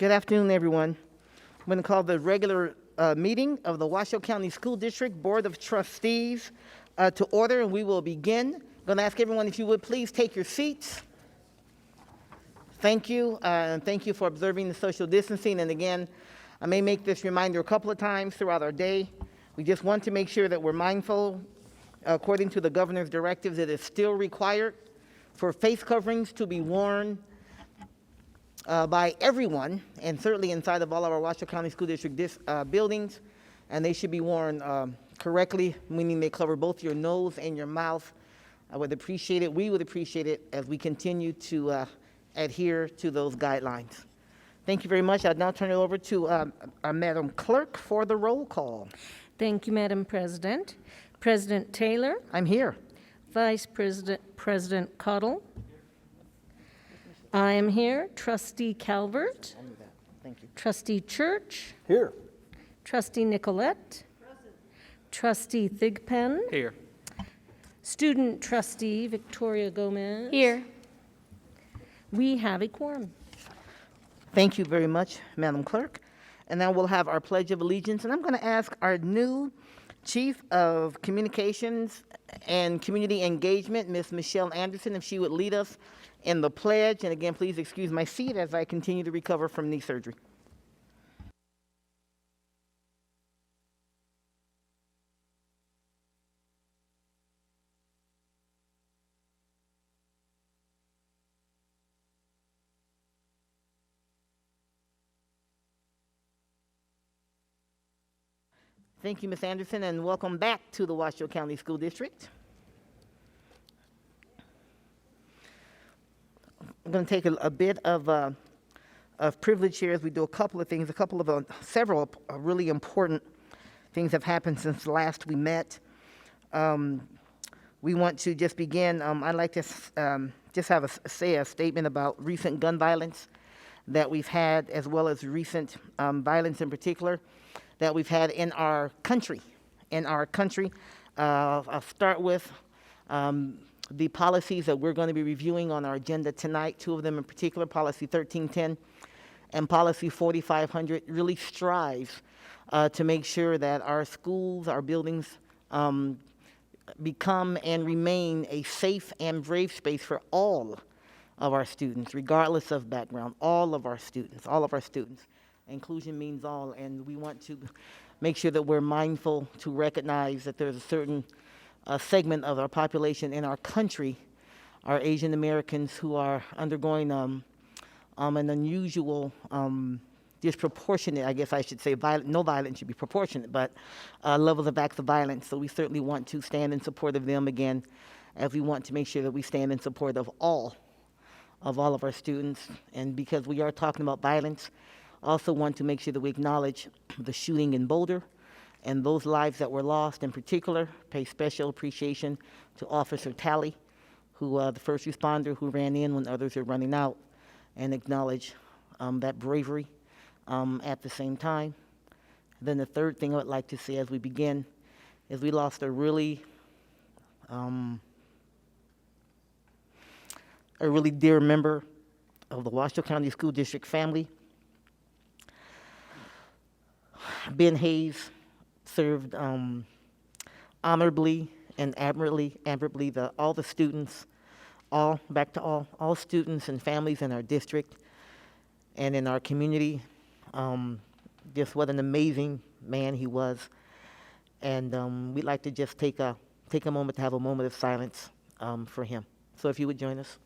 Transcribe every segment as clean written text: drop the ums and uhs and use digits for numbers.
Good afternoon, everyone. I'm going to call the regular meeting of the Washoe County School District Board of Trustees to order, and we will begin. I'm going to ask everyone if you would please take your seats. Thank you, and thank you for observing the social distancing. And again, I may make this reminder a couple of times throughout our day. We just want to make sure that we're mindful. According to the governor's directives, it is still required for face coverings to be worn by everyone, and certainly inside of all of our Washoe County School District buildings, and they should be worn correctly, meaning they cover both your nose and your mouth. I would appreciate it, we would appreciate it as we continue to adhere to those guidelines. Thank you very much. I'll now turn it over to our Madam Clerk for the roll call. Thank you, Madam President. President Taylor. I'm here. Vice President Cottle. I am here. Trustee Calvert. Thank you. Trustee Church. Here. Trustee Nicolette. Present. Trustee Thigpen. Here. Student Trustee Victoria Gomez. Here. We have a quorum. Thank you very much, Madam Clerk. And now we'll have our Pledge of Allegiance. And I'm going to ask our new Chief of Communications and Community Engagement, Ms. Michelle Anderson, if she would lead us in the pledge. And again, please excuse my seat as I continue to recover from knee surgery. Thank you, Ms. Anderson, and welcome back to the Washoe County School District. I'm going to take a bit of privilege here as we do a couple of things, several really important things have happened since last we met. We want to just begin, I'd like to just say a statement about recent gun violence that we've had, as well as recent violence in particular that we've had in our country. I'll start with the policies that we're going to be reviewing on our agenda tonight. Two of them in particular, Policy 1310 and Policy 4500, really strives to make sure that our schools, our buildings become and remain a safe and brave space for all of our students, regardless of background, all of our students. Inclusion means all, and we want to make sure that we're mindful to recognize that there's a certain segment of our population in our country, our Asian Americans, who are undergoing an unusual, disproportionate, I guess I should say, no violence should be proportionate, but levels of acts of violence. So we certainly want to stand in support of them again, as we want to make sure that we stand in support of all of our students. And because we are talking about violence, also want to make sure that we acknowledge the shooting in Boulder and those lives that were lost. In particular, pay special appreciation to Officer Talley, who the first responder who ran in when others were running out, and acknowledge that bravery at the same time. Then the third thing I would like to say as we begin is we lost a really dear member of the Washoe County School District family. Ben Hayes served honorably and admirably all the students, all students and families in our district and in our community. Just what an amazing man he was. And we'd like to just take a moment to have a moment of silence for him. So if you would join us.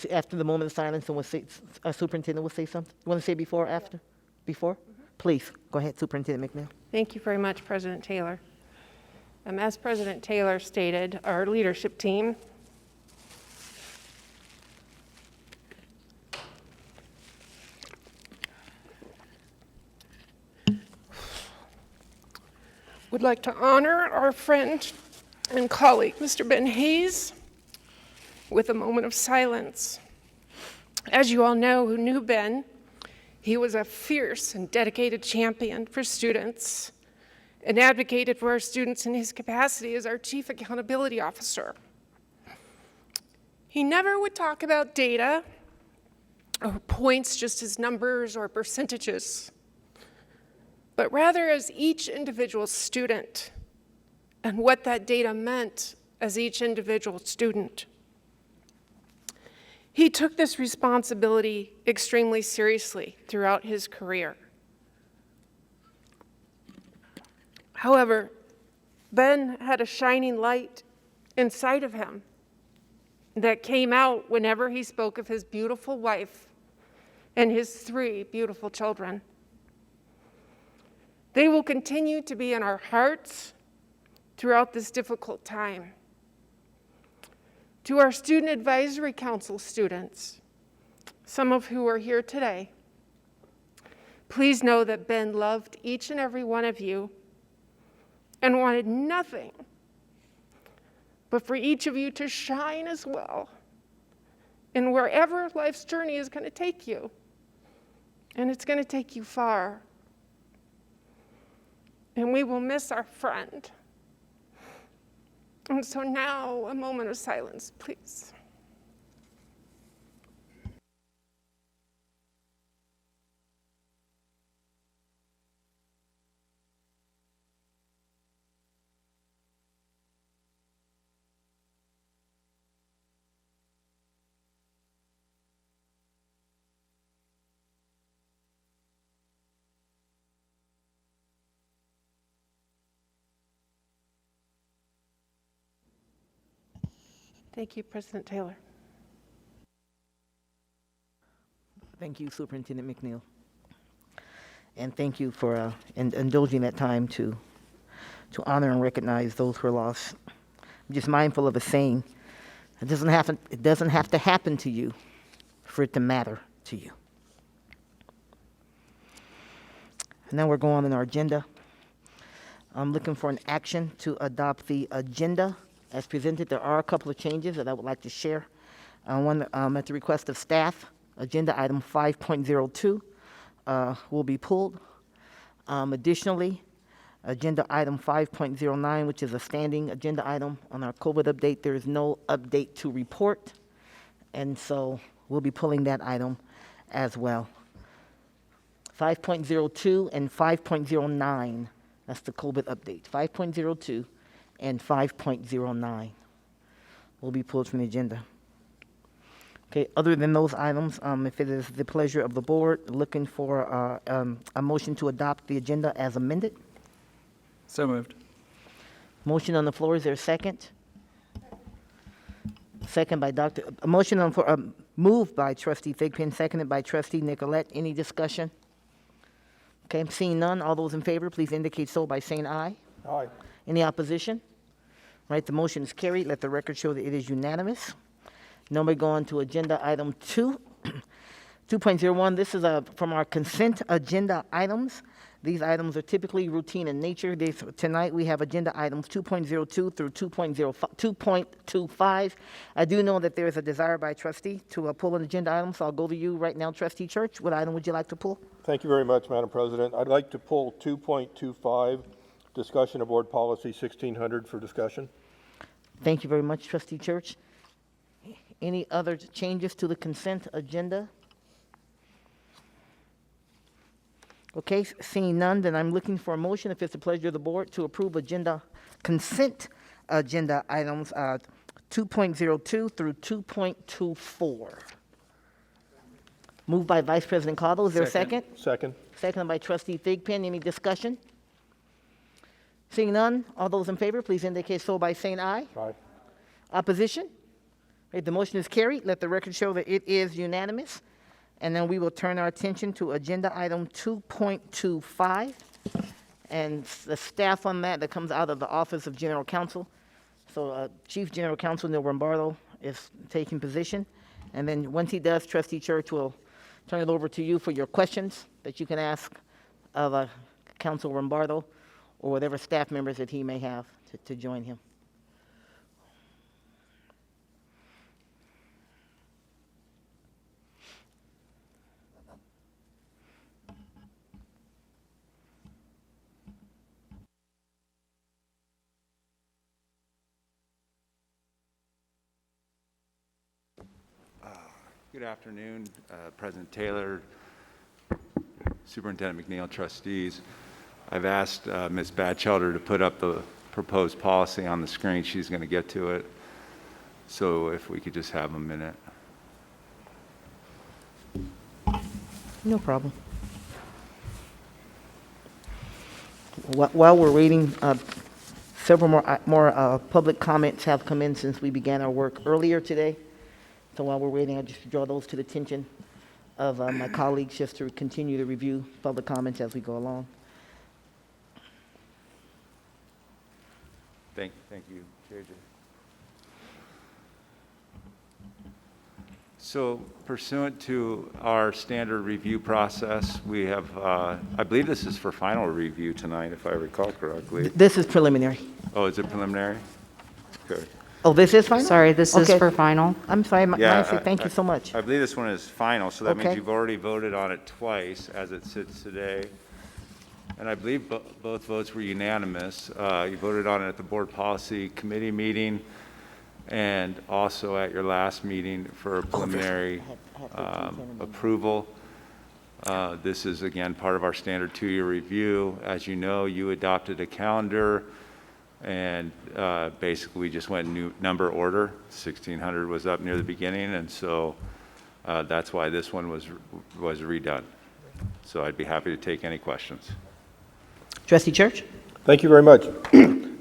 After the moment of silence, and our superintendent will say something. You want to say before or after? Before? Mm-hmm. Please, go ahead, Superintendent McNeil. Thank you very much, President Taylor. As President Taylor stated, our leadership team would like to honor our friend and colleague, Mr. Ben Hayes, with a moment of silence. As you all know who knew Ben, he was a fierce and dedicated champion for students and advocated for our students in his capacity as our Chief Accountability Officer. He never would talk about data or points just as numbers or percentages, but rather as each individual student and what that data meant as each individual student. He took this responsibility extremely seriously throughout his career. However, Ben had a shining light inside of him that came out whenever he spoke of his beautiful wife and his 3 beautiful children. They will continue to be in our hearts throughout this difficult time. To our Student Advisory Council students, some of who are here today, please know that Ben loved each and every one of you and wanted nothing but for each of you to shine as well in wherever life's journey is going to take you. And it's going to take you far. And we will miss our friend. And so now, a moment of silence, please. Thank you, President Taylor. Thank you, Superintendent McNeil. And thank you for indulging that time to honor and recognize those who are lost. I'm just mindful of a saying, it doesn't have to happen to you for it to matter to you. And now we're going on in our agenda. I'm looking for an action to adopt the agenda as presented. There are a couple of changes that I would like to share. One, at the request of staff, agenda item 5.02 will be pulled. Additionally, agenda item 5.09, which is a standing agenda item on our COVID update, there is no update to report, and so we'll be pulling that item as well. 5.02 and 5.09, that's the COVID update. 5.02 and 5.09 will be pulled from the agenda. Okay, other than those items, if it is the pleasure of the board, looking for a motion to adopt the agenda as amended. So moved. Motion on the floor, is there a second? Second by a motion on the floor, moved by Trustee Thigpen, seconded by Trustee Nicolette. Any discussion? Okay, I'm seeing none. All those in favor, please indicate so by saying aye. Aye. Any opposition? Right, the motion is carried. Let the record show that it is unanimous. Now we go on to agenda item 2.01. This is from our consent agenda items. These items are typically routine in nature. Tonight we have agenda items 2.02 through 2.25. I do know that there is a desire by a trustee to pull an agenda item, so I'll go to you right now, Trustee Church. What item would you like to pull? Thank you very much, Madam President. I'd like to pull 2.25, discussion of Board Policy 1600 for discussion. Thank you very much, Trustee Church. Any other changes to the consent agenda? Okay, seeing none, then I'm looking for a motion, if it's the pleasure of the board, to approve consent agenda items 2.02 through 2.24. Moved by Vice President Cottle. Is there a second? Second. Seconded by Trustee Thigpen. Any discussion? Seeing none, all those in favor, please indicate so by saying aye. Aye. Opposition? Okay, the motion is carried. Let the record show that it is unanimous. And then we will turn our attention to agenda item 2.25. And the staff on that comes out of the Office of General Counsel. So Chief General Counsel Neil Rombardo is taking position. And then once he does, Trustee Church will turn it over to you for your questions that you can ask of Counsel Rombardo or whatever staff members that he may have to join him. Good afternoon, President Taylor, Superintendent McNeil, trustees. I've asked Ms. Batchelder to put up the proposed policy on the screen. She's going to get to it. So if we could just have a minute. No problem. While we're waiting, several more public comments have come in since we began our work earlier today. So while we're waiting, I'll just draw those to the attention of my colleagues just to continue to review public comments as we go along. Thank you, JJ. So pursuant to our standard review process, we have, I believe this is for final review tonight, if I recall correctly. This is preliminary. Oh, is it preliminary? Good. Oh, this is final? Sorry, this is Okay. for final. I'm sorry, Yeah, thank you so much. I believe this one is final, so that means Okay. you've already voted on it twice as it sits today. And I believe both votes were unanimous. You voted on it at the Board Policy Committee meeting and also at your last meeting for preliminary approval. This is, again, part of our standard 2-year review. As you know, you adopted a calendar, and basically we just went in number order. 1600 was up near the beginning, and so that's why this one was redone. So I'd be happy to take any questions. Trustee Church? Thank you very much.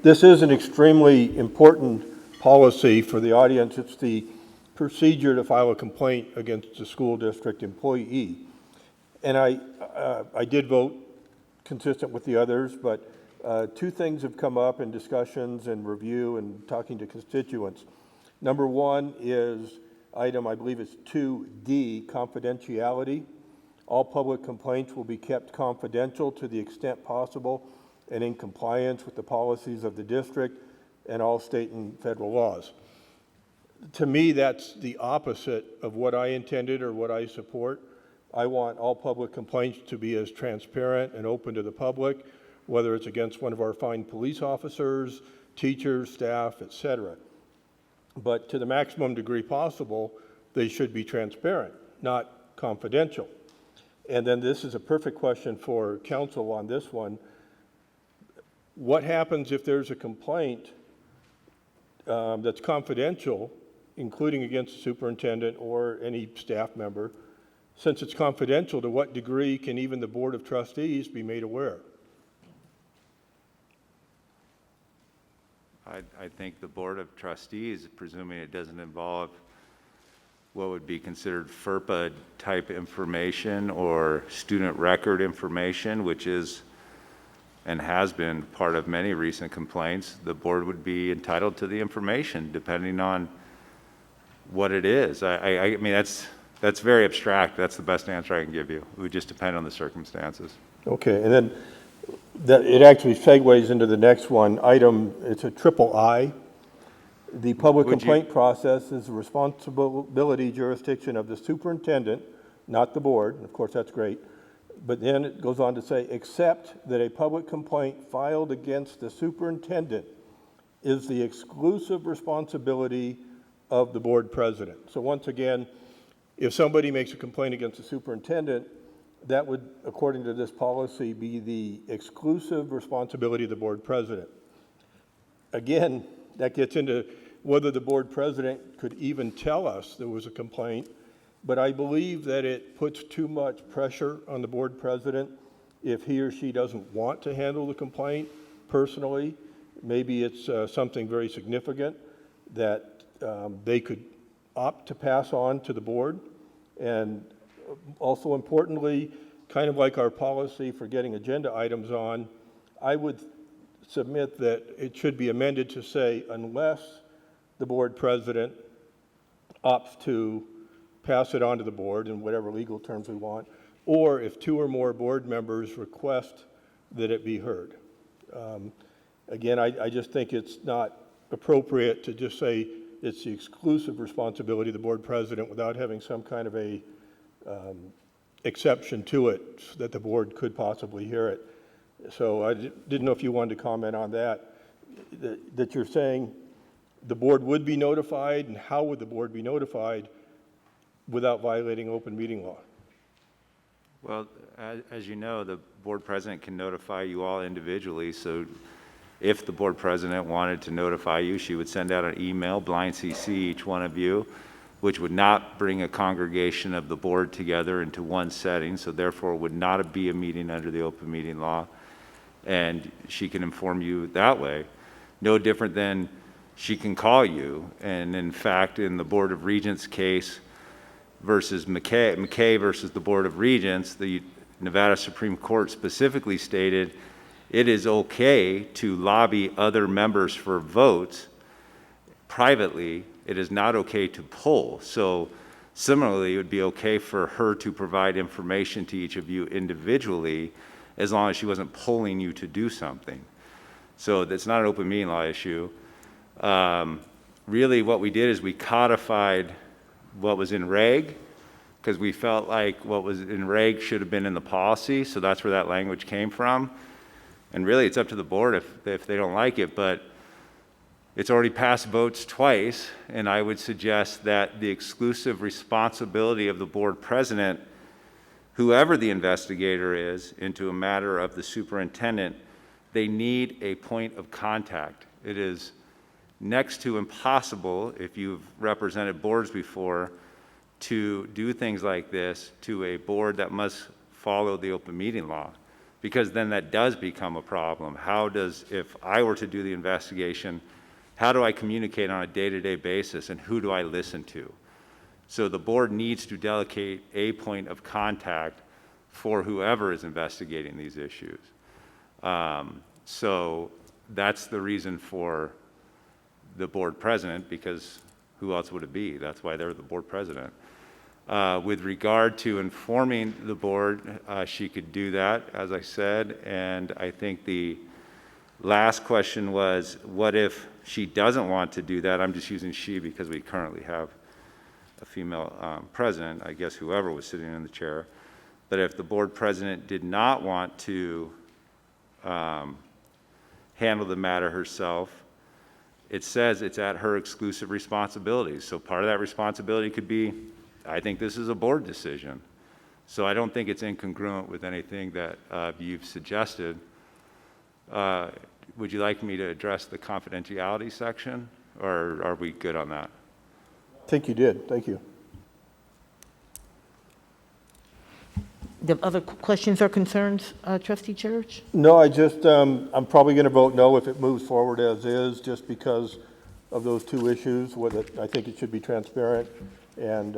This is an extremely important policy for the audience. It's the procedure to file a complaint against a school district employee. And I did vote consistent with the others, but two things have come up in discussions and review and talking to constituents. Number one is item, I believe it's 2D, confidentiality. All public complaints will be kept confidential to the extent possible and in compliance with the policies of the district and all state and federal laws. To me, that's the opposite of what I intended or what I support. I want all public complaints to be as transparent and open to the public, whether it's against one of our fine police officers, teachers, staff, etc. But to the maximum degree possible, they should be transparent, not confidential. And then this is a perfect question for council on this one. What happens if there's a complaint that's confidential, including against the superintendent or any staff member? Since it's confidential, to what degree can even the Board of Trustees be made aware? I think the Board of Trustees, presuming it doesn't involve what would be considered FERPA type information or student record information, which is and has been part of many recent complaints, the board would be entitled to the information depending on what it is. I mean, that's very abstract. That's the best answer I can give you. It would just depend on the circumstances. Okay, and then it actually segues into the next one. Item, it's a triple I. The public complaint process is the responsibility jurisdiction of the superintendent, not the board. Of course, that's great. But then it goes on to say, except that a public complaint filed against the superintendent is the exclusive responsibility of the board president. So once again, if somebody makes a complaint against the superintendent, that would, according to this policy, be the exclusive responsibility of the board president. Again, that gets into whether the board president could even tell us there was a complaint, but I believe that it puts too much pressure on the board president if he or she doesn't want to handle the complaint personally. Maybe it's something very significant that they could opt to pass on to the board. And also importantly, kind of like our policy for getting agenda items on, I would submit that it should be amended to say, unless the board president opts to pass it on to the board in whatever legal terms we want, or if 2 or more board members request that it be heard. Again, I just think it's not appropriate to just say it's the exclusive responsibility of the board president without having some kind of a exception to it so that the board could possibly hear it. So I didn't know if you wanted to comment on that, that you're saying the board would be notified, and how would the board be notified? without violating open meeting law? Well, as you know, the board president can notify you all individually, so if the board president wanted to notify you, she would send out an email, blind CC each one of you, which would not bring a congregation of the board together into one setting, so therefore would not be a meeting under the open meeting law, and she can inform you that way. No different than she can call you, and in fact, in the Board of Regents case versus McKay versus the Board of Regents, the Nevada Supreme Court specifically stated it is okay to lobby other members for votes privately. It is not okay to poll. So similarly, it would be okay for her to provide information to each of you individually as long as she wasn't polling you to do something. So that's not an open meeting law issue. Really what we did is we codified what was in reg, because we felt like what was in reg should have been in the policy, so that's where that language came from. And really it's up to the board if they don't like it, but it's already passed votes twice, and I would suggest that the exclusive responsibility of the board president, whoever the investigator is, into a matter of the superintendent, they need a point of contact. It is next to impossible, if you've represented boards before, to do things like this to a board that must follow the open meeting law, because then that does become a problem. If I were to do the investigation, how do I communicate on a day-to-day basis, and who do I listen to? So the board needs to delegate a point of contact for whoever is investigating these issues. So that's the reason for the board president, because who else would it be? That's why they're the board president. With regard to informing the board, she could do that, as I said, and I think the last question was, what if she doesn't want to do that? I'm just using she because we currently have a female president, I guess whoever was sitting in the chair. But if the board president did not want to handle the matter herself, it says it's at her exclusive responsibility. So part of that responsibility could be, I think this is a board decision. So I don't think it's incongruent with anything that you've suggested. Would you like me to address the confidentiality section, or are we good on that? I think you did. Thank you. Do you have other questions or concerns, Trustee Church? No, I'm probably going to vote no if it moves forward as is, just because of those two issues. I think it should be transparent, and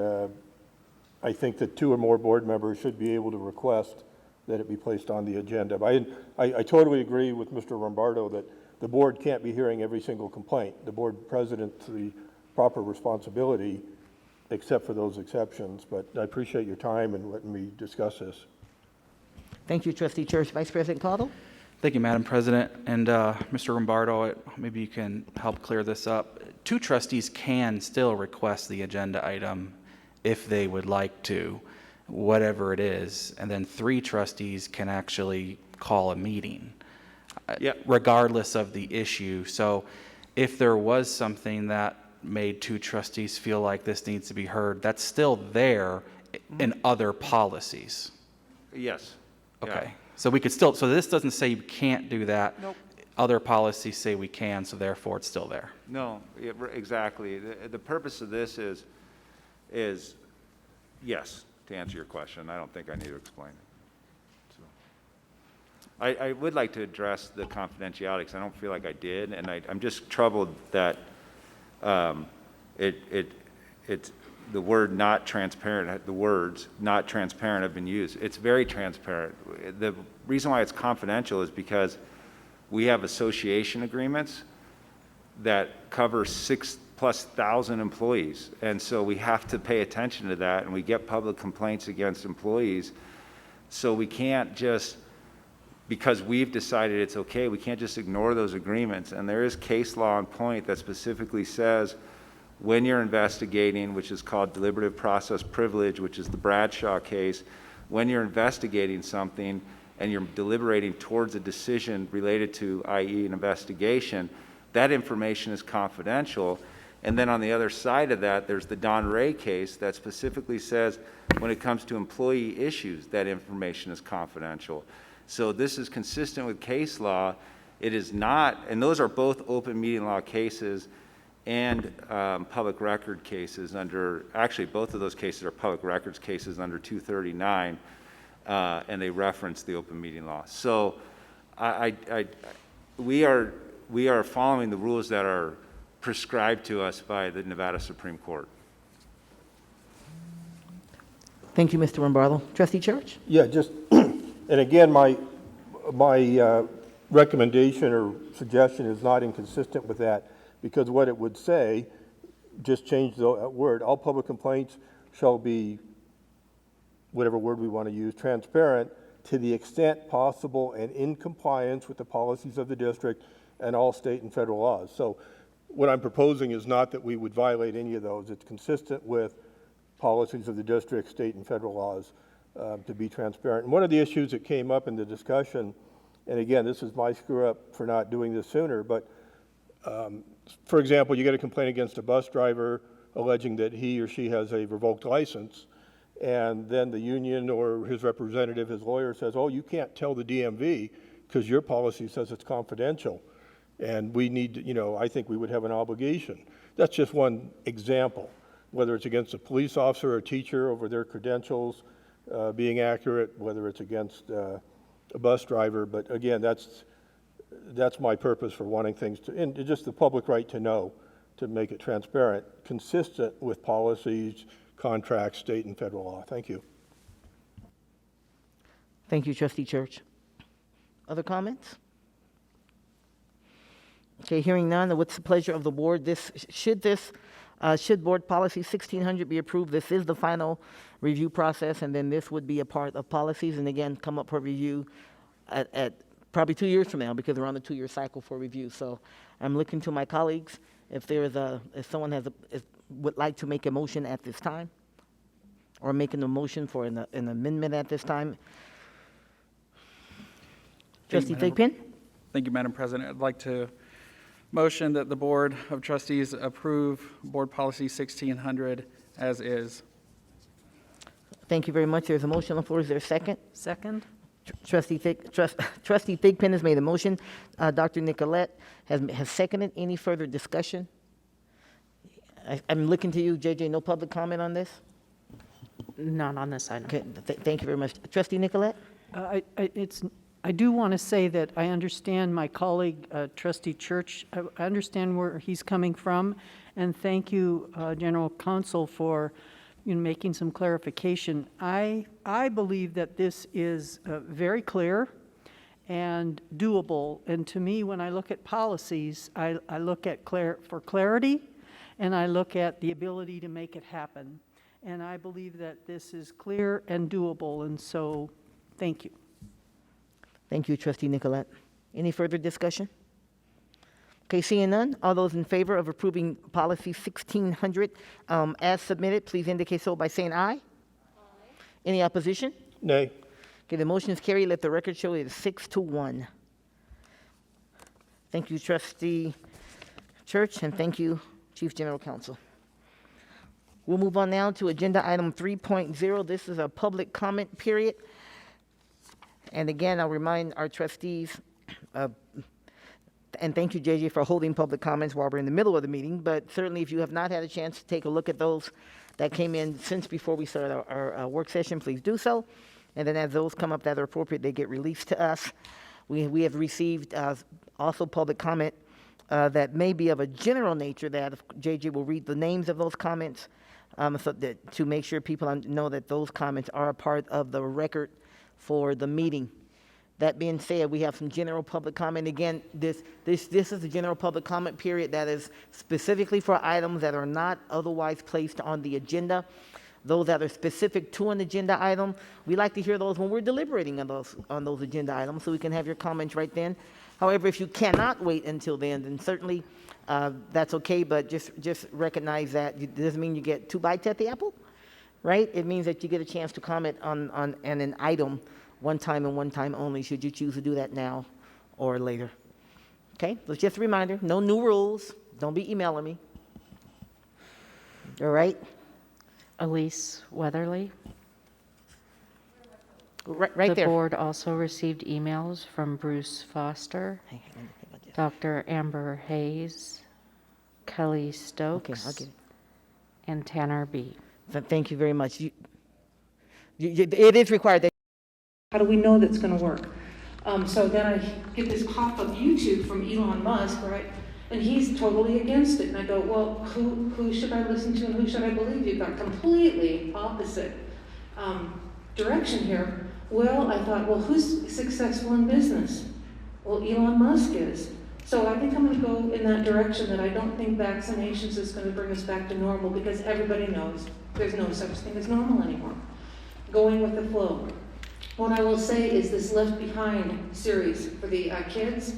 I think that 2 or more board members should be able to request that it be placed on the agenda. I totally agree with Mr. Rombardo that the board can't be hearing every single complaint. The board president's the proper responsibility, except for those exceptions. But I appreciate your time and letting me discuss this. Thank you, Trustee Church. Vice President Caudle? Thank you, Madam President. And Mr. Rombardo, maybe you can help clear this up. 2 trustees can still request the agenda item if they would like to, whatever it is, and then 3 trustees can actually call a meeting, regardless of the issue. So if there was something that made 2 trustees feel like this needs to be heard, that's still there in other policies. Yes. Okay. Yeah. So we could still, so this doesn't say you can't do that. Nope. Other policies say we can, so therefore it's still there. No, exactly. The purpose of this is yes, to answer your question. I don't think I need to explain it. So, I would like to address the confidentiality because I don't feel like I did, and I'm just troubled that it's the word not transparent, the words not transparent have been used. It's very transparent. The reason why it's confidential is because we have association agreements that cover 6,000+ employees. And so we have to pay attention to that, and we get public complaints against employees. So we can't just, because we've decided it's okay, we can't just ignore those agreements. And there is case law on point that specifically says when you're investigating, which is called deliberative process privilege, which is the Bradshaw case, when you're investigating something and you're deliberating towards a decision related to, i.e. an investigation, that information is confidential. And then on the other side of that, there's the Don Ray case that specifically says when it comes to employee issues, that information is confidential. So this is consistent with case law. It is not, and those are both open meeting law cases and public record cases under, actually both of those cases are public records cases under 239, and they reference the open meeting law. So we are following the rules that are prescribed to us by the Nevada Supreme Court. Thank you, Mr. Rombardo. Trustee Church? Yeah, just, and again, my recommendation or suggestion is not inconsistent with that, because what it would say, just change the word, all public complaints shall be, whatever word we want to use, transparent to the extent possible and in compliance with the policies of the district and all state and federal laws. So what I'm proposing is not that we would violate any of those. It's consistent with policies of the district, state, and federal laws to be transparent. And one of the issues that came up in the discussion, and again, this is my screw up for not doing this sooner, but for example, you get a complaint against a bus driver alleging that he or she has a revoked license, and then the union or his representative, his lawyer says, oh, you can't tell the DMV because your policy says it's confidential. And we need to, you know, I think we would have an obligation. That's just one example, whether it's against a police officer or a teacher over their credentials being accurate, whether it's against a bus driver. But again, that's my purpose for wanting things to, and just the public right to know, to make it transparent, consistent with policies, contracts, state and federal law. Thank you. Thank you, Trustee Church. Other comments? Okay, hearing none, what's the pleasure of the board? Should board policy 1600 be approved, this is the final review process, and then this would be a part of policies, and again, come up for review at probably 2 years from now, because we're on the 2-year cycle for review. So I'm looking to my colleagues, if someone would like to make a motion at this time, or making a motion for an amendment at this time. Trustee Thigpen? Thank you, Madam President. I'd like to motion that the Board of Trustees approve Board Policy 1600 as is. Thank you very much. There's a motion on the floor. Is there a second? Second? Trustee Thigpen has made a motion. Dr. Nicolette has seconded. Any further discussion? I'm looking to you, JJ. No public comment on this? Not on this item. Okay, thank you very much. Trustee Nicolette? I do want to say that I understand my colleague, Trustee Church. I understand where he's coming from, and thank you, General Counsel, for making some clarification. I believe that this is very clear and doable. And to me, when I look at policies, I look at for clarity, and I look at the ability to make it happen. And I believe that this is clear and doable, and so thank you. Thank you, Trustee Nicolette. Any further discussion? Okay, seeing none, all those in favor of approving policy 1600 as submitted, please indicate so by saying aye. Aye. Any opposition? Nay. Okay, the motion is carried. Let the record show it is 6-1. Thank you, Trustee Church, and thank you, Chief General Counsel. We'll move on now to agenda item 3.0. This is a public comment period. And again, I'll remind our trustees, and thank you, JJ, for holding public comments while we're in the middle of the meeting, but certainly if you have not had a chance to take a look at those that came in since before we started our work session, please do so. And then as those come up that are appropriate, they get released to us. We have received also public comment that may be of a general nature that JJ will read the names of those comments so that, to make sure people know that those comments are a part of the record for the meeting. That being said, we have some general public comment. Again, this is a general public comment period that is specifically for items that are not otherwise placed on the agenda. Those that are specific to an agenda item, we like to hear those when we're deliberating on those agenda items, so we can have your comments right then. However, if you cannot wait until then certainly that's okay, but just recognize that it doesn't mean you get 2 bites at the apple, right? It means that you get a chance to comment on an item one time and one time only, should you choose to do that now or later. Okay, so just a reminder, no new rules. Don't be emailing me. All right? Elise Weatherly. Right The there. board also received emails from Bruce Foster, Hang on, let me think about this. Dr. Amber Hayes, Kelly Okay, I'll Stokes, get it. and Tanner B. Thank you very much. It is required that. How do we know that's going to work? So then I get this pop of YouTube from Elon Musk, right? And he's totally against it. And I go, well, who should I listen to and who should I believe? You've got completely opposite direction here. Well, I thought, well, who's successful in business? Well, Elon Musk is. So I think I'm going to go in that direction, that I don't think vaccinations is going to bring us back to normal, because everybody knows there's no such thing as normal anymore. Going with the flow. What I will say is this Left Behind series for the kids,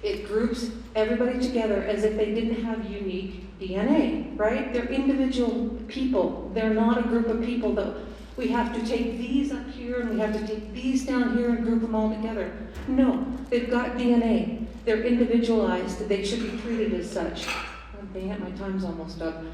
it groups everybody together as if they didn't have unique DNA, right? They're individual people. They're not a group of people that we have to take these up here and we have to take these down here and group them all together. No, they've got DNA. They're individualized. They should be treated as such. Oh, dang it, my time's almost up.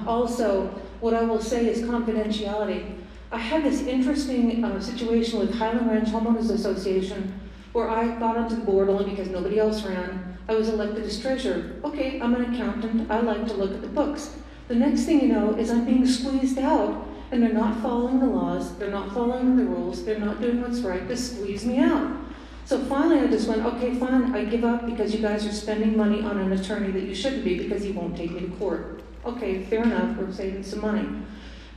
Also, what I will say is confidentiality. I had this interesting situation with Highland Ranch Homeowners Association where I got onto the board only because nobody else ran. I was elected as treasurer. Okay, I'm an accountant. I like to look at the books. The next thing you know is I'm being squeezed out, and they're not following the laws, they're not following the rules, they're not doing what's right to squeeze me out. So finally I just went, okay, fine, I give up because you guys are spending money on an attorney that you shouldn't be because he won't take me to court. Okay, fair enough, we're saving some money.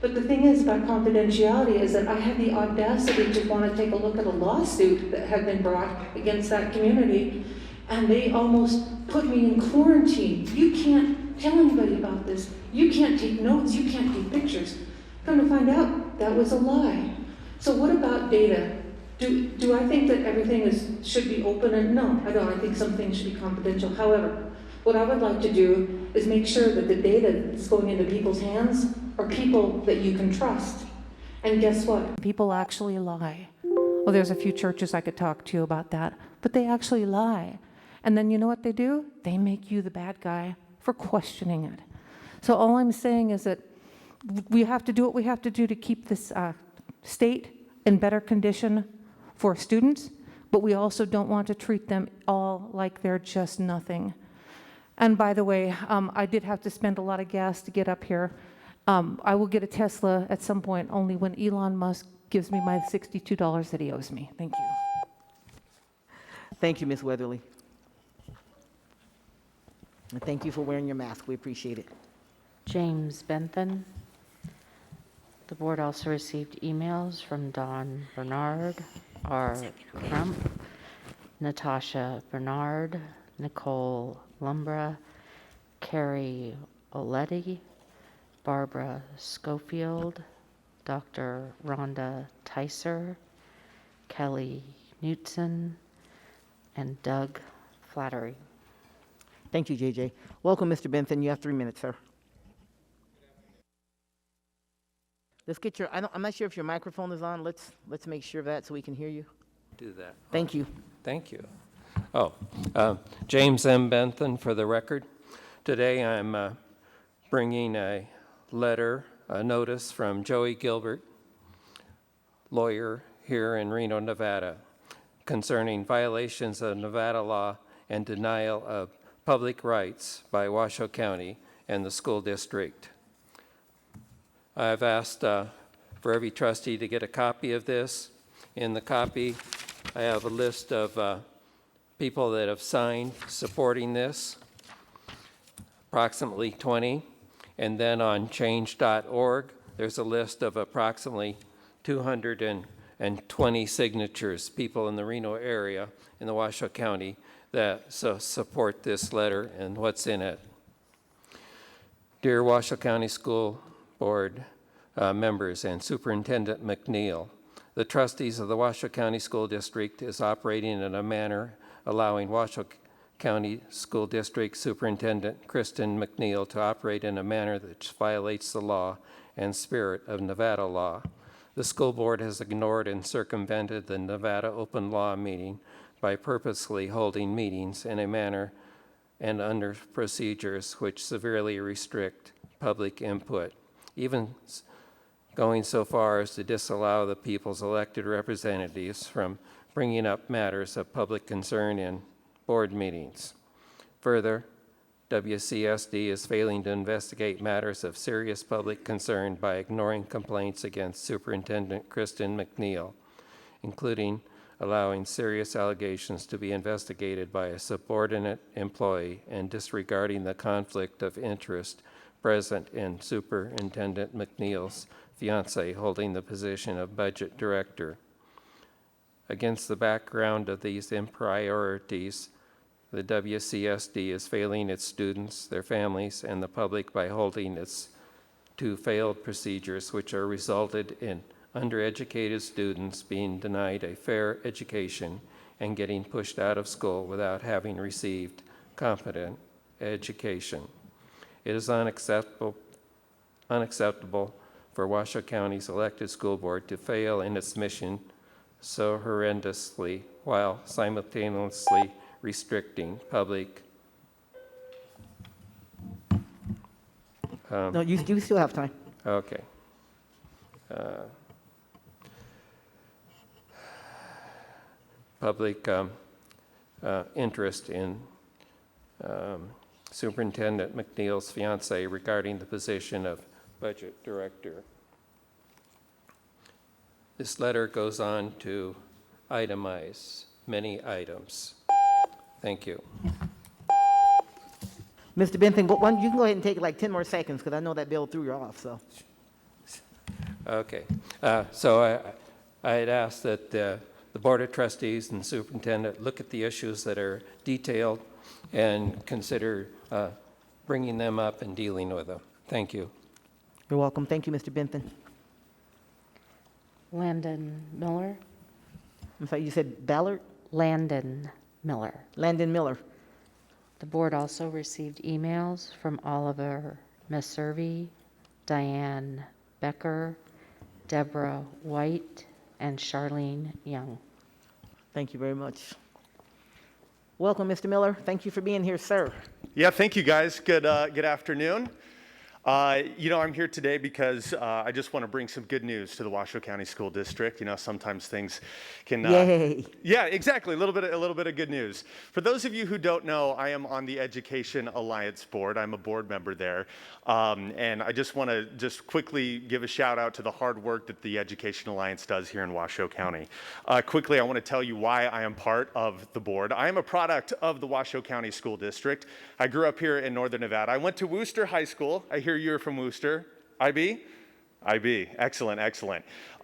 But the thing is about confidentiality is that I had the audacity to want to take a look at a lawsuit that had been brought against that community, and they almost put me in quarantine. You can't tell anybody about this. You can't take notes. You can't take pictures. Come to find out, that was a lie. So what about data? Do I think that everything should be open? And no, I don't. I think some things should be confidential. However, what I would like to do is make sure that the data that's going into people's hands are people that you can trust. And guess what? People actually lie. Well, there's a few churches I could talk to you about that, but they actually lie. And then you know what they do? They make you the bad guy for questioning it. So all I'm saying is that we have to do what we have to do to keep this state in better condition for students, but we also don't want to treat them all like they're just nothing. And by the way, I did have to spend a lot of gas to get up here. I will get a Tesla at some point only when Elon Musk gives me my $62 that he owes me. Thank you. Thank you, Ms. Weatherly. And thank you for wearing your mask. We appreciate it. James Bentham. The board also received emails from Don Bernard, R. Crump, Natasha Bernard, Nicole Lumbra, Carrie Oletti, Barbara Schofield, Dr. Rhonda Tyser, Kelly Knutson, and Doug Flattery. Thank you, JJ. Welcome, Mr. Benson. You have 3 minutes, sir. Let's get your, I'm not sure if your microphone is on. Let's make sure of that so we can hear you. Do that. Thank you. Thank you. James M. Bentham for the record. Today I'm bringing a letter, a notice from Joey Gilbert, lawyer here in Reno, Nevada, concerning violations of Nevada law and denial of public rights by Washoe County and the school district. I've asked for every trustee to get a copy of this. In the copy, I have a list of people that have signed supporting this, approximately 20. And then on change.org, there's a list of approximately 220 signatures, people in the Reno area, in the Washoe County, that support this letter and what's in it. Dear Washoe County School Board members and Superintendent McNeil, the trustees of the Washoe County School District is operating in a manner allowing Washoe County School District Superintendent Kristen McNeil to operate in a manner that violates the law and spirit of Nevada law. The school board has ignored and circumvented the Nevada open law meeting by purposely holding meetings in a manner and under procedures which severely restrict public input, even going so far as to disallow the people's elected representatives from bringing up matters of public concern in board meetings. Further, WCSD is failing to investigate matters of serious public concern by ignoring complaints against Superintendent Kristen McNeil, including allowing serious allegations to be investigated by a subordinate employee and disregarding the conflict of interest present in Superintendent McNeil's fiancé holding the position of budget director. Against the background of these impriorities, the WCSD is failing its students, their families, and the public by holding its two failed procedures, which are resulted in undereducated students being denied a fair education and getting pushed out of school without having received competent education. It is unacceptable for Washoe County's elected school board to fail in its mission so horrendously while simultaneously restricting public. No, you still have time. Okay. Public interest in Superintendent McNeil's fiance regarding the position of budget director. This letter goes on to itemize many items. Thank you. Mr. Benson, you can go ahead and take like 10 more seconds because I know that bill threw you off, so. Okay. So I had asked that the Board of Trustees and the Superintendent look at the issues that are detailed and consider bringing them up and dealing with them. Thank you. You're welcome. Thank you, Mr. Benson. Landon Miller. I'm sorry, you said Ballard? Landon Miller. Landon Miller. The board also received emails from Oliver Messervy, Diane Becker, Deborah White, and Charlene Young. Thank you very much. Welcome, Mr. Miller. Thank you for being here, sir. Yeah, thank you, guys. Good afternoon. I'm here today because I just want to bring some good news to the Washoe County School District. Sometimes things can. Yay! Yeah, exactly. A little bit of good news. For those of you who don't know, I am on the Education Alliance Board. I'm a board member there, and I just want to quickly give a shout out to the hard work that the Education Alliance does here in Washoe County. Quickly, I want to tell you why I am part of the board. I am a product of the Washoe County School District. I grew up here in Northern Nevada. I went to Wooster High School. I hear you're from Wooster. IB? IB. Excellent.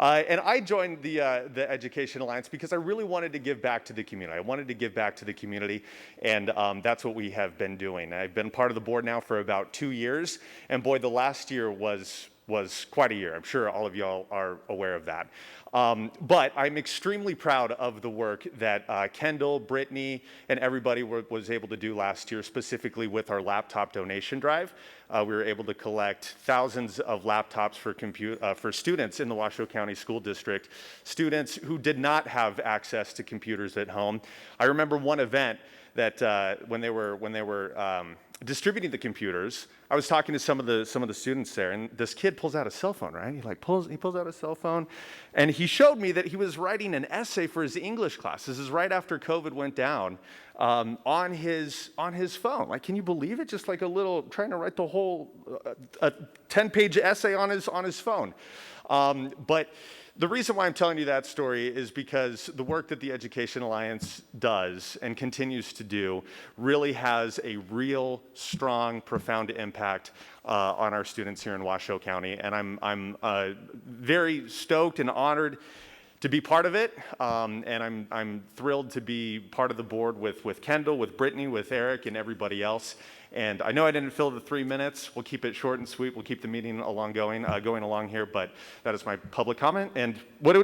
And I joined the Education Alliance because I really wanted to give back to the community. I wanted to give back to the community, and that's what we have been doing. I've been part of the board now for about 2 years, and boy, the last year was quite a year. I'm sure all of y'all are aware of that. But I'm extremely proud of the work that Kendall, Brittany, and everybody was able to do last year, specifically with our laptop donation drive. We were able to collect thousands of laptops for students in the Washoe County School District, students who did not have access to computers at home. I remember one event that when they were distributing the computers, I was talking to some of the students there, and this kid pulls out a cell phone, right? He pulls out a cell phone, and he showed me that he was writing an essay for his English class. This is right after COVID went down, on his phone. Like, can you believe it? Just like trying to write the whole 10-page essay on his phone. But the reason why I'm telling you that story is because the work that the Education Alliance does and continues to do really has a real, strong, profound impact on our students here in Washoe County. And I'm very stoked and honored to be part of it, and I'm thrilled to be part of the board with Kendall, with Brittany, with Eric, and everybody else. And I know I didn't fill the 3 minutes. We'll keep it short and sweet. We'll keep the meeting going along here, but that is my public comment. And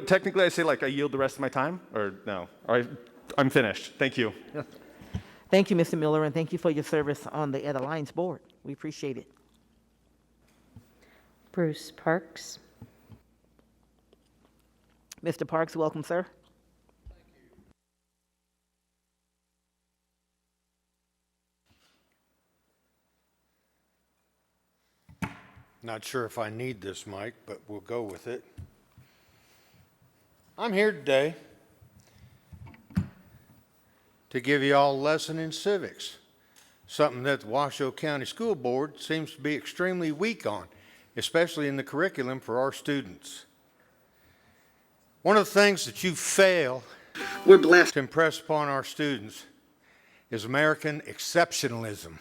technically I say, like, I yield the rest of my time, or no? All right, I'm finished. Thank you. Thank you, Mr. Miller, and thank you for your service on the Ed Alliance Board. We appreciate it. Bruce Parks. Mr. Parks, welcome, sir. Not sure if I need this mic, but we'll go with it. I'm here today to give you all a lesson in civics, something that the Washoe County School Board seems to be extremely weak on, especially in the curriculum for our students. One of the things that you fail to impress upon our students is American exceptionalism.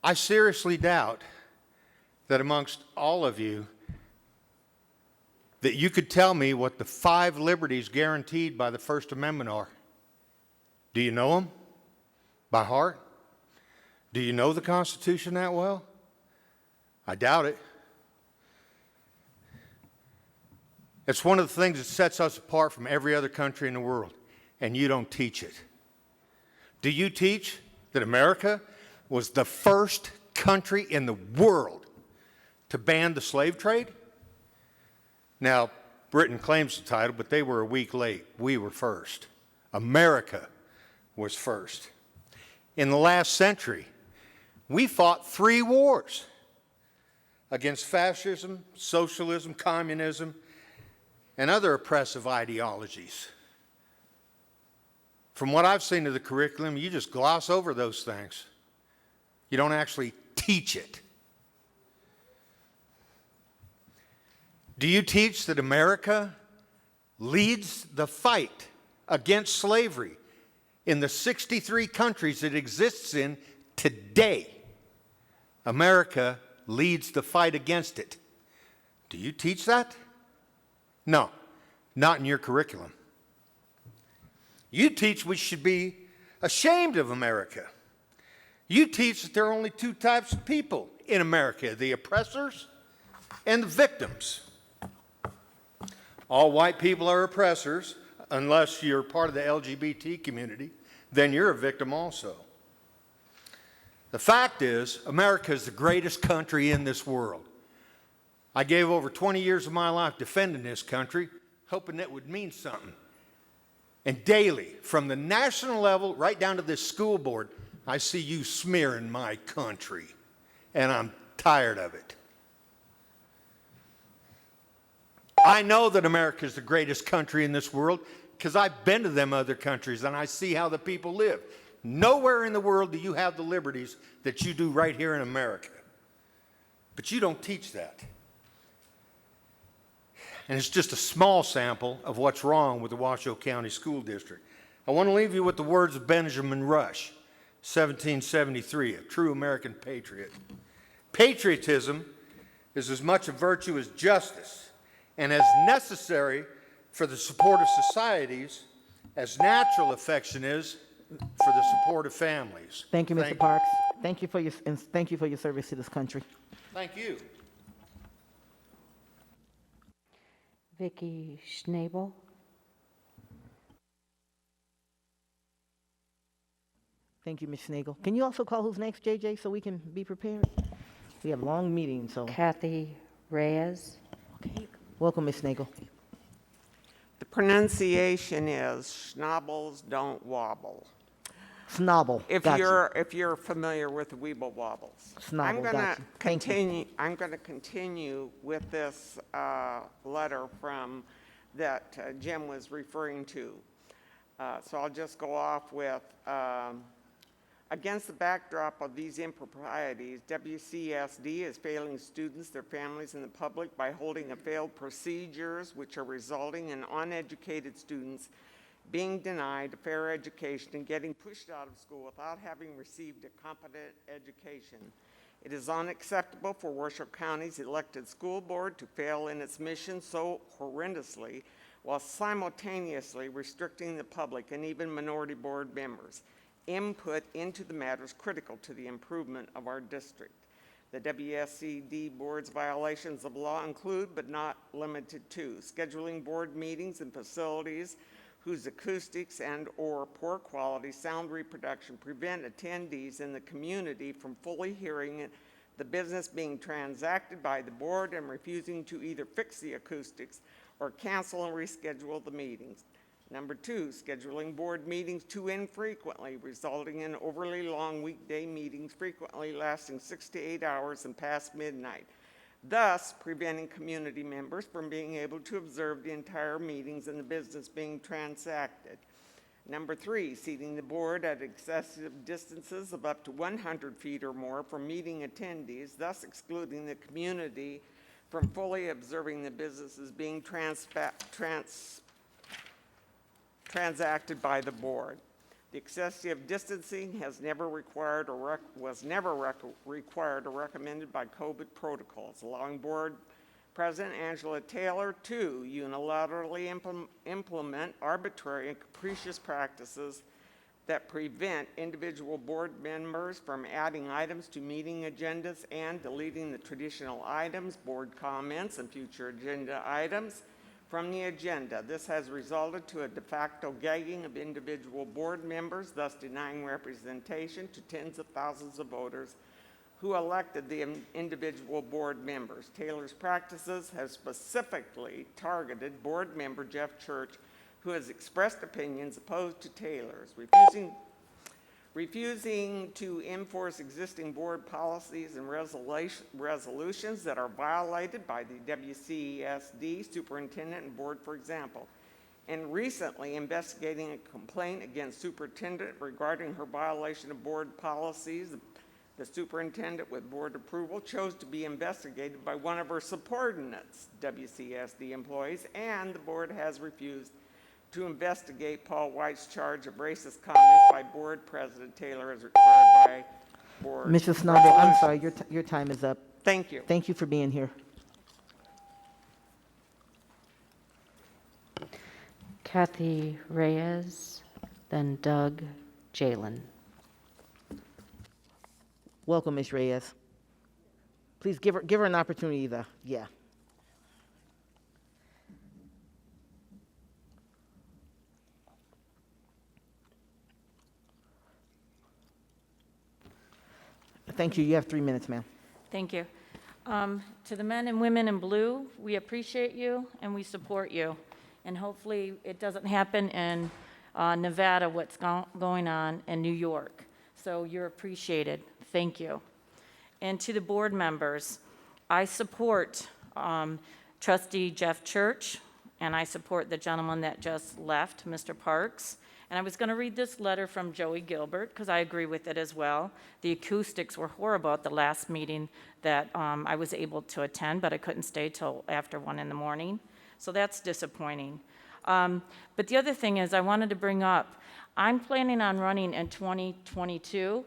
I seriously doubt that amongst all of you that you could tell me what the 5 liberties guaranteed by the First Amendment are. Do you know them by heart? Do you know the Constitution that well? I doubt it. It's one of the things that sets us apart from every other country in the world, and you don't teach it. Do you teach that America was the first country in the world to ban the slave trade? Now, Britain claims the title, but they were a week late. We were first. America was first. In the last century, we fought 3 wars against fascism, socialism, communism, and other oppressive ideologies. From what I've seen of the curriculum, you just gloss over those things. You don't actually teach it. Do you teach that America leads the fight against slavery in the 63 countries it exists in today? America leads the fight against it. Do you teach that? No, not in your curriculum. You teach we should be ashamed of America. You teach that there are only 2 types of people in America, the oppressors and the victims. All white people are oppressors, unless you're part of the LGBT community, then you're a victim also. The fact is, America is the greatest country in this world. I gave over 20 years of my life defending this country, hoping it would mean something. And daily, from the national level right down to this school board, I see you smearing my country, and I'm tired of it. I know that America is the greatest country in this world because I've been to them other countries and I see how the people live. Nowhere in the world do you have the liberties that you do right here in America. But you don't teach that. And it's just a small sample of what's wrong with the Washoe County School District. I want to leave you with the words of Benjamin Rush, 1773, a true American patriot. Patriotism is as much a virtue as justice, and as necessary for the support of societies as natural affection is for the support of families. Thank you, Mr. Parks. Thank you for your service to this country. Thank you. Vicky Schnabel. Thank you, Ms. Snagel. Can you also call who's next, JJ, so we can be prepared? We have long meetings, so. Kathy Reyes. Okay. Welcome, Ms. Snagel. The pronunciation is schnabbles don't wobble. Snobble. If you're familiar with the Weeble Wobbles. Snobble, gotcha. I'm going to continue with this letter from that Jim was referring to. So I'll just go off with, against the backdrop of these improprieties, WCSD is failing students, their families, and the public by holding a failed procedures which are resulting in uneducated students being denied a fair education and getting pushed out of school without having received a competent education. It is unacceptable for Washoe County's elected school board to fail in its mission so horrendously while simultaneously restricting the public and even minority board members' input into the matters critical to the improvement of our district. The WSCD board's violations of law include, but not limited to, scheduling board meetings in facilities whose acoustics and or poor quality sound reproduction prevent attendees in the community from fully hearing the business being transacted by the board and refusing to either fix the acoustics or cancel and reschedule the meetings. Number 2, scheduling board meetings too infrequently, resulting in overly long weekday meetings frequently lasting 6 to 8 hours and past midnight, thus preventing community members from being able to observe the entire meetings and the business being transacted. Number 3, seating the board at excessive distances of up to 100 feet or more from meeting attendees, thus excluding the community from fully observing the businesses being transacted by the board. The excessive distancing has never required or was never required or recommended by COVID protocols, allowing Board President Angela Taylor to unilaterally implement arbitrary and capricious practices that prevent individual board members from adding items to meeting agendas and deleting the traditional items, board comments, and future agenda items from the agenda. This has resulted to a de facto gagging of individual board members, thus denying representation to tens of thousands of voters who elected the individual board members. Taylor's practices have specifically targeted board member Jeff Church, who has expressed opinions opposed to Taylor's, refusing to enforce existing board policies and resolutions that are violated by the WCSD superintendent and board, for example, and recently investigating a complaint against superintendent regarding her violation of board policies. The superintendent, with board approval, chose to be investigated by one of her subordinates, WCSD employees, and the board has refused to investigate Paul White's charge of racist comments by Board President Taylor as required by board. Mrs. Snobble, I'm sorry, your time is up. Thank you. Thank you for being here. Kathy Reyes, then Doug Jalen. Welcome, Ms. Reyes. Please give her an opportunity to, yeah. Thank you. You have 3 minutes, ma'am. Thank you. To the men and women in blue, we appreciate you and we support you. And hopefully it doesn't happen in Nevada, what's going on in New York. So you're appreciated. Thank you. And to the board members, I support Trustee Jeff Church, and I support the gentleman that just left, Mr. Parks. And I was going to read this letter from Joey Gilbert, because I agree with it as well. The acoustics were horrible at the last meeting that I was able to attend, but I couldn't stay till after 1 in the morning. So that's disappointing. But the other thing is I wanted to bring up, I'm planning on running in 2022,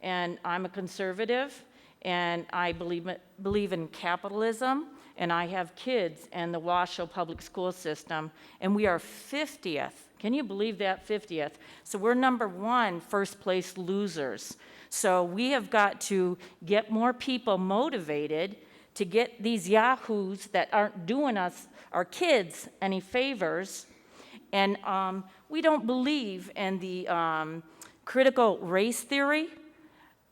and I'm a conservative, and I believe in capitalism, and I have kids in the Washoe public school system, and we are 50th. Can you believe that, 50th? So we're number 1 first place losers. So we have got to get more people motivated to get these yahoos that aren't doing us, our kids, any favors. And we don't believe in the critical race theory.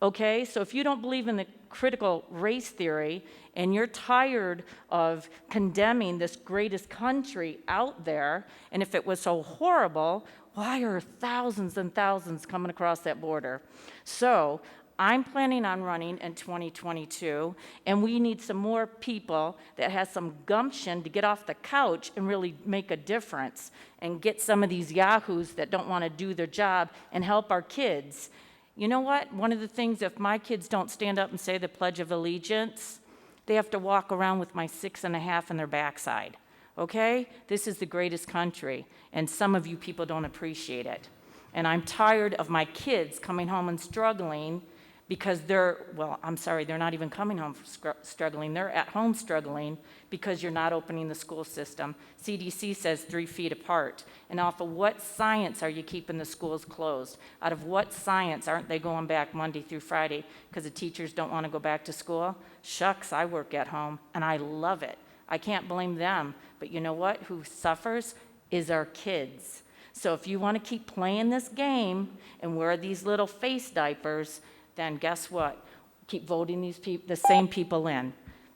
Okay, so if you don't believe in the critical race theory and you're tired of condemning this greatest country out there, and if it was so horrible, why are thousands and thousands coming across that border? So I'm planning on running in 2022, and we need some more people that has some gumption to get off the couch and really make a difference and get some of these yahoos that don't want to do their job and help our kids. You know what? One of the things, if my kids don't stand up and say the Pledge of Allegiance, they have to walk around with my 6.5 in their backside. Okay? This is the greatest country, and some of you people don't appreciate it. And I'm tired of my kids coming home and struggling because they're not even coming home struggling. They're at home struggling because you're not opening the school system. CDC says 3 feet apart. And off of what science are you keeping the schools closed? Out of what science aren't they going back Monday through Friday because the teachers don't want to go back to school? Shucks, I work at home, and I love it. I can't blame them. But you know what? Who suffers is our kids. So if you want to keep playing this game and wear these little face diapers, then guess what? Keep voting the same people in.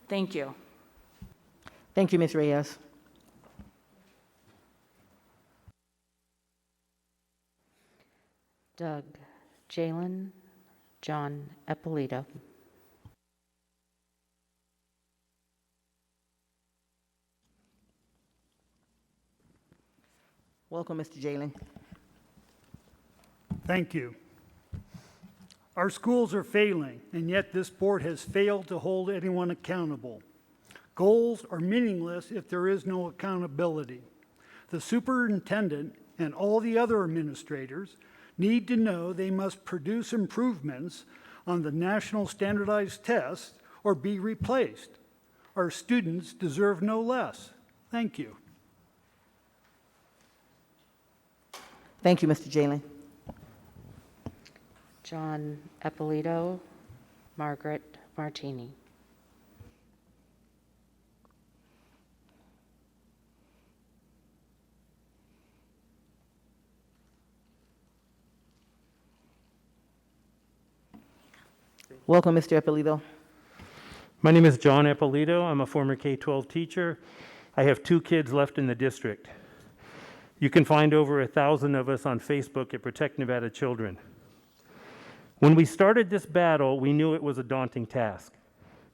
Thank you. Thank you, Ms. Reyes. Doug Jalen, John Eppolito. Welcome, Mr. Jalen. Thank you. Our schools are failing, and yet this board has failed to hold anyone accountable. Goals are meaningless if there is no accountability. The superintendent and all the other administrators need to know they must produce improvements on the national standardized test or be replaced. Our students deserve no less. Thank you. Thank you, Mr. Jalen. John Eppolito, Margaret Martini. Welcome, Mr. Eppolito. My name is John Eppolito. I'm a former K-12 teacher. I have 2 kids left in the district. You can find over 1,000 of us on Facebook at Protect Nevada Children. When we started this battle, we knew it was a daunting task.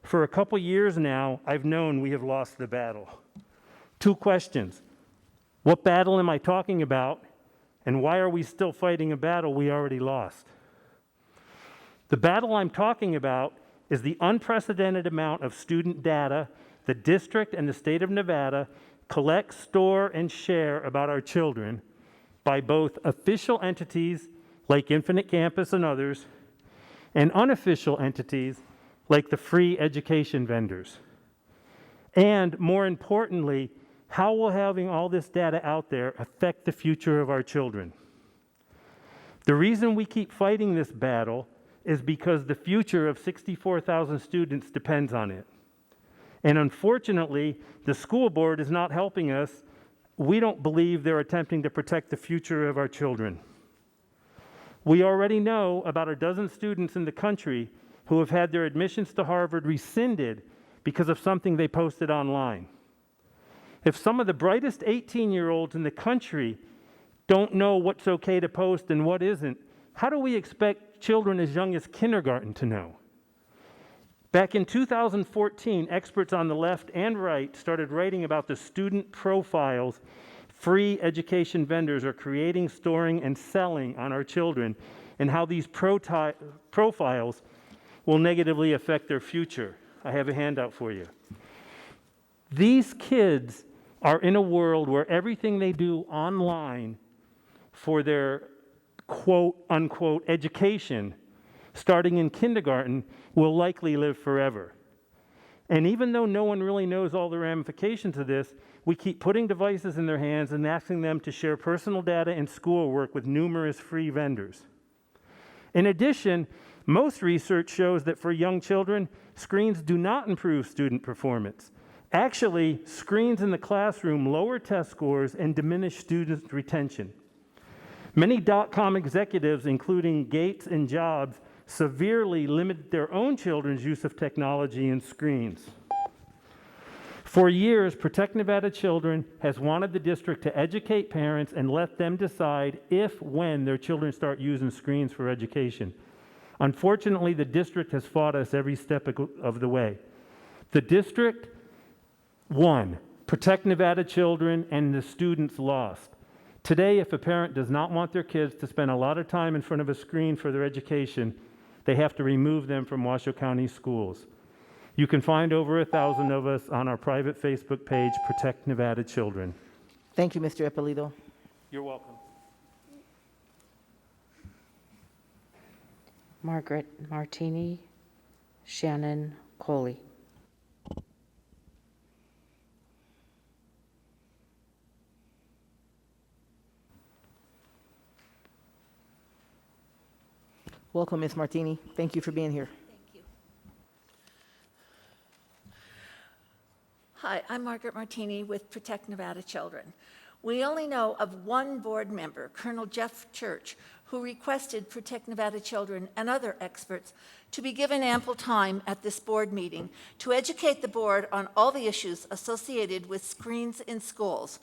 For a couple years now, I've known we have lost the battle. 2 questions. What battle am I talking about? And why are we still fighting a battle we already lost? The battle I'm talking about is the unprecedented amount of student data the district and the state of Nevada collect, store, and share about our children by both official entities like Infinite Campus and others, and unofficial entities like the free education vendors. And more importantly, how will having all this data out there affect the future of our children? The reason we keep fighting this battle is because the future of 64,000 students depends on it. And unfortunately, the school board is not helping us. We don't believe they're attempting to protect the future of our children. We already know about a dozen students in the country who have had their admissions to Harvard rescinded because of something they posted online. If some of the brightest 18-year-olds in the country don't know what's okay to post and what isn't, how do we expect children as young as kindergarten to know? Back in 2014, experts on the left and right started writing about the student profiles free education vendors are creating, storing, and selling on our children, and how these profiles will negatively affect their future. I have a handout for you. These kids are in a world where everything they do online for their quote unquote education, starting in kindergarten, will likely live forever. And even though no one really knows all the ramifications of this, we keep putting devices in their hands and asking them to share personal data and schoolwork with numerous free vendors. In addition, most research shows that for young children, screens do not improve student performance. Actually, screens in the classroom lower test scores and diminish student retention. Many dot-com executives, including Gates and Jobs, severely limit their own children's use of technology and screens. For years, Protect Nevada Children has wanted the district to educate parents and let them decide when their children start using screens for education. Unfortunately, the district has fought us every step of the way. The district won. Protect Nevada Children and the students lost. Today, if a parent does not want their kids to spend a lot of time in front of a screen for their education, they have to remove them from Washoe County schools. You can find over 1,000 of us on our private Facebook page, Protect Nevada Children. Thank you, Mr. Eppolito. You're welcome. Margaret Martini, Shannon Coley. Welcome, Ms. Martini. Thank you for being here. Hi, I'm Margaret Martini with Protect Nevada Children. We only know of one board member, Colonel Jeff Church, who requested Protect Nevada Children and other experts to be given ample time at this board meeting to educate the board on all the issues associated with screens in schools.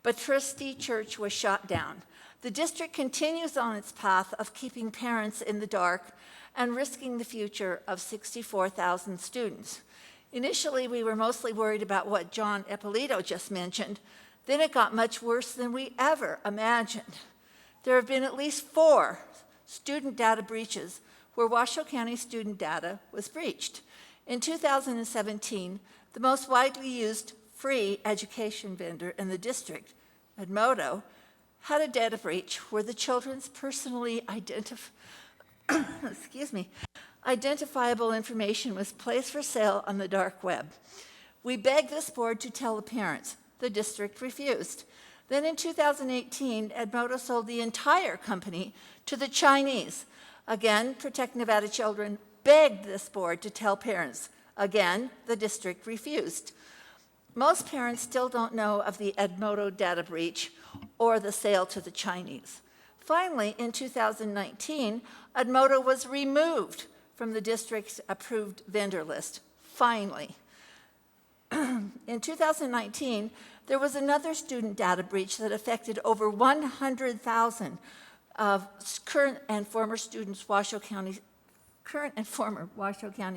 but Trustee Church was shot down. The district continues on its path of keeping parents in the dark and risking the future of 64,000 students. Initially, we were mostly worried about what John Ippolito just mentioned. Then it got much worse than we ever imagined. There have been at least 4 student data breaches where Washoe County student data was breached. In 2017, the most widely used free education vendor in the district, Edmodo, had a data breach where the children's personally identifiable information was placed for sale on the dark web. We begged this board to tell the parents. The district refused. Then in 2018, Edmodo sold the entire company to the Chinese. Again, Protect Nevada Children begged this board to tell parents. Again, the district refused. Most parents still don't know of the Edmodo data breach or the sale to the Chinese. Finally, in 2019, Edmodo was removed from the district's approved vendor list. Finally. In 2019, there was another student data breach that affected over 100,000 of current and former Washoe County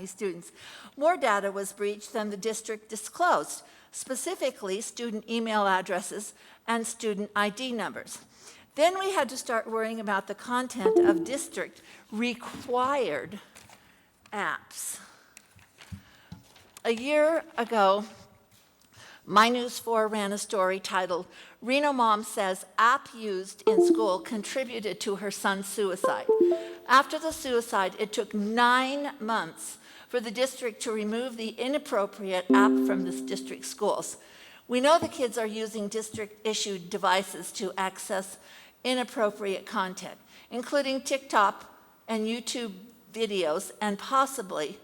students. More data was breached than the district disclosed, specifically student email addresses and student ID numbers. Then we had to start worrying about the content of district required apps. A year ago, My News 4 ran a story titled, "Reno Mom Says App Used in School Contributed to Her Son's Suicide." After the suicide, it took 9 months for the district to remove the inappropriate app from this district schools. We know the kids are using district-issued devices to access inappropriate content, including TikTok and YouTube videos and possibly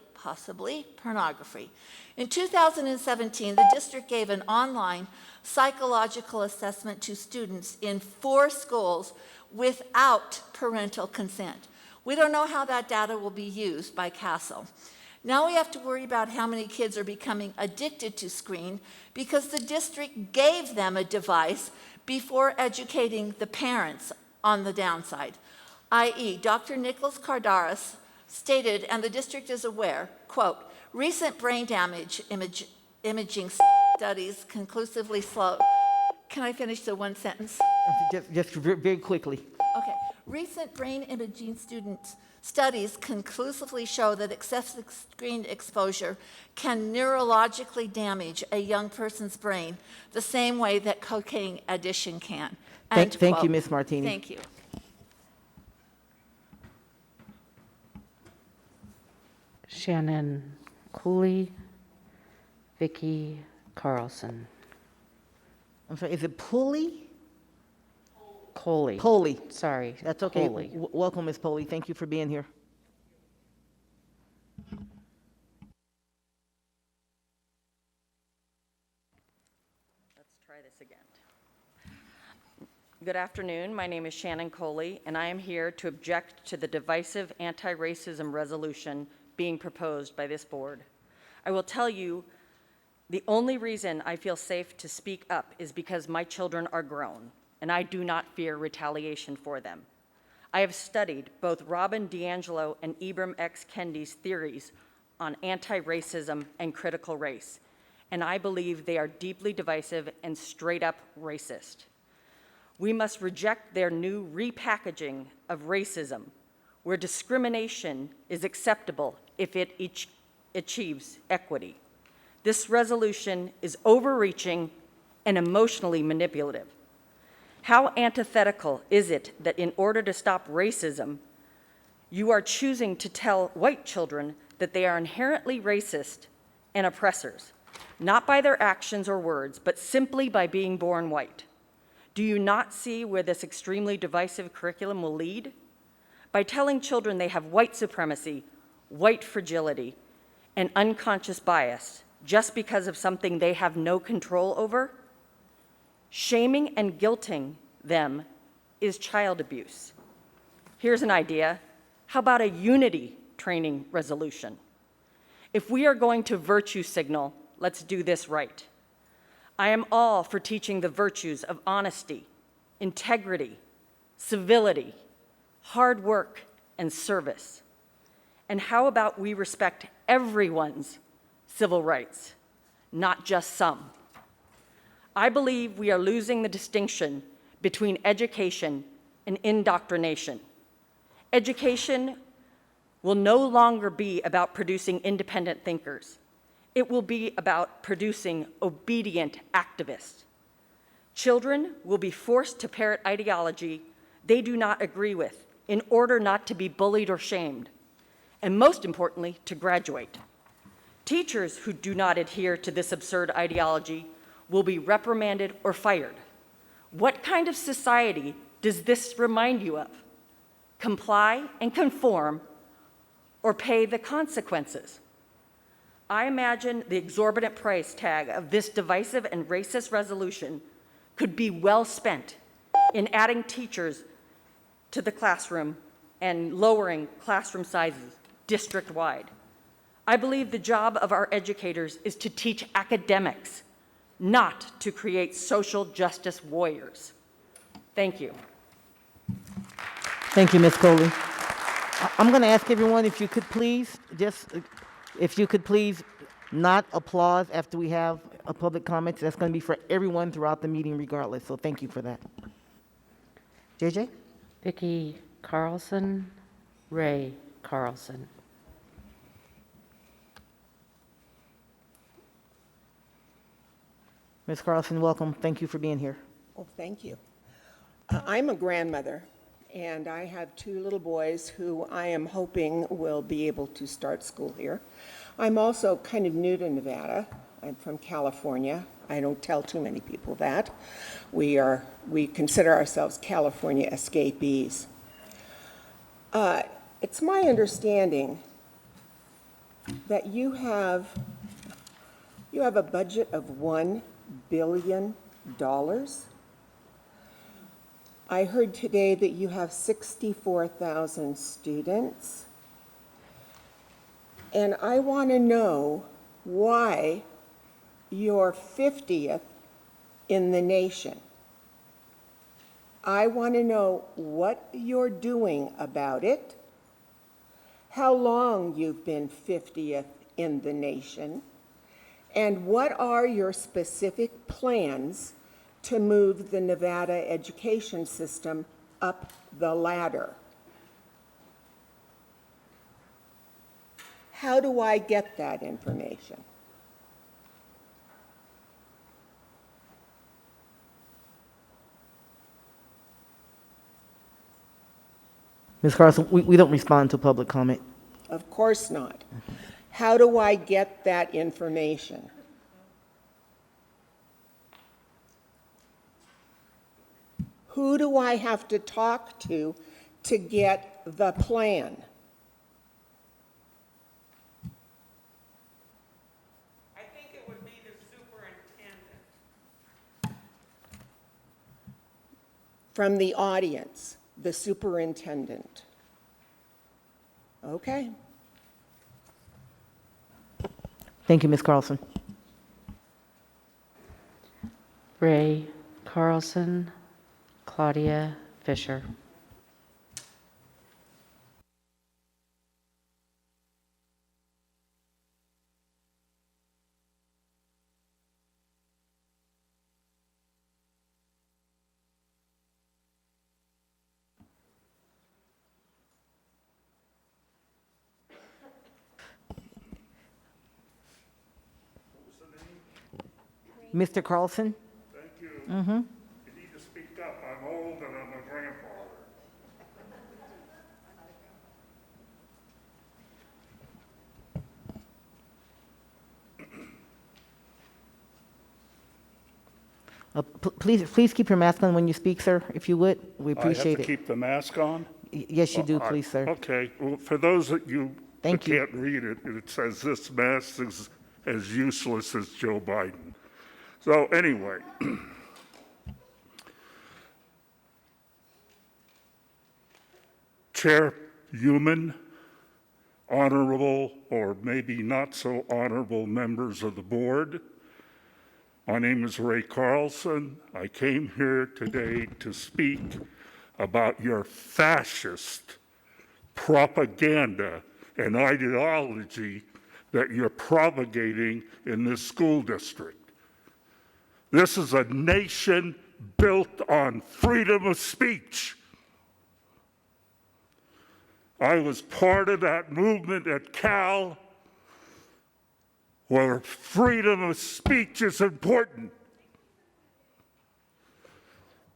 pornography. In 2017, the district gave an online psychological assessment to students in 4 schools without parental consent. We don't know how that data will be used by CASEL. Now we have to worry about how many kids are becoming addicted to screen because the district gave them a device before educating the parents on the downside, i.e., Dr. Nicholas Cardaris stated, and the district is aware, quote, "Recent brain damage imaging studies conclusively slow." Can I finish the one sentence? Just very quickly. Okay. Recent brain imaging studies conclusively show that excessive screen exposure can neurologically damage a young person's brain the same way that cocaine addiction can. Thank you, Ms. Martini. Thank you. Shannon Cooley, Vicki Carlson. I'm sorry, is it Pulley? Coley. Poley. Sorry. That's okay. Coley. Welcome, Ms. Poley. Thank you for being here. Let's try this again. Good afternoon. My name is Shannon Coley, and I am here to object to the divisive anti-racism resolution being proposed by this board. I will tell you, the only reason I feel safe to speak up is because my children are grown, and I do not fear retaliation for them. I have studied both Robin DiAngelo and Ibram X. Kendi's theories on anti-racism and critical race, and I believe they are deeply divisive and straight up racist. We must reject their new repackaging of racism, where discrimination is acceptable if it achieves equity. This resolution is overreaching and emotionally manipulative. How antithetical is it that in order to stop racism, you are choosing to tell white children that they are inherently racist and oppressors, not by their actions or words, but simply by being born white? Do you not see where this extremely divisive curriculum will lead? By telling children they have white supremacy, white fragility, and unconscious bias just because of something they have no control over, shaming and guilting them is child abuse. Here's an idea. How about a unity training resolution? If we are going to virtue signal, let's do this right. I am all for teaching the virtues of honesty, integrity, civility, hard work, and service. And how about we respect everyone's civil rights, not just some? I believe we are losing the distinction between education and indoctrination. Education will no longer be about producing independent thinkers. It will be about producing obedient activists. Children will be forced to parrot ideology they do not agree with in order not to be bullied or shamed, and most importantly, to graduate. Teachers who do not adhere to this absurd ideology will be reprimanded or fired. What kind of society does this remind you of? Comply and conform, or pay the consequences? I imagine the exorbitant price tag of this divisive and racist resolution could be well spent in adding teachers to the classroom and lowering classroom sizes district-wide. I believe the job of our educators is to teach academics, not to create social justice warriors. Thank you. Thank you, Ms. Coley. I'm going to ask everyone if you could please not applaud after we have a public comment. That's going to be for everyone throughout the meeting regardless, so thank you for that. JJ? Vicki Carlson, Ray Carlson. Ms. Carlson, welcome. Thank you for being here. Oh, thank you. I'm a grandmother, and I have 2 little boys who I am hoping will be able to start school here. I'm also kind of new to Nevada. I'm from California. I don't tell too many people that. We consider ourselves California escapees. It's my understanding that you have a budget of $1 billion. I heard today that you have 64,000 students. And I want to know why you're 50th in the nation. I want to know what you're doing about it, how long you've been 50th in the nation, and what are your specific plans to move the Nevada education system up the ladder? How do I get that information? Ms. Carlson, we don't respond to public comment. Of course not. How do I get that information? Who do I have to talk to get the plan? I think it would be the superintendent. From the audience, the superintendent. Okay. Thank you, Ms. Carlson. Ray Carlson, Claudia Fisher. Mr. Carlson? Thank you. Mm-hmm. You need to speak up. I'm old and I'm a grandfather. Please keep your mask on when you speak, sir, if you would. We appreciate I it. have to keep the mask on? Yes, you do, please, sir. Okay. Well, for those that Thank you. can't read it, it says this mask is as useless as Joe Biden. So anyway. Chair Human, honorable or maybe not so honorable members of the board, My name is Ray Carlson. I came here today to speak about your fascist propaganda and ideology that you're propagating in this school district. This is a nation built on freedom of speech. I was part of that movement at Cal, where freedom of speech is important.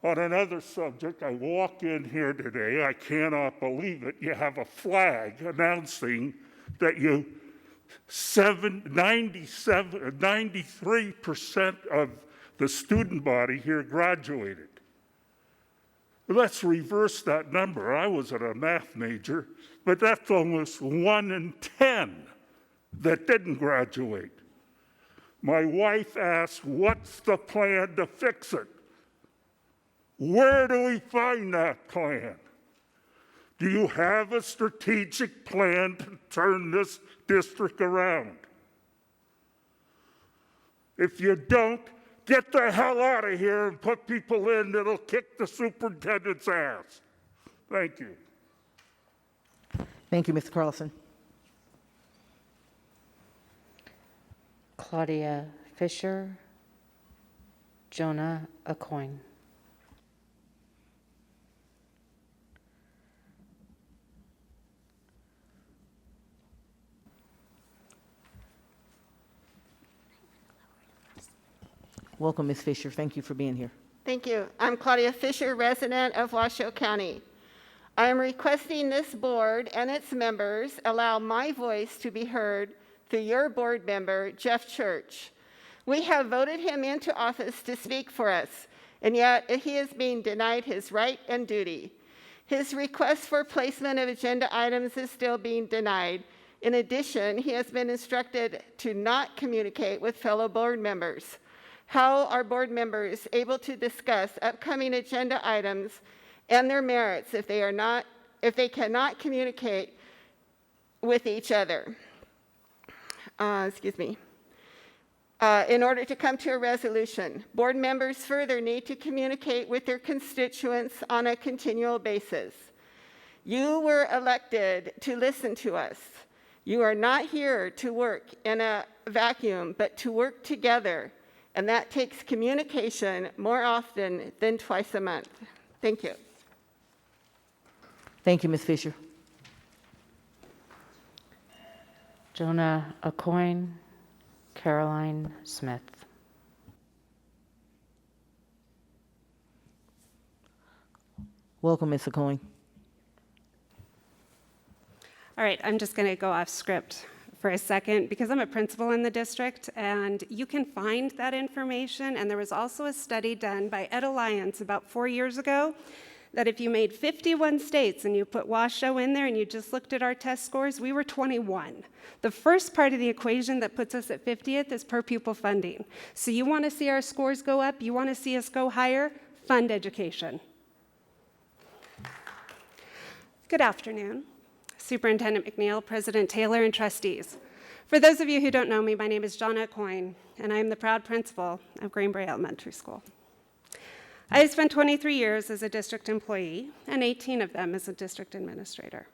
On another subject, I walk in here today, I cannot believe it, you have a flag announcing that 93% of the student body here graduated. Let's reverse that number. I wasn't a math major, but that's almost 1 in 10 that didn't graduate. My wife asked, what's the plan to fix it? Where do we find that plan? Do you have a strategic plan to turn this district around? If you don't, get the hell out of here and put people in that'll kick the superintendent's ass. Thank you. Thank you, Mr. Carlson. Claudia Fisher, Jonah Acoin. Welcome, Ms. Fisher. Thank you for being here. Thank you. I'm Claudia Fisher, resident of Washoe County. I am requesting this board and its members allow my voice to be heard through your board member, Jeff Church. We have voted him into office to speak for us, and yet he is being denied his right and duty. His request for placement of agenda items is still being denied. In addition, he has been instructed to not communicate with fellow board members. How are board members able to discuss upcoming agenda items and their merits if they cannot communicate with each other? In order to come to a resolution, board members further need to communicate with their constituents on a continual basis. You were elected to listen to us. You are not here to work in a vacuum, but to work together. And that takes communication more often than twice a month. Thank you. Thank you, Ms. Fisher. Jonah Acoin, Caroline Smith. Welcome, Ms. Acoin. All right, I'm just going to go off script for a second because I'm a principal in the district, and you can find that information. And there was also a study done by Ed Alliance about 4 years ago that if you made 51 states and you put Washoe in there and you just looked at our test scores, we were 21. The first part of the equation that puts us at 50th is per pupil funding. So you want to see our scores go up, you want to see us go higher, fund education. Good afternoon. Superintendent McNeil, President Taylor, and trustees. For those of you who don't know me, my name is Jonah Acoin, and I am the proud principal of Greenbrae Elementary School. I have spent 23 years as a district employee, and 18 of them as a district administrator.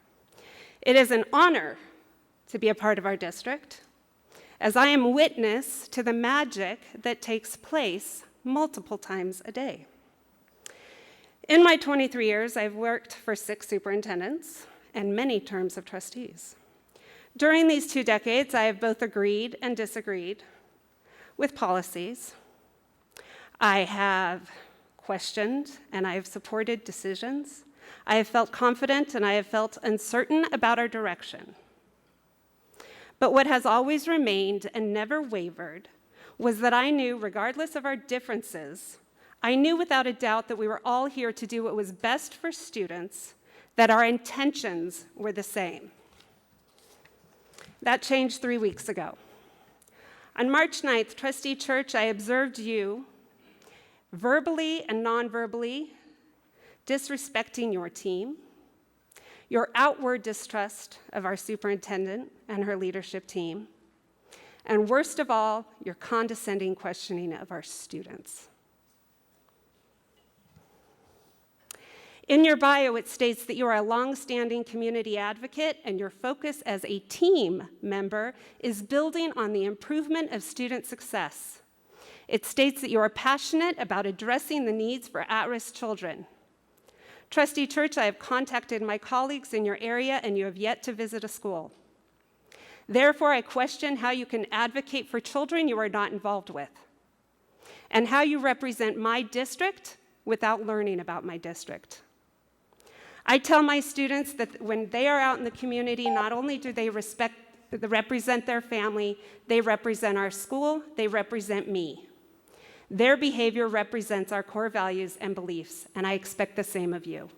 It is an honor to be a part of our district, as I am witness to the magic that takes place multiple times a day. In my 23 years, I've worked for 6 superintendents and many terms of trustees. During these 2 decades, I have both agreed and disagreed with policies. I have questioned and I have supported decisions. I have felt confident and I have felt uncertain about our direction. But what has always remained and never wavered was that I knew, regardless of our differences, I knew without a doubt that we were all here to do what was best for students, that our intentions were the same. That changed 3 weeks ago. On March 9th, Trustee Church, I observed you verbally and non-verbally disrespecting your team, your outward distrust of our superintendent and her leadership team, And worst of all, your condescending questioning of our students. In your bio, it states that you are a longstanding community advocate and your focus as a team member is building on the improvement of student success. It states that you are passionate about addressing the needs for at-risk children. Trustee Church, I have contacted my colleagues in your area and you have yet to visit a school. Therefore, I question how you can advocate for children you are not involved with, and how you represent my district without learning about my district. I tell my students that when they are out in the community, not only do they represent their family, they represent our school, they represent me. Their behavior represents our core values and beliefs, and I expect the same of you.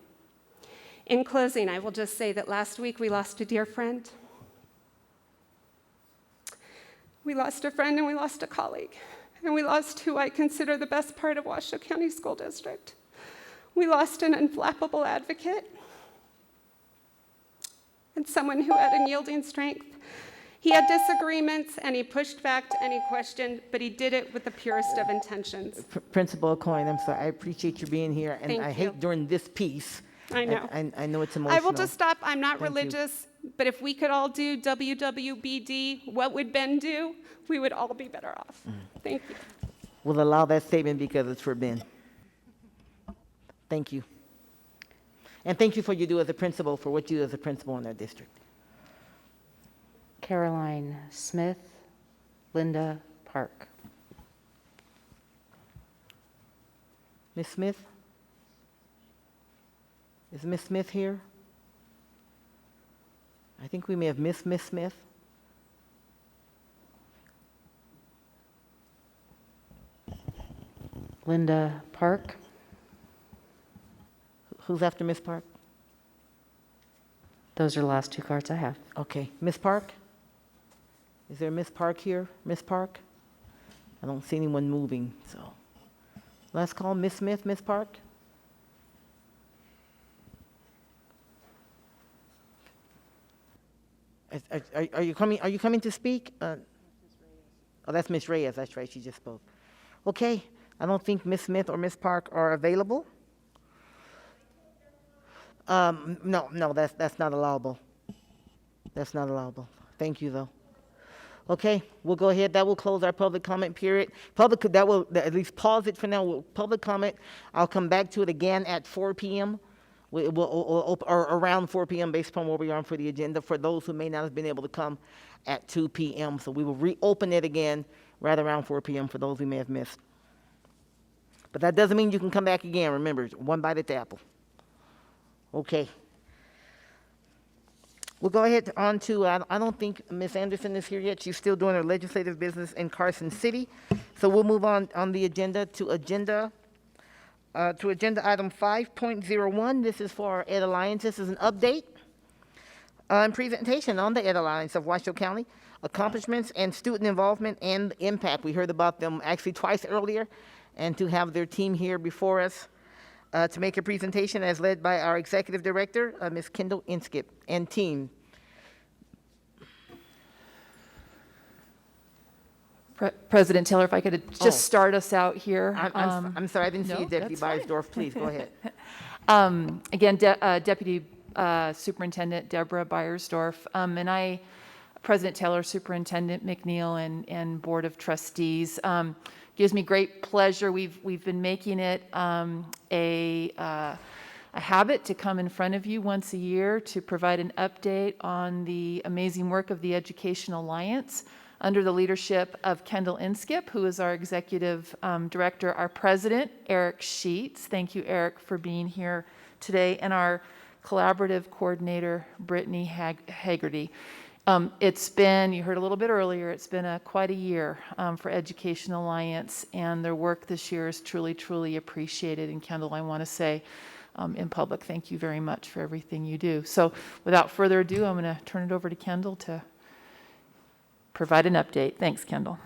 In closing, I will just say that last week we lost a dear friend. We lost a friend and we lost a colleague, and we lost who I consider the best part of Washoe County School District. We lost an unflappable advocate and someone who had unyielding strength. He had disagreements and he pushed back and he questioned, but he did it with the purest of intentions. Principal Coyne, I'm sorry, I appreciate you being here, and Thank I you. hate during this piece. I know. I know it's emotional. I will just stop. I'm not Thank you. religious, but if we could all do WWBD, what would Ben do? We would all be better off. Thank you. We'll allow that statement because it's for Ben. Thank you. And thank you for you do as a principal, for what you do as a principal in our district. Caroline Smith, Linda Park. Ms. Smith? Is Ms. Smith here? I think we may have missed Ms. Smith. Linda Park. Who's after Ms. Park? Those are the last two cards I have. Okay, Ms. Park? Is there Ms. Park here? Ms. Park? I don't see anyone moving, so. Let's call Ms. Smith, Ms. Park. Are you coming to speak? Oh, that's Ms. Reyes, that's right, she just spoke. Okay, I don't think Ms. Smith or Ms. Park are available. No, that's not allowable. That's not allowable. Thank you, though. Okay, we'll go ahead. That will close our public comment period. That will at least pause it for now. Public comment, I'll come back to it again at 4 p.m. Or around 4 p.m. based upon where we are for the agenda for those who may not have been able to come at 2 p.m. So we will reopen it again right around 4 p.m. for those we may have missed. But that doesn't mean you can come back again. Remember, one bite at the apple. Okay. We'll go ahead on to, I don't think Ms. Anderson is here yet. She's still doing her legislative business in Carson City. So we'll move on the agenda to agenda item 5.01. This is for our Ed Alliance. This is an update and presentation on the Ed Alliance of Washoe County, accomplishments and student involvement and impact. We heard about them actually twice earlier, and to have their team here before us to make a presentation as led by our Executive Director, Ms. Kendall Inskip, and team. President Taylor, if I could just start us out here. I'm sorry, I didn't see you, Deputy that's fine. Beiersdorf. Please, go ahead. Again, Deputy Superintendent Deborah Beiersdorf, and I, President Taylor, Superintendent McNeil, and Board of Trustees. Gives me great pleasure. We've been making it a habit to come in front of you once a year to provide an update on the amazing work of the Education Alliance under the leadership of Kendall Inskip, who is our Executive Director, our President, Eric Sheets. Thank you, Eric, for being here today, and our Collaborative Coordinator, Brittany Haggerty. It's been, you heard a little bit earlier, it's been quite a year for Education Alliance, and their work this year is truly, truly appreciated. And Kendall, I want to say in public, thank you very much for everything you do. So without further ado, I'm going to turn it over to Kendall to provide an update. Thanks, Kendall.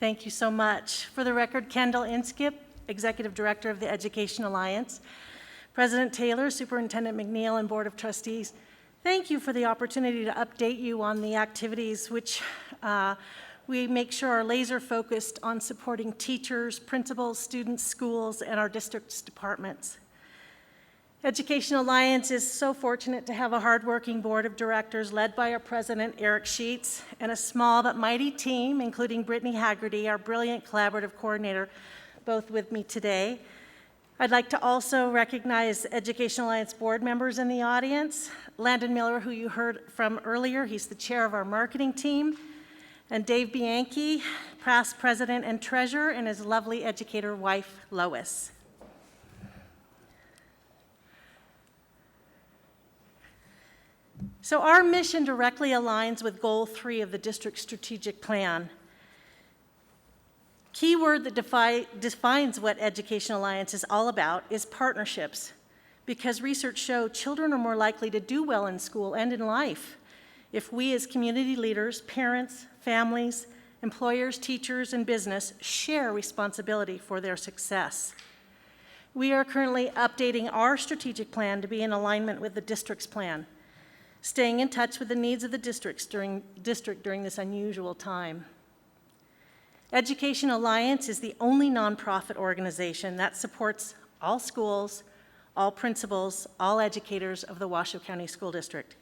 Thank you so much. For the record, Kendall Inskip, Executive Director of the Education Alliance. President Taylor, Superintendent McNeil, and Board of Trustees, Thank you for the opportunity to update you on the activities which we make sure are laser focused on supporting teachers, principals, students, schools, and our district's departments. Education Alliance is so fortunate to have a hardworking board of directors led by our president, Eric Sheets, and a small but mighty team, including Brittany Haggerty, our brilliant collaborative coordinator, both with me today. I'd like to also recognize Education Alliance board members in the audience. Landon Miller, who you heard from earlier, he's the chair of our marketing team, and Dave Bianchi, past president and treasurer, and his lovely educator wife, Lois. So our mission directly aligns with Goal 3 of the district's strategic plan. Key word that defines what Education Alliance is all about is partnerships, because research shows children are more likely to do well in school and in life if we as community leaders, parents, families, employers, teachers, and business share responsibility for their success. We are currently updating our strategic plan to be in alignment with the district's plan, staying in touch with the needs of the district during this unusual time. Education Alliance is the only nonprofit organization that supports all schools, all principals, all educators of the Washoe County School District.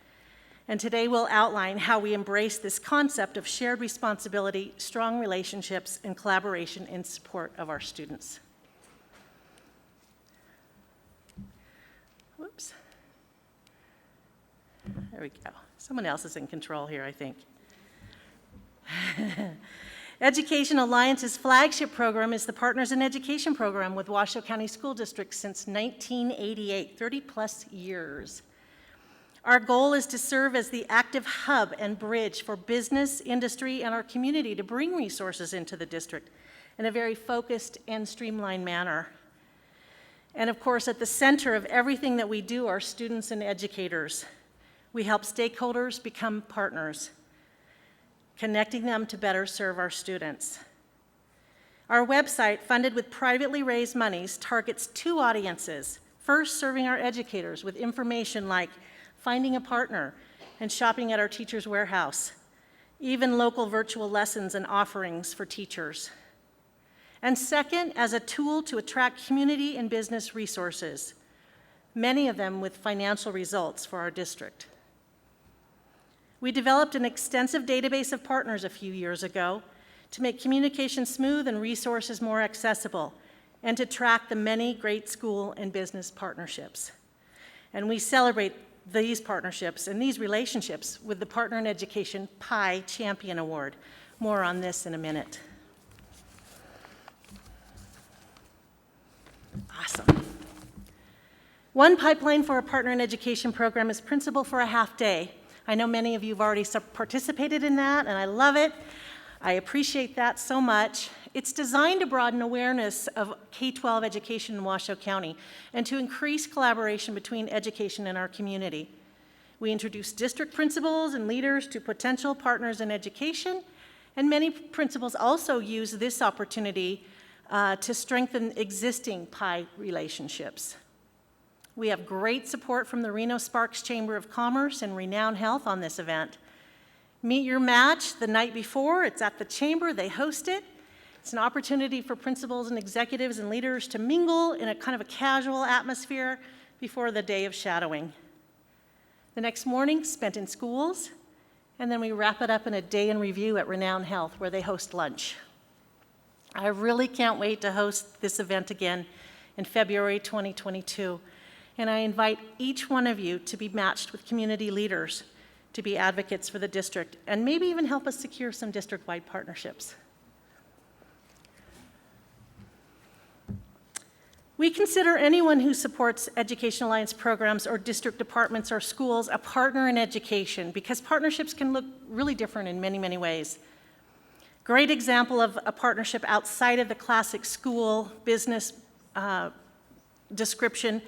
And today we'll outline how we embrace this concept of shared responsibility, strong relationships, and collaboration in support of our students. Whoops. There we go. Someone else is in control here, I think. Education Alliance's flagship program is the Partners in Education program with Washoe County School District since 1988, 30 plus years. Our goal is to serve as the active hub and bridge for business, industry, and our community to bring resources into the district in a very focused and streamlined manner. And of course, at the center of everything that we do are students and educators. We help stakeholders become partners, connecting them to better serve our students. Our website, funded with privately raised monies, targets two audiences. First, serving our educators with information like finding a partner and shopping at our teacher's warehouse, even local virtual lessons and offerings for teachers. And second, as a tool to attract community and business resources, many of them with financial results for our district. We developed an extensive database of partners a few years ago to make communication smooth and resources more accessible, and to track the many great school and business partnerships. And we celebrate these partnerships and these relationships with the Partner in Education PI Champion Award. More on this in a minute. Awesome. One pipeline for a Partner in Education program is Principal for a Half Day. I know many of you have already participated in that, and I love it. I appreciate that so much. It's designed to broaden awareness of K-12 education in Washoe County and to increase collaboration between education and our community. We introduce district principals and leaders to potential partners in education, and many principals also use this opportunity to strengthen existing PI relationships. We have great support from the Reno Sparks Chamber of Commerce and Renown Health on this event. Meet your match the night before. It's at the chamber. They host it. It's an opportunity for principals and executives and leaders to mingle in a kind of a casual atmosphere before the day of shadowing. The next morning, spent in schools, and then we wrap it up in a day in review at Renown Health, where they host lunch. I really can't wait to host this event again in February 2022, and I invite each one of you to be matched with community leaders, to be advocates for the district, and maybe even help us secure some district-wide partnerships. We consider anyone who supports Education Alliance programs or district departments or schools a partner in education, because partnerships can look really different in many, many ways. Great example of a partnership outside of the classic school business description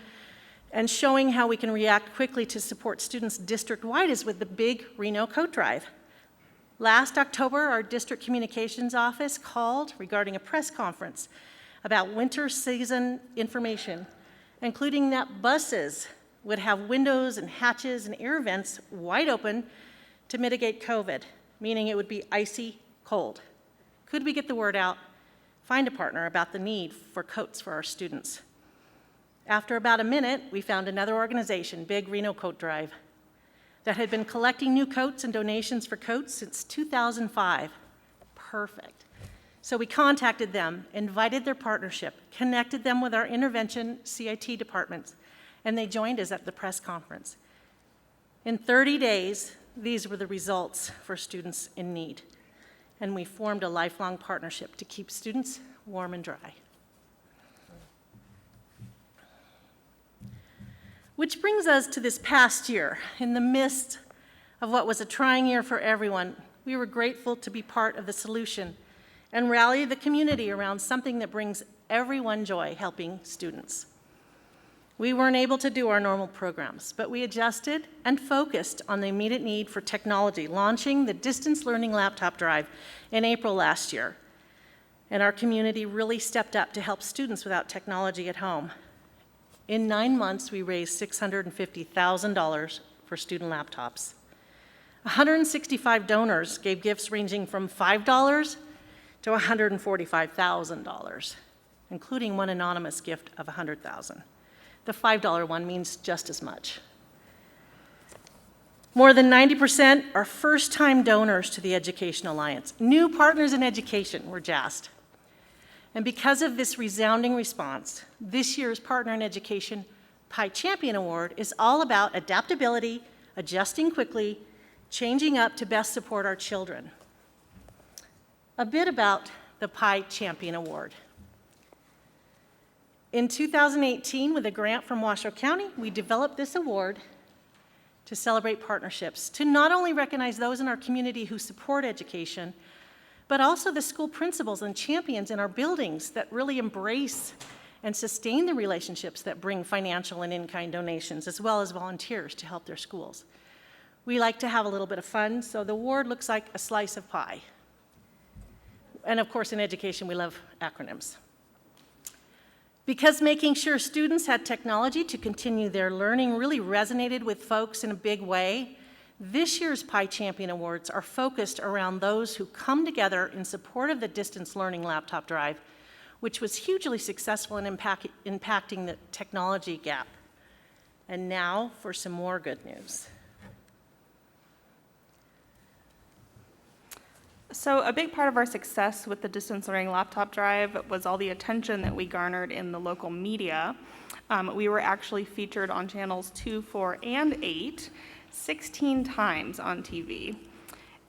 and showing how we can react quickly to support students district-wide is with the big Reno Coat Drive. Last October, our district communications office called regarding a press conference about winter season information, including that buses would have windows and hatches and air vents wide open to mitigate COVID, meaning it would be icy cold. Could we get the word out, find a partner about the need for coats for our students? After about a minute, we found another organization, Big Reno Coat Drive, that had been collecting new coats and donations for coats since 2005. Perfect. So we contacted them, invited their partnership, connected them with our intervention CIT departments, and they joined us at the press conference. In 30 days, these were the results for students in need, and we formed a lifelong partnership to keep students warm and dry. Which brings us to this past year. In the midst of what was a trying year for everyone, we were grateful to be part of the solution and rally the community around something that brings everyone joy, helping students. We weren't able to do our normal programs, but we adjusted and focused on the immediate need for technology, launching the Distance Learning Laptop Drive in April last year. And our community really stepped up to help students without technology at home. In 9 months, we raised $650,000 for student laptops. 165 donors gave gifts ranging from $5 to $145,000, including one anonymous gift of $100,000. The $5 one means just as much. More than 90% are first-time donors to the Education Alliance. New partners in education, we're jazzed. And because of this resounding response, this year's Partner in Education Pi Champion Award is all about adaptability, adjusting quickly, changing up to best support our children. A bit about the Pi Champion Award. In 2018, with a grant from Washoe County, we developed this award to celebrate partnerships, to not only recognize those in our community who support education, but also the school principals and champions in our buildings that really embrace and sustain the relationships that bring financial and in-kind donations, as well as volunteers to help their schools. We like to have a little bit of fun, so the award looks like a slice of pie. And of course, in education, we love acronyms. Because making sure students had technology to continue their learning really resonated with folks in a big way, this year's Pi Champion Awards are focused around those who come together in support of the Distance Learning Laptop Drive, which was hugely successful in impacting the technology gap. And now for some more good news. So a big part of our success with the Distance Learning Laptop Drive was all the attention that we garnered in the local media. We were actually featured on channels 2, 4, and 8, 16 times on TV,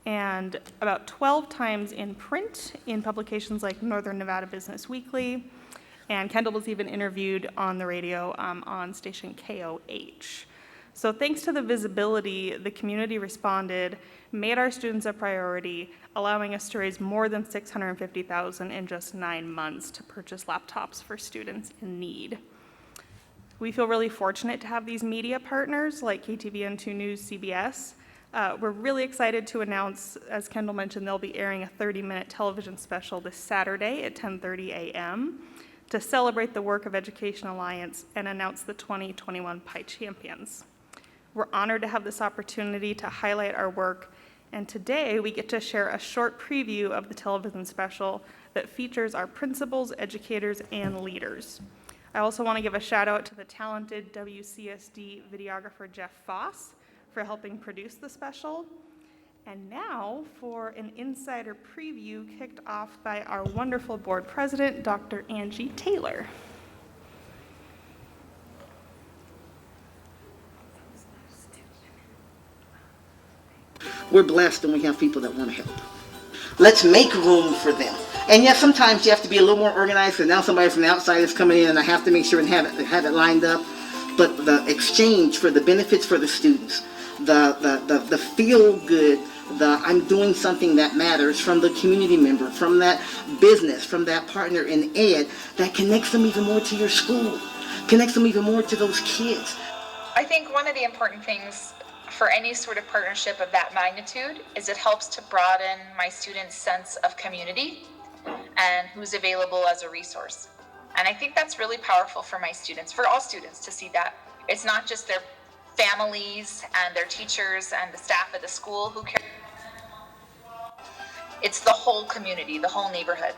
and about 12 times in print in publications like Northern Nevada Business Weekly, and Kendall was even interviewed on the radio on station KOH. So thanks to the visibility, the community responded, made our students a priority, allowing us to raise more than $650,000 in just 9 months to purchase laptops for students in need. We feel really fortunate to have these media partners like KTVN 2 News, CBS. We're really excited to announce, as Kendall mentioned, they'll be airing a 30-minute television special this Saturday at 10:30 a.m. to celebrate the work of Education Alliance and announce the 2021 Pi Champions. We're honored to have this opportunity to highlight our work, and today we get to share a short preview of the television special that features our principals, educators, and leaders. I also want to give a shout out to the talented WCSD videographer Jeff Foss for helping produce the special. And now for an insider preview kicked off by our wonderful board president, Dr. Angie Taylor. We're blessed and we have people that want to help. Let's make room for them. And yes, sometimes you have to be a little more organized because now somebody from the outside is coming in and I have to make sure and have it lined up. But the exchange for the benefits for the students, the feel good, the I'm doing something that matters from the community member, from that business, from that partner in ed, that connects them even more to your school, connects them even more to those kids. I think one of the important things for any sort of partnership of that magnitude is it helps to broaden my students' sense of community and who's available as a resource. And I think that's really powerful for my students, for all students, to see that It's not just their families and their teachers and the staff at the school who care. It's the whole community, the whole neighborhood.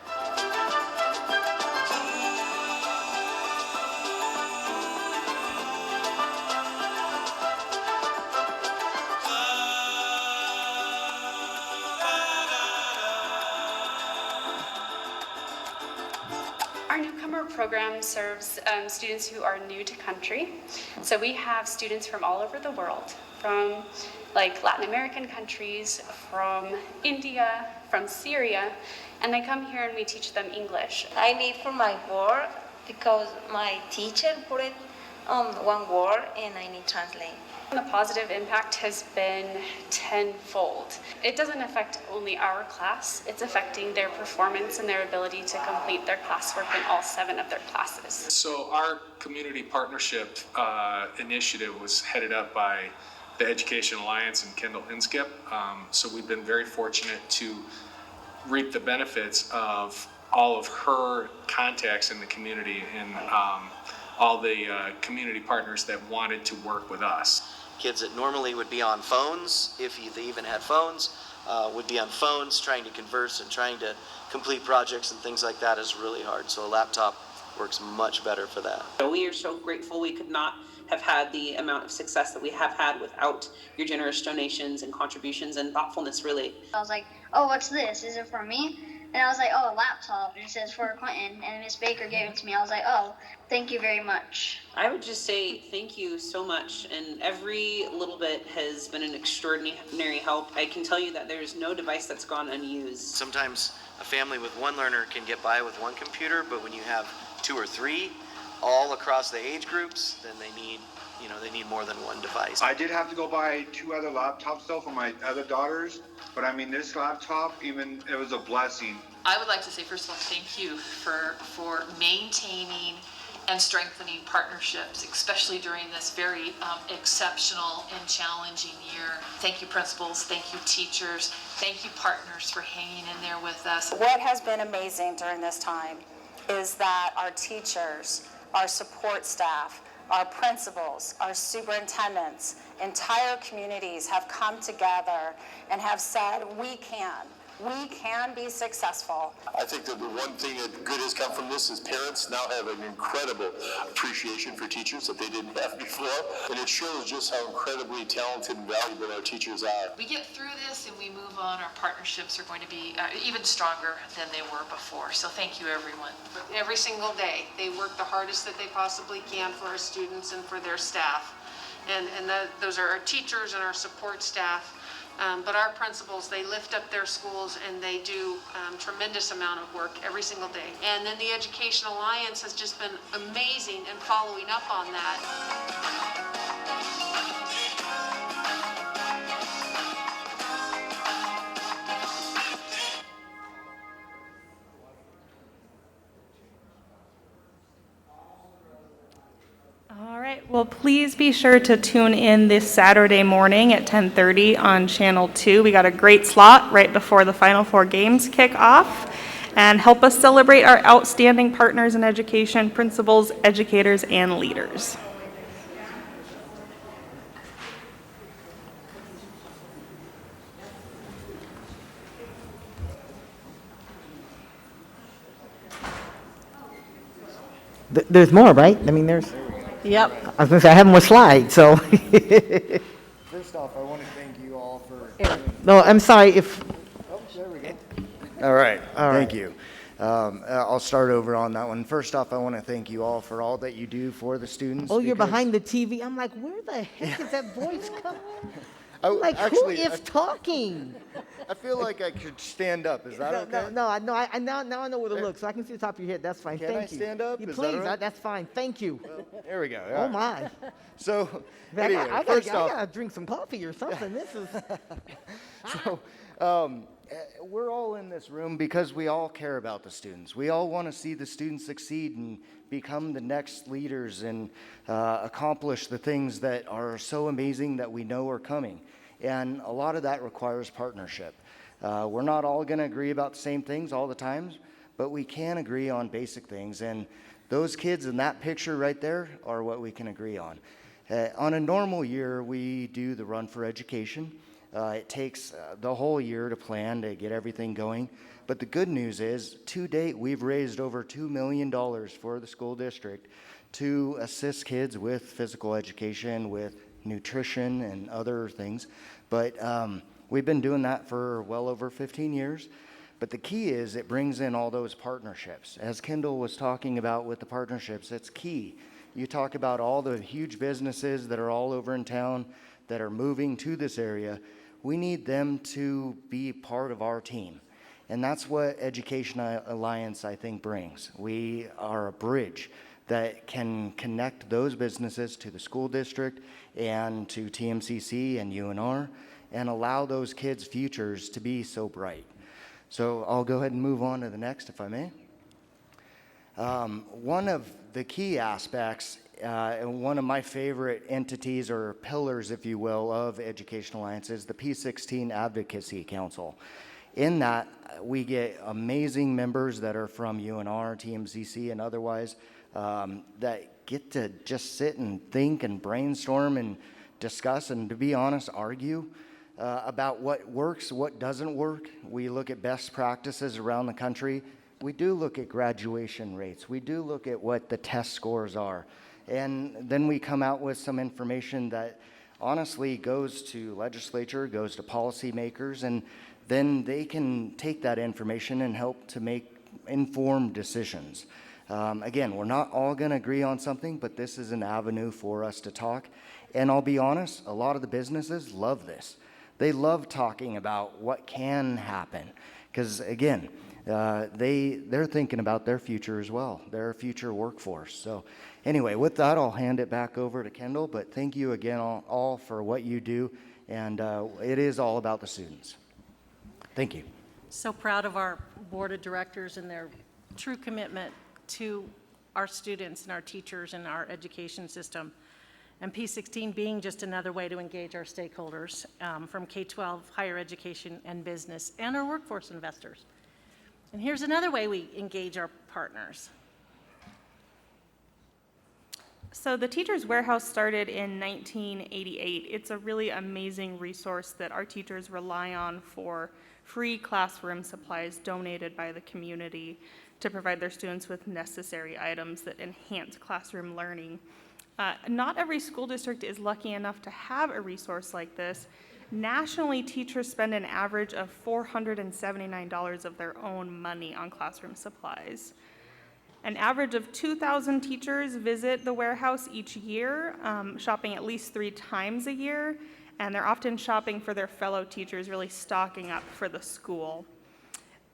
Our newcomer program serves students who are new to country. So we have students from all over the world, from like Latin American countries, from India, from Syria, and they come here and we teach them English. I need for my board because my teacher put it on one word and I need to translate. The positive impact has been tenfold. It doesn't affect only our class, it's affecting their performance and their ability to complete their classwork in all 7 of their classes. So our community partnership initiative was headed up by the Education Alliance and Kendall Inskip. So we've been very fortunate to reap the benefits of all of her contacts in the community and all the community partners that wanted to work with us. Kids that normally would be on phones, if they even had phones, would be on phones trying to converse and trying to complete projects and things like that is really hard. So a laptop works much better for that. We are so grateful. We could not have had the amount of success that we have had without your generous donations and contributions and thoughtfulness, really. I was like, oh, what's this? Is it for me? And I was like, oh, a laptop. And it says for Quentin. And Miss Baker gave it to me. I was like, oh, thank you very much. I would just say thank you so much. And every little bit has been an extraordinary help. I can tell you that there's no device that's gone unused. Sometimes a family with one learner can get by with one computer, but when you have 2 or 3 all across the age groups, then they need more than one device. I did have to go buy 2 other laptops though for my other daughters, but I mean this laptop, it was a blessing. I would like to say first of all, thank you for maintaining and strengthening partnerships, especially during this very exceptional and challenging year. Thank you, principals. Thank you, teachers. Thank you, partners, for hanging in there with us. What has been amazing during this time is that our teachers, our support staff, our principals, our superintendents, entire communities have come together and have said, we can be successful. I think that the one thing that good has come from this is parents now have an incredible appreciation for teachers that they didn't have before. And it shows just how incredibly talented and valuable our teachers are. We get through this and we move on. Our partnerships are going to be even stronger than they were before. So thank you, everyone. Every single day, they work the hardest that they possibly can for our students and for their staff. And those are our teachers and our support staff. But our principals, they lift up their schools and they do tremendous amount of work every single day. And then the Education Alliance has just been amazing in following up on that. All right, well, please be sure to tune in this Saturday morning at 10:30 on Channel 2. We got a great slot right before the Final Four games kick off. And help us celebrate our outstanding partners in education, principals, educators, and leaders. There's more, right? I mean, there's. Yep. I was going to say, I have more slides, so. First off, I want to thank you all for. No, I'm sorry if. Oh, there we go. All right. All Thank right. you. I'll start over on that one. First off, I want to thank you all for all that you do for the students. Oh, you're because- behind the TV. I'm like, where the heck is that voice coming? Oh, Like, actually, who is talking? I feel like I could stand up. Is that okay? No, now I know where to look, so I can see the top of your head. That's fine. Can Thank I you. stand up? You Is that please, all right? that's fine. Thank you. There we go. Oh, my. So, I anyway, gotta first off, I gotta drink some coffee or something. This is. so, we're all in this room because we all care about the students. We all want to see the students succeed and become the next leaders and accomplish the things that are so amazing that we know are coming. And a lot of that requires partnership. We're not all going to agree about the same things all the time, but we can agree on basic things. And those kids in that picture right there are what we can agree on. On a normal year, we do the Run for Education. It takes the whole year to plan to get everything going. But the good news is, to date, we've raised over $2 million for the school district to assist kids with physical education, with nutrition and other things. But we've been doing that for well over 15 years. But the key is it brings in all those partnerships. As Kendall was talking about with the partnerships, it's key. You talk about all the huge businesses that are all over in town that are moving to this area. We need them to be part of our team. And that's what Education Alliance, I think, brings. We are a bridge that can connect those businesses to the school district and to TMCC and UNR and allow those kids' futures to be so bright. So I'll go ahead and move on to the next, if I may. One of the key aspects, and one of my favorite entities or pillars, if you will, of Education Alliance is the P16 Advocacy Council. In that, we get amazing members that are from UNR, TMCC, and otherwise that get to just sit and think and brainstorm and discuss and, to be honest, argue about what works, what doesn't work. We look at best practices around the country. We do look at graduation rates. We do look at what the test scores are. And then we come out with some information that honestly goes to legislature, goes to policymakers, and then they can take that information and help to make informed decisions. Again, we're not all going to agree on something, but this is an avenue for us to talk. And I'll be honest, a lot of the businesses love this. They love talking about what can happen because, again, they're thinking about their future as well, their future workforce. So anyway, with that, I'll hand it back over to Kendall, but thank you again all for what you do, and it is all about the students. Thank you. So proud of our board of directors and their true commitment to our students and our teachers and our education system. And P16 being just another way to engage our stakeholders from K-12, higher education, and business, and our workforce investors. And here's another way we engage our partners. So the Teachers Warehouse started in 1988. It's a really amazing resource that our teachers rely on for free classroom supplies donated by the community to provide their students with necessary items that enhance classroom learning. Not every school district is lucky enough to have a resource like this. Nationally, teachers spend an average of $479 of their own money on classroom supplies. An average of 2,000 teachers visit the warehouse each year, shopping at least 3 times a year, and they're often shopping for their fellow teachers, really stocking up for the school.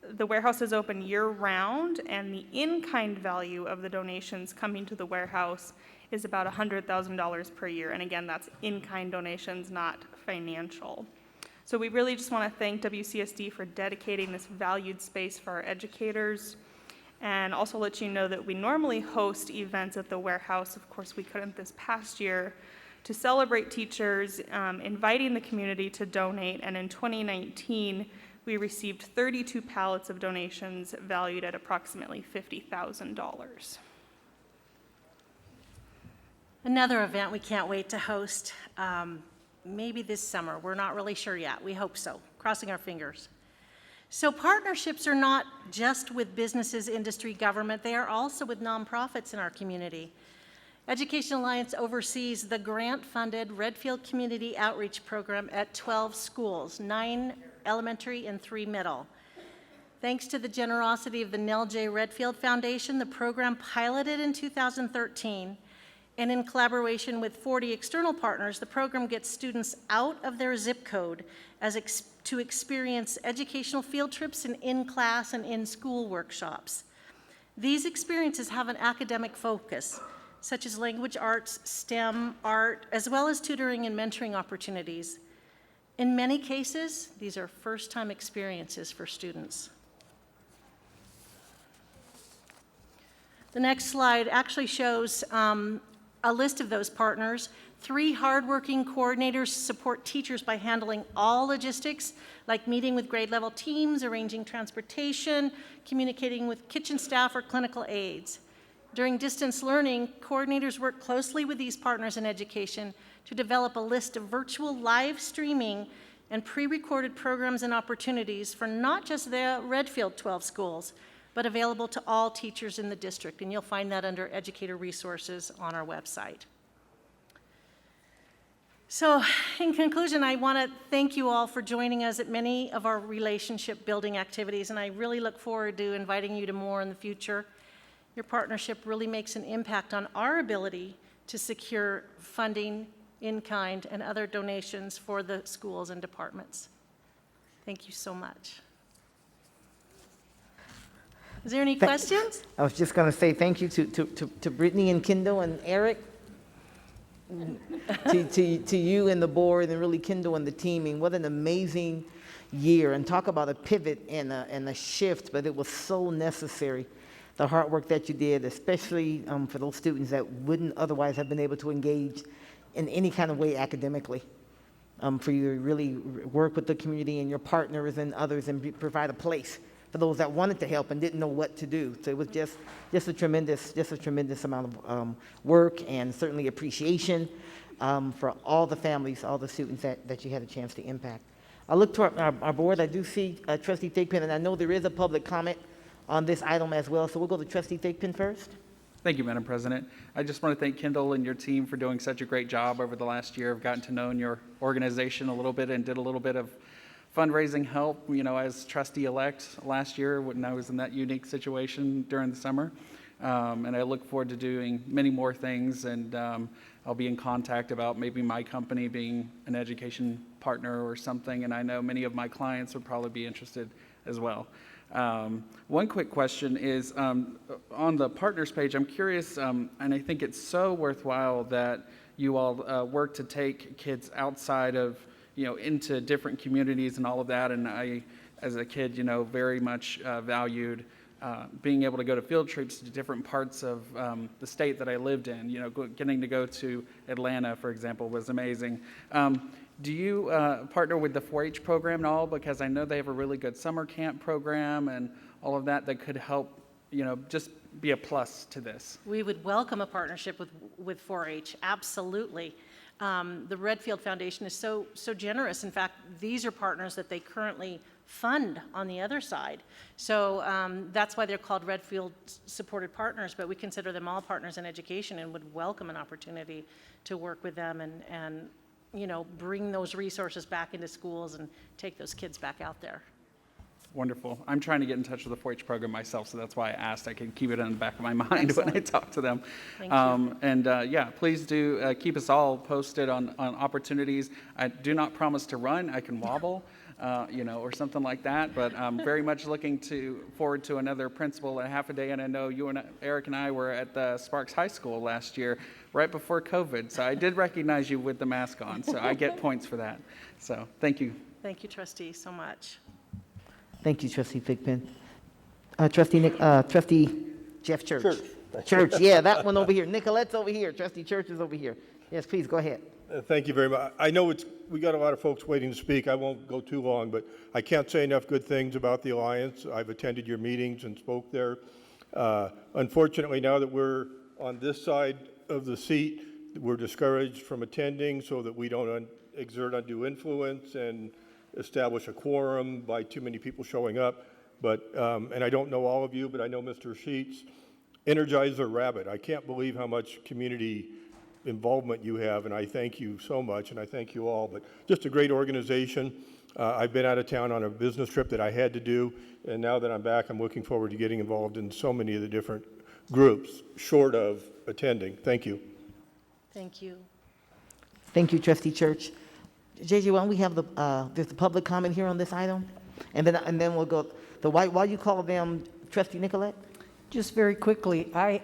The warehouse is open year-round, and the in-kind value of the donations coming to the warehouse is about $100,000 per year. And again, that's in-kind donations, not financial. So we really just want to thank WCSD for dedicating this valued space for our educators, and also let you know that we normally host events at the warehouse. Of course, we couldn't this past year, to celebrate teachers, inviting the community to donate. And in 2019, we received 32 pallets of donations valued at approximately $50,000. Another event we can't wait to host, maybe this summer. We're not really sure yet. We hope so, crossing our fingers. So partnerships are not just with businesses, industry, government. They are also with nonprofits in our community. Education Alliance oversees the grant-funded Redfield Community Outreach Program at 12 schools, 9 elementary and 3 middle. Thanks to the generosity of the Nell J. Redfield Foundation, the program piloted in 2013, and in collaboration with 40 external partners, the program gets students out of their zip code to experience educational field trips and in-class and in-school workshops. These experiences have an academic focus, such as language arts, STEM, art, as well as tutoring and mentoring opportunities. In many cases, these are first-time experiences for students. The next slide actually shows a list of those partners. 3 hardworking coordinators support teachers by handling all logistics, like meeting with grade level teams, arranging transportation, communicating with kitchen staff or clinical aides. During distance learning, coordinators work closely with these partners in education to develop a list of virtual live streaming and pre-recorded programs and opportunities for not just the Redfield 12 schools, but available to all teachers in the district. And you'll find that under Educator Resources on our website. So in conclusion, I want to thank you all for joining us at many of our relationship building activities, and I really look forward to inviting you to more in the future. Your partnership really makes an impact on our ability to secure funding, in-kind, and other donations for the schools and departments. Thank you so much. Is there any questions? I was just going to say thank you to Brittany and Kendall and Eric, to you and the board, and really Kendall and the team. What an amazing year, and talk about a pivot and a shift, but it was so necessary. The hard work that you did, especially for those students that wouldn't otherwise have been able to engage in any kind of way academically, for you to really work with the community and your partners and others and provide a place for those that wanted to help and didn't know what to do. So it was just a tremendous amount of work, and certainly appreciation for all the families, all the students that you had a chance to impact. I look to our board. I do see Trustee Thigpen, and I know there is a public comment on this item as well. So we'll go to Trustee Thigpen first. Thank you, Madam President. I just want to thank Kendall and your team for doing such a great job over the last year. I've gotten to know your organization a little bit and did a little bit of fundraising help, as trustee-elect last year when I was in that unique situation during the summer. And I look forward to doing many more things, and I'll be in contact about maybe my company being an education partner or something, and I know many of my clients would probably be interested as well. One quick question is, on the partners page, I'm curious, and I think it's so worthwhile that you all work to take kids outside of, into different communities and all of that. And I, as a kid, very much valued being able to go to field trips to different parts of the state that I lived in. Getting to go to Atlanta, for example, was amazing. Do you partner with the 4-H program at all? Because I know they have a really good summer camp program and all of that could help, just be a plus to this. We would welcome a partnership with 4-H, absolutely. The Redfield Foundation is so generous. In fact, these are partners that they currently fund on the other side. So that's why they're called Redfield Supported Partners, but we consider them all partners in education and would welcome an opportunity to work with them and bring those resources back into schools and take those kids back out there. Wonderful. I'm trying to get in touch with the 4-H program myself, so that's why I asked. I can keep it in the back of my mind when I talk to them. Thank you. And yeah, please do keep us all posted on opportunities. I do not promise to run. I can wobble, or something like that, but I'm very much looking forward to another principal in half a day. And I know you and Eric and I were at the Sparks High School last year, right before COVID. So I did recognize you with the mask on, so I get points for that. So thank you. Thank you, Trustee, so much. Thank you, Trustee Thigpen. Trustee Jeff Church. Church, yeah, that one over here. Nicolette's over here. Trustee Church is over here. Yes, please, go ahead. Thank you very much. I know we got a lot of folks waiting to speak. I won't go too long, but I can't say enough good things about the Alliance. I've attended your meetings and spoke there. Unfortunately, now that we're on this side of the seat, we're discouraged from attending so that we don't exert undue influence and establish a quorum by too many people showing up. But, and I don't know all of you, but I know Mr. Sheets, Energizer Rabbit. I can't believe how much community involvement you have, and I thank you so much, and I thank you all. But just a great organization. I've been out of town on a business trip that I had to do, and now that I'm back, I'm looking forward to getting involved in so many of the different groups, short of attending. Thank you. Thank you. Thank you, Trustee Church. JJ, why don't we have there's the public comment here on this item, and then we'll go. Why you call them, Trustee Nicolette? Just very quickly, I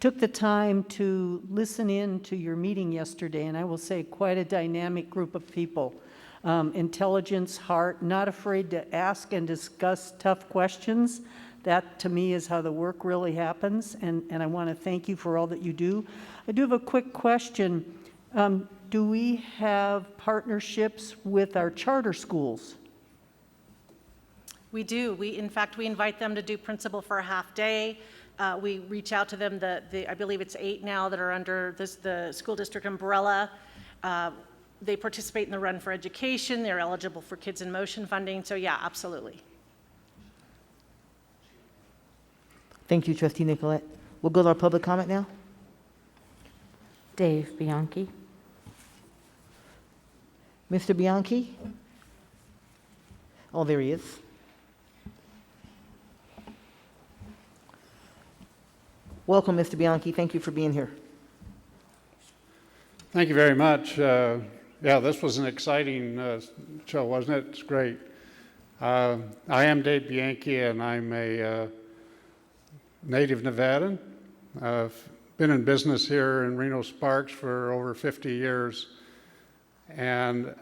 took the time to listen in to your meeting yesterday, and I will say quite a dynamic group of people. Intelligence, heart, not afraid to ask and discuss tough questions. That, to me, is how the work really happens, and I want to thank you for all that you do. I do have a quick question. Do we have partnerships with our charter schools? We do. In fact, we invite them to do principal for a half day. We reach out to them. I believe it's 8 now that are under the school district umbrella. They participate in the Run for Education. They're eligible for Kids in Motion funding. So yeah, absolutely. Thank you, Trustee Nicolette. We'll go to our public comment now. Dave Bianchi. Mr. Bianchi? Oh, there he is. Welcome, Mr. Bianchi. Thank you for being here. Thank you very much. Yeah, this was an exciting show, wasn't it? It's great. I am Dave Bianchi, and I'm a native Nevadan. I've been in business here in Reno Sparks for over 50 years, and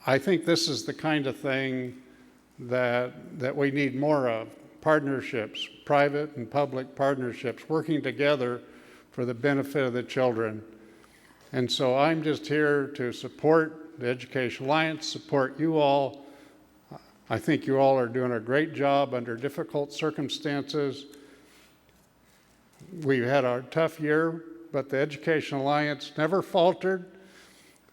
I think this is the kind of thing that we need more of. Partnerships, private and public partnerships, working together for the benefit of the children. And so I'm just here to support the Education Alliance, support you all. I think you all are doing a great job under difficult circumstances. We've had a tough year, but the Education Alliance never faltered.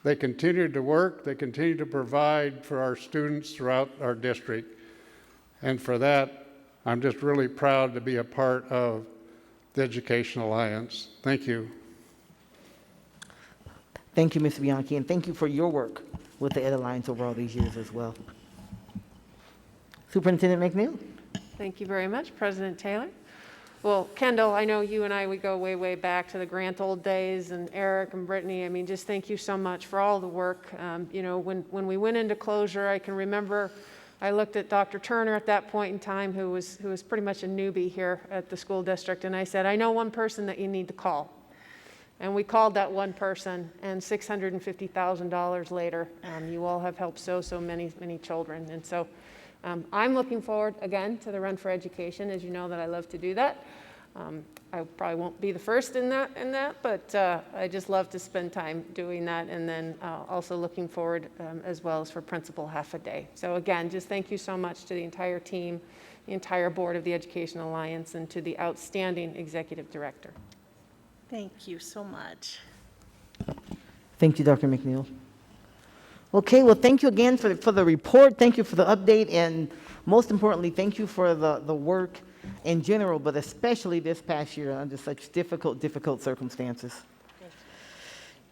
They continued to work, they continue to provide for our students throughout our district. And for that, I'm just really proud to be a part of the Education Alliance. Thank you. Thank you, Mr. Bianchi, and thank you for your work with the Ed Alliance over all these years as well. Superintendent McNeil? Thank you very much, President Taylor. Well, Kendall, I know you and I, we go way, way back to the Grant old days, and Eric and Brittany. I mean, just thank you so much for all the work. You know, when we went into closure, I can remember I looked at Dr. Turner at that point in time, who was pretty much a newbie here at the school district, and I said, I know one person that you need to call. And we called that one person, and $650,000 later, you all have helped so many children. And so I'm looking forward, again, to the Run for Education. As you know, that I love to do that. I probably won't be the first in that, but I just love to spend time doing that, and then also looking forward as well as for Principal Half a Day. So again, just thank you so much to the entire team, the entire board of the Education Alliance, and to the outstanding executive director. Thank you so much. Thank you, Dr. McNeil. Okay, well, thank you again for the report. Thank you for the update, and most importantly, thank you for the work in general, but especially this past year under such difficult circumstances.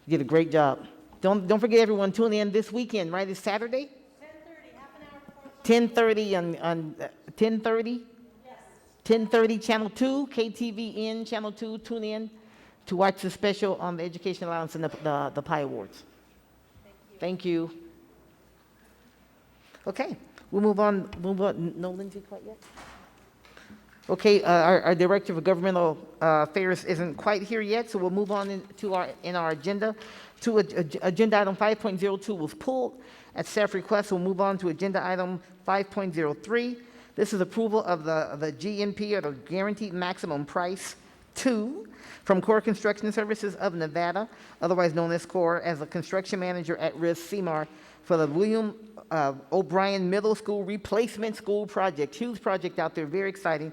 You did a great job. Don't forget, everyone, tune in this weekend, right? It's Saturday? 10:30, half an hour before. 10:30 on 10:30? Yes. 10:30, Channel 2, KTVN, Channel 2, tune in to watch the special on the Education Alliance and the PI Awards. Thank you. Okay, we'll move on. No Lindsay quite yet? Okay, our Director of Governmental Affairs isn't quite here yet, so we'll move on into our agenda. Agenda item 5.02 was pulled at staff request. We'll move on to agenda item 5.03. This is approval of the GMP, or the Guaranteed Maximum Price 2, from Core Construction Services of Nevada, otherwise known as CORE, as a construction manager at risk CMAR for the William O'Brien Middle School Replacement School Project. Huge project out there, very exciting.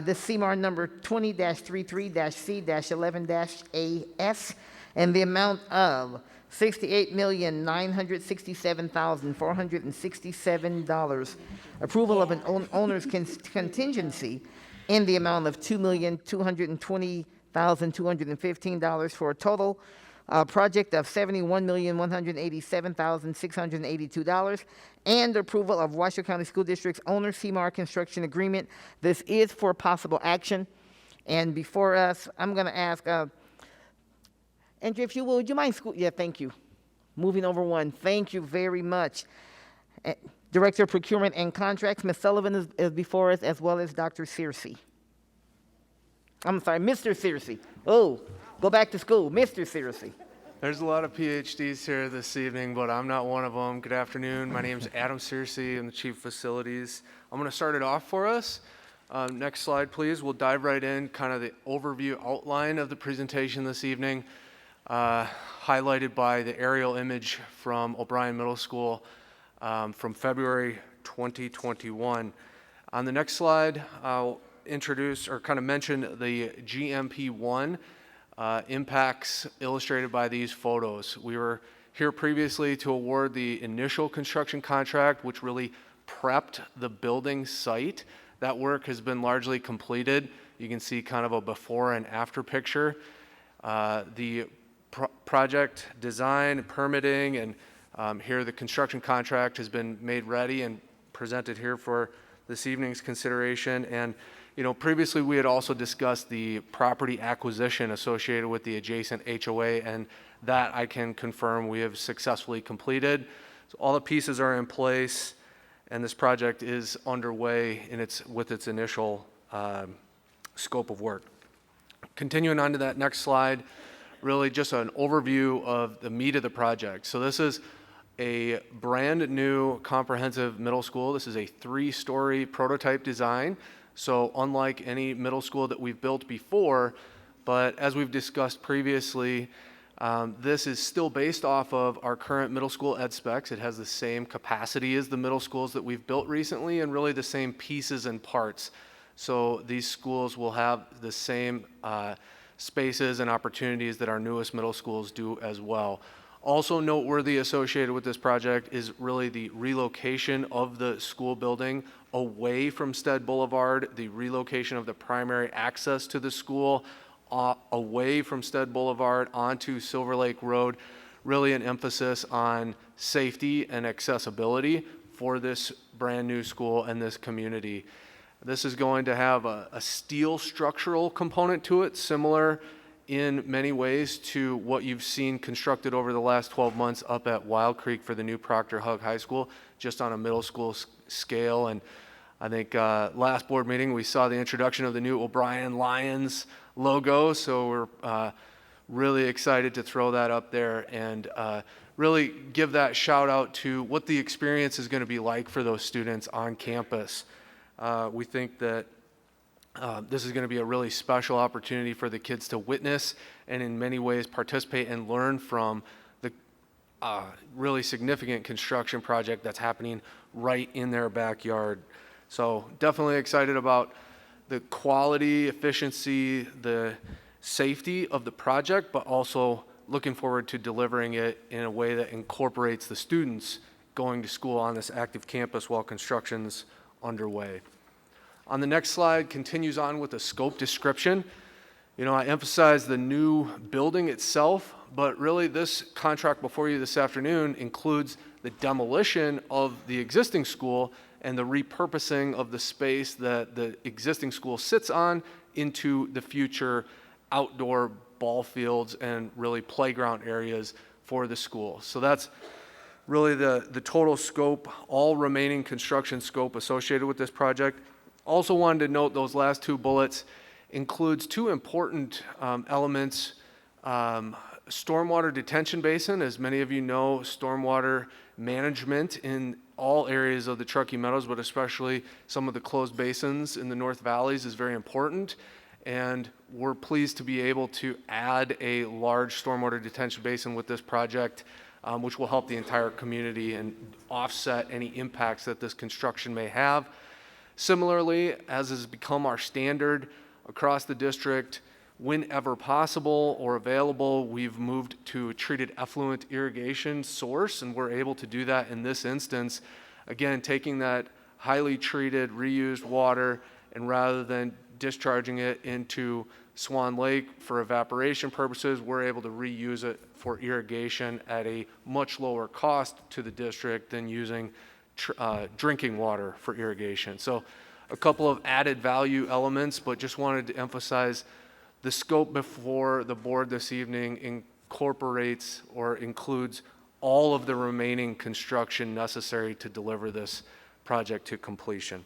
This CMAR number 20-33-C-11-AS, and the amount of $68,967,467. Approval of an owner's contingency in the amount of $2,220,215 for a total project of $71,187,682, and approval of Washoe County School District's owner CMAR construction agreement. This is for possible action. And before us, I'm going to ask, Andrea, if you would you mind yeah, thank you. Moving over one, thank you very much. Director of Procurement and Contracts, Ms. Sullivan is before us, as well as Dr. Searcy. I'm sorry, Mr. Searcy. Oh, go back to school, Mr. Searcy. There's a lot of PhDs here this evening, but I'm not one of them. Good afternoon. My name is Adam Searcy. I'm the Chief of Facilities. I'm going to start it off for us. Next slide, please. We'll dive right in, kind of the overview outline of the presentation this evening, highlighted by the aerial image from O'Brien Middle School from February 2021. On the next slide, introduce or kind of mention the GMP1 impacts illustrated by these photos. We were here previously to award the initial construction contract, which really prepped the building site. That work has been largely completed. You can see kind of a before and after picture. The project design, permitting, and here the construction contract has been made ready and presented here for this evening's consideration. And previously we had also discussed the property acquisition associated with the adjacent HOA, and that I can confirm we have successfully completed. So all the pieces are in place, and this project is underway with its initial scope of work. Continuing on to that next slide, really just an overview of the meat of the project. So this is a brand new comprehensive middle school. This is a 3-story prototype design. So unlike any middle school that we've built before, but as we've discussed previously, this is still based off of our current middle school ed specs. It has the same capacity as the middle schools that we've built recently, and really the same pieces and parts. So these schools will have the same spaces and opportunities that our newest middle schools do as well. Also noteworthy associated with this project is really the relocation of the school building away from Stead Boulevard, the relocation of the primary access to the school away from Stead Boulevard onto Silver Lake Road, really an emphasis on safety and accessibility for this brand new school and this community. This is going to have a steel structural component to it, similar in many ways to what you've seen constructed over the last 12 months up at Wild Creek for the new Proctor Hug High School, just on a middle school scale. And I think last board meeting we saw the introduction of the new O'Brien Lions logo, so we're really excited to throw that up there and really give that shout out to what the experience is going to be like for those students on campus. We think that this is going to be a really special opportunity for the kids to witness and in many ways participate and learn from the really significant construction project that's happening right in their backyard. So definitely excited about the quality, efficiency, the safety of the project, but also looking forward to delivering it in a way that incorporates the students going to school on this active campus while construction's underway. On the next slide continues on with a scope description. I emphasize the new building itself, but really this contract before you this afternoon includes the demolition of the existing school and the repurposing of the space that the existing school sits on into the future outdoor ball fields and really playground areas for the school. So that's really the total scope, all remaining construction scope associated with this project. Also wanted to note those last 2 bullets includes 2 important elements. Stormwater detention basin, as many of you know, stormwater management in all areas of the Truckee Meadows, but especially some of the closed basins in the North Valleys is very important. And we're pleased to be able to add a large stormwater detention basin with this project, which will help the entire community and offset any impacts that this construction may have. Similarly, as has become our standard across the district, whenever possible or available, we've moved to a treated effluent irrigation source, and we're able to do that in this instance. Again, taking that highly treated, reused water, and rather than discharging it into Swan Lake for evaporation purposes, we're able to reuse it for irrigation at a much lower cost to the district than using drinking water for irrigation. So a couple of added value elements, but just wanted to emphasize the scope before the board this evening incorporates or includes all of the remaining construction necessary to deliver this project to completion.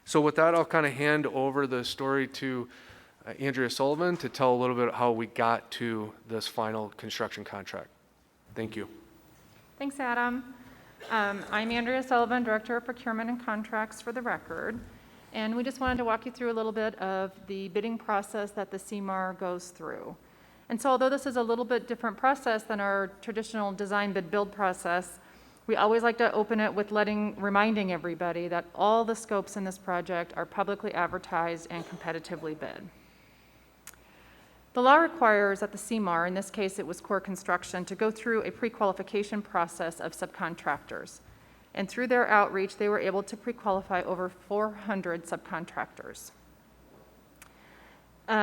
So with that, I'll kind of hand over the story to Andrea Sullivan to tell a little bit how we got to this final construction contract. Thank you. Thanks, Adam. I'm Andrea Sullivan, Director of Procurement and Contracts for the record. And we just wanted to walk you through a little bit of the bidding process that the CMAR goes through. And so although this is a little bit different process than our traditional design bid build process, We always like to open it with reminding everybody that all the scopes in this project are publicly advertised and competitively bid. The law requires that the CMAR, in this case it was Core Construction, to go through a pre-qualification process of subcontractors. And through their outreach, they were able to pre-qualify over 400 subcontractors.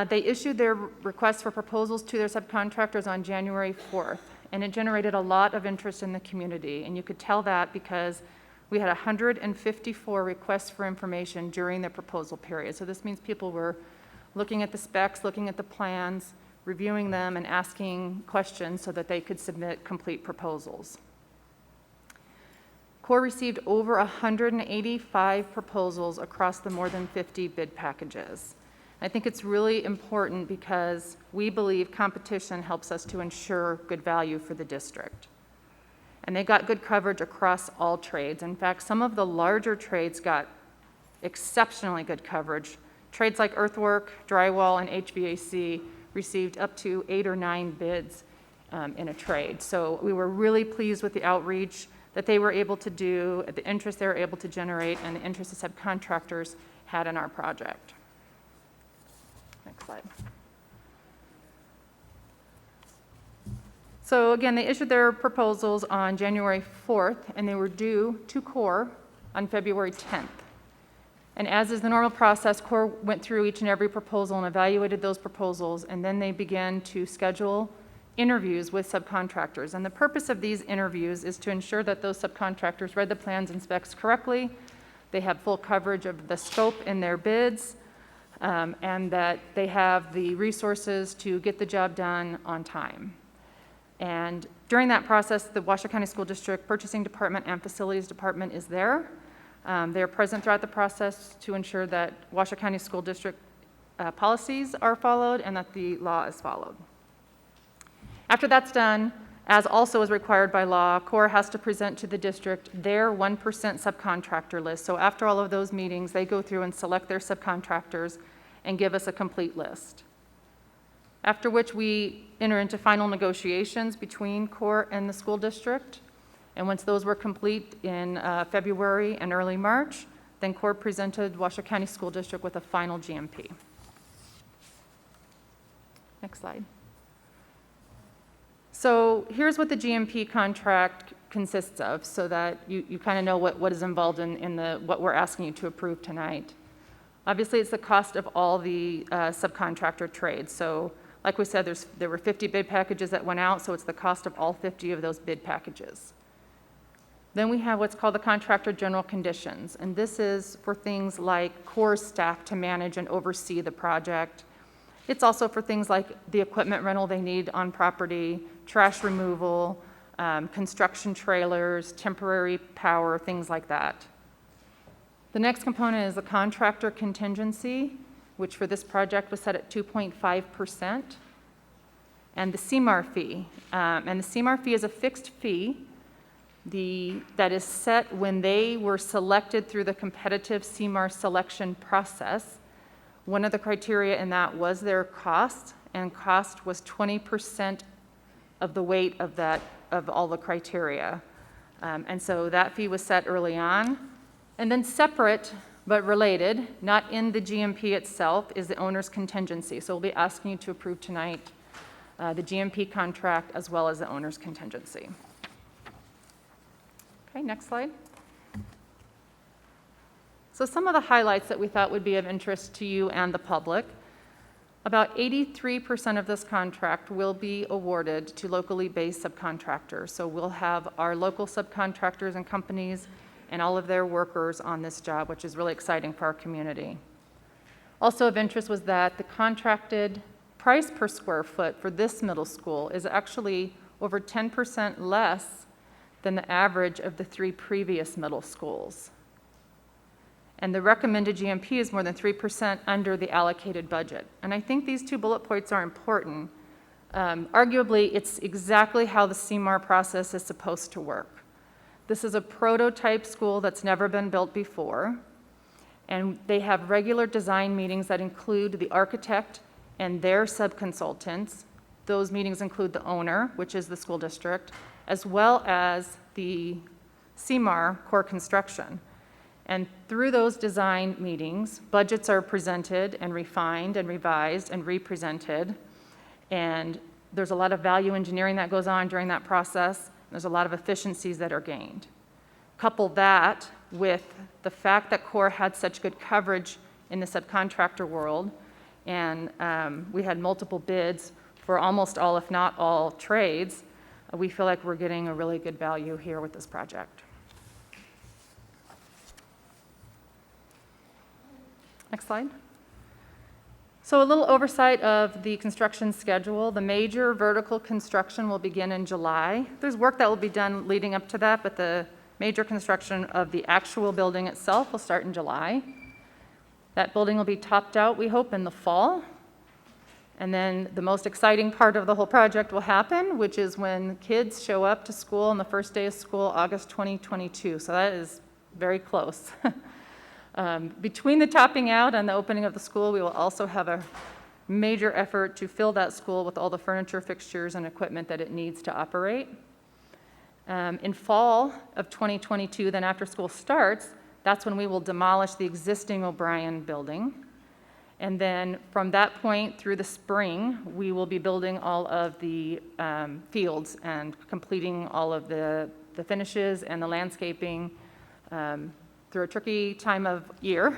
They issued their requests for proposals to their subcontractors on January 4th, and it generated a lot of interest in the community. And you could tell that because we had 154 requests for information during the proposal period. So this means people were looking at the specs, looking at the plans, reviewing them, and asking questions so that they could submit complete proposals. Core received over 185 proposals across the more than 50 bid packages. I think it's really important because we believe competition helps us to ensure good value for the district. And they got good coverage across all trades. In fact, some of the larger trades got exceptionally good coverage. Trades like earthwork, drywall, and HVAC received up to 8 or 9 bids in a trade. So we were really pleased with the outreach that they were able to do, the interest they were able to generate, and the interest the subcontractors had in our project. Next slide. So again, they issued their proposals on January 4th, and they were due to Core on February 10th. And as is the normal process, Core went through each and every proposal and evaluated those proposals, and then they began to schedule interviews with subcontractors. And the purpose of these interviews is to ensure that those subcontractors read the plans and specs correctly, they have full coverage of the scope in their bids, and that they have the resources to get the job done on time. And during that process, the Washoe County School District Purchasing Department and Facilities Department is there. They're present throughout the process to ensure that Washoe County School District policies are followed and that the law is followed. After that's done, as also is required by law, Core has to present to the district their 1% subcontractor list. So after all of those meetings, they go through and select their subcontractors and give us a complete list. After which we enter into final negotiations between Core and the school district. And once those were complete in February and early March, then Core presented Washoe County School District with a final GMP. Next slide. So here's what the GMP contract consists of so that you kind of know what is involved in what we're asking you to approve tonight. Obviously, it's the cost of all the subcontractor trades. So like we said, there were 50 bid packages that went out, so it's the cost of all 50 of those bid packages. Then we have what's called the contractor general conditions, and this is for things like Core staff to manage and oversee the project. It's also for things like the equipment rental they need on property, trash removal, construction trailers, temporary power, things like that. The next component is the contractor contingency, which for this project was set at 2.5%, and the CMAR fee. And the CMAR fee is a fixed fee that is set when they were selected through the competitive CMAR selection process. One of the criteria in that was their cost, and cost was 20% of the weight of all the criteria. And so that fee was set early on. And then separate but related, not in the GMP itself, is the owner's contingency. So we'll be asking you to approve tonight the GMP contract as well as the owner's contingency. Okay, next slide. So some of the highlights that we thought would be of interest to you and the public. About 83% of this contract will be awarded to locally based subcontractors. So we'll have our local subcontractors and companies and all of their workers on this job, which is really exciting for our community. Also of interest was that the contracted price per square foot for this middle school is actually over 10% less than the average of the 3 previous middle schools. And the recommended GMP is more than 3% under the allocated budget. And I think these 2 bullet points are important. Arguably, it's exactly how the CMAR process is supposed to work. This is a prototype school that's never been built before, and they have regular design meetings that include the architect and their subconsultants. Those meetings include the owner, which is the school district, as well as the CMAR core construction. And through those design meetings, budgets are presented and refined and revised and represented. And there's a lot of value engineering that goes on during that process. There's a lot of efficiencies that are gained. Couple that with the fact that CORE had such good coverage in the subcontractor world, and we had multiple bids for almost all, if not all, trades, we feel like we're getting a really good value here with this project. Next slide. So a little oversight of the construction schedule. The major vertical construction will begin in July. There's work that will be done leading up to that, but the major construction of the actual building itself will start in July. That building will be topped out, we hope, in the fall. And then the most exciting part of the whole project will happen, which is when kids show up to school on the first day of school, August 2022. So that is very close. Between the topping out and the opening of the school, we will also have a major effort to fill that school with all the furniture, fixtures, and equipment that it needs to operate. In fall of 2022, then after school starts, that's when we will demolish the existing O'Brien building. And then from that point through the spring, we will be building all of the fields and completing all of the finishes and the landscaping through a tricky time of year,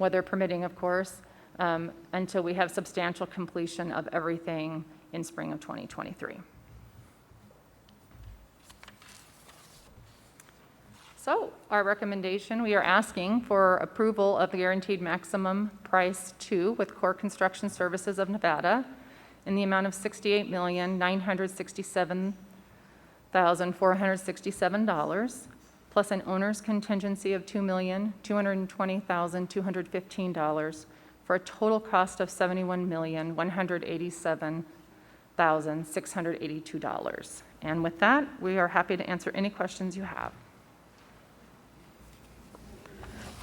weather permitting, of course, until we have substantial completion of everything in spring of 2023. So our recommendation, we are asking for approval of the guaranteed maximum price 2 with Core Construction Services of Nevada in the amount of $68,967,467, plus an owner's contingency of $2,220,215 for a total cost of $71,187,682. And with that, we are happy to answer any questions you have.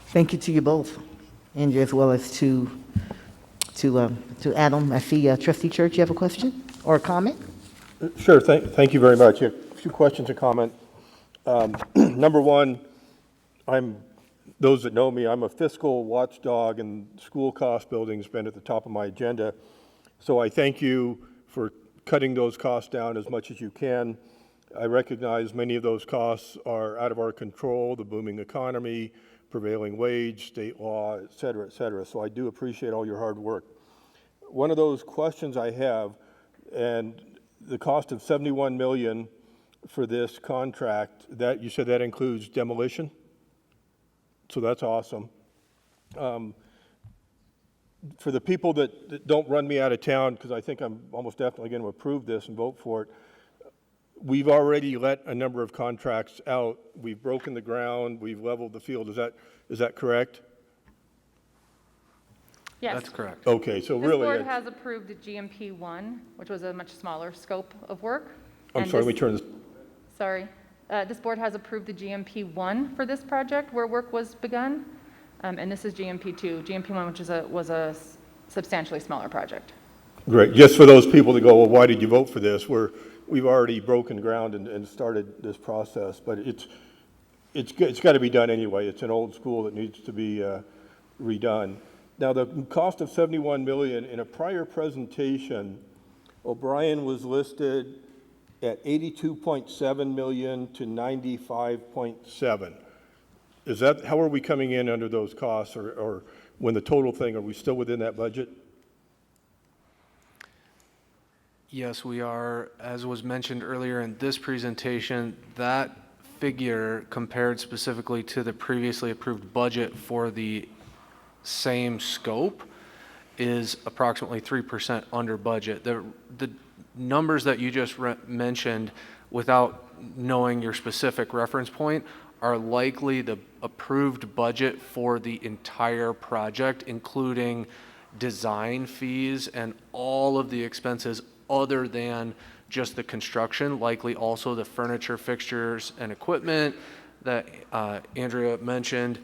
Thank you to you both, Andrea, as well as to Adam. I see Trustee Church, you have a question or a comment? Sure, thank you very much. A few questions and comments. Number one, those that know me, I'm a fiscal watchdog, and school cost building's been at the top of my agenda. So I thank you for cutting those costs down as much as you can. I recognize many of those costs are out of our control, the booming economy, prevailing wage, state law, et cetera, et cetera. So I do appreciate all your hard work. One of those questions I have, and the cost of $71 million for this contract, that you said that includes demolition? So that's awesome. For the people that don't run me out of town, because I think I'm almost definitely going to approve this and vote for it, we've already let a number of contracts out. We've broken the ground, we've leveled the field. Is that correct? Yes. That's correct. Okay, so This really. board has approved the GMP 1, which was a much smaller scope of work. I'm sorry, let me turn this. Sorry. This board has approved the GMP 1 for this project where work was begun, and this is GMP 2. GMP 1, which was a substantially smaller project. Great. Just for those people that go, well, why did you vote for this? We've already broken ground and started this process, but it's got to be done anyway. It's an old school that needs to be redone. Now, the cost of $71 million, in a prior presentation, O'Brien was listed at $82.7 million to $95.7. Is that, how are we coming in under those costs, or when the total thing, are we still within that budget? Yes, we are. As was mentioned earlier in this presentation, that figure compared specifically to the previously approved budget for the same scope is approximately 3% under budget. The numbers that you just mentioned, without knowing your specific reference point, are likely the approved budget for the entire project, including design fees and all of the expenses other than just the construction, likely also the furniture, fixtures, and equipment that Andrea mentioned,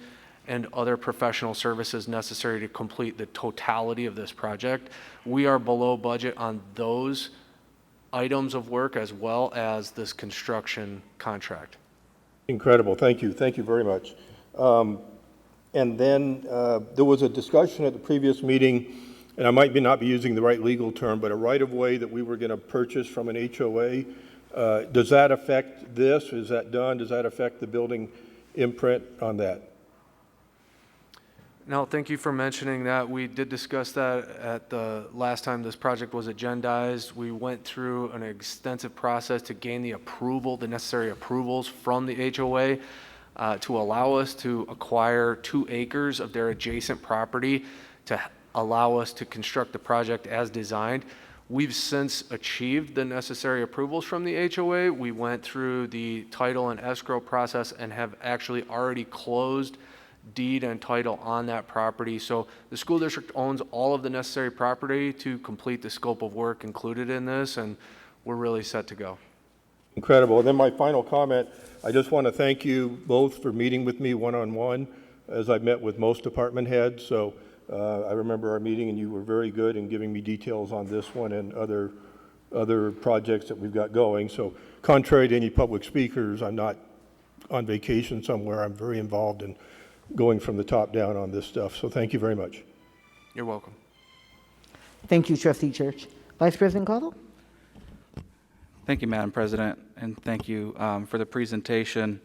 and other professional services necessary to complete the totality of this project. We are below budget on those items of work as well as this construction contract. Incredible. Thank you. Thank you very much. And then there was a discussion at the previous meeting, and I might not be using the right legal term, but a right-of-way that we were going to purchase from an HOA. Does that affect this? Is that done? Does that affect the building imprint on that? No, thank you for mentioning that. We did discuss that at the last time this project was agendized. We went through an extensive process to gain the approval, the necessary approvals from the HOA to allow us to acquire 2 acres of their adjacent property to allow us to construct the project as designed. We've since achieved the necessary approvals from the HOA. We went through the title and escrow process and have actually already closed deed and title on that property. So the school district owns all of the necessary property to complete the scope of work included in this, and we're really set to go. Incredible. And then my final comment, I just want to thank you both for meeting with me one-on-one, as I've met with most department heads. So I remember our meeting, and you were very good in giving me details on this one and other projects that we've got going. So contrary to any public speakers, I'm not on vacation somewhere. I'm very involved in going from the top down on this stuff. So thank you very much. You're welcome. Thank you, Trustee Church. Vice President Caldwell? Thank you, Madam President, and thank you for the presentation.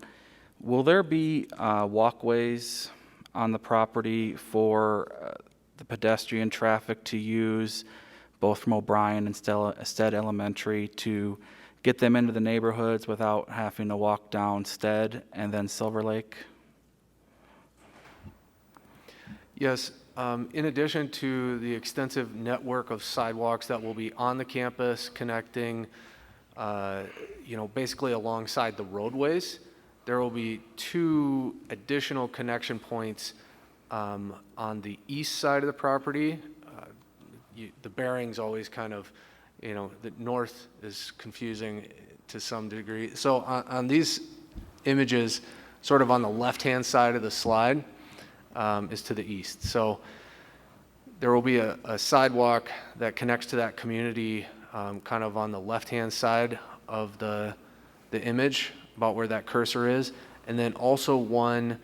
Will there be walkways on the property for the pedestrian traffic to use, both from O'Brien and Stead Elementary, to get them into the neighborhoods without having to walk down Stead and then Silver Lake? Yes, in addition to the extensive network of sidewalks that will be on the campus connecting, basically alongside the roadways, there will be 2 additional connection points on the east side of the property. The bearings always kind of, the north is confusing to some degree. So on these images, sort of on the left-hand side of the slide, is to the east. So there will be a sidewalk that connects to that community kind of on the left-hand side of the image, about where that cursor is, and then also one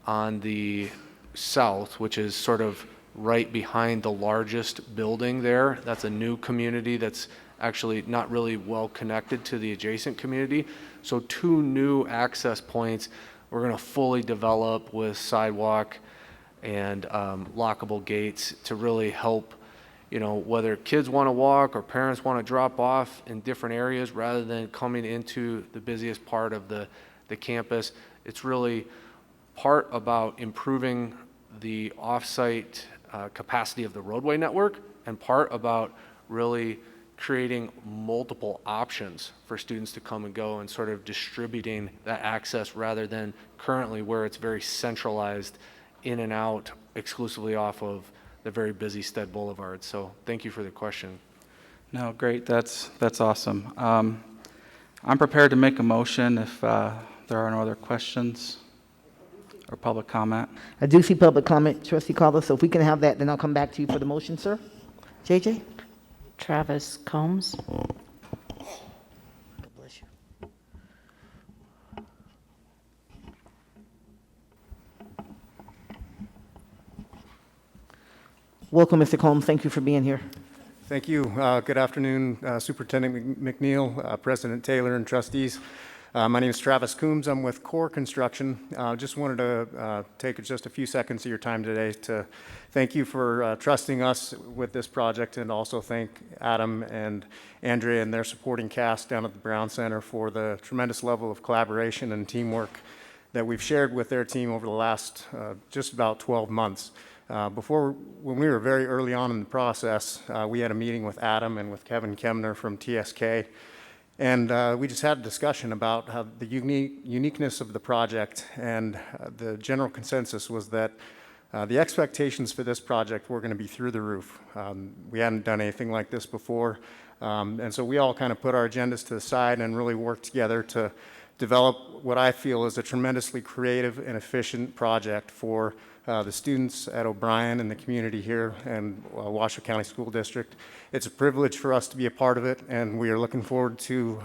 on the south, which is sort of right behind the largest building there. That's a new community that's actually not really well connected to the adjacent community. So 2 new access points we're going to fully develop with sidewalk and lockable gates to really help, whether kids want to walk or parents want to drop off in different areas rather than coming into the busiest part of the campus. It's really part about improving the off-site capacity of the roadway network, and part about really creating multiple options for students to come and go and sort of distributing that access rather than currently where it's very centralized in and out exclusively off of the very busy Stead Boulevard. So thank you for the question. No, great. That's awesome. I'm prepared to make a motion if there are no other questions or public comment. I do see public comment, Trustee Caldwell, so if we can have that, then I'll come back to you for the motion, sir. JJ? Travis Combs. God bless you. Welcome, Mr. Combs. Thank you for being here. Thank you. Good afternoon, Superintendent McNeil, President Taylor, and trustees. My name is Travis Coombs. I'm with Core Construction. Just wanted to take just a few seconds of your time today to thank you for trusting us with this project, and also thank Adam and Andrea and their supporting cast down at the Brown Center for the tremendous level of collaboration and teamwork that we've shared with their team over the last just about 12 months. When we were very early on in the process, we had a meeting with Adam and with Kevin Kemner from TSK, and we just had a discussion about how the uniqueness of the project, and the general consensus was that the expectations for this project were going to be through the roof. We hadn't done anything like this before, and so we all kind of put our agendas to the side and really worked together to develop what I feel is a tremendously creative and efficient project for the students at O'Brien and the community here and Washoe County School District. It's a privilege for us to be a part of it, and we are looking forward to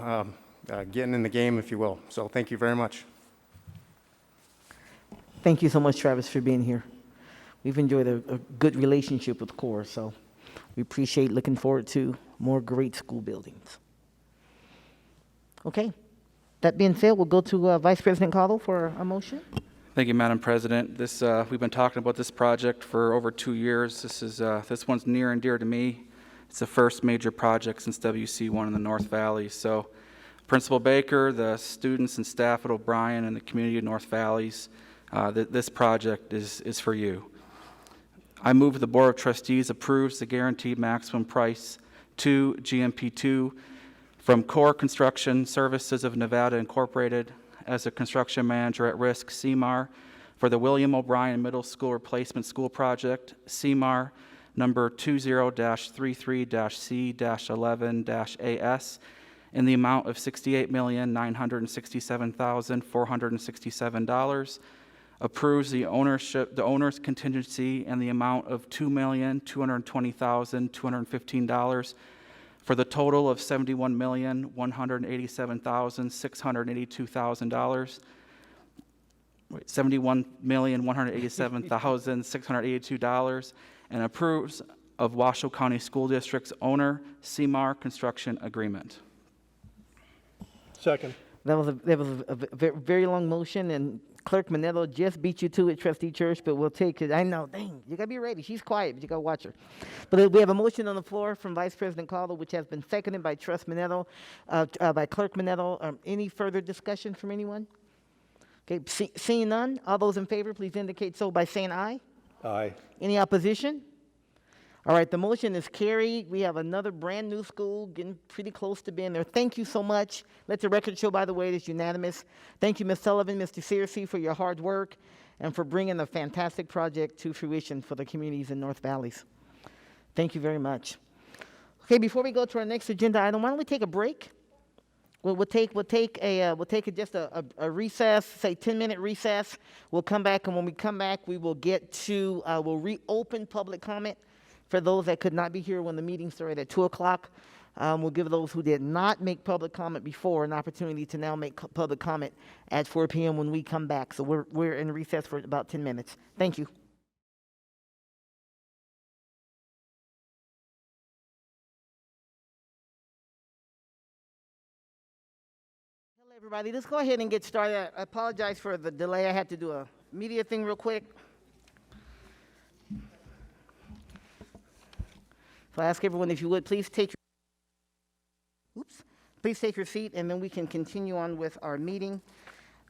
getting in the game, if you will. So thank you very much. Thank you so much, Travis, for being here. We've enjoyed a good relationship with CORE, so we appreciate looking forward to more great school buildings. Okay. That being said, we'll go to Vice President Cottle for a motion. Thank you, Madam President. We've been talking about this project for over 2 years. This one's near and dear to me. It's the first major project since WC1 in the North Valley. So, Principal Baker, the students and staff at O'Brien, and the community of North Valleys, this project is for you. I move the Board of Trustees approves the guaranteed maximum price to GMP2 from Core Construction Services of Nevada Incorporated as a construction manager at risk, CMAR, for the William O'Brien Middle School Replacement School Project, CMAR number 20-33-C-11-AS, in the amount of $68,967,467. Approves the owner's contingency in the amount of $2,220,215 for the total of $71,187,682. $71,187,682, and approves of Washoe County School District's owner CMAR construction agreement. Second. That was a very long motion, and Clerk Manetto just beat you to it, Trustee Church, but we'll take it. I know, dang, you gotta be ready. She's quiet, but you gotta watch her. But we have a motion on the floor from Vice President Caldwell, which has been seconded by Trust Manetto, by Clerk Manetto. Any further discussion from anyone? Okay, seeing none, all those in favor, please indicate so by saying aye. Aye. Any opposition? All right, the motion is carried. We have another brand new school getting pretty close to being there. Thank you so much. Let the record show, by the way, it's unanimous. Thank you, Ms. Sullivan, Mr. Searcy, for your hard work and for bringing a fantastic project to fruition for the communities in North Valleys. Thank you very much. Okay, before we go to our next agenda item, why don't we take a break? We'll take just a recess, say 10-minute recess. We'll come back, and when we come back, we will get to we'll reopen public comment for those that could not be here when the meeting started at 2 o'clock. We'll give those who did not make public comment before an opportunity to now make public comment at 4 p.m. when we come back. So we're in recess for about 10 minutes. Thank you. Hello, everybody. Let's go ahead and get started. I apologize for the delay. I had to do a media thing real quick. So I ask everyone, if you would, please take your seat, and then we can continue on with our meeting.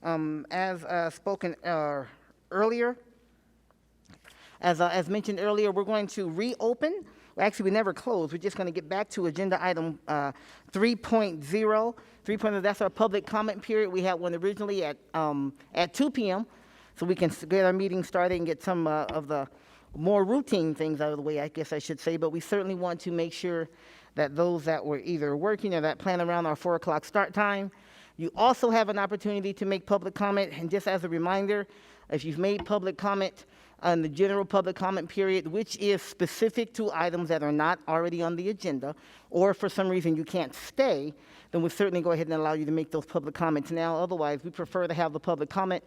As spoken earlier, as mentioned earlier, we're going to reopen. Actually, we never closed. We're just going to get back to agenda item 3.0. 3.0, that's our public comment period. We had one originally at 2 p.m., so we can get our meeting started and get some of the more routine things out of the way, I guess I should say, but we certainly want to make sure that those that were either working or that plan around our 4 o'clock start time, you also have an opportunity to make public comment. And just as a reminder, if you've made public comment on the general public comment period, which is specific to items that are not already on the agenda, or for some reason you can't stay, then we'll certainly go ahead and allow you to make those public comments now. Otherwise, we prefer to have the public comment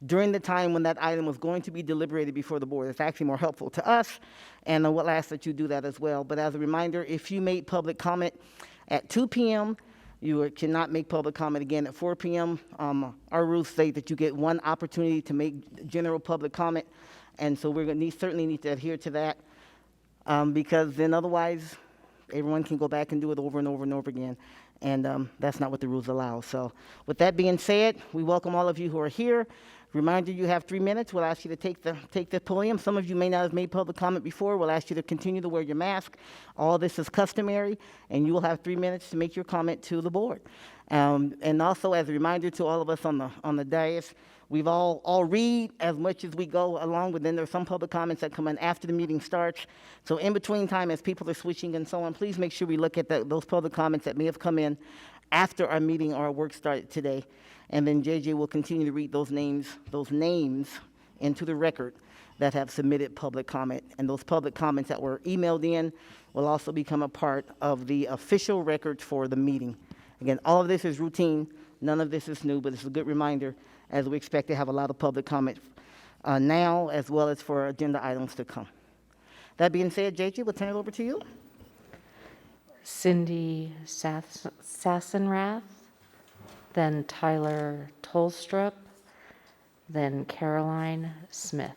during the time when that item was going to be deliberated before the board. It's actually more helpful to us, and we'll ask that you do that as well. But as a reminder, if you made public comment at 2 p.m., you cannot make public comment again at 4 p.m. Our rules say that you get one opportunity to make general public comment, and so we're going to certainly need to adhere to that, because then otherwise everyone can go back and do it over and over and over again, and that's not what the rules allow. So with that being said, we welcome all of you who are here. Reminder, you have 3 minutes. We'll ask you to take the podium. Some of you may not have made public comment before. We'll ask you to continue to wear your mask. All this is customary, and you will have 3 minutes to make your comment to the board. And also, as a reminder to all of us on the dais, we've all read as much as we go along, but then there's some public comments that come in after the meeting starts. So in between time, as people are switching and so on, please make sure we look at those public comments that may have come in after our meeting or our work started today. And then JJ will continue to read those names into the record that have submitted public comment. And those public comments that were emailed in will also become a part of the official record for the meeting. Again, all of this is routine. None of this is new, but it's a good reminder as we expect to have a lot of public comment now as well as for agenda items to come. That being said, JG, we'll turn it over to you. Cindy Sassenrath, then Tyler Tolstrup, then Caroline Smith.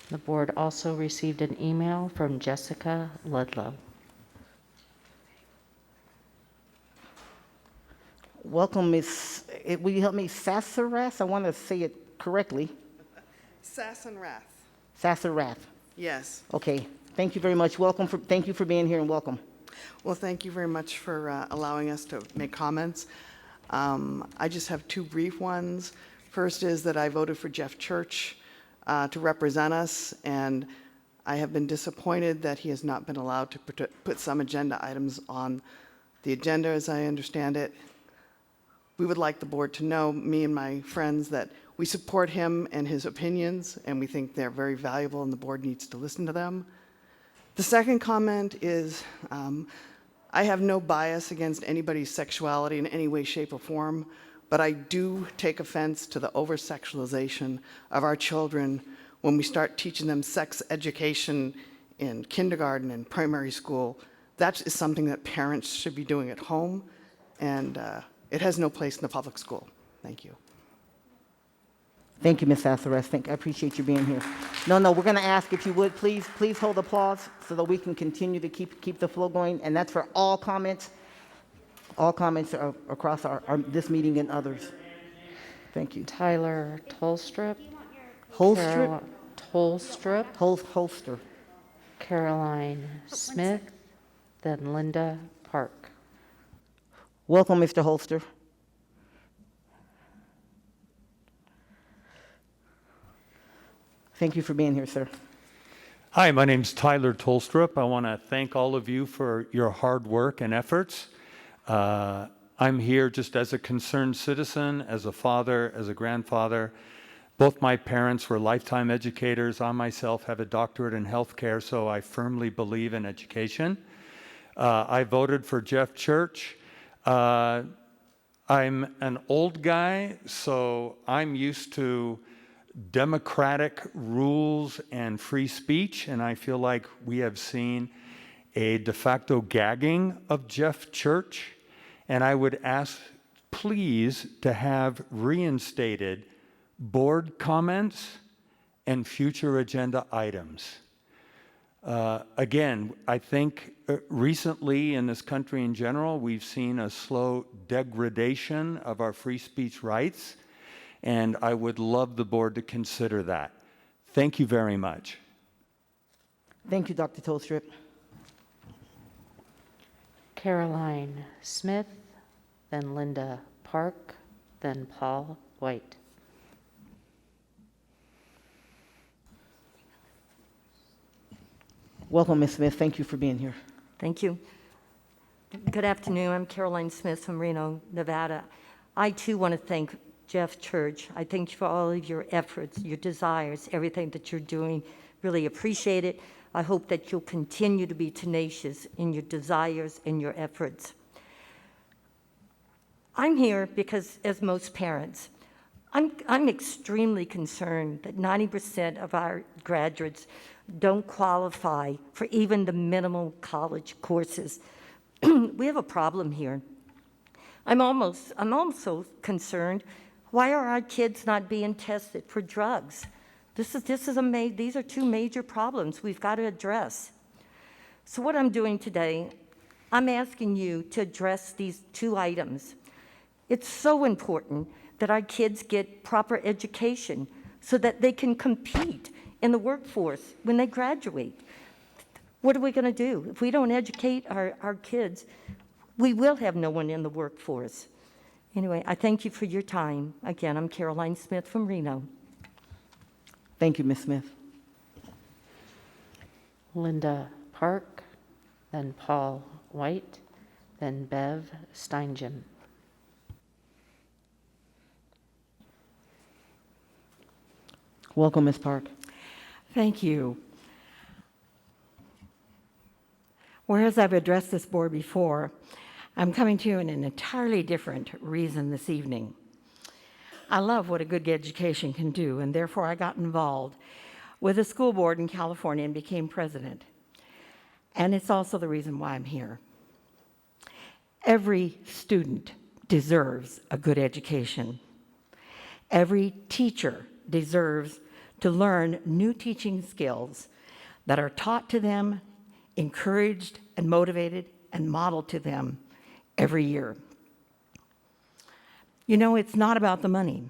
The board also received an email from Jessica Ludlow. Welcome, Ms. Will you help me? Sassenrath? I want to say it correctly. Sassenrath. Sassenrath. Yes. Okay. Thank you very much. Welcome. Thank you for being here and welcome. Well, thank you very much for allowing us to make comments. I just have two brief ones. First is that I voted for Jeff Church to represent us, and I have been disappointed that he has not been allowed to put some agenda items on the agenda, as I understand it. We would like the board to know, me and my friends, that we support him and his opinions, and we think they're very valuable, and the board needs to listen to them. The second comment is, I have no bias against anybody's sexuality in any way, shape, or form, but I do take offense to the over-sexualization of our children when we start teaching them sex education in kindergarten and primary school. That is something that parents should be doing at home, and it has no place in the public school. Thank you. Thank you, Ms. Sassenrath. I appreciate you being here. No, we're going to ask if you would please hold applause so that we can continue to keep the flow going, and that's for all comments. All comments are across this meeting and others. Thank you. Tyler Tolstrup. Holstrup? Tolstrup. Holster. Caroline Smith, then Linda Park. Welcome, Mr. Holster. Thank you for being here, sir. Hi, my name's Tyler Tolstrup. I want to thank all of you for your hard work and efforts. I'm here just as a concerned citizen, as a father, as a grandfather. Both my parents were lifetime educators. I myself have a doctorate in healthcare, so I firmly believe in education. I voted for Jeff Church. I'm an old guy, so I'm used to democratic rules and free speech, and I feel like we have seen a de facto gagging of Jeff Church, and I would ask, please, to have reinstated board comments and future agenda items. Again, I think recently in this country in general, we've seen a slow degradation of our free speech rights, and I would love the board to consider that. Thank you very much. Thank you, Dr. Tolstrup. Caroline Smith, then Linda Park, then Paul White. Welcome, Ms. Smith. Thank you for being here. Thank you. Good afternoon. I'm Caroline Smith from Reno, Nevada. I, too, want to thank Jeff Church. I thank you for all of your efforts, your desires, everything that you're doing. Really appreciate it. I hope that you'll continue to be tenacious in your desires and your efforts. I'm here because, as most parents, I'm extremely concerned that 90% of our graduates don't qualify for even the minimal college courses. We have a problem here. I'm also concerned, why are our kids not being tested for drugs? These are two major problems we've got to address. So what I'm doing today, I'm asking you to address these two items. It's so important that our kids get proper education so that they can compete in the workforce when they graduate. What are we going to do? If we don't educate our kids, we will have no one in the workforce. Anyway, I thank you for your time. Again, I'm Caroline Smith from Reno. Thank you, Ms. Smith. Linda Park, then Paul White, then Bev Steingen. Welcome, Ms. Park. Thank you. Whereas I've addressed this board before, I'm coming to you in an entirely different reason this evening. I love what a good education can do, and therefore I got involved with a school board in California and became president. And it's also the reason why I'm here. Every student deserves a good education. Every teacher deserves to learn new teaching skills that are taught to them, encouraged and motivated and modeled to them every year. You know, it's not about the money.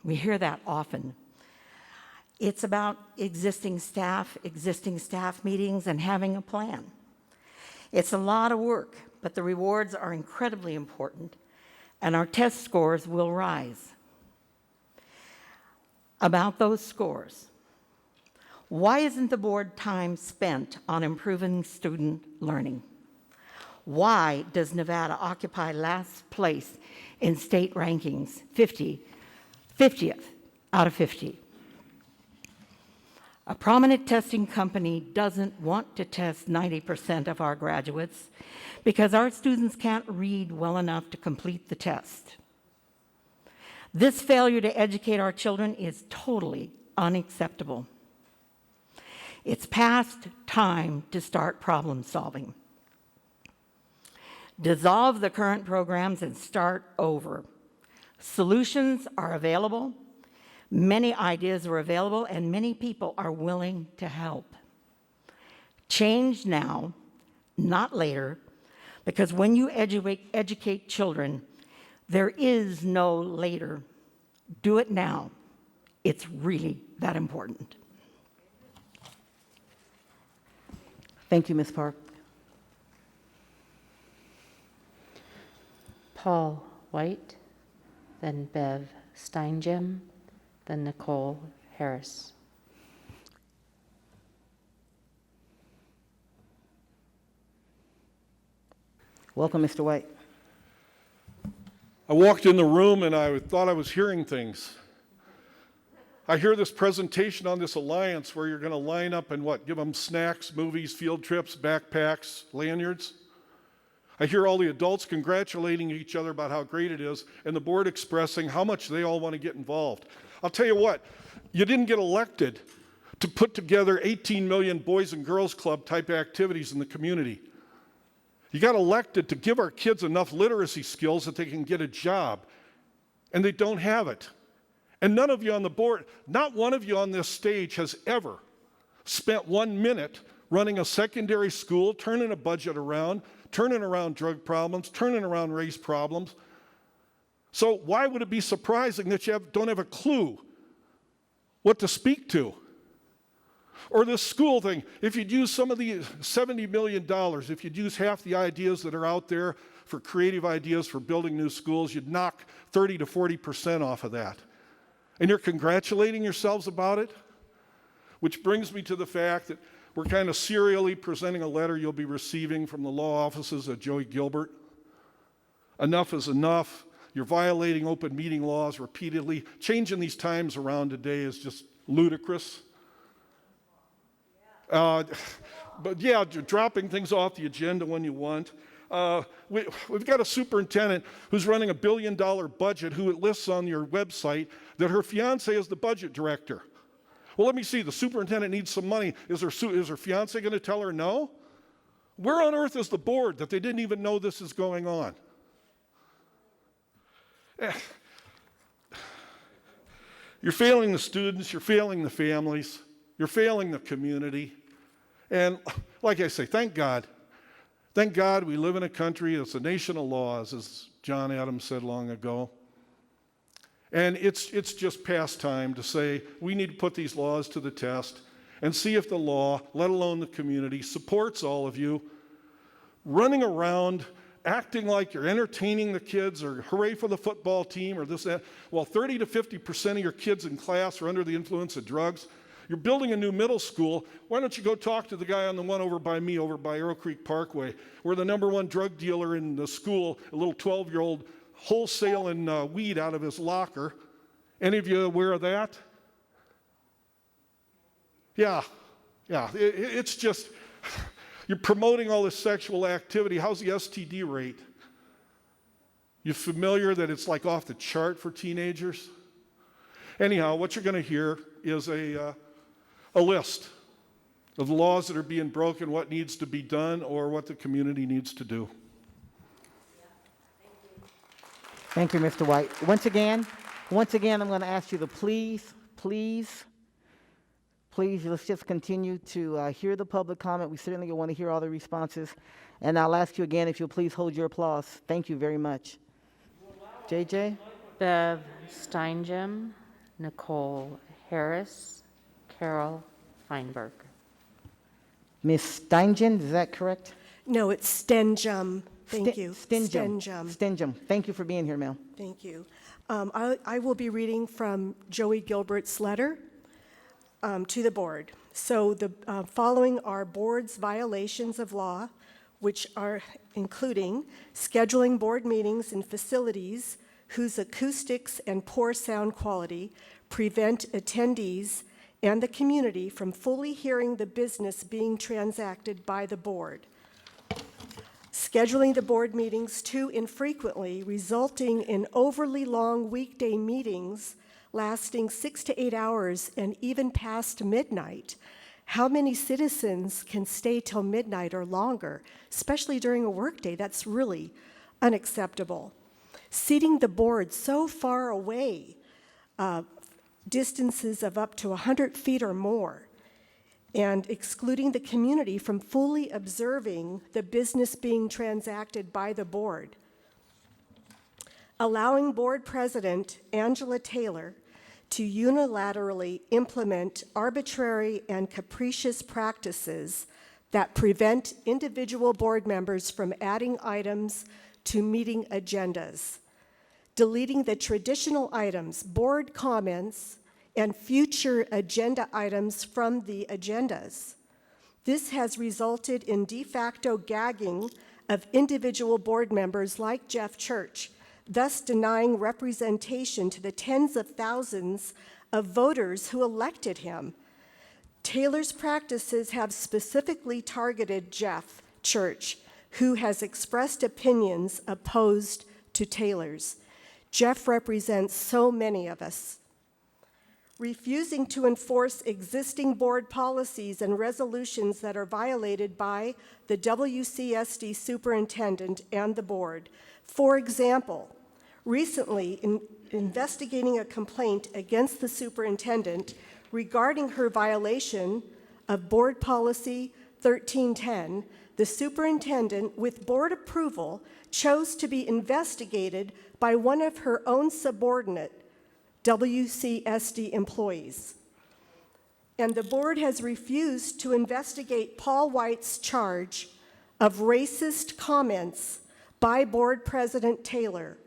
We hear that often. It's about existing staff meetings, and having a plan. It's a lot of work, but the rewards are incredibly important, and our test scores will rise. About those scores, why isn't the board time spent on improving student learning? Why does Nevada occupy last place in state rankings, 50th out of 50? A prominent testing company doesn't want to test 90% of our graduates because our students can't read well enough to complete the test. This failure to educate our children is totally unacceptable. It's past time to start problem solving. Dissolve the current programs and start over. Solutions are available. Many ideas are available, and many people are willing to help. Change now, not later, because when you educate children, there is no later. Do it now. It's really that important. Thank you, Ms. Park. Paul White, then Bev Steingem, then Nicole Harris. Welcome, Mr. White. I walked in the room and I thought I was hearing things. I hear this presentation on this alliance where you're going to line up and give them snacks, movies, field trips, backpacks, lanyards. I hear all the adults congratulating each other about how great it is, and the board expressing how much they all want to get involved. I'll tell you what, you didn't get elected to put together 18 million Boys and Girls Club type activities in the community. You got elected to give our kids enough literacy skills that they can get a job, and they don't have it. And none of you on the board, not one of you on this stage has ever spent 1 minute running a secondary school, turning a budget around, turning around drug problems, turning around race problems. So why would it be surprising that you don't have a clue what to speak to? Or this school thing, if you'd use some of the $70 million, if you'd use half the ideas that are out there for creative ideas for building new schools, you'd knock 30 to 40% off of that. And you're congratulating yourselves about it? Which brings me to the fact that we're kind of serially presenting a letter you'll be receiving from the law offices of Joey Gilbert. Enough is enough. You're violating open meeting laws repeatedly. Changing these times around today is just ludicrous. But yeah, dropping things off the agenda when you want. We've got a superintendent who's running $1 billion budget who lists on your website that her fiance is the budget director. Well, let me see, the superintendent needs some money. Is her fiance going to tell her no? Where on earth is the board that they didn't even know this is going on? You're failing the students, you're failing the families, you're failing the community. And like I say, thank God. Thank God we live in a country that's a nation of laws, as John Adams said long ago. And it's just past time to say we need to put these laws to the test and see if the law, let alone the community, supports all of you. Running around acting like you're entertaining the kids or hooray for the football team or this, that. Well, 30 to 50% of your kids in class are under the influence of drugs. You're building a new middle school. Why don't you go talk to the guy on the one over by me, over by Arrow Creek Parkway, where the #1 drug dealer in the school, a little 12-year-old, wholesaling weed out of his locker. Any of you aware of that? Yeah. It's just, you're promoting all this sexual activity. How's the STD rate? You familiar that it's like off the chart for teenagers? Anyhow, what you're going to hear is a list of the laws that are being broken, what needs to be done, or what the community needs to do. Thank you, Mr. White. Once again, I'm going to ask you to please, let's just continue to hear the public comment. We certainly want to hear all the responses. And I'll ask you again if you'll please hold your applause. Thank you very much. JJ? Bev Steingem, Nicole Harris, Carol Feinberg. Ms. Steingen, is that correct? No, it's Stenjum. Thank you. Stenjum. Stenjum. Stenjum. Thank you for being here, ma'am. Thank you. I will be reading from Joey Gilbert's letter to the board. So the following are board's violations of law, which are including scheduling board meetings in facilities whose acoustics and poor sound quality prevent attendees and the community from fully hearing the business being transacted by the board. Scheduling the board meetings too infrequently, resulting in overly long weekday meetings lasting 6 to 8 hours and even past midnight. How many citizens can stay till midnight or longer, especially during a workday? That's really unacceptable. Seating the board so far away, distances of up to 100 feet or more, and excluding the community from fully observing the business being transacted by the board. Allowing board president Angela Taylor to unilaterally implement arbitrary and capricious practices that prevent individual board members from adding items to meeting agendas. Deleting the traditional items, board comments, and future agenda items from the agendas. This has resulted in de facto gagging of individual board members like Jeff Church, thus denying representation to the tens of thousands of voters who elected him. Taylor's practices have specifically targeted Jeff Church, who has expressed opinions opposed to Taylor's. Jeff represents so many of us. Refusing to enforce existing board policies and resolutions that are violated by the WCSD superintendent and the board. For example, recently, in investigating a complaint against the superintendent regarding her violation of Board Policy 1310, the superintendent, with board approval, chose to be investigated by one of her own subordinate WCSD employees. And the board has refused to investigate Paul White's charge of racist comments by Board President Taylor,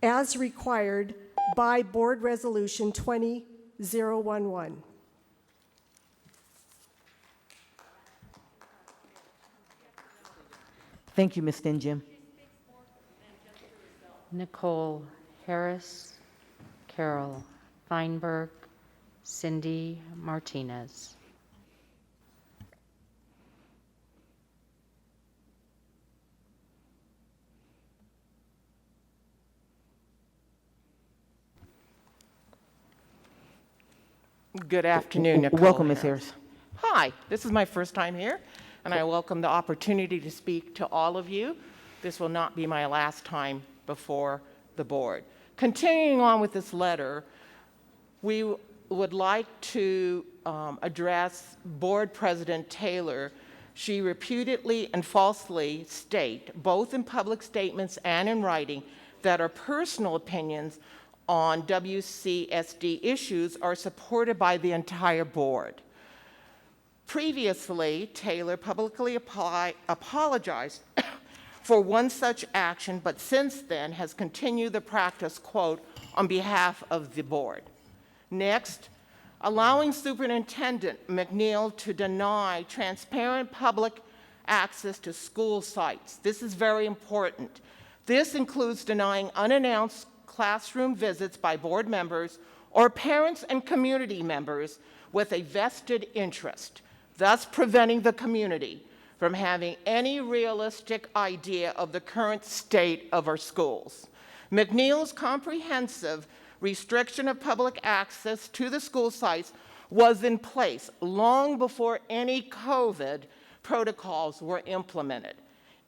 as required by Board Resolution 20011. Thank you, Ms. Stenjum. Nicole Harris, Carol Feinberg, Cindy Martinez. Good afternoon, Nicole. Welcome, Ms. Harris. Hi, this is my first time here, and I welcome the opportunity to speak to all of you. This will not be my last time before the board. Continuing on with this letter, we would like to address Board President Taylor. She reputedly and falsely state, both in public statements and in writing, that her personal opinions on WCSD issues are supported by the entire board. Previously, Taylor publicly apologized for one such action, but since then has continued the practice, quote, on behalf of the board. Next, allowing Superintendent McNeil to deny transparent public access to school sites. This is very important. This includes denying unannounced classroom visits by board members or parents and community members with a vested interest, thus preventing the community from having any realistic idea of the current state of our schools. McNeil's comprehensive restriction of public access to the school sites was in place long before any COVID protocols were implemented.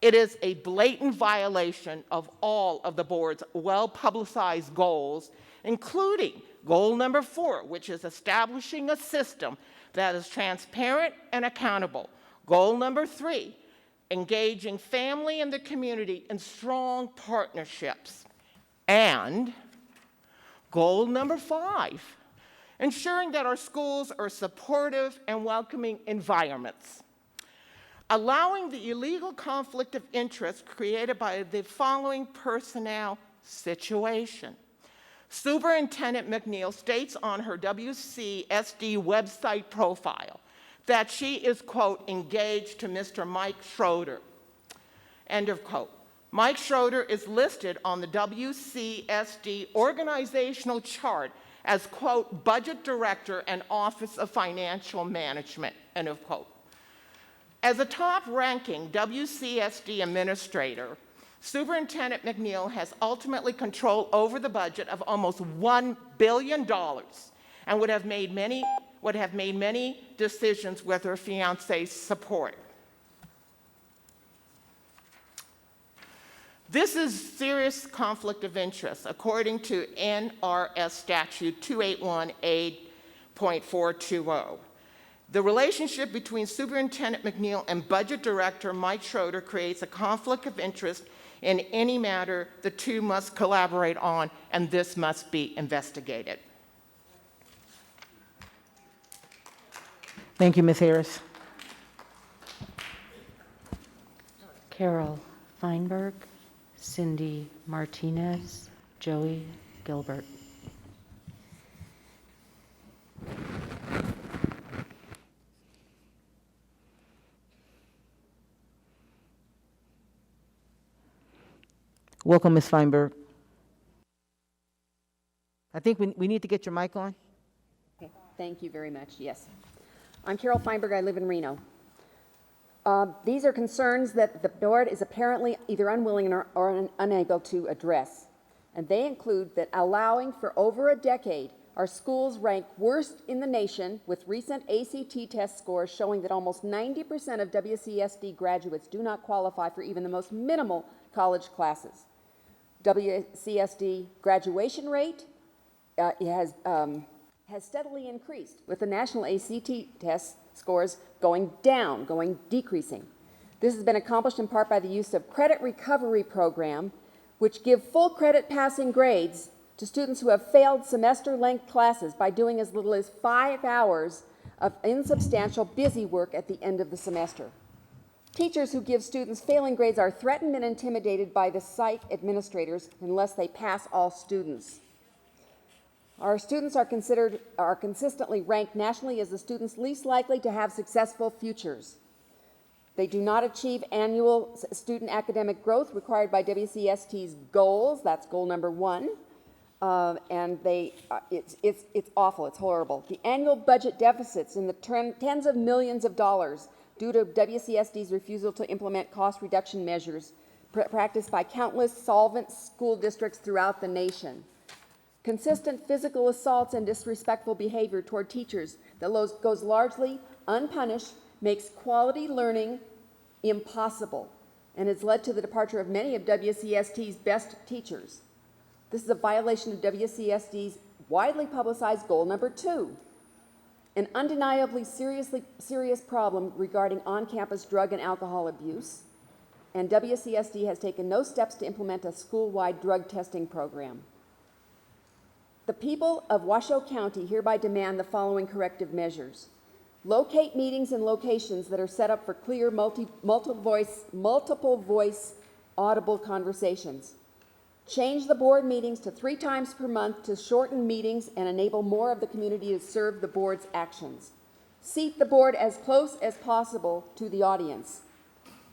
It is a blatant violation of all of the board's well-publicized goals, including goal number 4, which is establishing a system that is transparent and accountable. Goal number 3, engaging family and the community in strong partnerships. And goal number 5, ensuring that our schools are supportive and welcoming environments. Allowing the illegal conflict of interest created by the following personnel situation. Superintendent McNeil states on her WCSD website profile that she is, quote, engaged to Mr. Mike Schroeder, end of quote. Mike Schroeder is listed on the WCSD organizational chart as, quote, budget director and Office of Financial Management, end of quote. As a top-ranking WCSD administrator, Superintendent McNeil has ultimately control over the budget of almost $1 billion and would have made many decisions with her fiance's support. This is serious conflict of interest, according to NRS Statute 281A.420. The relationship between Superintendent McNeil and Budget Director Mike Schroeder creates a conflict of interest in any matter the two must collaborate on, and this must be investigated. Thank you, Ms. Harris. Carol Feinberg, Cindy Martinez, Joey Gilbert. Welcome, Ms. Feinberg. I think we need to get your mic on. Okay, thank you very much. Yes. I'm Carol Feinberg. I live in Reno. These are concerns that the board is apparently either unwilling or unable to address. And they include that allowing for over a decade, our schools rank worst in the nation, with recent ACT test scores showing that almost 90% of WCSD graduates do not qualify for even the most minimal college classes. WCSD graduation rate has steadily increased, with the national ACT test scores going down, decreasing. This has been accomplished in part by the use of credit recovery program, which give full credit passing grades to students who have failed semester-length classes by doing as little as 5 hours of insubstantial busy work at the end of the semester. Teachers who give students failing grades are threatened and intimidated by the site administrators unless they pass all students. Our students are consistently ranked nationally as the students least likely to have successful futures. They do not achieve annual student academic growth required by WCST's goals. That's goal number 1. And it's awful. It's horrible. The annual budget deficits in the tens of millions of dollars due to WCSD's refusal to implement cost reduction measures practiced by countless solvent school districts throughout the nation. Consistent physical assaults and disrespectful behavior toward teachers that goes largely unpunished makes quality learning impossible and has led to the departure of many of WCST's best teachers. This is a violation of WCSD's widely publicized goal number 2, an undeniably serious problem regarding on-campus drug and alcohol abuse, and WCSD has taken no steps to implement a school-wide drug testing program. The people of Washoe County hereby demand the following corrective measures. Locate meetings and locations that are set up for clear multiple voice audible conversations. Change the board meetings to 3 times per month to shorten meetings and enable more of the community to serve the board's actions. Seat the board as close as possible to the audience.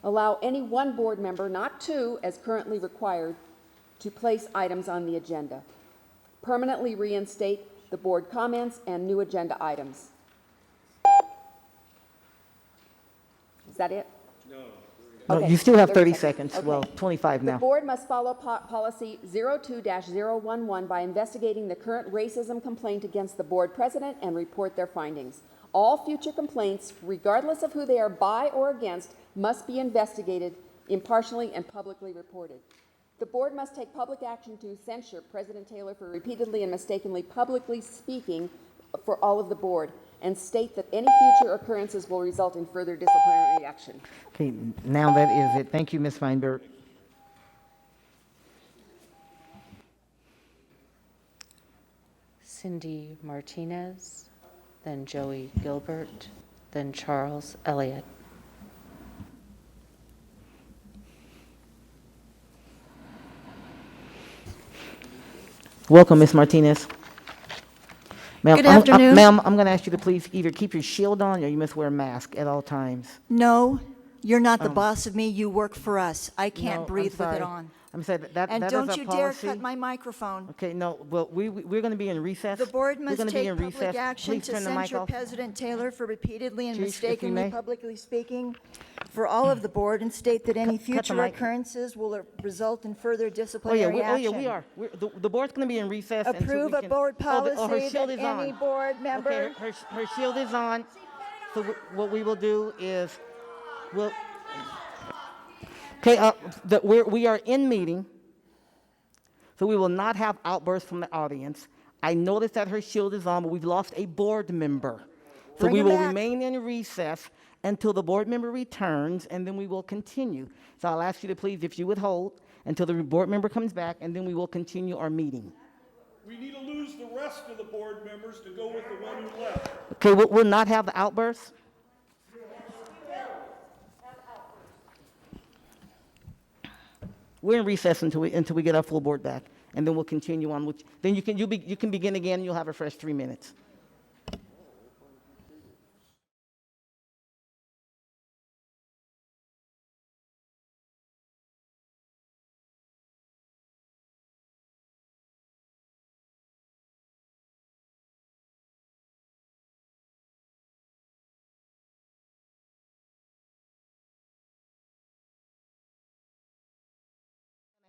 Allow any one board member, not 2 as currently required, to place items on the agenda. Permanently reinstate the board comments and new agenda items. Is that it? No, Okay, you still have 30 seconds. seconds. Okay. Well, 25 The now. board must follow policy 02-011 by investigating the current racism complaint against the board president and report their findings. All future complaints, regardless of who they are by or against, must be investigated impartially and publicly reported. The board must take public action to censure President Taylor for repeatedly and mistakenly publicly speaking for all of the board, and state that any future occurrences will result in further disciplinary action. Okay, now that is it. Thank you, Ms. Feinberg. Cindy Martinez, then Joey Gilbert, then Charles Elliott. Welcome, Ms. Martinez. Ma'am, Good afternoon. Ma'am, I'm going to ask you to please either keep your shield on or you must wear a mask at all times. No, you're not the boss of me. You work for us. I can't No, I'm breathe with it sorry. on. I'm sorry, that And is don't a you dare policy. cut my microphone. Okay, no, well, we're going to be in recess. The board We're must gonna be take in public recess. action Please to turn the mic censure off. President Taylor for repeatedly and Chief, if you mistakenly may. publicly speaking for all of the board, and state that any Cut the future mic. occurrences will result in further Oh, disciplinary yeah, action. we are. The board's going to be in recess. until Approve we a can- board oh, her policy shield that is on. any board member. Okay, her shield is on. So what we will do is, we'll, okay, we are in meeting, so we will not have outbursts from the audience. I noticed that her shield is on, but we've lost a board member. So Bring we him will back. remain in recess until the board member returns, and then we will continue. So I'll ask you to please, if you would hold until the board member comes back, and then we will continue our meeting. We need to lose the rest of the board members to go with the one who left. Okay, we'll not have the outbursts. We're in recess until we get our full board back, and then we'll continue on. Then you can begin again. And you'll have a fresh 3 minutes.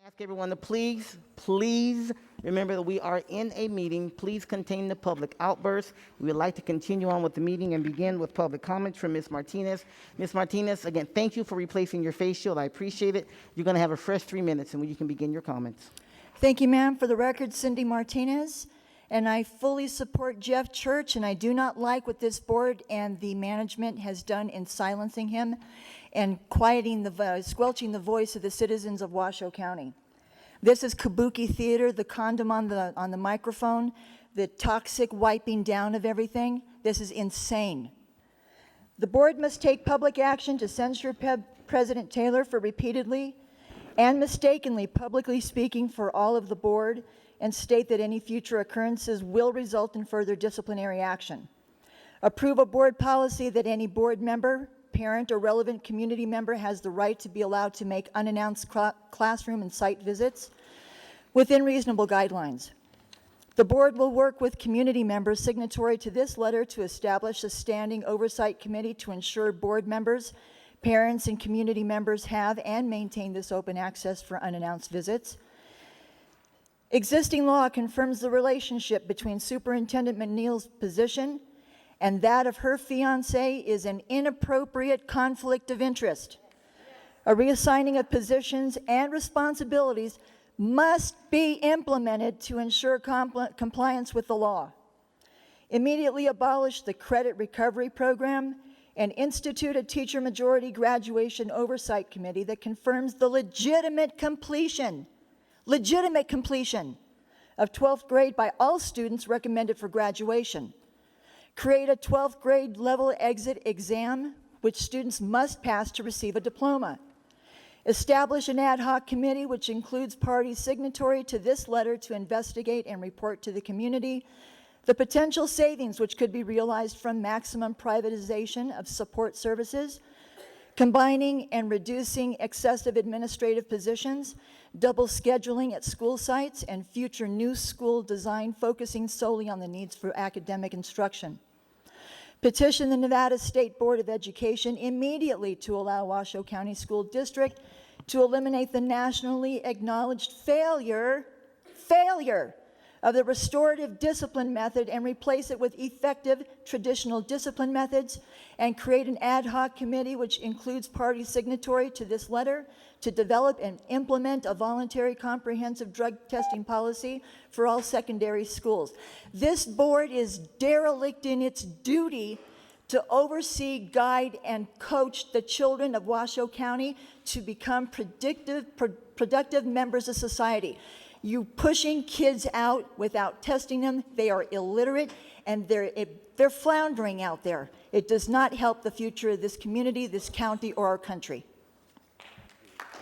Ask everyone to please remember that we are in a meeting. Please contain the public outbursts. We would like to continue on with the meeting and begin with public comments from Ms. Martinez. Ms. Martinez, again, thank you for replacing your face shield. I appreciate it. You're going to have a fresh 3 minutes, and you can begin your comments. Thank you, ma'am. For the record, Cindy Martinez, and I fully support Jeff Church, and I do not like what this board and the management has done in silencing him and squelching the voice of the citizens of Washoe County. This is kabuki theater, the condom on the microphone, the toxic wiping down of everything. This is insane. The board must take public action to censure President Taylor for repeatedly and mistakenly publicly speaking for all of the board, and state that any future occurrences will result in further disciplinary action. Approve a board policy that any board member, parent, or relevant community member has the right to be allowed to make unannounced classroom and site visits within reasonable guidelines. The board will work with community members signatory to this letter to establish a standing oversight committee to ensure board members, parents, and community members have and maintain this open access for unannounced visits. Existing law confirms the relationship between Superintendent McNeil's position and that of her fiance is an inappropriate conflict of interest. A reassigning of positions and responsibilities must be implemented to ensure compliance with the law. Immediately abolish the credit recovery program and institute a teacher majority graduation oversight committee that confirms the legitimate completion of 12th grade by all students recommended for graduation. Create a 12th grade level exit exam, which students must pass to receive a diploma. Establish an ad hoc committee, which includes parties signatory to this letter, to investigate and report to the community the potential savings which could be realized from maximum privatization of support services, combining and reducing excessive administrative positions, double scheduling at school sites, and future new school design focusing solely on the needs for academic instruction. Petition the Nevada State Board of Education immediately to allow Washoe County School District to eliminate the nationally acknowledged failure of the restorative discipline method and replace it with effective traditional discipline methods, and create an ad hoc committee which includes parties signatory to this letter to develop and implement a voluntary comprehensive drug testing policy for all secondary schools. This board is derelict in its duty to oversee, guide, and coach the children of Washoe County to become productive members of society. You pushing kids out without testing them, they are illiterate, and they're floundering out there. It does not help the future of this community, this county, or our country.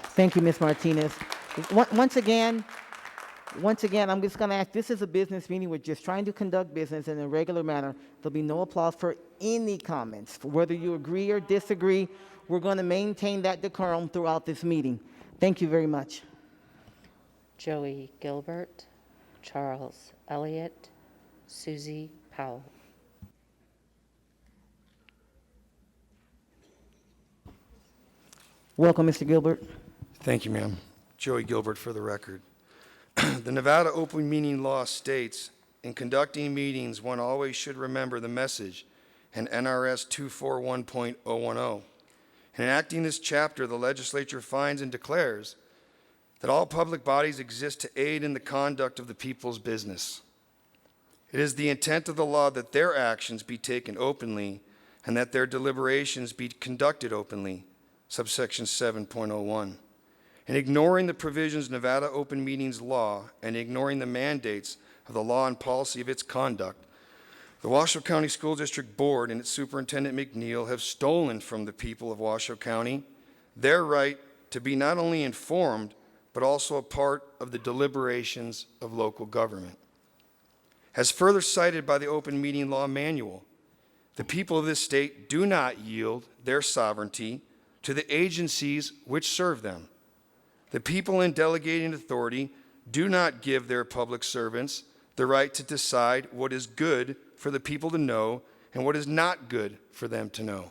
Thank you, Ms. Martinez. Once again, I'm just going to ask, this is a business meeting. We're just trying to conduct business in a regular manner. There'll be no applause for any comments. Whether you agree or disagree, we're going to maintain that decorum throughout this meeting. Thank you very much. Joey Gilbert, Charles Elliott, Susie Powell. Welcome, Mr. Gilbert. Thank you, ma'am. Joey Gilbert for the record. The Nevada Open Meeting Law states, in conducting meetings, one always should remember the message in NRS 241.010. In enacting this chapter, the legislature finds and declares that all public bodies exist to aid in the conduct of the people's business. It is the intent of the law that their actions be taken openly and that their deliberations be conducted openly, subsection 7.01. In ignoring the provisions of Nevada Open Meetings Law and ignoring the mandates of the law and policy of its conduct, the Washoe County School District Board and its Superintendent McNeil have stolen from the people of Washoe County their right to be not only informed, but also a part of the deliberations of local government. As further cited by the Open Meeting Law Manual, the people of this state do not yield their sovereignty to the agencies which serve them. The people in delegating authority do not give their public servants the right to decide what is good for the people to know and what is not good for them to know.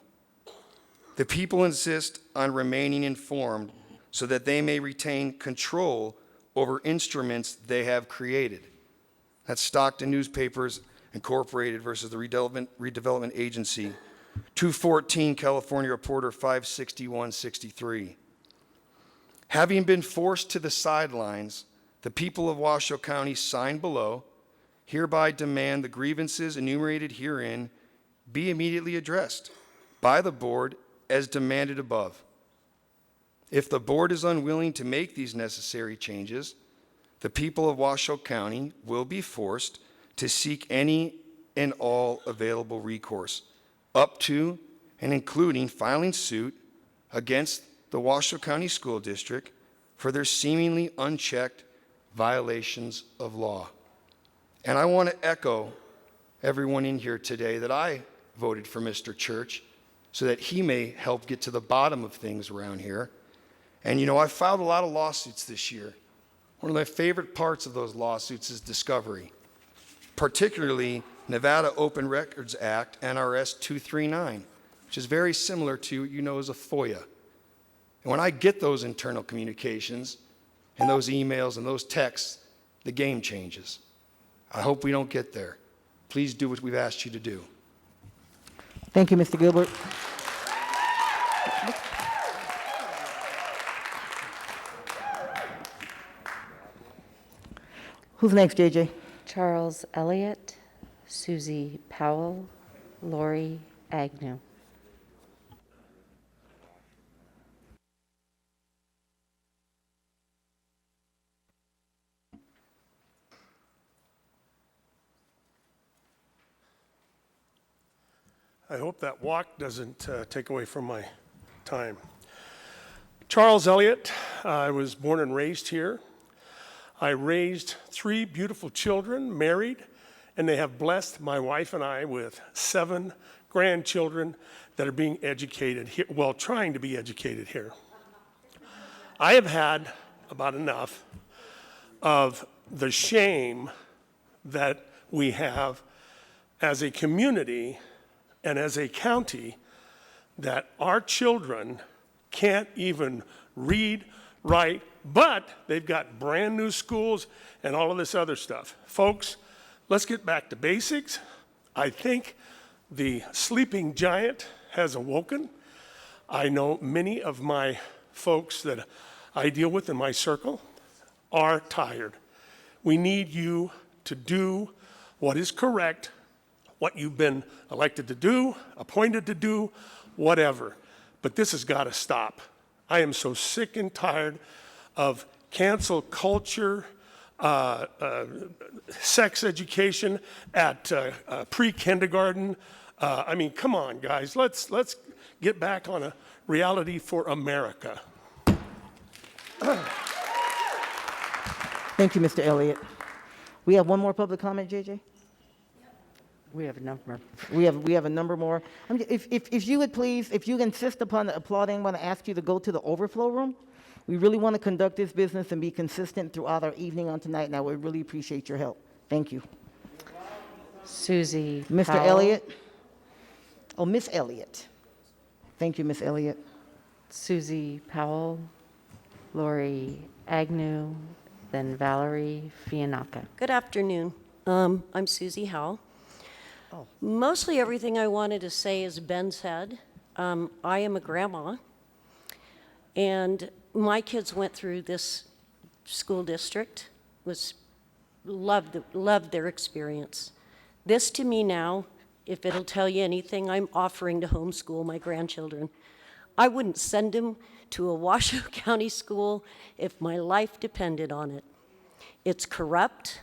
The people insist on remaining informed so that they may retain control over instruments they have created. That's Stockton Newspapers Incorporated versus the Redevelopment Agency, 214 California Reporter 56163. Having been forced to the sidelines, the people of Washoe County sign below hereby demand the grievances enumerated herein be immediately addressed by the board as demanded above. If the board is unwilling to make these necessary changes, the people of Washoe County will be forced to seek any and all available recourse, up to and including filing suit against the Washoe County School District for their seemingly unchecked violations of law. And I want to echo everyone in here today that I voted for Mr. Church so that he may help get to the bottom of things around here. And you know, I filed a lot of lawsuits this year. One of my favorite parts of those lawsuits is discovery, particularly Nevada Open Records Act, NRS 239, which is very similar to what you know as a FOIA. And when I get those internal communications and those emails and those texts, the game changes. I hope we don't get there. Please do what we've asked you to do. Thank you, Mr. Gilbert. Who's next, JJ? Charles Elliott, Susie Powell, Lori Agnew. I hope that walk doesn't take away from my time. Charles Elliott, I was born and raised here. I raised 3 beautiful children, married, and they have blessed my wife and I with 7 grandchildren that are being educated here, well, trying to be educated here. I have had about enough of the shame that we have as a community and as a county that our children can't even read, write, but they've got brand new schools and all of this other stuff. Folks, let's get back to basics. I think the sleeping giant has awoken. I know many of my folks that I deal with in my circle are tired. We need you to do what is correct, what you've been elected to do, appointed to do, whatever. But this has got to stop. I am so sick and tired of cancel culture, sex education at pre-kindergarten. I mean, come on, guys. Let's get back on a reality for America. Thank you, Mr. Elliott. We have one more public comment, JJ? We have a number. We have a number more. If you would please, if you insist upon applauding, I'm going to ask you to go to the overflow room. We really want to conduct this business and be consistent throughout our evening on tonight, and I would really appreciate your help. Thank you. Susie Mr. Powell. Elliott? Oh, Miss Elliott. Thank you, Miss Elliott. Susie Powell, Lori Agnew, then Valerie Fianacca. Good afternoon. I'm Susie Howell. Mostly everything I wanted to say has been said. I am a grandma, and my kids went through this school district, loved their experience. This to me now, if it'll tell you anything, I'm offering to homeschool my grandchildren. I wouldn't send them to a Washoe County school if my life depended on it. It's corrupt.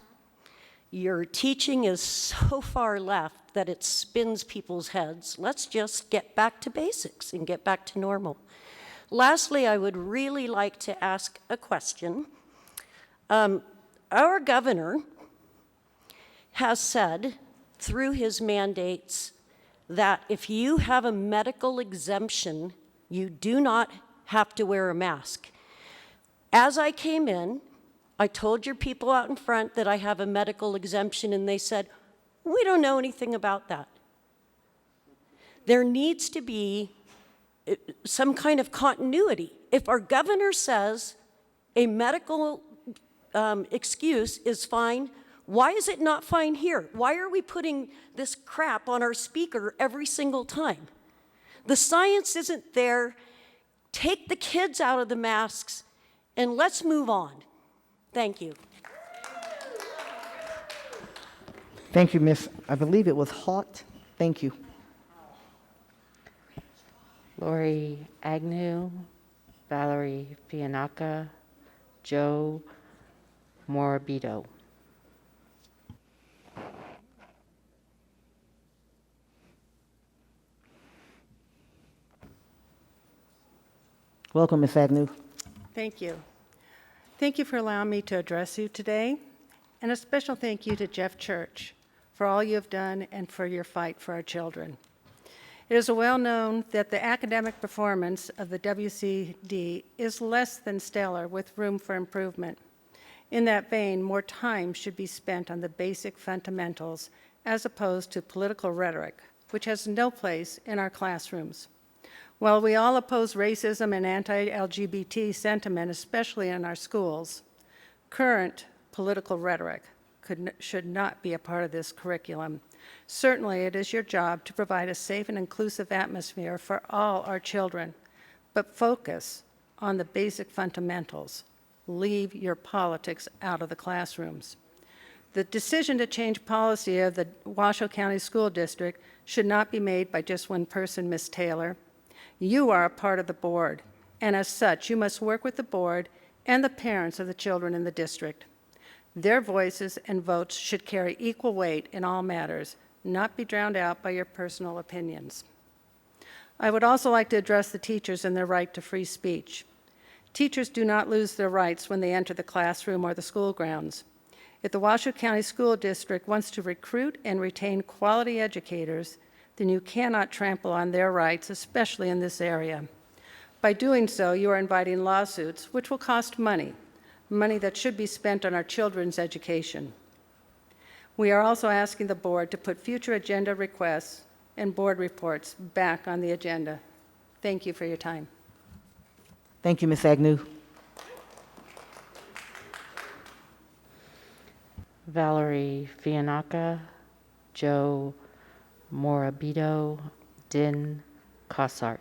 Your teaching is so far left that it spins people's heads. Let's just get back to basics and get back to normal. Lastly, I would really like to ask a question. Our governor has said through his mandates that if you have a medical exemption, you do not have to wear a mask. As I came in, I told your people out in front that I have a medical exemption, and they said, we don't know anything about that. There needs to be some kind of continuity. If our governor says a medical excuse is fine, why is it not fine here? Why are we putting this crap on our speaker every single time? The science isn't there. Take the kids out of the masks, and let's move on. Thank you. Thank you, Miss. I believe it was Haught. Thank you. Lori Agnew, Valerie Fianacca, Joe Morabito. Welcome, Miss Agnew. Thank you. Thank you for allowing me to address you today, and a special thank you to Jeff Church for all you have done and for your fight for our children. It is well known that the academic performance of the WCSD is less than stellar with room for improvement. In that vein, more time should be spent on the basic fundamentals as opposed to political rhetoric, which has no place in our classrooms. While we all oppose racism and anti-LGBT sentiment, especially in our schools, current political rhetoric should not be a part of this curriculum. Certainly, it is your job to provide a safe and inclusive atmosphere for all our children, but focus on the basic fundamentals. Leave your politics out of the classrooms. The decision to change policy of the Washoe County School District should not be made by just one person, Ms. Taylor. You are a part of the board, and as such, you must work with the board and the parents of the children in the district. Their voices and votes should carry equal weight in all matters, not be drowned out by your personal opinions. I would also like to address the teachers and their right to free speech. Teachers do not lose their rights when they enter the classroom or the school grounds. If the Washoe County School District wants to recruit and retain quality educators, then you cannot trample on their rights, especially in this area. By doing so, you are inviting lawsuits, which will cost money that should be spent on our children's education. We are also asking the board to put future agenda requests and board reports back on the agenda. Thank you for your time. Thank you, Ms. Agnew. Valerie Fianacca, Joe Morabito, Din Cossart.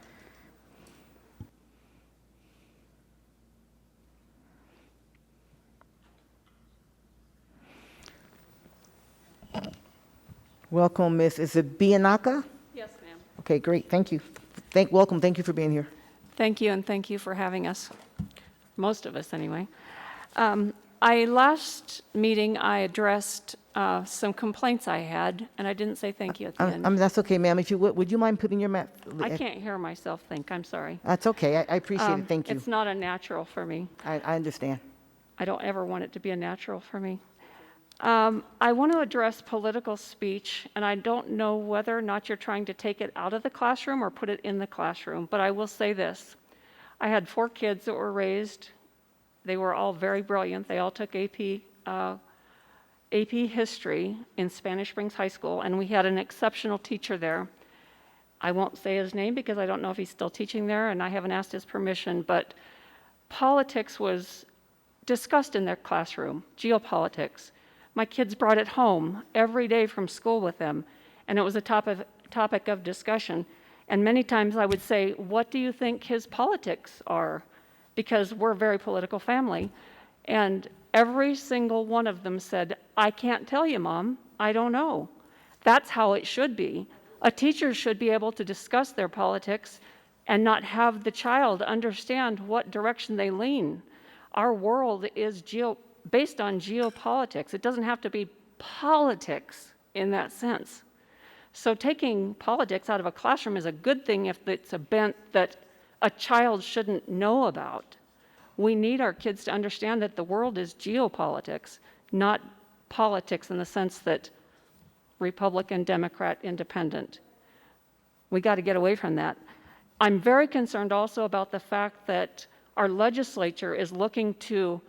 Welcome, Miss. Is it Bianca? Yes, ma'am. Okay, great. Thank you. Welcome. Thank you for being here. Thank you, and thank you for having us. Most of us, anyway. Last meeting, I addressed some complaints I had, and I didn't say thank you at the end. That's okay, ma'am. If you would you mind putting your map? I can't hear myself think. I'm sorry. That's okay. I appreciate it. Thank you. It's not a natural for me. I understand. I don't ever want it to be a natural for me. I want to address political speech, and I don't know whether or not you're trying to take it out of the classroom or put it in the classroom, but I will say this. I had 4 kids that were raised. They were all very brilliant. They all took AP history in Spanish Springs High School, and we had an exceptional teacher there. I won't say his name because I don't know if he's still teaching there, and I haven't asked his permission, but politics was discussed in their classroom, geopolitics. My kids brought it home every day from school with them, and it was a topic of discussion. And many times I would say, what do you think his politics are? Because we're a very political family. And every single one of them said, I can't tell you, Mom. I don't know. That's how it should be. A teacher should be able to discuss their politics and not have the child understand what direction they lean. Our world is based on geopolitics. It doesn't have to be politics in that sense. So taking politics out of a classroom is a good thing if it's a bent that a child shouldn't know about. We need our kids to understand that the world is geopolitics, not politics in the sense that Republican, Democrat, Independent. We got to get away from that. I'm very concerned also about the fact that our legislature is looking to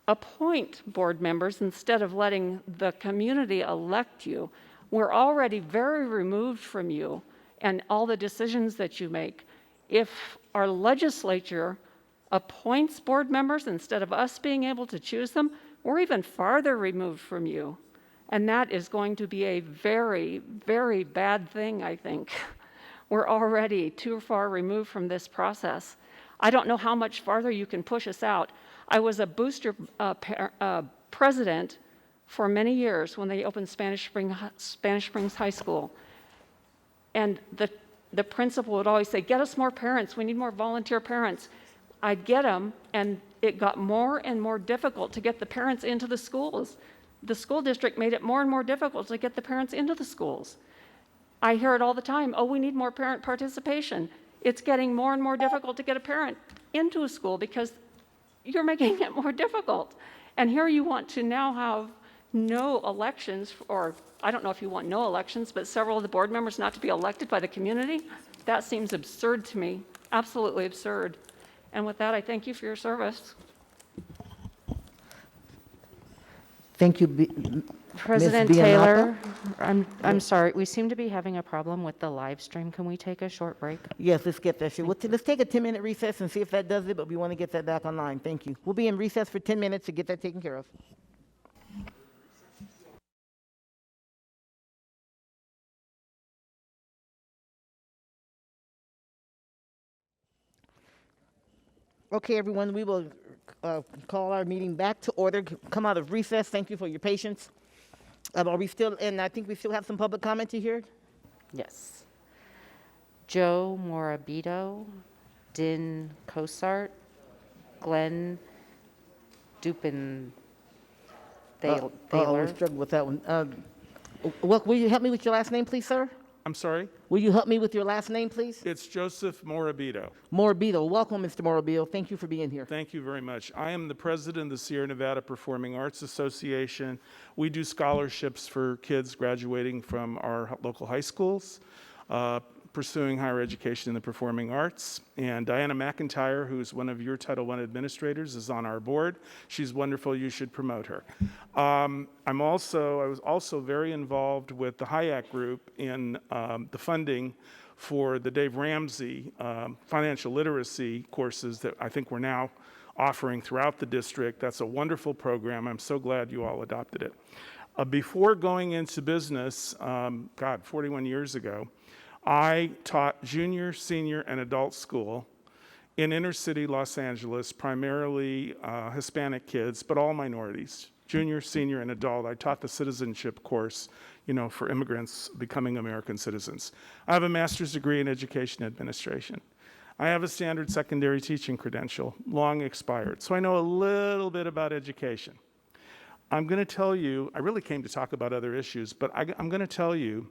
appoint board members instead of letting the community elect you. We're already very removed from you and all the decisions that you make. If our legislature appoints board members instead of us being able to choose them, we're even farther removed from you. And that is going to be a very, very bad thing, I think. We're already too far removed from this process. I don't know how much farther you can push us out. I was a booster president for many years when they opened Spanish Springs High School. And the principal would always say, get us more parents, we need more volunteer parents. I'd get them, and it got more and more difficult to get the parents into the schools. The school district made it more and more difficult to get the parents into the schools. I hear it all the time, oh, we need more parent participation. It's getting more and more difficult to get a parent into a school because you're making it more difficult. And here you want to now have no elections, or I don't know if you want no elections, but several of the board members not to be elected by the community. That seems absurd to me, absolutely absurd. And with that, I thank you for your service. Thank you, President Ms. Taylor, Bianca. I'm sorry, we seem to be having a problem with the live stream. Can we take a short break? Yes, let's get that shit. Let's take a 10-minute recess and see if that does it, but we want to get that back online. Thank you. We'll be in recess for 10 minutes to get that taken care of. Okay, everyone, we will call our meeting back to order, come out of recess. Thank you for your patience. Are we still, and I think we still have some public comment to hear? Yes. Joe Morabito, Din Cossart, Glenn Dupin Thaler. We struggled with that one. Will you help me with your last name, please, sir? I'm sorry? Will you help me with your last name, please? It's Joseph Morabito. Morabito. Welcome, Mr. Morabito. Thank you for being here. Thank you very much. I am the president of the Sierra Nevada Performing Arts Association. We do scholarships for kids graduating from our local high schools. pursuing higher education in the performing arts. And Diana McIntyre, who's one of your Title I administrators, is on our board. She's wonderful. You should promote her. I was also very involved with the HIAC group in the funding for the Dave Ramsey financial literacy courses that I think we're now offering throughout the district. That's a wonderful program. I'm so glad you all adopted it. Before going into business, 41 years ago, I taught junior, senior, and adult school in inner city Los Angeles, primarily Hispanic kids, but all minorities, junior, senior, and adult. I taught the citizenship course, for immigrants becoming American citizens. I have a master's degree in education administration. I have a standard secondary teaching credential, long expired, so I know a little bit about education. I'm going to tell you, I really came to talk about other issues, but I'm going to tell you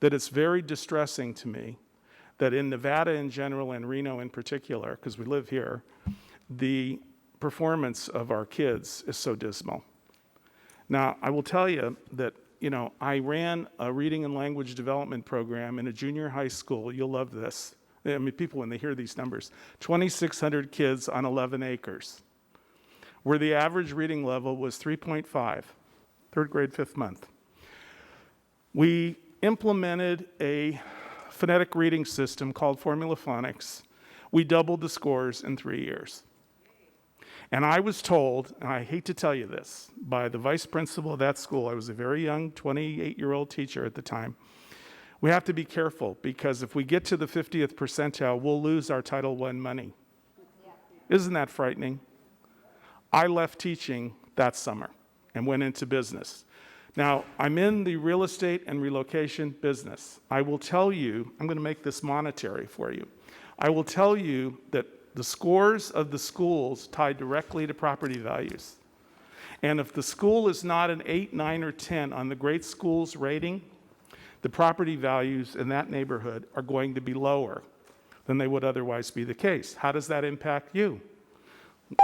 that it's very distressing to me that in Nevada in general and Reno in particular, because we live here, the performance of our kids is so dismal. Now, I will tell you that, I ran a reading and language development program in a junior high school. You'll love this. I mean, people, when they hear these numbers, 2,600 kids on 11 acres. Where the average reading level was 3.5, third grade, fifth month. We implemented a phonetic reading system called Formula Phonics. We doubled the scores in 3 years. And I was told, and I hate to tell you this, by the vice principal of that school, I was a very young 28-year-old teacher at the time, we have to be careful because if we get to the 50th percentile, we'll lose our Title I money. Isn't that frightening? I left teaching that summer and went into business. Now, I'm in the real estate and relocation business. I will tell you, I'm going to make this monetary for you. I will tell you that the scores of the schools tie directly to property values. And if the school is not an 8, 9, or 10 on the great schools rating, the property values in that neighborhood are going to be lower than they would otherwise be the case. How does that impact you?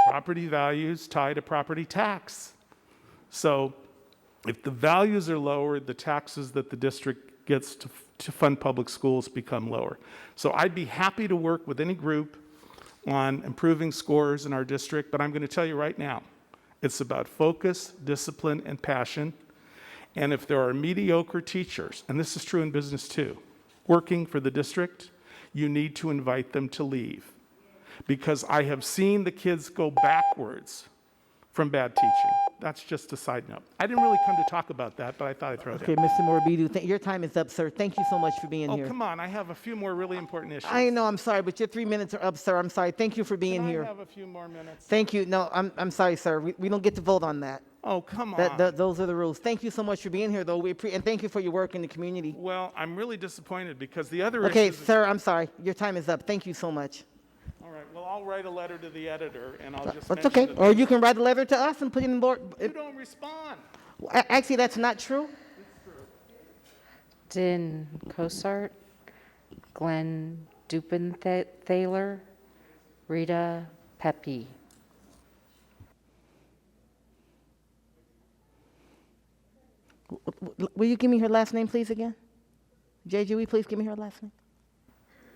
Property values tie to property tax. So if the values are lower, the taxes that the district gets to fund public schools become lower. So I'd be happy to work with any group on improving scores in our district, but I'm going to tell you right now, it's about focus, discipline, and passion. And if there are mediocre teachers, and this is true in business too, working for the district, you need to invite them to leave. Because I have seen the kids go backwards from bad teaching. That's just a side note. I didn't really come to talk about that, but I thought I'd throw it in. Okay, Mr. Morbidu, your time is up, sir. Thank you so much for being here. Oh, come on. I have a few more really important issues. I know, I'm sorry, but your 3 minutes are up, sir. I'm sorry. Thank you for being Can here. I have a few more minutes? Thank you. No, I'm sorry, sir. We don't get to vote on that. Oh, come on. Those are the rules. Thank you so much for being here, though. And thank you for your work in the community. Well, I'm really disappointed because the other Okay, issues... sir, I'm sorry. Your time is up. Thank you so much. All right, well, I'll write a letter to the editor, and I'll just That's mention okay. that- Or you can write a letter to us and put it in board. You don't respond. Actually, that's not true. Din Cosart, Glenn Dupenthaler, Rita Pepe. Will you give me her last name, please, again? JJ, will you please give me her last name?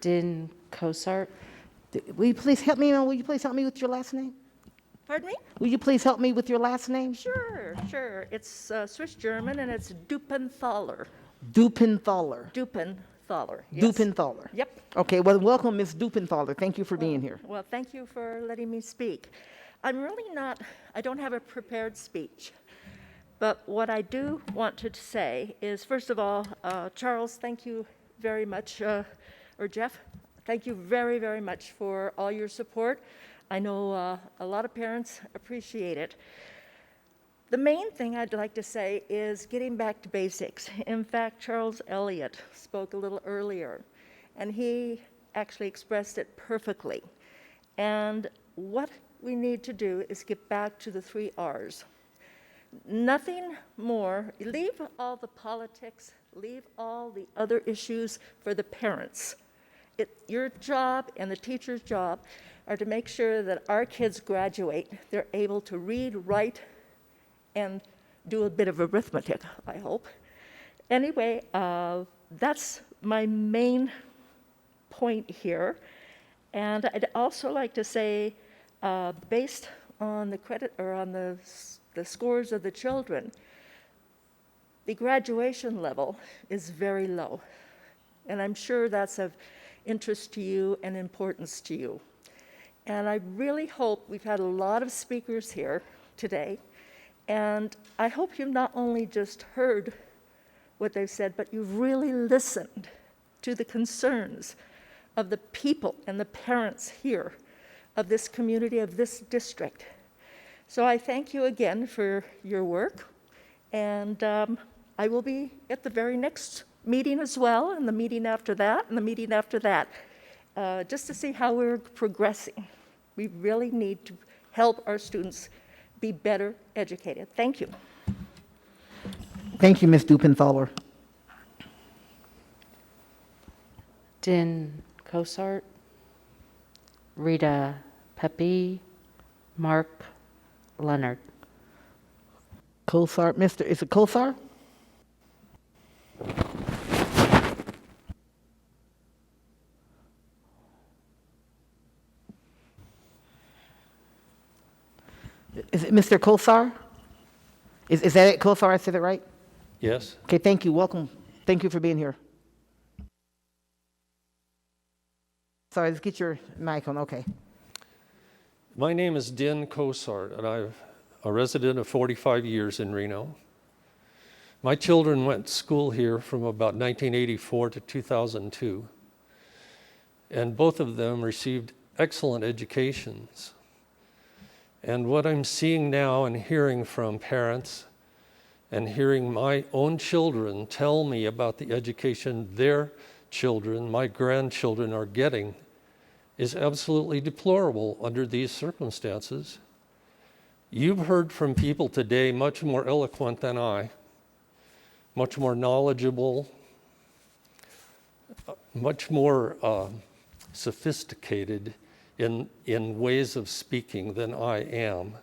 Din Cosart. Will you please help me? Will you please help me with your last name? Pardon me? Will you please help me with your last name? Sure, sure. It's Swiss German and it's Dupenthaler. Dupenthaler. Dupenthaler. Yes. Dupenthaler. Yep. Okay, well, welcome, Ms. Dupenthaler. Thank you for being here. Well, thank you for letting me speak. I don't have a prepared speech. But what I do want to say is, first of all, Charles, thank you very much, or Jeff, thank you very, very much for all your support. I know a lot of parents appreciate it. The main thing I'd like to say is getting back to basics. In fact, Charles Elliott spoke a little earlier, and he actually expressed it perfectly. And what we need to do is get back to the 3 R's. Nothing more. Leave all the politics, leave all the other issues for the parents. Your job and the teacher's job are to make sure that our kids graduate. They're able to read, write, and do a bit of arithmetic, I hope. Anyway, that's my main point here. And I'd also like to say, based on the credit or on the scores of the children, the graduation level is very low. And I'm sure that's of interest to you and importance to you. And I really hope, we've had a lot of speakers here today, and I hope you've not only just heard what they've said, but you've really listened to the concerns of the people and the parents here of this community, of this district. So I thank you again for your work, and I will be at the very next meeting as well, and the meeting after that, and the meeting after that, just to see how we're progressing. We really need to help our students be better educated. Thank you. Thank you, Ms. Dupenthaler. Din Cosart, Rita Pepe, Mark Leonard. Cosart, is it Cosart? Is it Mr. Kosar? Is that it, Kosar? I said it right? Yes. Okay, thank you. Welcome. Thank you for being here. Sorry, let's get your mic on. Okay. My name is Din Kosart, and I'm a resident of 45 years in Reno. My children went to school here from about 1984 to 2002, and both of them received excellent educations. And what I'm seeing now and hearing from parents and hearing my own children tell me about the education their children, my grandchildren, are getting is absolutely deplorable under these circumstances. You've heard from people today much more eloquent than I, much more knowledgeable, much more sophisticated in ways of speaking than I am.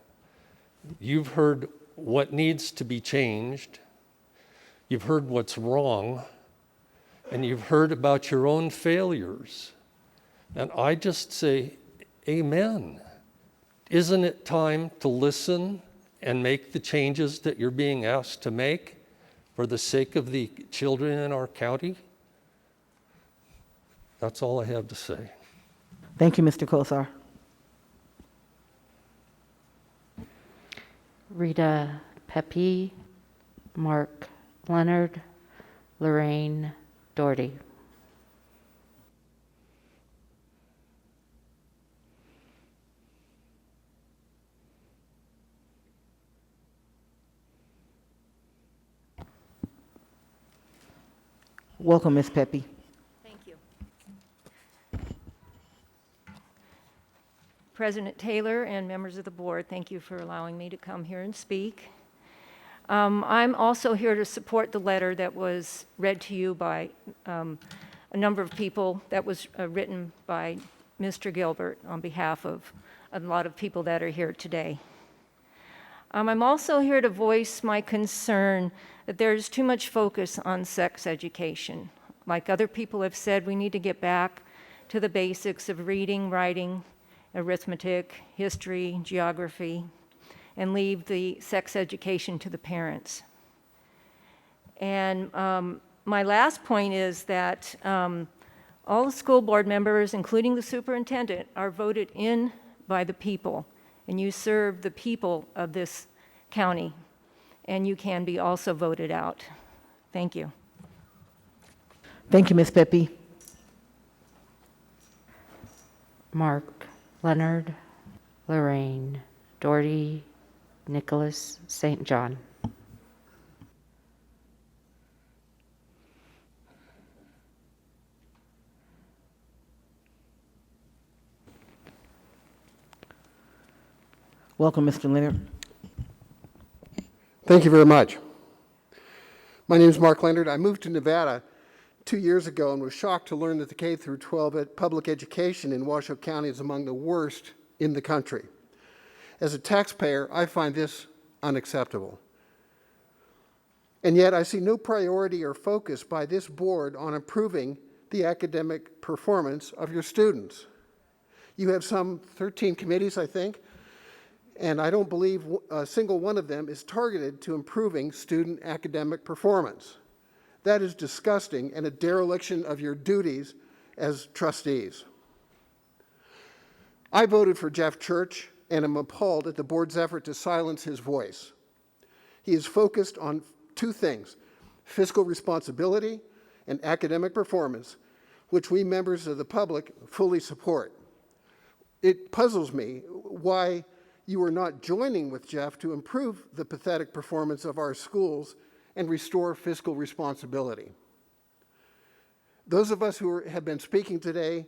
You've heard what needs to be changed. You've heard what's wrong. And you've heard about your own failures. And I just say, amen. Isn't it time to listen and make the changes that you're being asked to make for the sake of the children in our county? That's all I have to say. Thank you, Mr. Kosar. Rita Pepe, Mark Leonard, Lorraine Doherty. Welcome, Ms. Pepe. Thank you. President Taylor and members of the board, thank you for allowing me to come here and speak. I'm also here to support the letter that was read to you by a number of people that was written by Mr. Gilbert on behalf of a lot of people that are here today. I'm also here to voice my concern that there's too much focus on sex education. Like other people have said, we need to get back to the basics of reading, writing, arithmetic, history, geography, and leave the sex education to the parents. And my last point is that all the school board members, including the superintendent, are voted in by the people, and you serve the people of this county, and you can be also voted out. Thank you. Thank you, Ms. Pepe. Mark Leonard, Lorraine Doherty, Nicholas St. John. Welcome, Mr. Leonard. Thank you very much. My name is Mark Leonard. I moved to Nevada 2 years ago and was shocked to learn that the K through 12 public education in Washoe County is among the worst in the country. As a taxpayer, I find this unacceptable. And yet I see no priority or focus by this board on improving the academic performance of your students. You have some 13 committees, I think, and I don't believe a single one of them is targeted to improving student academic performance. That is disgusting and a dereliction of your duties as trustees. I voted for Jeff Church and am appalled at the board's effort to silence his voice. He is focused on two things: fiscal responsibility and academic performance, which we members of the public fully support. It puzzles me why you are not joining with Jeff to improve the pathetic performance of our schools and restore fiscal responsibility. Those of us who have been speaking today,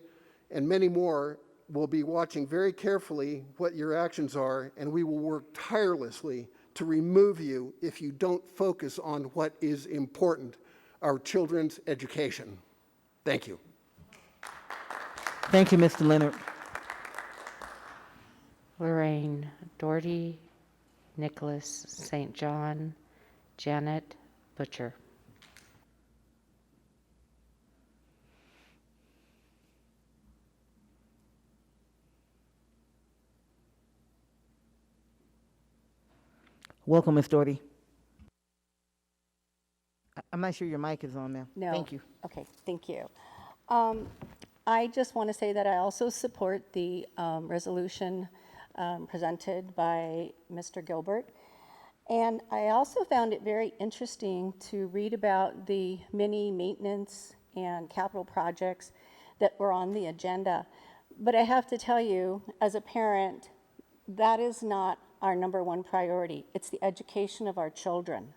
and many more, will be watching very carefully what your actions are, and we will work tirelessly to remove you if you don't focus on what is important: our children's education. Thank you. Thank you, Mr. Leonard. Lorraine Doherty, Nicholas St. John, Janet Butcher. Welcome, Ms. Doherty. I'm not sure your mic is on, ma'am. No. Thank you. Okay, thank you. I just want to say that I also support the resolution presented by Mr. Gilbert. And I also found it very interesting to read about the many maintenance and capital projects that were on the agenda. But I have to tell you, as a parent, that is not our number one priority. It's the education of our children.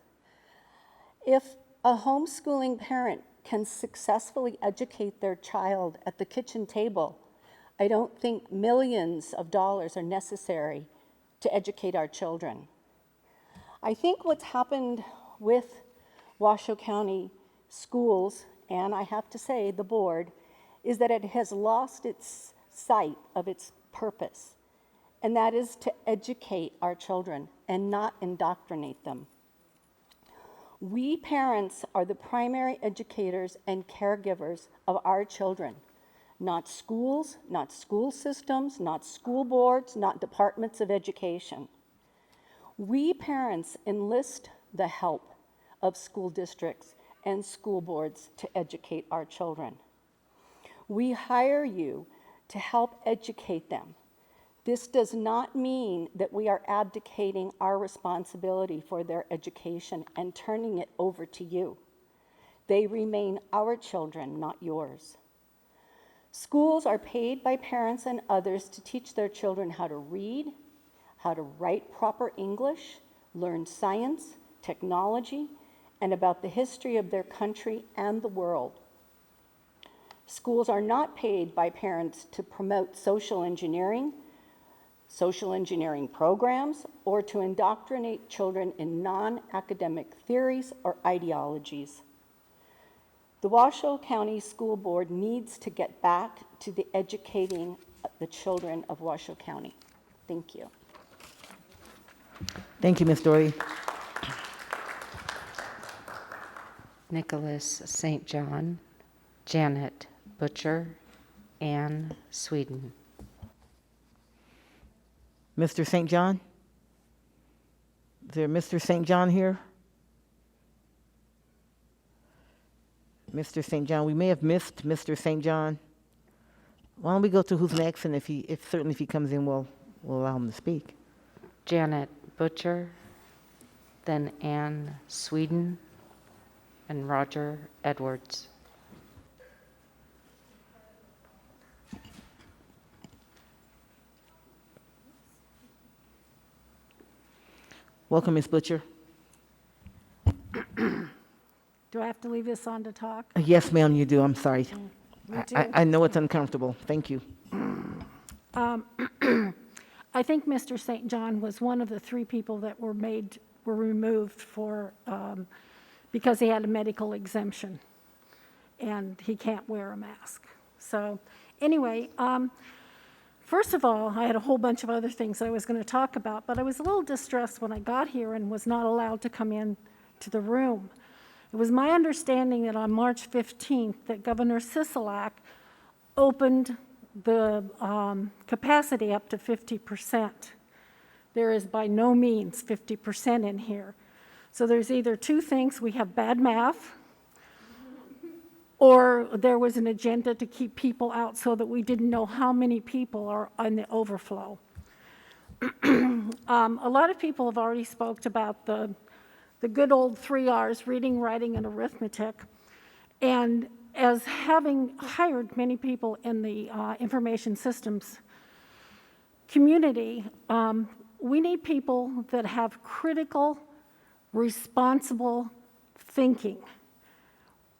If a homeschooling parent can successfully educate their child at the kitchen table, I don't think millions of dollars are necessary to educate our children. I think what's happened with Washoe County schools, and I have to say the board, is that it has lost its sight of its purpose, and that is to educate our children and not indoctrinate them. We parents are the primary educators and caregivers of our children, not schools, not school systems, not school boards, not departments of education. We parents enlist the help of school districts and school boards to educate our children. We hire you to help educate them. This does not mean that we are abdicating our responsibility for their education and turning it over to you. They remain our children, not yours. Schools are paid by parents and others to teach their children how to read, how to write proper English, learn science, technology, and about the history of their country and the world. Schools are not paid by parents to promote social engineering programs, or to indoctrinate children in non-academic theories or ideologies. The Washoe County School Board needs to get back to the educating the children of Washoe County. Thank you. Thank you, Ms. Doherty. Nicholas St. John, Janet Butcher, Ann Sweden. Mr. St. John? Is there Mr. St. John here? Mr. St. John, we may have missed Mr. St. John. Why don't we go to who's next, and if he comes in, we'll allow him to speak. Janet Butcher, then Ann Sweden, and Roger Edwards. Welcome, Ms. Butcher. Do I have to leave this on to talk? Yes, ma'am, you do. I'm sorry. You do? I know it's uncomfortable. Thank you. I think Mr. St. John was one of the 3 people that were removed because he had a medical exemption and he can't wear a mask. So anyway, first of all, I had a whole bunch of other things I was going to talk about, but I was a little distressed when I got here and was not allowed to come in to the room. It was my understanding that on March 15th that Governor Sisolak opened the capacity up to 50%. There is by no means 50% in here. So there's either two things: we have bad math, or there was an agenda to keep people out so that we didn't know how many people are on the overflow. A lot of people have already spoke about the good old 3 R's, reading, writing, and arithmetic. And as having hired many people in the information systems community, we need people that have critical, responsible thinking.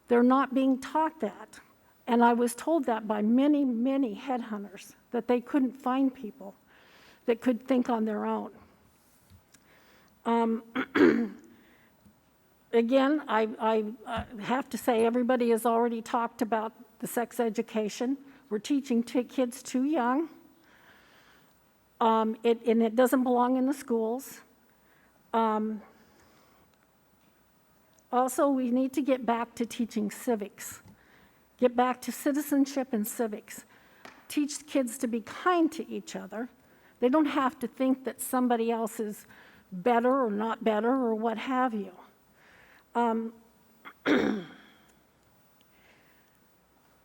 They're not being taught that. And I was told that by many, many headhunters, that they couldn't find people that could think on their own. Again, I have to say, everybody has already talked about the sex education. We're teaching kids too young. And it doesn't belong in the schools. Also, we need to get back to teaching civics. Get back to citizenship and civics. Teach kids to be kind to each other. They don't have to think that somebody else is better or not better or what have you.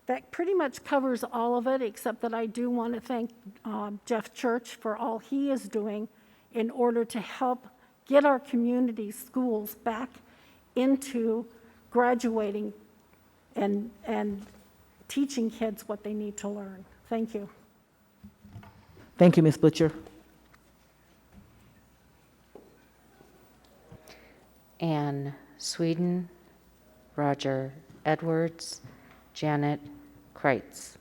That pretty much covers all of it, except that I do want to thank Jeff Church for all he is doing in order to help get our community schools back into graduating and teaching kids what they need to learn. Thank you. Thank you, Ms. Butcher. Ann Sweden, Roger Edwards, Janet Kreitz.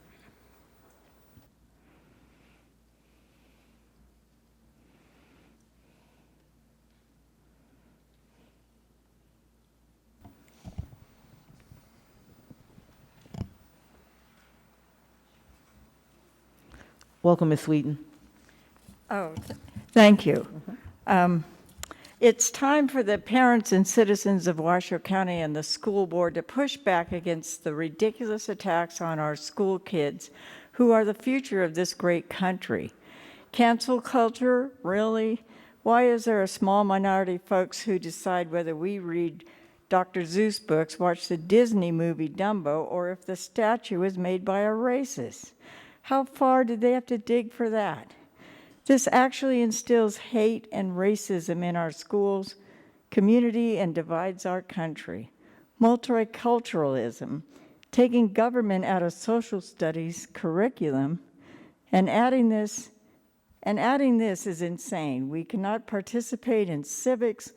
Welcome, Ms. Sweden. Oh, thank you. It's time for the parents and citizens of Washoe County and the school board to push back against the ridiculous attacks on our school kids, who are the future of this great country. Cancel culture, really? Why is there a small minority of folks who decide whether we read Dr. Seuss books, watch the Disney movie Dumbo, or if the statue is made by a racist? How far did they have to dig for that? This actually instills hate and racism in our schools, community, and divides our country. Multiculturalism, taking government out of social studies curriculum and adding this is insane. We cannot participate in civics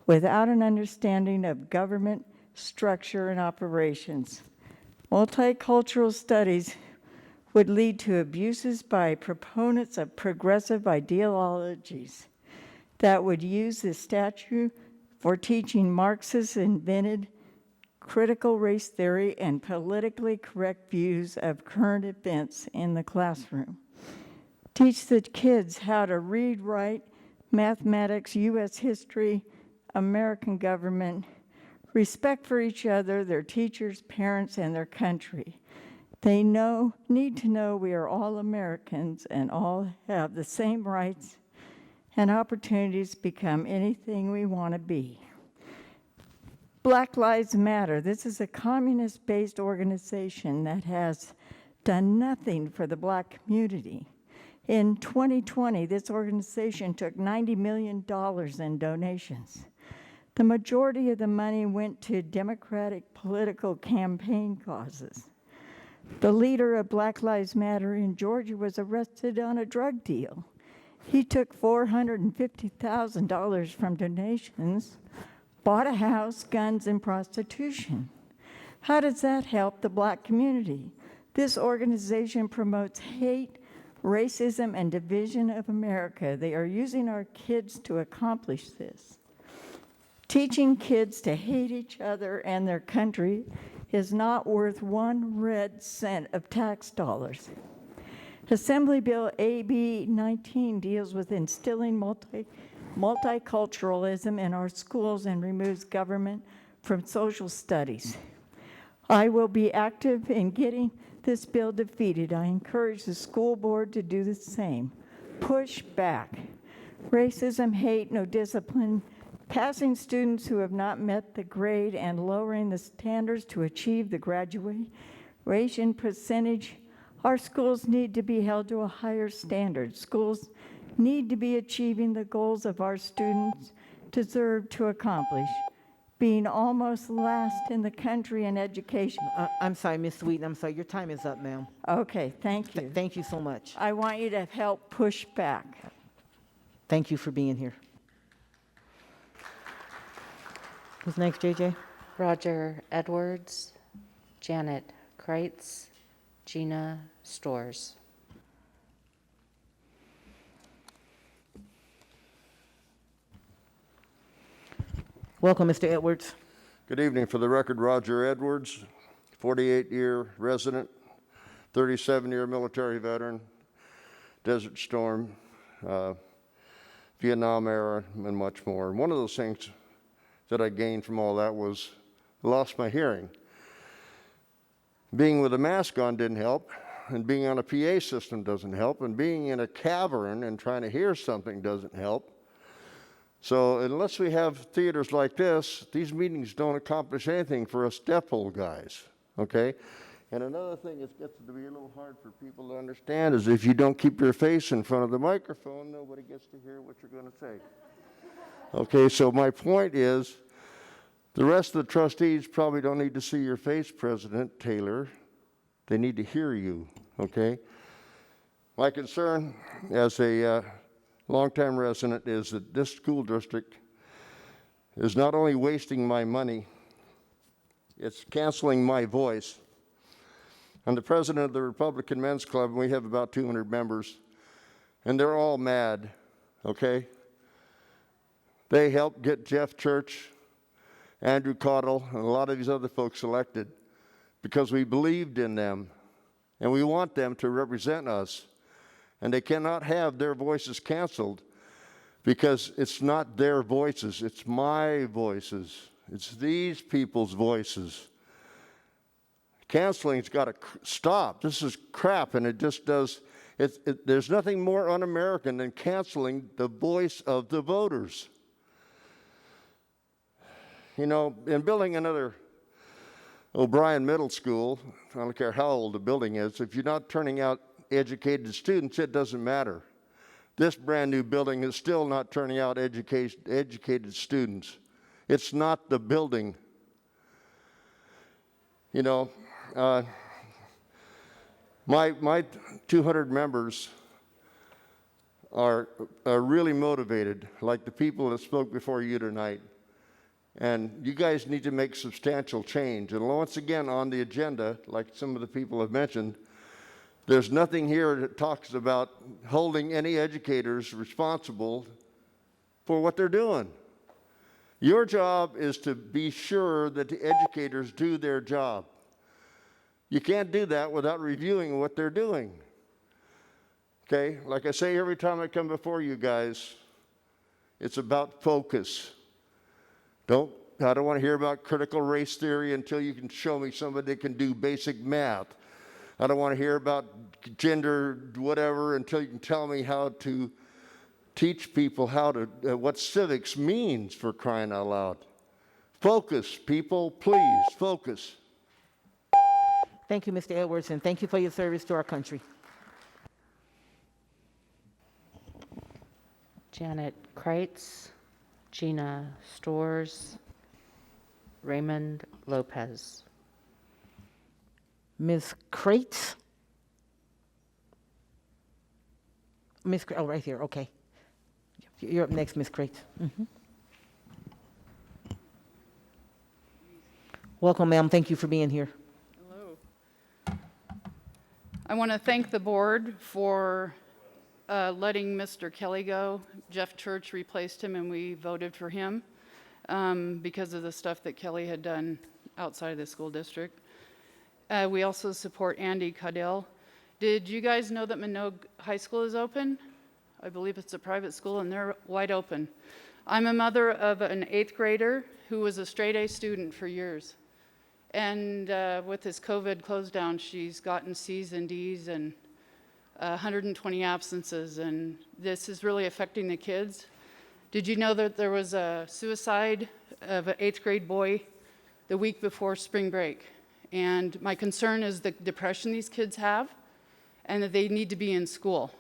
without an understanding of government structure and operations. Multicultural studies would lead to abuses by proponents of progressive ideologies that would use this statute for teaching Marxist invented critical race theory and politically correct views of current events in the classroom. Teach the kids how to read, write, mathematics, U.S. history, American government, respect for each other, their teachers, parents, and their country. They need to know we are all Americans and all have the same rights and opportunities to become anything we want to be. Black Lives Matter. This is a communist-based organization that has done nothing for the Black community. In 2020, this organization took $90 million in donations. The majority of the money went to Democratic political campaign causes. The leader of Black Lives Matter in Georgia was arrested on a drug deal. He took $450,000 from donations, bought a house, guns, and prostitution. How does that help the Black community? This organization promotes hate, racism, and division of America. They are using our kids to accomplish this. Teaching kids to hate each other and their country is not worth 1 red cent of tax dollars. Assembly Bill AB 19 deals with instilling multiculturalism in our schools and removes government from social studies. I will be active in getting this bill defeated. I encourage the school board to do the same. Push back. Racism, hate, no discipline, passing students who have not met the grade, and lowering the standards to achieve the graduation percentage. Our schools need to be held to a higher standard. Schools need to be achieving the goals of our students deserve to accomplish. Being almost last in the country in education. I'm sorry, Ms. Sweeten, I'm sorry, your time is up, ma'am. Okay, thank you. Thank you so much. I want you to help push back. Thank you for being here. Who's next, JJ? Roger Edwards, Janet Kreitz, Gina Stores. Welcome, Mr. Edwards. Good evening. For the record, Roger Edwards, 48-year resident, 37-year military veteran, Desert Storm, Vietnam era, and much more. And one of those things that I gained from all that was I lost my hearing. Being with a mask on didn't help, and being on a PA system doesn't help, and being in a cavern and trying to hear something doesn't help. So unless we have theaters like this, these meetings don't accomplish anything for us deaf-old guys, okay? And another thing that gets to be a little hard for people to understand is if you don't keep your face in front of the microphone, nobody gets to hear what you're going to say. Okay, so my point is, the rest of the trustees probably don't need to see your face, President Taylor. They need to hear you, okay? My concern as a longtime resident is that this school district is not only wasting my money, it's canceling my voice. I'm the president of the Republican Men's Club, and we have about 200 members, and they're all mad, okay? They helped get Jeff Church, Andrew Cottle, and a lot of these other folks elected because we believed in them, and we want them to represent us. And they cannot have their voices canceled because it's not their voices, it's my voices. It's these people's voices. Canceling's got to stop. This is crap, and it just does. There's nothing more un-American than canceling the voice of the voters. You know, in building another O'Brien Middle School, I don't care how old the building is, if you're not turning out educated students, it doesn't matter. This brand new building is still not turning out educated students. It's not the building. You know, my 200 members are really motivated, like the people that spoke before you tonight. And you guys need to make substantial change. And once again, on the agenda, like some of the people have mentioned, there's nothing here that talks about holding any educators responsible for what they're doing. Your job is to be sure that the educators do their job. You can't do that without reviewing what they're doing. Okay? Like I say every time I come before you guys, it's about focus. I don't want to hear about critical race theory until you can show me somebody that can do basic math. I don't want to hear about gender whatever until you can tell me how to teach people what civics means, for crying out loud. Focus, people, please, focus. Thank you, Mr. Edwards, and thank you for your service to our country. Janet Kreitz, Gina Stores, Raymond Lopez. Ms. Kreitz? Oh, right here, okay. You're up next, Ms. Kreitz. Mm-hmm. Welcome, ma'am. Thank you for being here. Hello. I want to thank the board for letting Mr. Kelly go. Jeff Church replaced him, and we voted for him because of the stuff that Kelly had done outside of the school district. We also support Andy Caudell. Did you guys know that Minogue High School is open? I believe it's a private school, and they're wide open. I'm a mother of an 8th grader who was a straight A student for years. And with this COVID close down, she's gotten C's and D's and 120 absences, and this is really affecting the kids. Did you know that there was a suicide of an 8th grade boy the week before spring break? And my concern is the depression these kids have and that they need to be in school.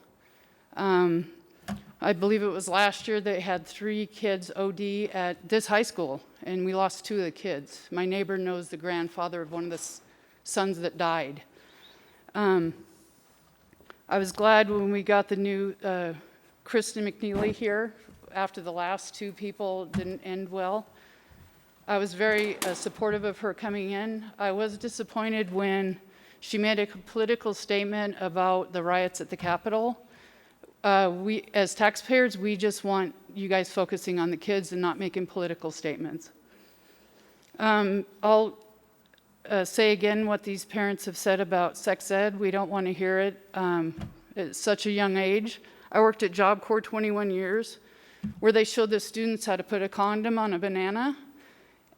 I believe it was last year they had 3 kids OD at this high school, and we lost 2 of the kids. My neighbor knows the grandfather of one of the sons that died. I was glad when we got the new Kristen McNeely here after the last 2 people didn't end well. I was very supportive of her coming in. I was disappointed when she made a political statement about the riots at the Capitol. We, as taxpayers, we just want you guys focusing on the kids and not making political statements. I'll say again what these parents have said about sex ed. We don't want to hear it at such a young age. I worked at Job Corps 21 years where they showed the students how to put a condom on a banana,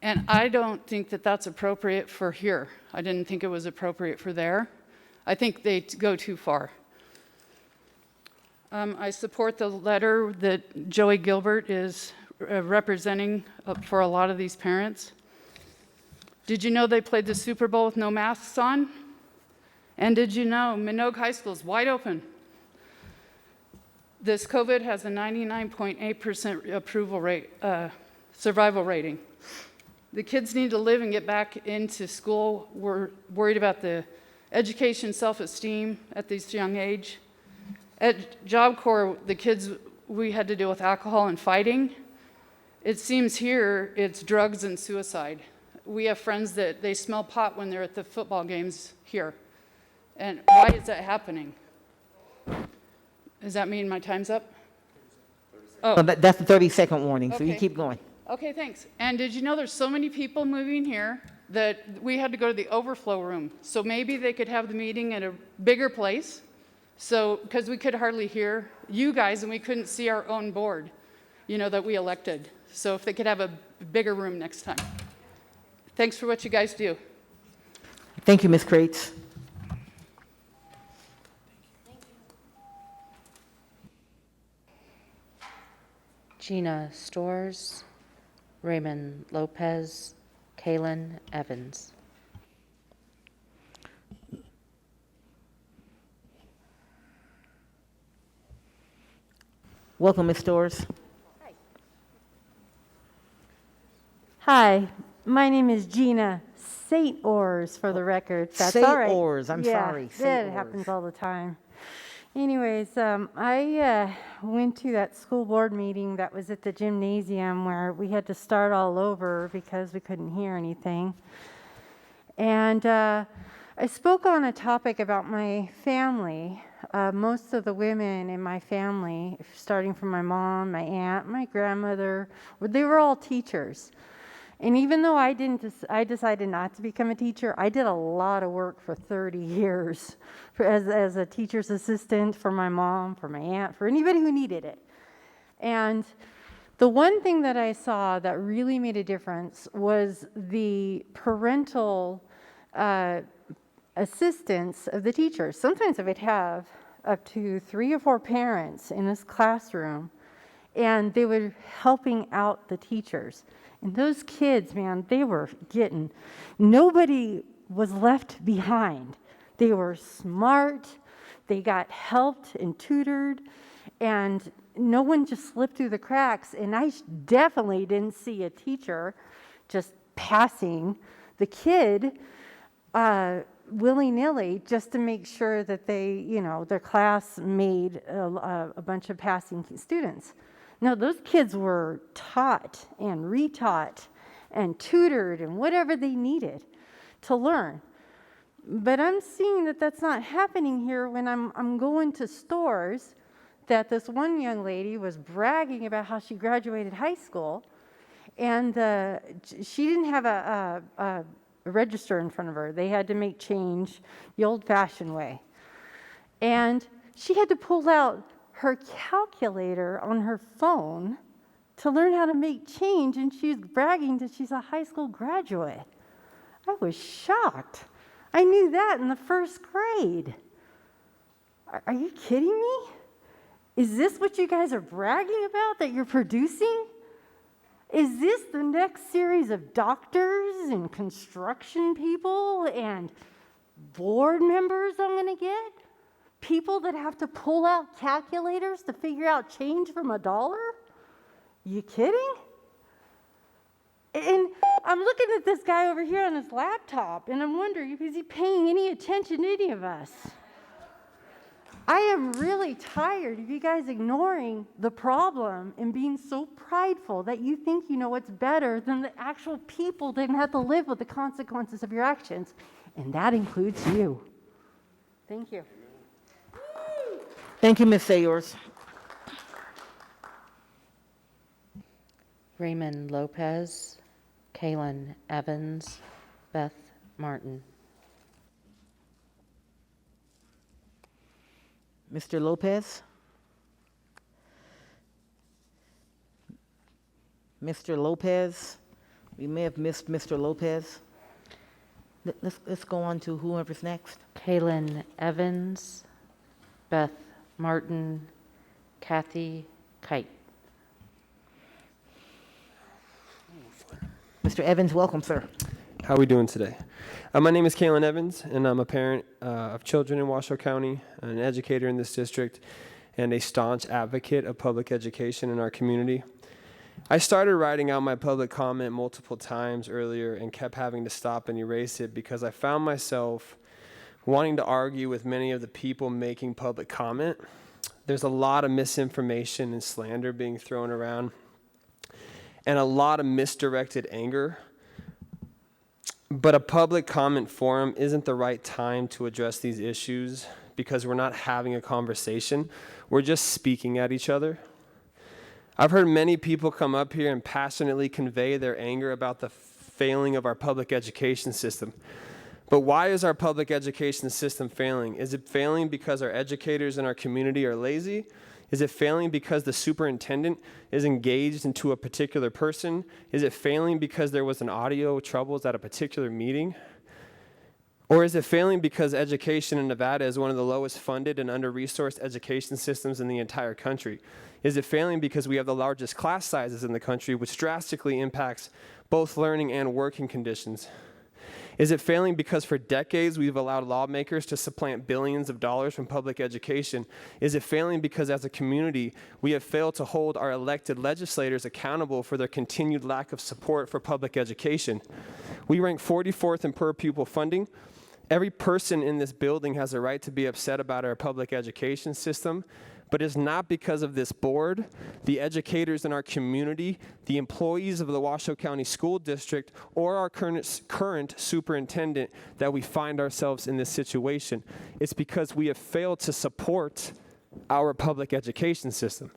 and I don't think that that's appropriate for here. I didn't think it was appropriate for there. I think they go too far. I support the letter that Joey Gilbert is representing for a lot of these parents. Did you know they played the Super Bowl with no masks on? And did you know Minogue High School is wide open? This COVID has a 99.8% approval rate, survival rating. The kids need to live and get back into school. We're worried about the education, self-esteem at this young age. At Job Corps, the kids, we had to deal with alcohol and fighting. It seems here it's drugs and suicide. We have friends that they smell pot when they're at the football games here. And why is that happening? Does that mean my time's up? Oh, Well, that's the 30-second warning, so you Okay. keep going. Okay, thanks. And did you know there's so many people moving here that we had to go to the overflow room? So maybe they could have the meeting at a bigger place. So, because we could hardly hear you guys and we couldn't see our own board, you know, that we elected. So if they could have a bigger room next time. Thanks for what you guys do. Thank you, Ms. Crates. Gina Storrs, Raymond Lopez, Kaylin Evans. Welcome, Ms. Storrs. Hi, my name is Gina St. Ors, for the record. That's St. all right. Ors, I'm sorry, St. Yeah, it Ors. happens all the time. Anyways, I went to that school board meeting that was at the gymnasium where we had to start all over because we couldn't hear anything. And I spoke on a topic about my family. Most of the women in my family, starting from my mom, my aunt, my grandmother, they were all teachers. And even though I decided not to become a teacher, I did a lot of work for 30 years as a teacher's assistant for my mom, for my aunt, for anybody who needed it. And the one thing that I saw that really made a difference was the parental assistance of the teachers. Sometimes I would have up to 3 or 4 parents in this classroom, and they were helping out the teachers. And those kids, man, they were getting, nobody was left behind. They were smart, they got helped and tutored, and no one just slipped through the cracks. And I definitely didn't see a teacher just passing the kid willy-nilly just to make sure that they, you know, their class made a bunch of passing students. No, those kids were taught and retaught and tutored and whatever they needed to learn. But I'm seeing that that's not happening here when I'm going to stores, that this one young lady was bragging about how she graduated high school, and she didn't have a register in front of her. They had to make change the old-fashioned way. And she had to pull out her calculator on her phone to learn how to make change, and she's bragging that she's a high school graduate. I was shocked. I knew that in the first grade. Are you kidding me? Is this what you guys are bragging about that you're producing? Is this the next series of doctors and construction people and board members I'm going to get? People that have to pull out calculators to figure out change from $1? You kidding? And I'm looking at this guy over here on his laptop, and I'm wondering, is he paying any attention to any of us? I am really tired of you guys ignoring the problem and being so prideful that you think you know what's better than the actual people that have to live with the consequences of your actions. And that includes you. Thank you. Thank you, Ms. Sayers. Raymond Lopez, Kaylin Evans, Beth Martin. Mr. Lopez? Mr. Lopez? We may have missed Mr. Lopez. Let's go on to whoever's next. Kaylin Evans, Beth Martin, Kathy Kite. Mr. Evans, welcome, sir. How are we doing today? My name is Kaylin Evans, and I'm a parent of children in Washoe County, an educator in this district, and a staunch advocate of public education in our community. I started writing out my public comment multiple times earlier and kept having to stop and erase it because I found myself wanting to argue with many of the people making public comment. There's a lot of misinformation and slander being thrown around, and a lot of misdirected anger. But a public comment forum isn't the right time to address these issues because we're not having a conversation. We're just speaking at each other. I've heard many people come up here and passionately convey their anger about the failing of our public education system. But why is our public education system failing? Is it failing because our educators in our community are lazy? Is it failing because the superintendent is engaged into a particular person? Is it failing because there was an audio troubles at a particular meeting? Or is it failing because education in Nevada is one of the lowest funded and under-resourced education systems in the entire country? Is it failing because we have the largest class sizes in the country, which drastically impacts both learning and working conditions? Is it failing because for decades we've allowed lawmakers to supplant billions of dollars from public education? Is it failing because as a community we have failed to hold our elected legislators accountable for their continued lack of support for public education? We rank 44th in per pupil funding. Every person in this building has a right to be upset about our public education system, but it's not because of this board, the educators in our community, the employees of the Washoe County School District, or our current superintendent that we find ourselves in this situation. It's because we have failed to support our public education system.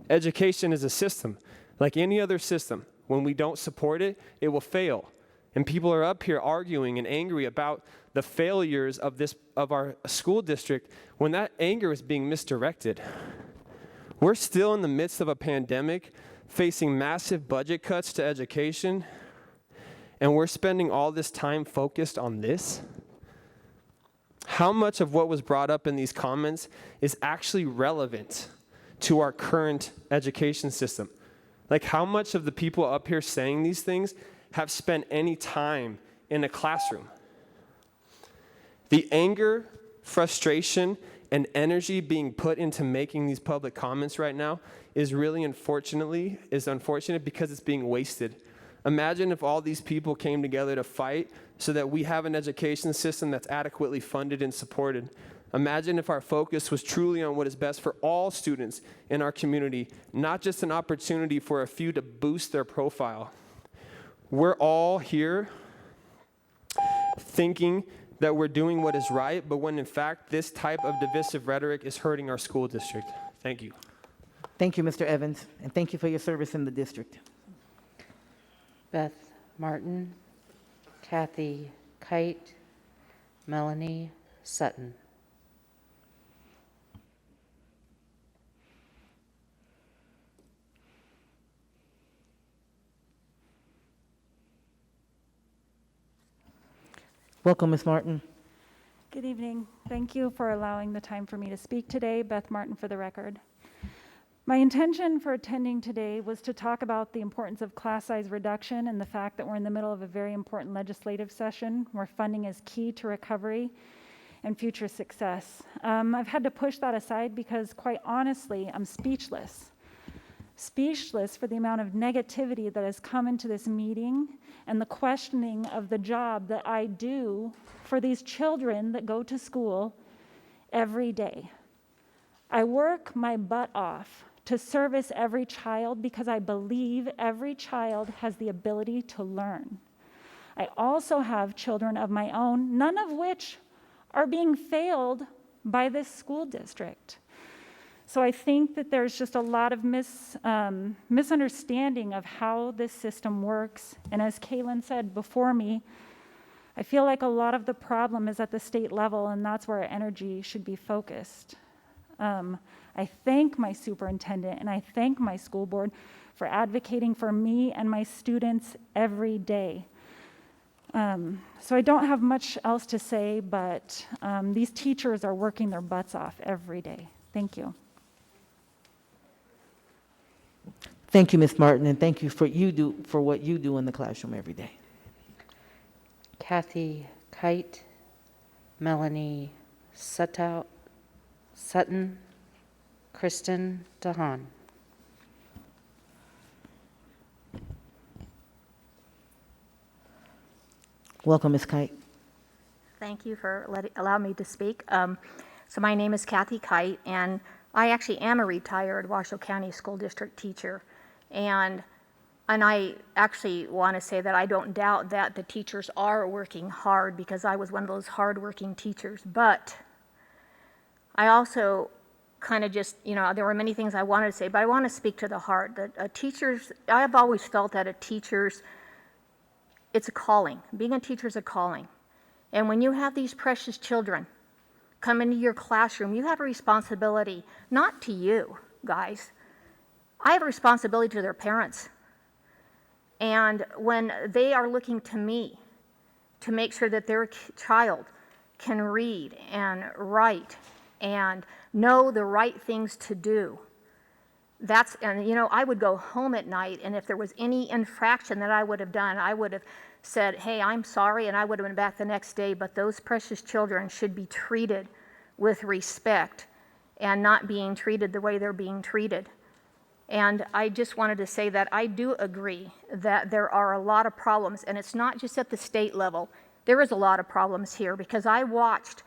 Education is a system. Like any other system, when we don't support it, it will fail. And people are up here arguing and angry about the failures of our school district when that anger is being misdirected. We're still in the midst of a pandemic, facing massive budget cuts to education, and we're spending all this time focused on this? How much of what was brought up in these comments is actually relevant to our current education system? Like, how much of the people up here saying these things have spent any time in a classroom? The anger, frustration, and energy being put into making these public comments right now is unfortunate because it's being wasted. Imagine if all these people came together to fight so that we have an education system that's adequately funded and supported. Imagine if our focus was truly on what is best for all students in our community, not just an opportunity for a few to boost their profile. We're all here thinking that we're doing what is right, but when in fact this type of divisive rhetoric is hurting our school district. Thank you. Thank you, Mr. Evans, and thank you for your service in the district. Beth Martin, Kathy Kite, Melanie Sutton. Welcome, Ms. Martin. Good evening. Thank you for allowing the time for me to speak today. Beth Martin for the record. My intention for attending today was to talk about the importance of class size reduction and the fact that we're in the middle of a very important legislative session where funding is key to recovery and future success. I've had to push that aside because, quite honestly, I'm speechless. Speechless for the amount of negativity that has come into this meeting and the questioning of the job that I do for these children that go to school every day. I work my butt off to service every child because I believe every child has the ability to learn. I also have children of my own, none of which are being failed by this school district. So I think that there's just a lot of misunderstanding of how this system works. And as Kaylin said before me, I feel like a lot of the problem is at the state level, and that's where our energy should be focused. I thank my superintendent and I thank my school board for advocating for me and my students every day. So I don't have much else to say, but these teachers are working their butts off every day. Thank you. Thank you, Ms. Martin, and thank you for what you do in the classroom every day. Kathy Kite, Melanie Sutton, Kristen DeHaan. Welcome, Ms. Kite. Thank you for allowing me to speak. So my name is Kathy Kite, and I actually am a retired Washoe County School District teacher. And I actually want to say that I don't doubt that the teachers are working hard, because I was one of those hardworking teachers. But I also kind of just, there were many things I wanted to say, but I want to speak to the heart. That teachers, I have always felt that it's a calling. Being a teacher is a calling. And when you have these precious children come into your classroom, you have a responsibility, not to you, guys. I have a responsibility to their parents. And when they are looking to me to make sure that their child can read and write and know the right things to do, I would go home at night, and if there was any infraction that I would have done, I would have said, hey, I'm sorry, and I would have been back the next day. But those precious children should be treated with respect and not being treated the way they're being treated. And I just wanted to say that I do agree that there are a lot of problems, and it's not just at the state level. There is a lot of problems here, because I watched,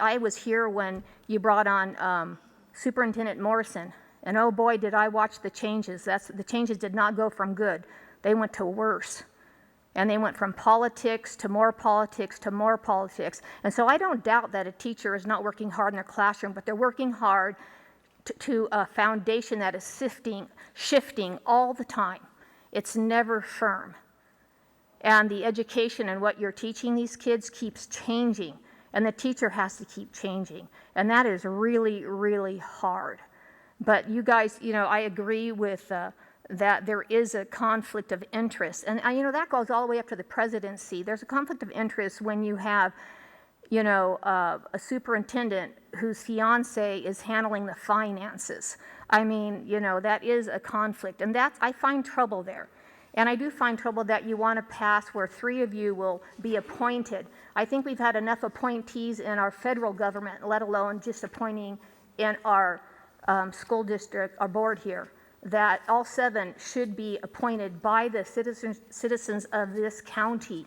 I was here when you brought on Superintendent Morrison, and oh boy, did I watch the changes. The changes did not go from good. They went to worse. And they went from politics to more politics to more politics. And so I don't doubt that a teacher is not working hard in their classroom, but they're working hard to a foundation that is shifting all the time. It's never firm. And the education and what you're teaching these kids keeps changing, and the teacher has to keep changing. And that is really, really hard. But you guys, I agree with that there is a conflict of interest. And that goes all the way up to the presidency. There's a conflict of interest when you have a superintendent whose fiance is handling the finances. That is a conflict, and I find trouble there. And I do find trouble that you want to pass where 3 of you will be appointed. I think we've had enough appointees in our federal government, let alone just appointing in our school district, our board here, that all 7 should be appointed by the citizens of this county,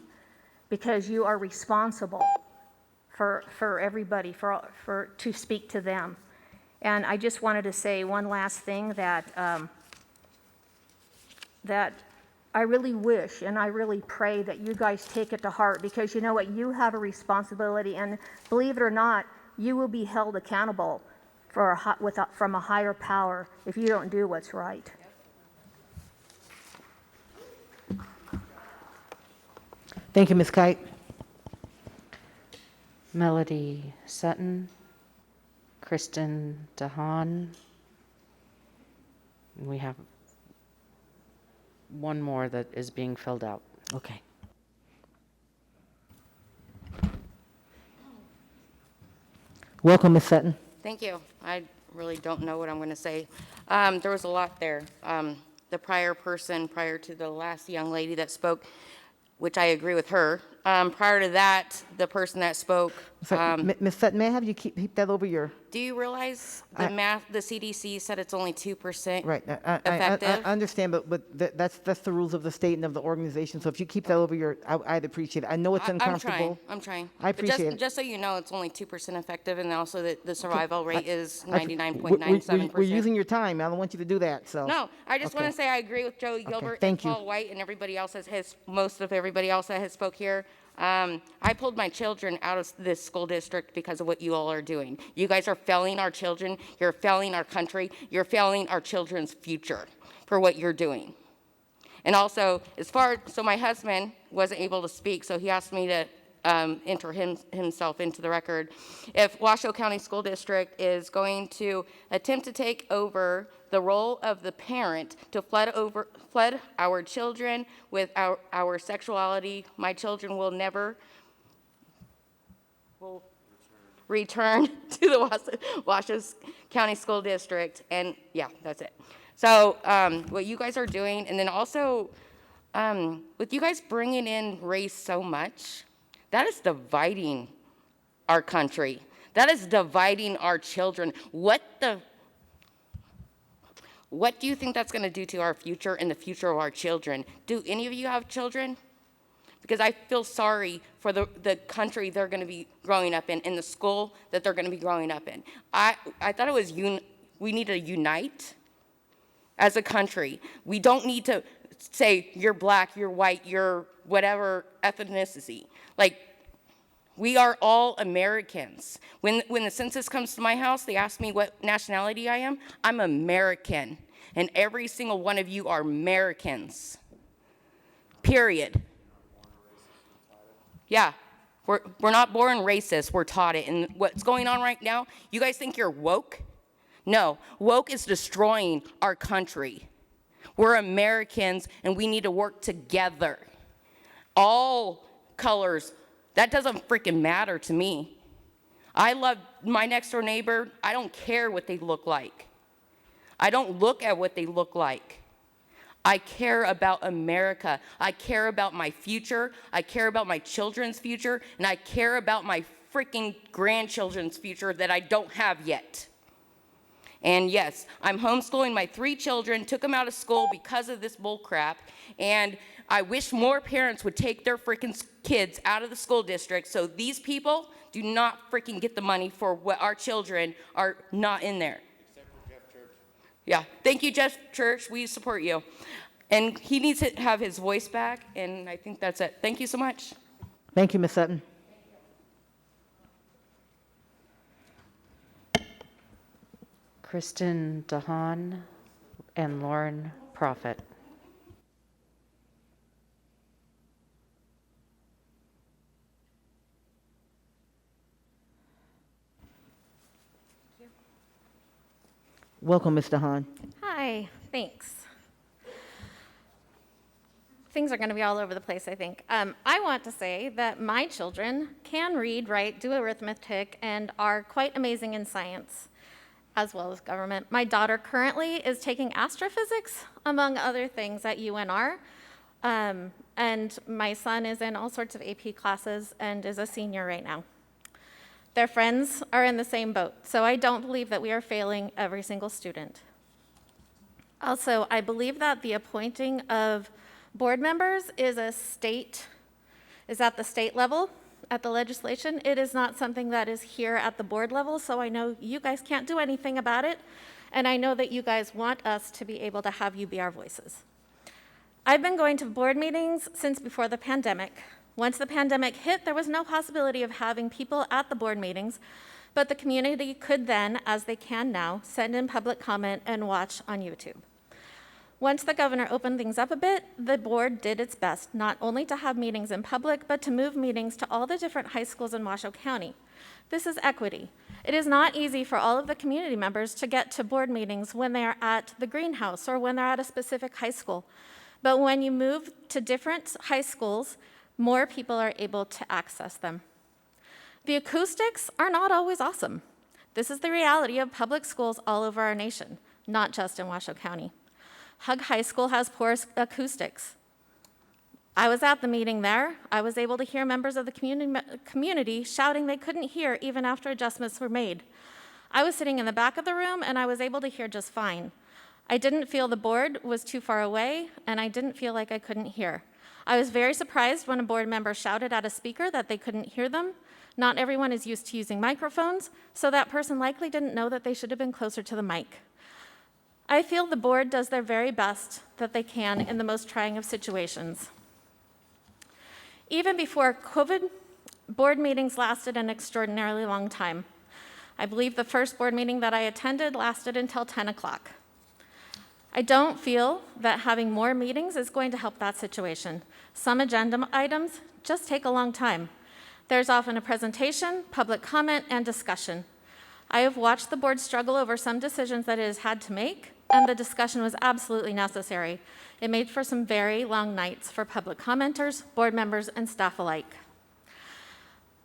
because you are responsible for everybody, to speak to them. And I just wanted to say one last thing, that I really wish and I really pray that you guys take it to heart, because you know what, you have a responsibility, and believe it or not, you will be held accountable from a higher power if you don't do what's right. Thank you, Ms. Kite. Melody Sutton, Kristen DeHaan. We have one more that is being filled out. Okay. Welcome, Ms. Sutton. Thank you. I really don't know what I'm going to say. There was a lot there. The prior person, prior to the last young lady that spoke, which I agree with her. Prior to that, the person that spoke. Ms. Sutton, may I have you keep that over your... Do you realize the CDC said it's only 2% Right. effective? I understand, but that's the rules of the state and of the organization. So if you keep that over your, I'd appreciate it. I know it's uncomfortable. I'm trying. I appreciate But it. just so you know, it's only 2% effective, and also that the survival rate is 99.97%. We're using your time. I don't want you to do that. So. No, I just want to say I agree with Joey Gilbert and thank you. Paul White and everybody else most of everybody else that has spoke here. I pulled my children out of this school district because of what you all are doing. You guys are failing our children. You're failing our country. You're failing our children's future for what you're doing. And also, so my husband wasn't able to speak, so he asked me to enter himself into the record. If Washoe County School District is going to attempt to take over the role of the parent to flood our children with our sexuality, my children will never return to the Washoe County School District. And yeah, that's it. So what you guys are doing, and then also with you guys bringing in race so much, that is dividing our country. That is dividing our children. What do you think that's going to do to our future and the future of our children? Do any of you have children? Because I feel sorry for the country they're going to be growing up in the school that they're going to be growing up in. I thought it was we need to unite as a country. We don't need to say you're black, you're white, you're whatever ethnicity. Like, we are all Americans. When the census comes to my house, they ask me what nationality I am. I'm American. And every single one of you are Americans. Period. Yeah. We're not born racist. We're taught it. And what's going on right now, you guys think you're woke? No. Woke is destroying our country. We're Americans, and we need to work together. All colors. That doesn't freaking matter to me. I love my next door neighbor. I don't care what they look like. I don't look at what they look like. I care about America. I care about my future. I care about my children's future. And I care about my freaking grandchildren's future that I don't have yet. And yes, I'm homeschooling my 3 children, took them out of school because of this bull crap. And I wish more parents would take their freaking kids out of the school district so these people do not freaking get the money for what our children are not in there. Except for Jeff Church. Yeah, thank you, Jeff Church. We support you. And he needs to have his voice back, and I think that's it. Thank you so much. Thank you, Ms. Sutton. Kristen DeHaan and Lauren Prophet. Welcome, Ms. DeHaan. Hi, thanks. Things are going to be all over the place, I think. I want to say that my children can read, write, do arithmetic, and are quite amazing in science, as well as government. My daughter currently is taking astrophysics, among other things, at UNR. And my son is in all sorts of AP classes and is a senior right now. Their friends are in the same boat, so I don't believe that we are failing every single student. Also, I believe that the appointing of board members is at the state level, at the legislation. It is not something that is here at the board level, so I know you guys can't do anything about it, and I know that you guys want us to be able to have you be our voices. I've been going to board meetings since before the pandemic. Once the pandemic hit, there was no possibility of having people at the board meetings, but the community could then, as they can now, send in public comment and watch on YouTube. Once the governor opened things up a bit, the board did its best, not only to have meetings in public, but to move meetings to all the different high schools in Washoe County. This is equity. It is not easy for all of the community members to get to board meetings when they are at the greenhouse or when they're at a specific high school. But when you move to different high schools, more people are able to access them. The acoustics are not always awesome. This is the reality of public schools all over our nation, not just in Washoe County. Hug High School has poor acoustics. I was at the meeting there. I was able to hear members of the community shouting they couldn't hear even after adjustments were made. I was sitting in the back of the room and I was able to hear just fine. I didn't feel the board was too far away, and I didn't feel like I couldn't hear. I was very surprised when a board member shouted at a speaker that they couldn't hear them. Not everyone is used to using microphones, so that person likely didn't know that they should have been closer to the mic. I feel the board does their very best that they can in the most trying of situations. Even before COVID, board meetings lasted an extraordinarily long time. I believe the first board meeting that I attended lasted until 10 o'clock. I don't feel that having more meetings is going to help that situation. Some agenda items just take a long time. There's often a presentation, public comment, and discussion. I have watched the board struggle over some decisions that it has had to make, and the discussion was absolutely necessary. It made for some very long nights for public commenters, board members, and staff alike.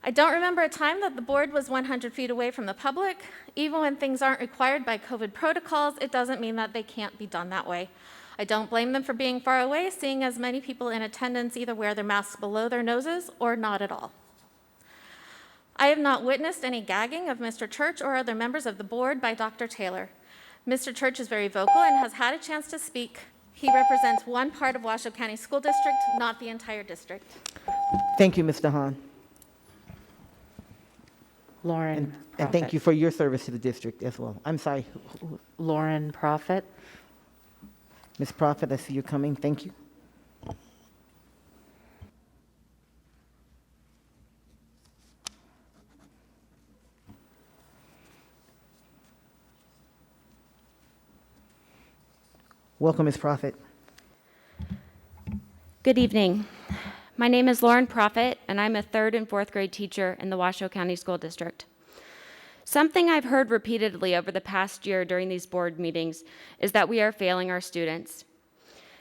I don't remember a time that the board was 100 feet away from the public. Even when things aren't required by COVID protocols, it doesn't mean that they can't be done that way. I don't blame them for being far away, seeing as many people in attendance either wear their masks below their noses or not at all. I have not witnessed any gagging of Mr. Church or other members of the board by Dr. Taylor. Mr. Church is very vocal and has had a chance to speak. He represents one part of Washoe County School District, not the entire district. Thank you, Mr. Hahn. Lauren And thank you for your service to the district as well. I'm sorry. Lauren Prophet. Ms. Prophet, I see you coming. Thank you. Welcome, Ms. Prophet. Good evening. My name is Lauren Prophet, and I'm a 3rd and 4th grade teacher in the Washoe County School District. Something I've heard repeatedly over the past year during these board meetings is that we are failing our students.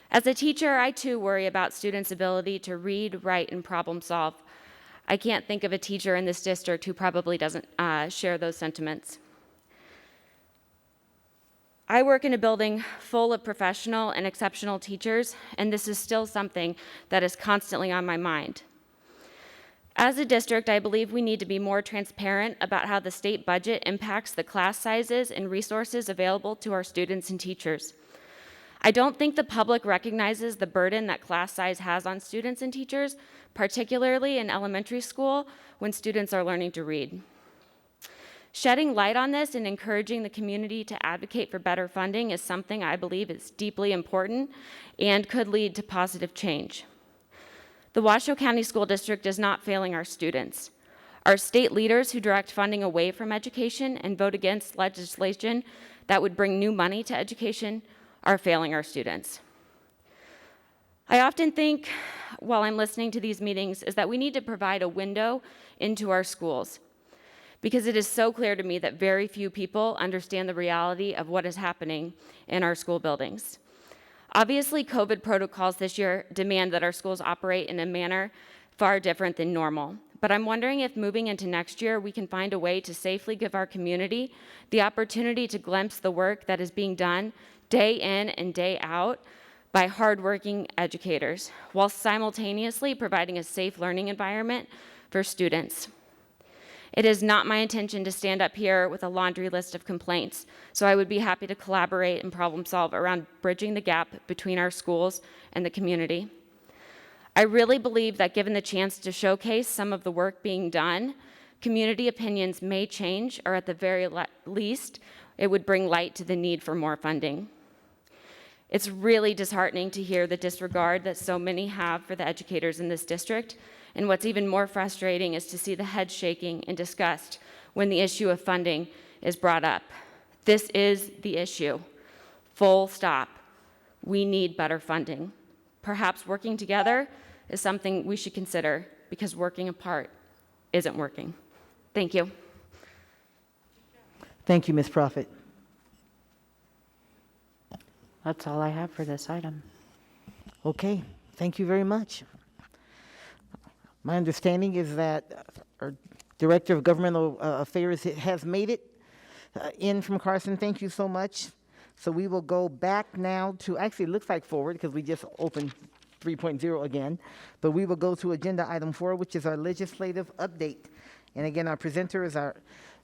As a teacher, I too worry about students' ability to read, write, and problem solve. I can't think of a teacher in this district who probably doesn't share those sentiments. I work in a building full of professional and exceptional teachers, and this is still something that is constantly on my mind. As a district, I believe we need to be more transparent about how the state budget impacts the class sizes and resources available to our students and teachers. I don't think the public recognizes the burden that class size has on students and teachers, particularly in elementary school when students are learning to read. Shedding light on this and encouraging the community to advocate for better funding is something I believe is deeply important and could lead to positive change. The Washoe County School District is not failing our students. Our state leaders who direct funding away from education and vote against legislation that would bring new money to education are failing our students. I often think, while I'm listening to these meetings, is that we need to provide a window into our schools, because it is so clear to me that very few people understand the reality of what is happening in our school buildings. Obviously, COVID protocols this year demand that our schools operate in a manner far different than normal. But I'm wondering if moving into next year, we can find a way to safely give our community the opportunity to glimpse the work that is being done day in and day out by hardworking educators, while simultaneously providing a safe learning environment for students. It is not my intention to stand up here with a laundry list of complaints, so I would be happy to collaborate and problem solve around bridging the gap between our schools and the community. I really believe that given the chance to showcase some of the work being done, community opinions may change, or at the very least, it would bring light to the need for more funding. It's really disheartening to hear the disregard that so many have for the educators in this district. And what's even more frustrating is to see the head shaking in disgust when the issue of funding is brought up. This is the issue. Full stop. We need better funding. Perhaps working together is something we should consider, because working apart isn't working. Thank you. Thank you, Ms. Prophet. That's all I have for this item. Okay, thank you very much. My understanding is that our Director of Governmental Affairs has made it in from Carson, thank you so much. So we will go back now to, actually it looks like forward because we just opened 3.0 again, but we will go to agenda item 4, which is our legislative update. And again, our presenter is our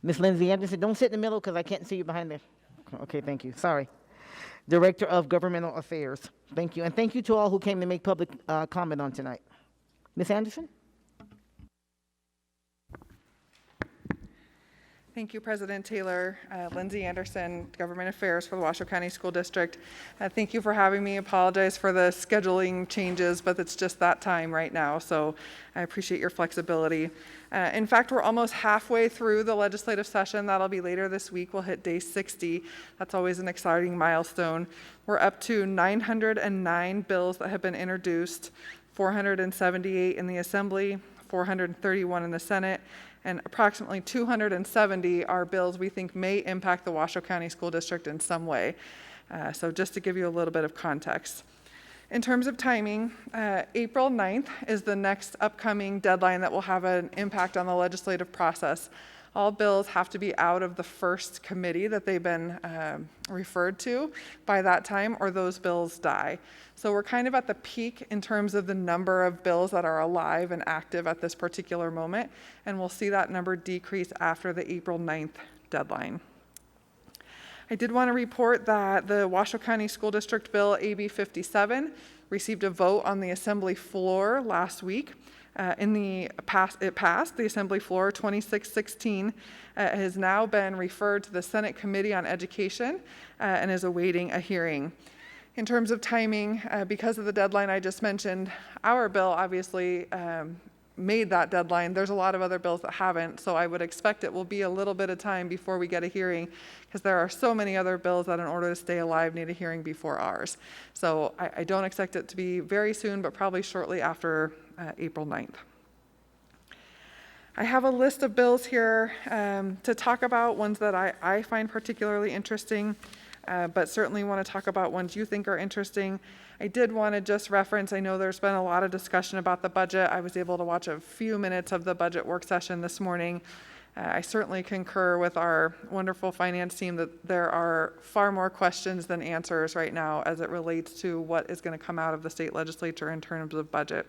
Miss Lindsay Anderson. Don't sit in the middle because I can't see you behind there. Okay, thank you. Sorry. Director of Governmental Affairs. Thank you. And thank you to all who came to make public comment on tonight. Ms. Anderson? Thank you, President Taylor. Lindsay Anderson, Government Affairs for the Washoe County School District. Thank you for having me. Apologize for the scheduling changes, but it's just that time right now, so I appreciate your flexibility. In fact, we're almost halfway through the legislative session. That'll be later this week. We'll hit day 60. That's always an exciting milestone. We're up to 909 bills that have been introduced, 478 in the Assembly, 431 in the Senate, and approximately 270 are bills we think may impact the Washoe County School District in some way. So just to give you a little bit of context. In terms of timing, April 9th is the next upcoming deadline that will have an impact on the legislative process. All bills have to be out of the first committee that they've been referred to by that time, or those bills die. So we're kind of at the peak in terms of the number of bills that are alive and active at this particular moment, and we'll see that number decrease after the April 9th deadline. I did want to report that the Washoe County School District Bill AB 57 received a vote on the Assembly floor last week. It passed the Assembly floor 26-16. Has now been referred to the Senate Committee on Education and is awaiting a hearing. In terms of timing, because of the deadline I just mentioned, our bill obviously made that deadline. There's a lot of other bills that haven't, so I would expect it will be a little bit of time before we get a hearing, because there are so many other bills that in order to stay alive need a hearing before ours. So I don't expect it to be very soon, but probably shortly after April 9th. I have a list of bills here to talk about, ones that I find particularly interesting, but certainly want to talk about ones you think are interesting. I did want to just reference, I know there's been a lot of discussion about the budget. I was able to watch a few minutes of the budget work session this morning. I certainly concur with our wonderful finance team that there are far more questions than answers right now as it relates to what is going to come out of the state legislature in terms of budget.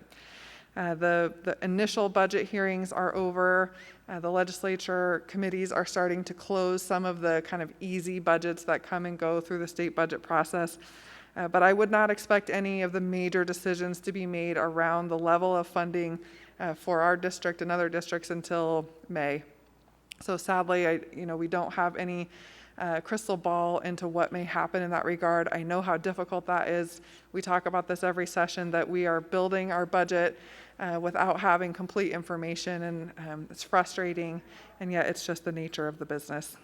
The initial budget hearings are over. The legislature committees are starting to close some of the kind of easy budgets that come and go through the state budget process. But I would not expect any of the major decisions to be made around the level of funding for our district and other districts until May. So sadly, we don't have any crystal ball into what may happen in that regard. I know how difficult that is. We talk about this every session, that we are building our budget without having complete information, and it's frustrating, and yet it's just the nature of the business.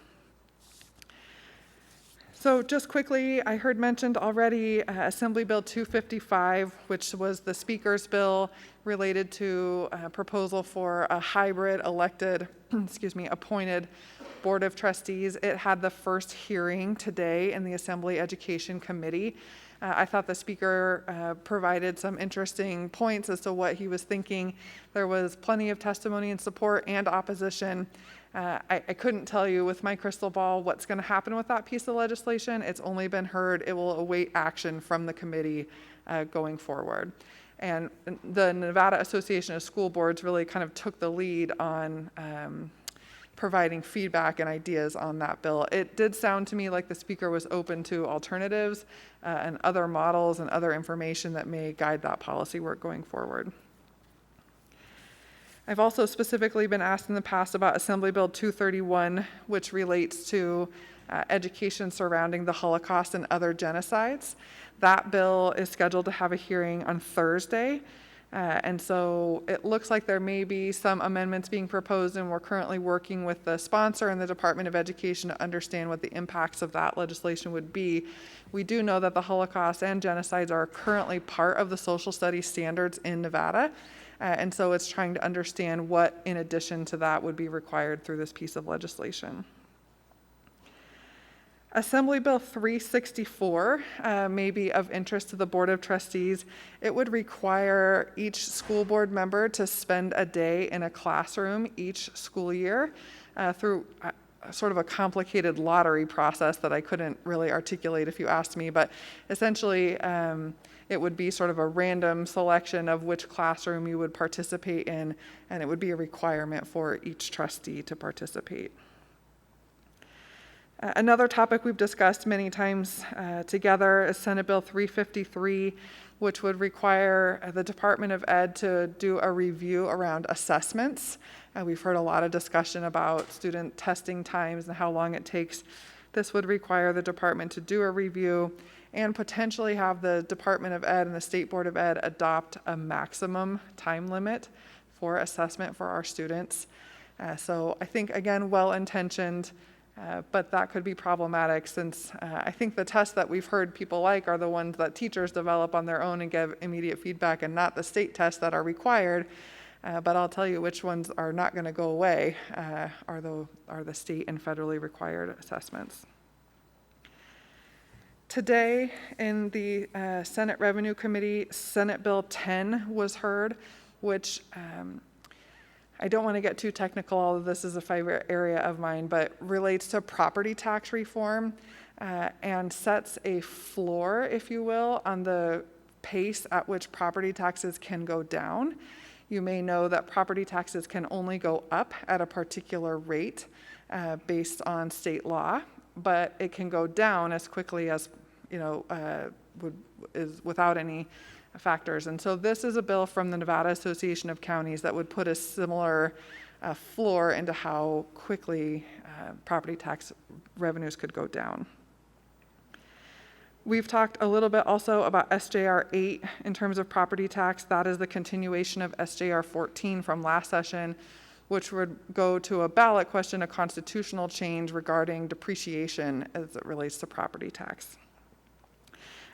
So just quickly, I heard mentioned already Assembly Bill 255, which was the Speaker's bill related to a proposal for a hybrid elected, appointed Board of Trustees. It had the first hearing today in the Assembly Education Committee. I thought the Speaker provided some interesting points as to what he was thinking. There was plenty of testimony in support and opposition. I couldn't tell you with my crystal ball what's going to happen with that piece of legislation. It's only been heard. It will await action from the committee going forward. And the Nevada Association of School Boards really kind of took the lead on providing feedback and ideas on that bill. It did sound to me like the Speaker was open to alternatives and other models and other information that may guide that policy work going forward. I've also specifically been asked in the past about Assembly Bill 231, which relates to education surrounding the Holocaust and other genocides. That bill is scheduled to have a hearing on Thursday. And so it looks like there may be some amendments being proposed, and we're currently working with the sponsor and the Department of Education to understand what the impacts of that legislation would be. We do know that the Holocaust and genocides are currently part of the social studies standards in Nevada. And so it's trying to understand what, in addition to that, would be required through this piece of legislation. Assembly Bill 364 may be of interest to the Board of Trustees. It would require each school board member to spend a day in a classroom each school year. sort of a complicated lottery process that I couldn't really articulate if you asked me, but essentially it would be sort of a random selection of which classroom you would participate in, and it would be a requirement for each trustee to participate. Another topic we've discussed many times together is Senate Bill 353, which would require the Department of Ed to do a review around assessments. We've heard a lot of discussion about student testing times and how long it takes. This would require the department to do a review and potentially have the Department of Ed and the State Board of Ed adopt a maximum time limit for assessment for our students. So I think, again, well-intentioned, but that could be problematic since I think the tests that we've heard people like are the ones that teachers develop on their own and give immediate feedback, and not the state tests that are required. But I'll tell you which ones are not going to go away are the state and federally required assessments. Today in the Senate Revenue Committee, Senate Bill 10 was heard, which I don't want to get too technical, although this is a favorite area of mine, but relates to property tax reform and sets a floor, if you will, on the pace at which property taxes can go down. You may know that property taxes can only go up at a particular rate based on state law, but it can go down as quickly as, is without any factors. And so this is a bill from the Nevada Association of Counties that would put a similar floor into how quickly property tax revenues could go down. We've talked a little bit also about SJR 8 in terms of property tax. That is the continuation of SJR 14 from last session, which would go to a ballot question, a constitutional change regarding depreciation as it relates to property tax.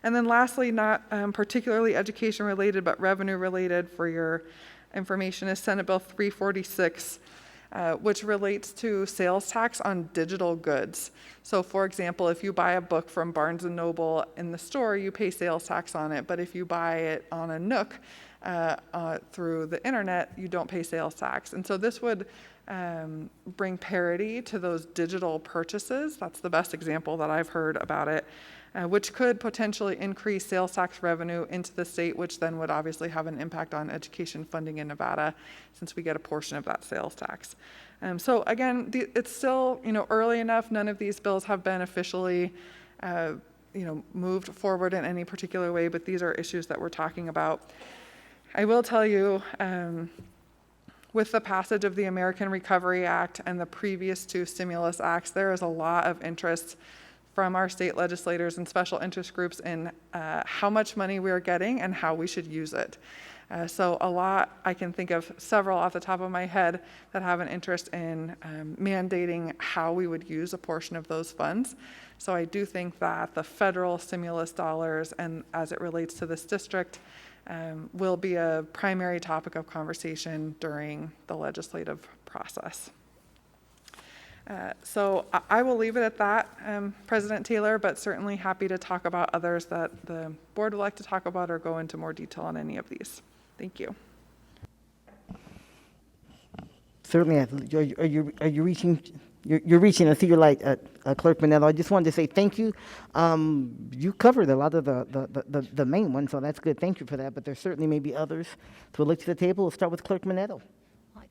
And then lastly, not particularly education related, but revenue related for your information, is Senate Bill 346, which relates to sales tax on digital goods. So for example, if you buy a book from Barnes & Noble in the store, you pay sales tax on it, but if you buy it on a Nook through the internet, you don't pay sales tax. And so this would bring parity to those digital purchases. That's the best example that I've heard about it, which could potentially increase sales tax revenue into the state, which then would obviously have an impact on education funding in Nevada, since we get a portion of that sales tax. So again, it's still early enough. None of these bills have been officially moved forward in any particular way, but these are issues that we're talking about. I will tell you, with the passage of the American Recovery Act and the previous two stimulus acts, there is a lot of interest from our state legislators and special interest groups in how much money we are getting and how we should use it. So a lot, I can think of several off the top of my head that have an interest in mandating how we would use a portion of those funds. So I do think that the federal stimulus dollars, and as it relates to this district, will be a primary topic of conversation during the legislative process. So I will leave it at that, President Taylor, but certainly happy to talk about others that the board would like to talk about or go into more detail on any of these. Thank you. Certainly, are you reaching? You're reaching. I see your light, Clerk Manetto. I just wanted to say thank you. You covered a lot of the main ones, so that's good. Thank you for that. But there certainly may be others. So we'll look to the table. We'll start with Clerk Manetto.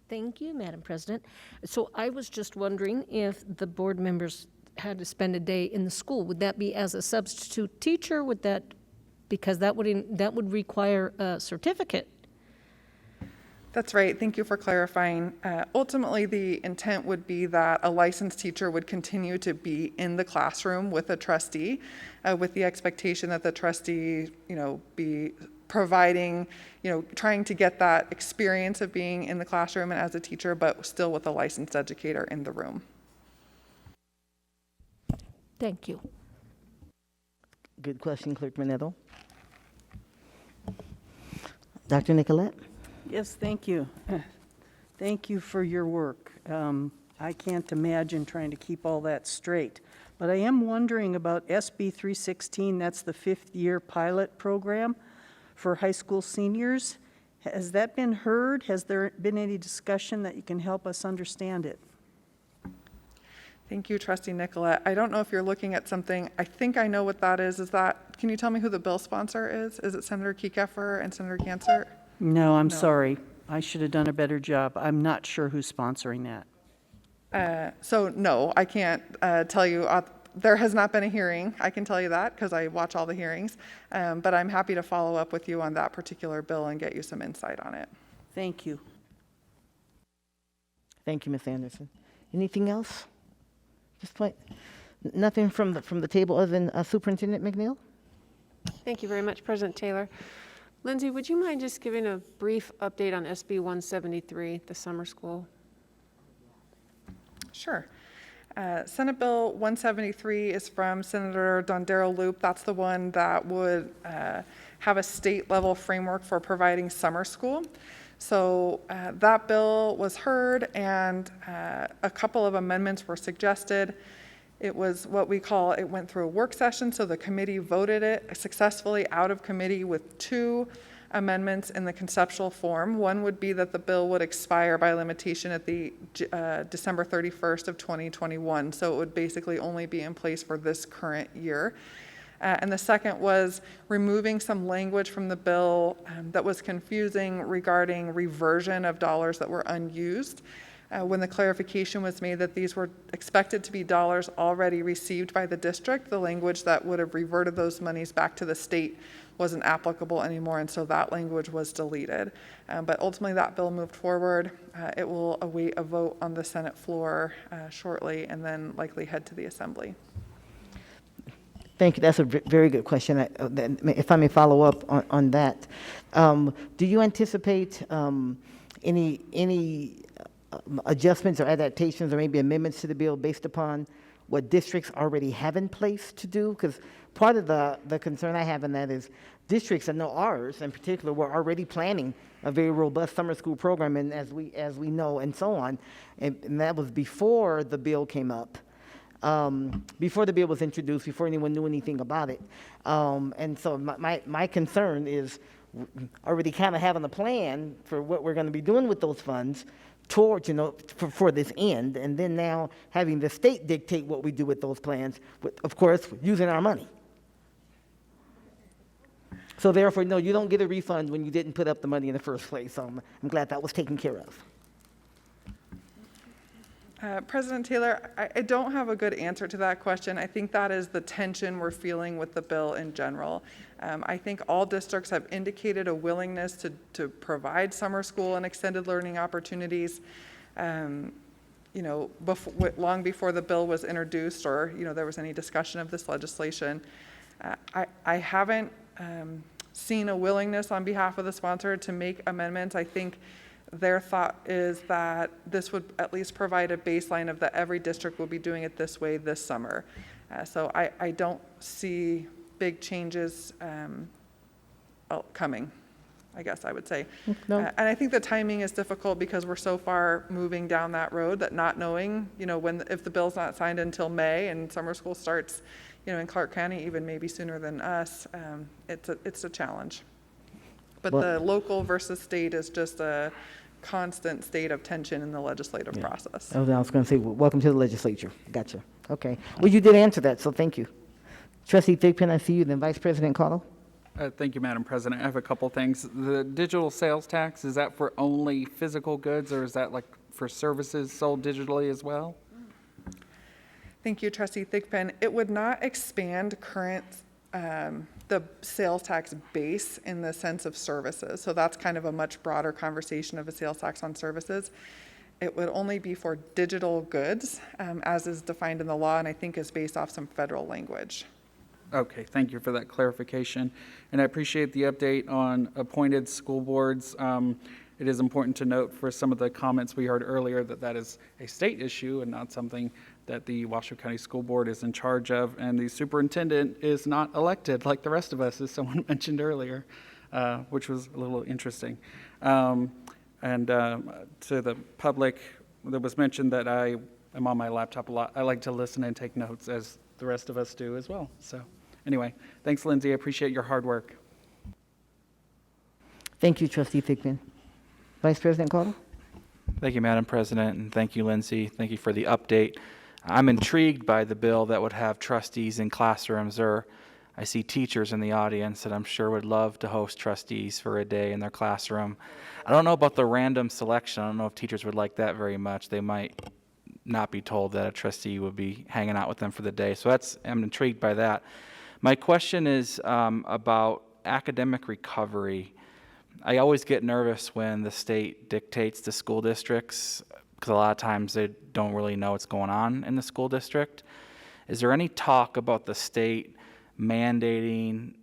Thank you, Madam President. So I was just wondering if the board members had to spend a day in the school. Would that be as a substitute teacher? Would that, because that would require a certificate? That's right. Thank you for clarifying. Ultimately, the intent would be that a licensed teacher would continue to be in the classroom with a trustee, with the expectation that the trustee, be providing, trying to get that experience of being in the classroom and as a teacher, but still with a licensed educator in the room. Thank you. Good question, Clerk Manetto. Dr. Nicolette? Yes, thank you. Thank you for your work. I can't imagine trying to keep all that straight. But I am wondering about SB 316, that's the 5th-year pilot program for high school seniors. Has that been heard? Has there been any discussion that you can help us understand it? Thank you, Trustee Nicolette. I don't know if you're looking at something. I think I know what that is. Can you tell me who the bill sponsor is? Is it Senator Kekeffer and Senator Ganser? No, I'm sorry. I should have done a better job. I'm not sure who's sponsoring that. So no, I can't tell you. There has not been a hearing. I can tell you that because I watch all the hearings. But I'm happy to follow up with you on that particular bill and get you some insight on it. Thank you. Thank you, Ms. Anderson. Anything else? Nothing from the table other than Superintendent McNeil? Thank you very much, President Taylor. Lindsay, would you mind just giving a brief update on SB 173, the summer school? Sure. Senate Bill 173 is from Senator Dondero Loop. That's the one that would have a state level framework for providing summer school. So that bill was heard, and a couple of amendments were suggested. It was what we call, it went through a work session, so the committee voted it successfully out of committee with 2 amendments in the conceptual form. One would be that the bill would expire by limitation at the December 31st of 2021, so it would basically only be in place for this current year. And the second was removing some language from the bill that was confusing regarding reversion of dollars that were unused. When the clarification was made that these were expected to be dollars already received by the district, the language that would have reverted those monies back to the state wasn't applicable anymore, and so that language was deleted. But ultimately that bill moved forward. It will await a vote on the Senate floor shortly and then likely head to the Assembly. Thank you. That's a very good question. If I may follow up on that, do you anticipate any adjustments or adaptations or maybe amendments to the bill based upon what districts already have in place to do? Because part of the concern I have in that is districts, I know ours in particular, were already planning a very robust summer school program, and as we know, and so on, and that was before the bill came up. Before the bill was introduced, before anyone knew anything about it. And so my concern is already kind of having a plan for what we're going to be doing with those funds towards, for this end, and then now having the state dictate what we do with those plans, of course, using our money. So therefore, no, you don't get a refund when you didn't put up the money in the first place. So I'm glad that was taken care of. President Taylor, I don't have a good answer to that question. I think that is the tension we're feeling with the bill in general. I think all districts have indicated a willingness to provide summer school and extended learning opportunities. Long before the bill was introduced or there was any discussion of this legislation. I haven't seen a willingness on behalf of the sponsor to make amendments. I think their thought is that this would at least provide a baseline of that every district will be doing it this way this summer. So I don't see big changes coming, I guess I would say. No. And I think the timing is difficult because we're so far moving down that road that not knowing, if the bill's not signed until May and summer school starts, in Clark County, even maybe sooner than us, it's a challenge. But the local versus state is just a constant state of tension in the legislative process. I was going to say, welcome to the legislature. Gotcha. Okay. Well, you did answer that, so thank you. Trustee Thigpen, I see you. Then Vice President Cottle. Thank you, Madam President. I have a couple things. The digital sales tax, is that for only physical goods, or is that like for services sold digitally as well? Thank you, Trustee Thigpen. It would not expand the sales tax base in the sense of services. So that's kind of a much broader conversation of a sales tax on services. It would only be for digital goods, as is defined in the law, and I think is based off some federal language. Okay, thank you for that clarification. And I appreciate the update on appointed school boards. It is important to note for some of the comments we heard earlier that is a state issue and not something that the Washoe County School Board is in charge of, and the superintendent is not elected like the rest of us, as someone mentioned earlier, which was a little interesting. And to the public, that was mentioned that I am on my laptop a lot. I like to listen and take notes, as the rest of us do as well. So anyway, thanks, Lindsay. I appreciate your hard work. Thank you, Trustee Thigpen. Vice President Cottle. Thank you, Madam President, and thank you, Lindsay. Thank you for the update. I'm intrigued by the bill that would have trustees in classrooms, or I see teachers in the audience that I'm sure would love to host trustees for a day in their classroom. I don't know about the random selection. I don't know if teachers would like that very much. They might not be told that a trustee would be hanging out with them for the day. So I'm intrigued by that. My question is about academic recovery. I always get nervous when the state dictates to school districts, because a lot of times they don't really know what's going on in the school district. Is there any talk about the state mandating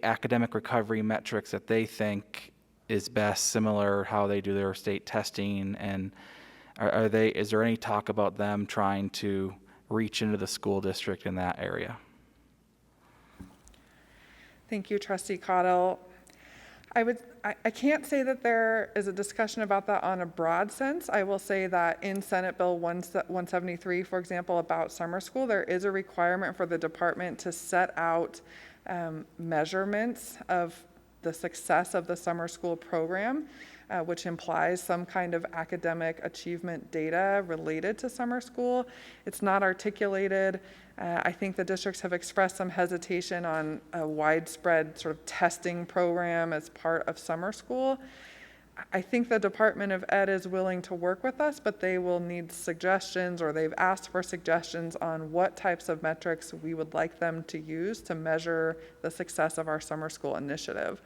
academic recovery metrics that they think is best, similar how they do their state testing, and is there any talk about them trying to reach into the school district in that area? Thank you, Trustee Cottle. I can't say that there is a discussion about that on a broad sense. I will say that in Senate Bill 173, for example, about summer school, there is a requirement for the department to set out measurements of the success of the summer school program, which implies some kind of academic achievement data related to summer school. It's not articulated. I think the districts have expressed some hesitation on a widespread sort of testing program as part of summer school. I think the Department of Ed is willing to work with us, but they will need suggestions, or they've asked for suggestions on what types of metrics we would like them to use to measure the success of our summer school initiative.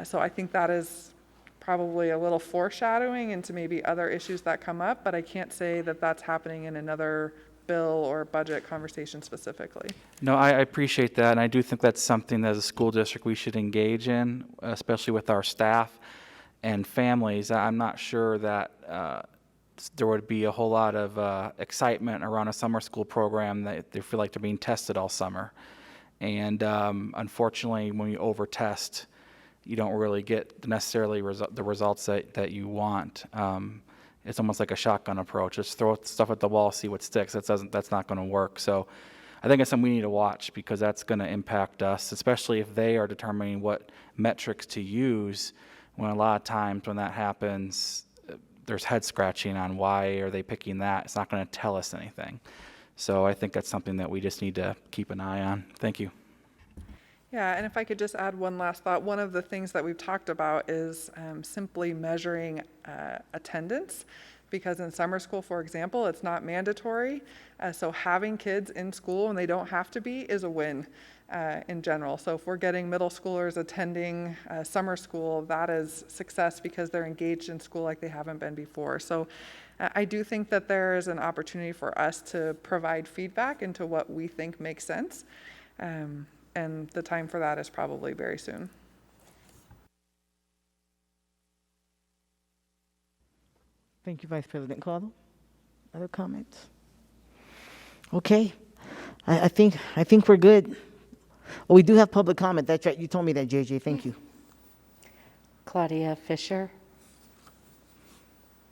So I think that is probably a little foreshadowing into maybe other issues that come up, but I can't say that that's happening in another bill or budget conversation specifically. No, I appreciate that, and I do think that's something that as a school district we should engage in, especially with our staff and families. I'm not sure that there would be a whole lot of excitement around a summer school program that they feel like they're being tested all summer. And unfortunately, when you over-test, you don't really get necessarily the results that you want. It's almost like a shotgun approach. Just throw stuff at the wall, see what sticks. That's not going to work. So I think it's something we need to watch, because that's going to impact us, especially if they are determining what metrics to use, when a lot of times when that happens, there's head scratching on why are they picking that. It's not going to tell us anything. So I think that's something that we just need to keep an eye on. Thank you. Yeah, and if I could just add one last thought, one of the things that we've talked about is simply measuring attendance, because in summer school, for example, it's not mandatory. So having kids in school when they don't have to be is a win in general. So if we're getting middle schoolers attending summer school, that is success because they're engaged in school like they haven't been before. So I do think that there is an opportunity for us to provide feedback into what we think makes sense. And the time for that is probably very soon. Thank you, Vice President Cottle. Other comments? Okay, I think we're good. Oh, we do have public comment. That's right. You told me that, JJ. Thank you. Claudia Fisher.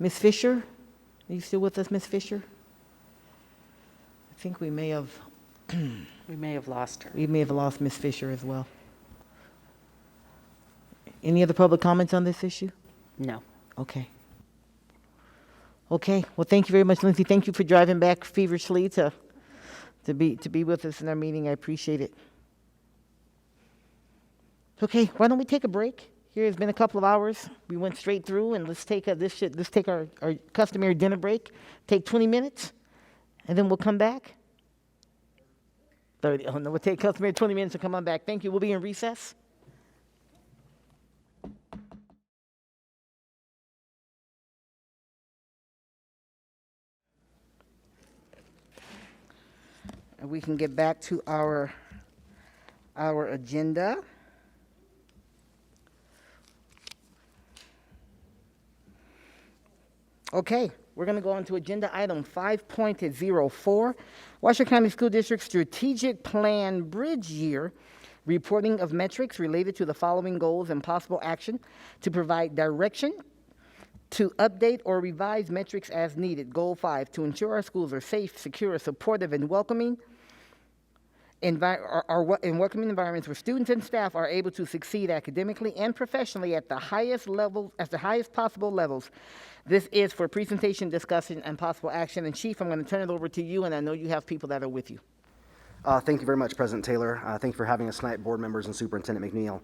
Ms. Fisher, are you still with us, Ms. Fisher? I think we may have We may have lost her. We may have lost Ms. Fisher as well. Any other public comments on this issue? No. Okay. Okay. Well, thank you very much, Lindsay. Thank you for driving back feverishly to be with us in our meeting. I appreciate it. Okay. Why don't we take a break? Here it's been a couple of hours. We went straight through, and let's take our customary dinner break. Take 20 minutes, and then we'll come back. 30. Oh, no, we'll take customary 20 minutes and come on back. Thank you. We'll be in recess. And we can get back to our agenda. Okay. We're going to go on to agenda item 5.04, Washoe County School District Strategic Plan Bridge Year, reporting of metrics related to the following goals and possible action to provide direction to update or revise metrics as needed. Goal 5, to ensure our schools are safe, secure, supportive, and welcoming, in welcoming environments where students and staff are able to succeed academically and professionally at the highest levels, at the highest possible levels. This is for presentation, discussion, and possible action. And Chief, I'm going to turn it over to you, and I know you have people that are with you. Thank you very much, President Taylor. Thank you for having us tonight, board members and Superintendent McNeil.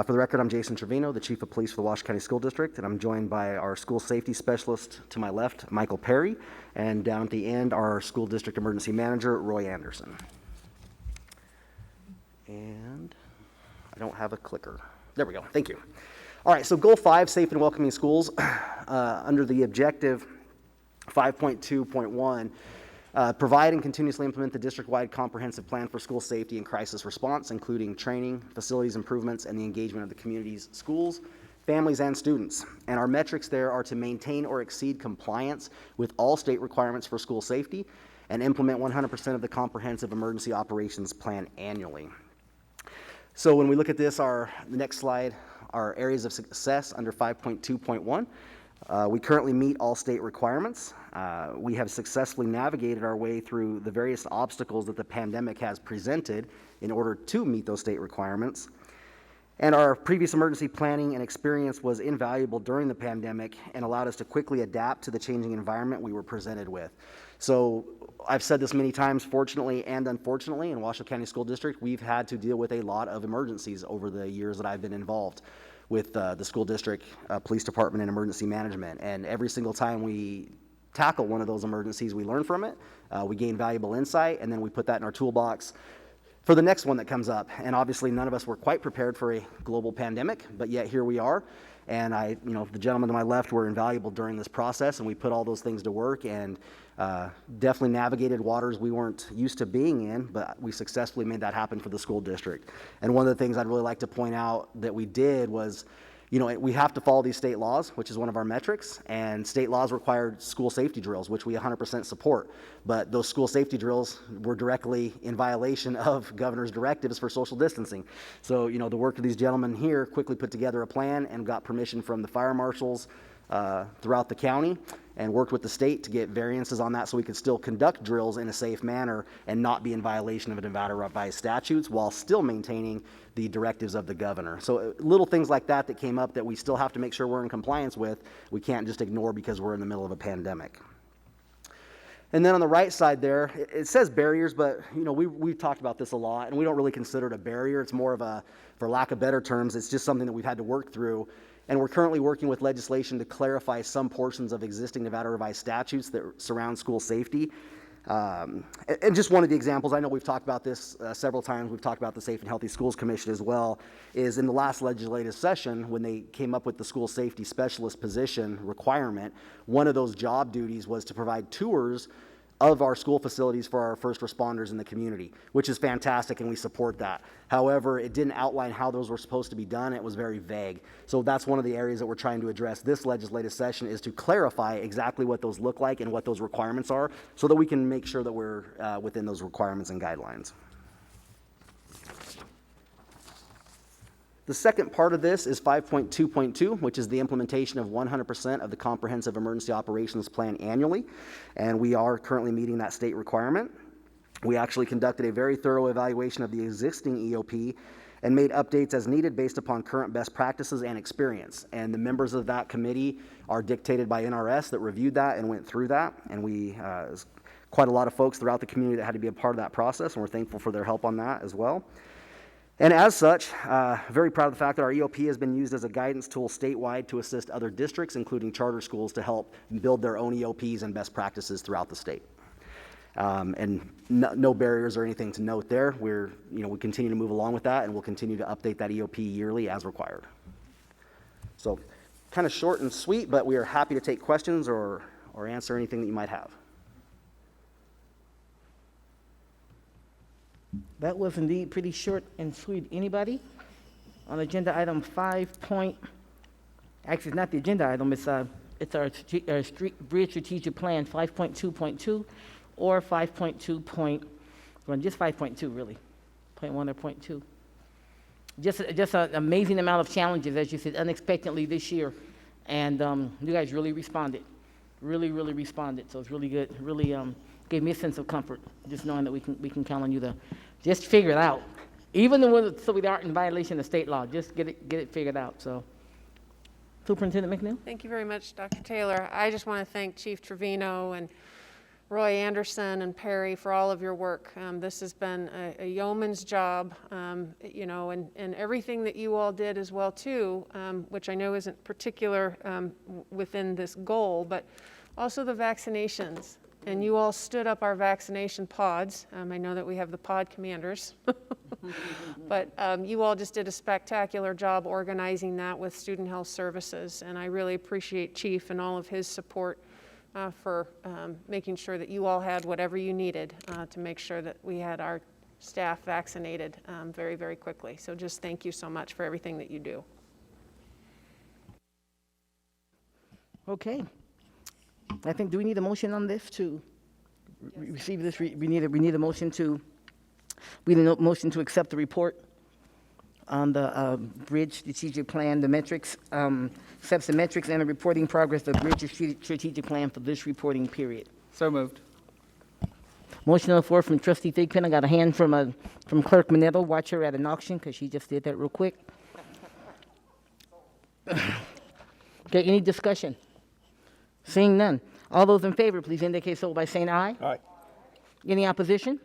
For the record, I'm Jason Trevino, the Chief of Police for the Washoe County School District, and I'm joined by our school safety specialist to my left, Michael Perry, and down at the end, our school district emergency manager, Roy Anderson. And I don't have a clicker. There we go. Thank you. All right, so Goal 5, Safe and Welcoming Schools, under the objective 5.2.1, provide and continuously implement the district-wide comprehensive plan for school safety and crisis response, including training, facilities improvements, and the engagement of the community's schools, families, and students. And our metrics there are to maintain or exceed compliance with all state requirements for school safety and implement 100% of the comprehensive emergency operations plan annually. So when we look at this, the next slide, our areas of success under 5.2.1. We currently meet all state requirements. We have successfully navigated our way through the various obstacles that the pandemic has presented in order to meet those state requirements. And our previous emergency planning and experience was invaluable during the pandemic and allowed us to quickly adapt to the changing environment we were presented with. So I've said this many times, fortunately and unfortunately, in Washoe County School District, we've had to deal with a lot of emergencies over the years that I've been involved with the school district, police department, and emergency management. And every single time we tackle one of those emergencies, we learn from it, we gain valuable insight, and then we put that in our toolbox for the next one that comes up. And obviously none of us were quite prepared for a global pandemic, but yet here we are. And the gentleman to my left were invaluable during this process, and we put all those things to work and definitely navigated waters we weren't used to being in, but we successfully made that happen for the school district. And one of the things I'd really like to point out that we did was, we have to follow these state laws, which is one of our metrics, and state laws require school safety drills, which we 100% support. But those school safety drills were directly in violation of governor's directives for social distancing. So, the work of these gentlemen here quickly put together a plan and got permission from the fire marshals throughout the county and worked with the state to get variances on that so we could still conduct drills in a safe manner and not be in violation of Nevada revised statutes while still maintaining the directives of the governor. So little things like that came up that we still have to make sure we're in compliance with. We can't just ignore because we're in the middle of a pandemic. And then on the right side there, it says barriers, but we've talked about this a lot, and we don't really consider it a barrier. It's more of a, for lack of better terms, it's just something that we've had to work through. And we're currently working with legislation to clarify some portions of existing Nevada revised statutes that surround school safety. And just one of the examples, I know we've talked about this several times, we've talked about the Safe and Healthy Schools Commission as well, is in the last legislative session when they came up with the school safety specialist position requirement, one of those job duties was to provide tours of our school facilities for our first responders in the community, which is fantastic and we support that. However, it didn't outline how those were supposed to be done. It was very vague. So that's one of the areas that we're trying to address this legislative session, is to clarify exactly what those look like and what those requirements are so that we can make sure that we're within those requirements and guidelines. The second part of this is 5.2.2, which is the implementation of 100% of the Comprehensive Emergency Operations Plan annually, and we are currently meeting that state requirement. We actually conducted a very thorough evaluation of the existing EOP and made updates as needed based upon current best practices and experience. And the members of that committee are dictated by NRS that reviewed that and went through that, and we quite a lot of folks throughout the community that had to be a part of that process, and we're thankful for their help on that as well. And as such, very proud of the fact that our EOP has been used as a guidance tool statewide to assist other districts, including charter schools, to help build their own EOPs and best practices throughout the state. And no barriers or anything to note there. We continue to move along with that, and we'll continue to update that EOP yearly as required. So kind of short and sweet, but we are happy to take questions or answer anything that you might have. That was indeed pretty short and sweet. Anybody? On agenda item 5. Actually, it's not the agenda item. It's our bridge strategic plan 5.2.2 or 5.2. Just 5.2 really, 0.1 or 0.2. Just an amazing amount of challenges, as you said, unexpectedly this year, and you guys really responded really, really responded. So it's really good. Really gave me a sense of comfort, just knowing that we can count on you to just figure it out. Even so we aren't in violation of state law, just get it figured out. So, Superintendent McNeil. Thank you very much, Dr. Taylor. I just want to thank Chief Trevino and Roy Anderson and Perry for all of your work. This has been a yeoman's job, you know, and everything that you all did as well too, which I know isn't particular within this goal, but also the vaccinations. And you all stood up our vaccination pods. I know that we have the pod commanders, but you all just did a spectacular job organizing that with Student Health Services, and I really appreciate Chief and all of his support for making sure that you all had whatever you needed to make sure that we had our staff vaccinated very, very quickly. So just thank you so much for everything that you do. Okay. I think, do we need a motion on this to receive this? We need a motion to, accept the report on the bridge strategic plan, the metrics, sets the metrics and the reporting progress of bridge strategic plan for this reporting period. So moved. Motion on the floor from Trustee Thigpen. I got a hand from Clerk Minetto. Watch her at an auction because she just did that real quick. Okay, any discussion? Seeing none. All those in favor, please indicate so by saying aye. Aye. Any opposition?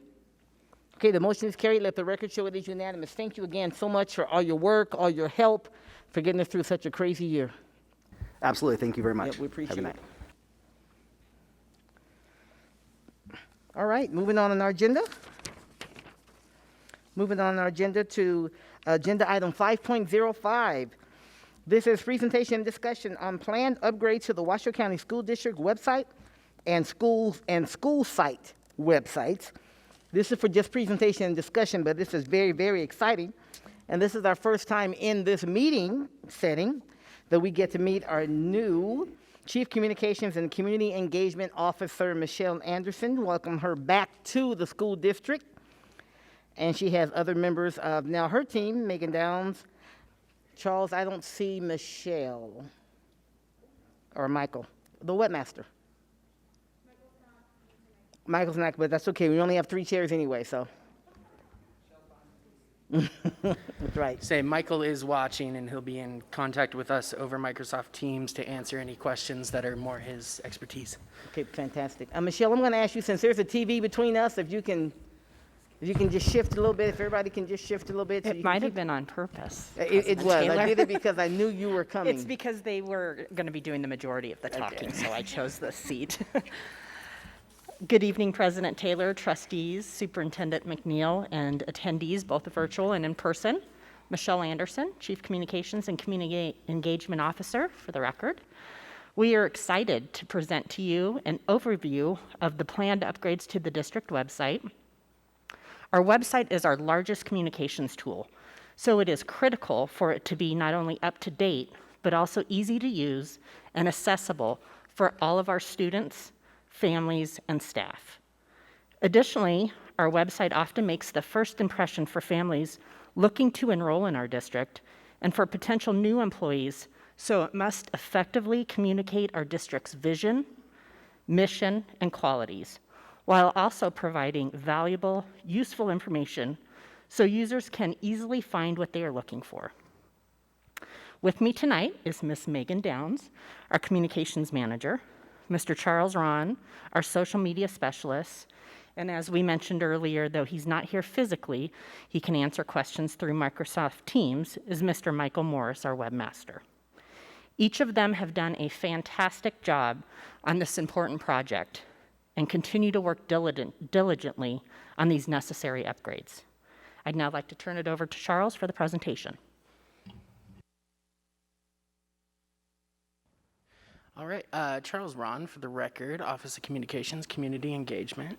Okay, the motion is carried. Let the record show it is unanimous. Thank you again so much for all your work, all your help, for getting us through such a crazy year. Absolutely. Thank you very much. Yep, we appreciate Have a it. good night. All right, moving on our agenda. Moving on our agenda to agenda item 5.05. This is presentation and discussion on planned upgrades to the Washoe County School District website and school site websites. This is for just presentation and discussion, but this is very, very exciting. And this is our first time in this meeting setting that we get to meet our new Chief Communications and Community Engagement Officer, Michelle Anderson. Welcome her back to the school district. And she has other members of now her team, Megan Downs, Charles, I don't see Michelle or Michael, the webmaster. Michael's not, but that's okay. We only have 3 chairs anyway, so. That's right. Say Michael is watching and he'll be in contact with us over Microsoft Teams to answer any questions that are more his expertise. Okay, fantastic. Michelle, I'm going to ask you, since there's a TV between us, if you can just shift a little bit, if everybody can just shift a little bit. So It might have been on purpose. It was. I did it because I knew you were coming. It's because they were going to be doing the majority of the talking, so I chose this seat. Good evening, President Taylor, trustees, Superintendent McNeil, and attendees, both virtual and in person. Michelle Anderson, Chief Communications and Community Engagement Officer, for the record. We are excited to present to you an overview of the planned upgrades to the district website. Our website is our largest communications tool, so it is critical for it to be not only up to date, but also easy to use and accessible for all of our students, families, and staff. Additionally, our website often makes the first impression for families looking to enroll in our district and for potential new employees, so it must effectively communicate our district's vision, mission, and qualities, while also providing valuable, useful information so users can easily find what they are looking for. With me tonight is Ms. Megan Downs, our communications manager, Mr. Charles Ron, our social media specialist, and as we mentioned earlier, though he's not here physically, he can answer questions through Microsoft Teams, is Mr. Michael Morris, our webmaster. Each of them have done a fantastic job on this important project and continue to work diligently on these necessary upgrades. I'd now like to turn it over to Charles for the presentation. All right, Charles Ron, for the record, Office of Communications, Community Engagement.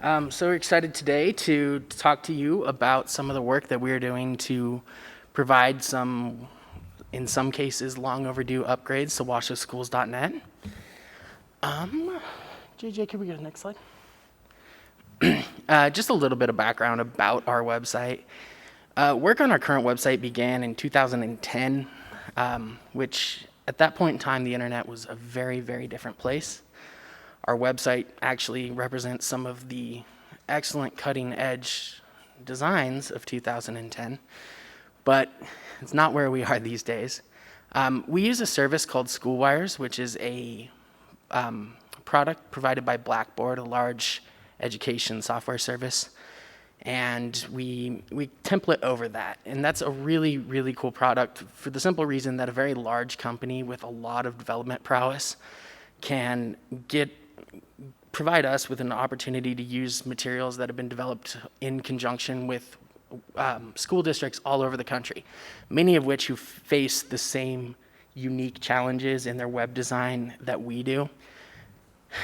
So we're excited today to talk to you about some of the work that we're doing to provide some, in some cases, long overdue upgrades to washoeschools.net. JJ, can we go to the next slide? Just a little bit of background about our website. Work on our current website began in 2010, which at that point in time, the internet was a very, very different place. Our website actually represents some of the excellent cutting edge designs of 2010, but it's not where we are these days. We use a service called SchoolWires, which is a product provided by Blackboard, a large education software service. And we template over that. And that's a really, really cool product for the simple reason that a very large company with a lot of development prowess can provide us with an opportunity to use materials that have been developed in conjunction with school districts all over the country, many of which who face the same unique challenges in their web design that we do.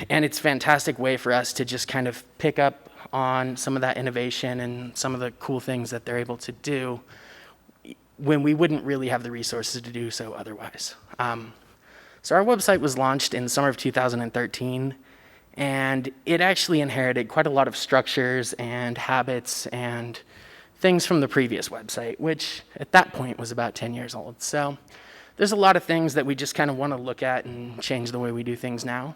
And it's a fantastic way for us to just kind of pick up on some of that innovation and some of the cool things that they're able to do when we wouldn't really have the resources to do so otherwise. So our website was launched in summer of 2013, and it actually inherited quite a lot of structures and habits and things from the previous website, which at that point was about 10 years old. So there's a lot of things that we just kind of want to look at and change the way we do things now.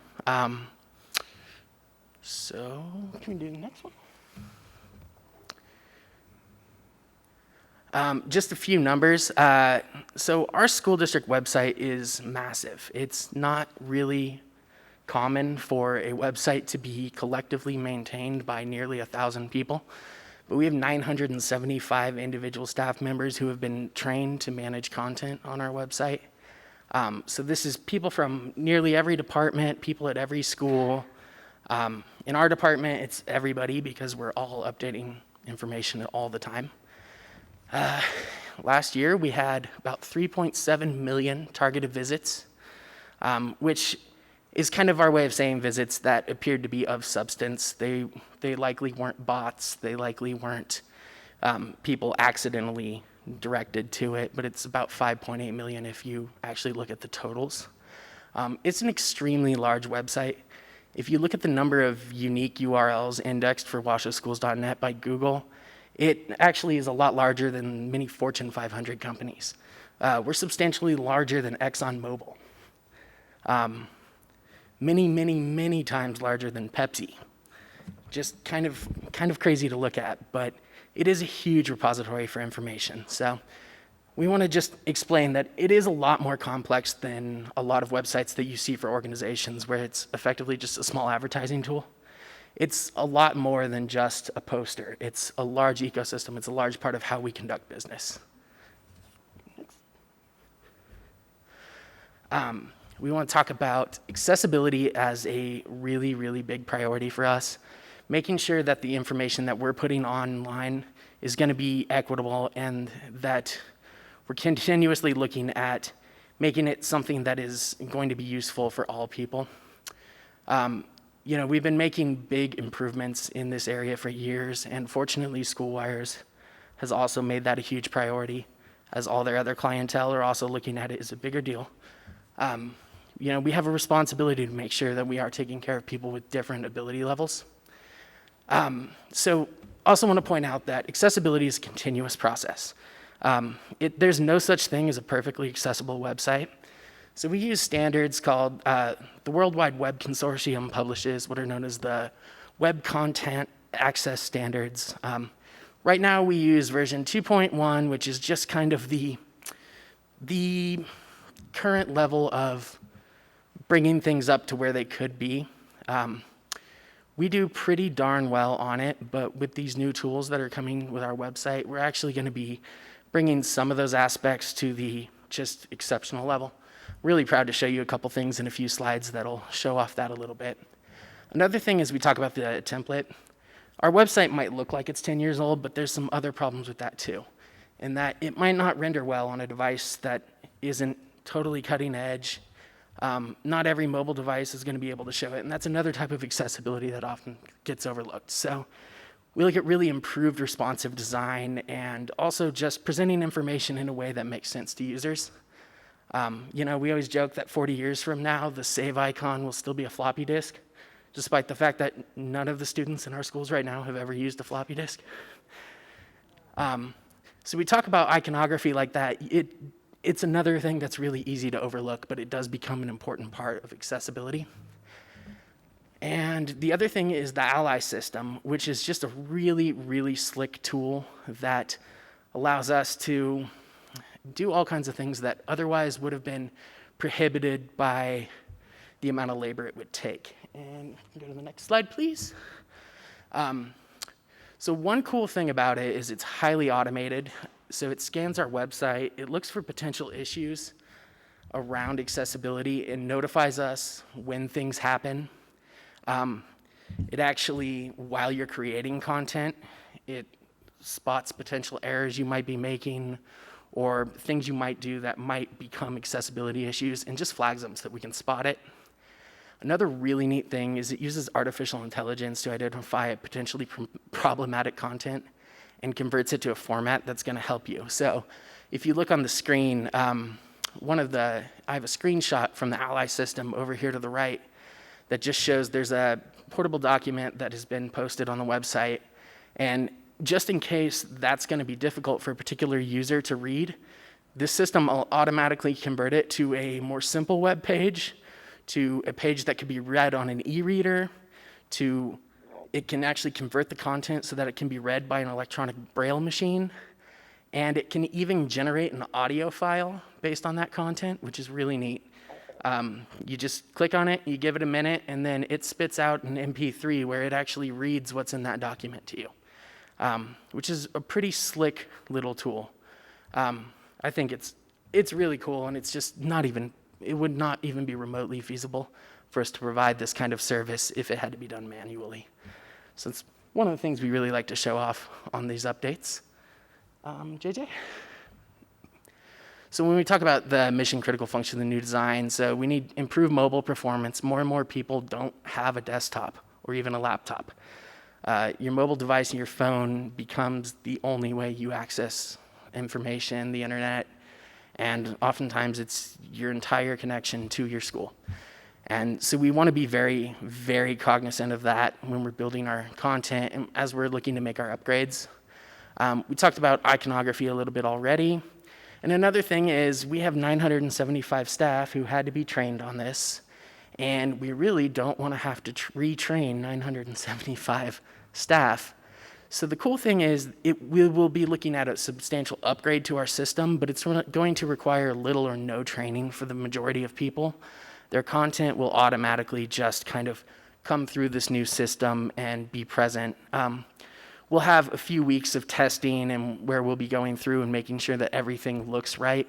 So can we do the next one? Just a few numbers. So our school district website is massive. It's not really common for a website to be collectively maintained by nearly 1,000 people. But we have 975 individual staff members who have been trained to manage content on our website. So this is people from nearly every department, people at every school. In our department, it's everybody because we're all updating information all the time. Last year, we had about 3.7 million targeted visits, which is kind of our way of saying visits that appeared to be of substance. They likely weren't bots. They likely weren't people accidentally directed to it, but it's about 5.8 million if you actually look at the totals. It's an extremely large website. If you look at the number of unique URLs indexed for washoschools.net by Google, it actually is a lot larger than many Fortune 500 companies. We're substantially larger than ExxonMobil. Many times larger than Pepsi. Just kind of crazy to look at, but it is a huge repository for information. So we want to just explain that it is a lot more complex than a lot of websites that you see for organizations where it's effectively just a small advertising tool. It's a lot more than just a poster. It's a large ecosystem. It's a large part of how we conduct business. We want to talk about accessibility as a really, really big priority for us. Making sure that the information that we're putting online is going to be equitable and that we're continuously looking at making it something that is going to be useful for all people. We've been making big improvements in this area for years, and fortunately, SchoolWires has also made that a huge priority, as all their other clientele are also looking at it as a bigger deal. We have a responsibility to make sure that we are taking care of people with different ability levels. So also want to point out that accessibility is a continuous process. There's no such thing as a perfectly accessible website. So we use standards called, the World Wide Web Consortium publishes what are known as the Web Content Access Standards. Right now we use version 2.1, which is just kind of the current level of bringing things up to where they could be. We do pretty darn well on it, but with these new tools that are coming with our website, we're actually going to be bringing some of those aspects to the just exceptional level. Really proud to show you a couple things in a few slides that'll show off that a little bit. Another thing is we talk about the template. Our website might look like it's 10 years old, but there's some other problems with that too. In that it might not render well on a device that isn't totally cutting edge. Not every mobile device is going to be able to show it, and that's another type of accessibility that often gets overlooked. So we look at really improved responsive design and also just presenting information in a way that makes sense to users. We always joke that 40 years from now, the save icon will still be a floppy disk, despite the fact that none of the students in our schools right now have ever used a floppy disk. So we talk about iconography like that. it's another thing that's really easy to overlook, but it does become an important part of accessibility. And the other thing is the Ally system, which is just a really, really slick tool that allows us to do all kinds of things that otherwise would have been prohibited by the amount of labor it would take. And go to the next slide, please. So one cool thing about it is it's highly automated. So it scans our website, it looks for potential issues around accessibility and notifies us when things happen. It actually, while you're creating content, it spots potential errors you might be making or things you might do that might become accessibility issues and just flags them so that we can spot it. Another really neat thing is it uses artificial intelligence to identify potentially problematic content and converts it to a format that's going to help you. So if you look on the screen, I have a screenshot from the Ally system over here to the right that just shows there's a portable document that has been posted on the website. And just in case that's going to be difficult for a particular user to read, this system will automatically convert it to a more simple web page, to a page that could be read on an e-reader, it can actually convert the content so that it can be read by an electronic braille machine. And it can even generate an audio file based on that content, which is really neat. You just click on it, you give it a minute, and then it spits out an MP3 where it actually reads what's in that document to you, which is a pretty slick little tool. I think it's really cool, and it's just it would not even be remotely feasible for us to provide this kind of service if it had to be done manually. So it's one of the things we really like to show off on these updates. JJ? So when we talk about the mission critical function of the new design, so we need improved mobile performance. More and more people don't have a desktop or even a laptop. Your mobile device and your phone becomes the only way you access information, the internet, and oftentimes it's your entire connection to your school. And so we want to be very, very cognizant of that when we're building our content and as we're looking to make our upgrades. We talked about iconography a little bit already. And another thing is we have 975 staff who had to be trained on this, and we really don't want to have to retrain 975 staff. So the cool thing is we will be looking at a substantial upgrade to our system, but it's going to require little or no training for the majority of people. Their content will automatically just kind of come through this new system and be present. We'll have a few weeks of testing and where we'll be going through and making sure that everything looks right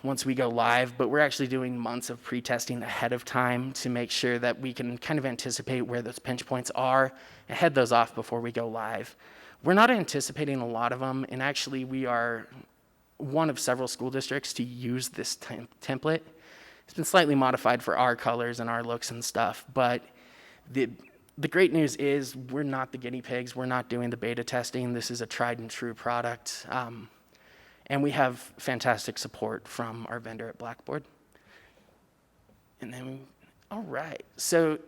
once we go live, but we're actually doing months of pre-testing ahead of time to make sure that we can kind of anticipate where those pinch points are and head those off before we go live. We're not anticipating a lot of them, and actually we are one of several school districts to use this template. It's been slightly modified for our colors and our looks and stuff, but the great news is we're not the guinea pigs. We're not doing the beta testing. This is a tried and true product. And we have fantastic support from our vendor at Blackboard. And then, all right. So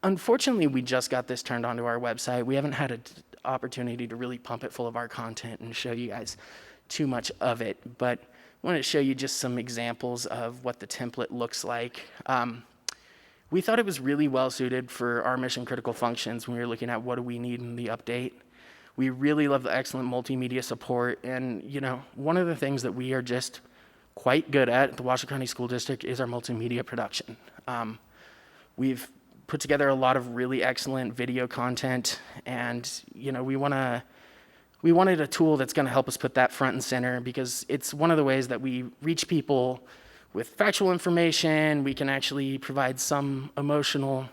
unfortunately, we just got this turned onto our website. We haven't had an opportunity to really pump it full of our content and show you guys too much of it. But I wanted to show you just some examples of what the template looks like. We thought it was really well suited for our mission critical functions when we were looking at what do we need in the update. We really love the excellent multimedia support, and one of the things that we are just quite good at the Washoe County School District is our multimedia production. We've put together a lot of really excellent video content, and we wanted a tool that's going to help us put that front and center because it's one of the ways that we reach people with factual information. We can actually provide some emotional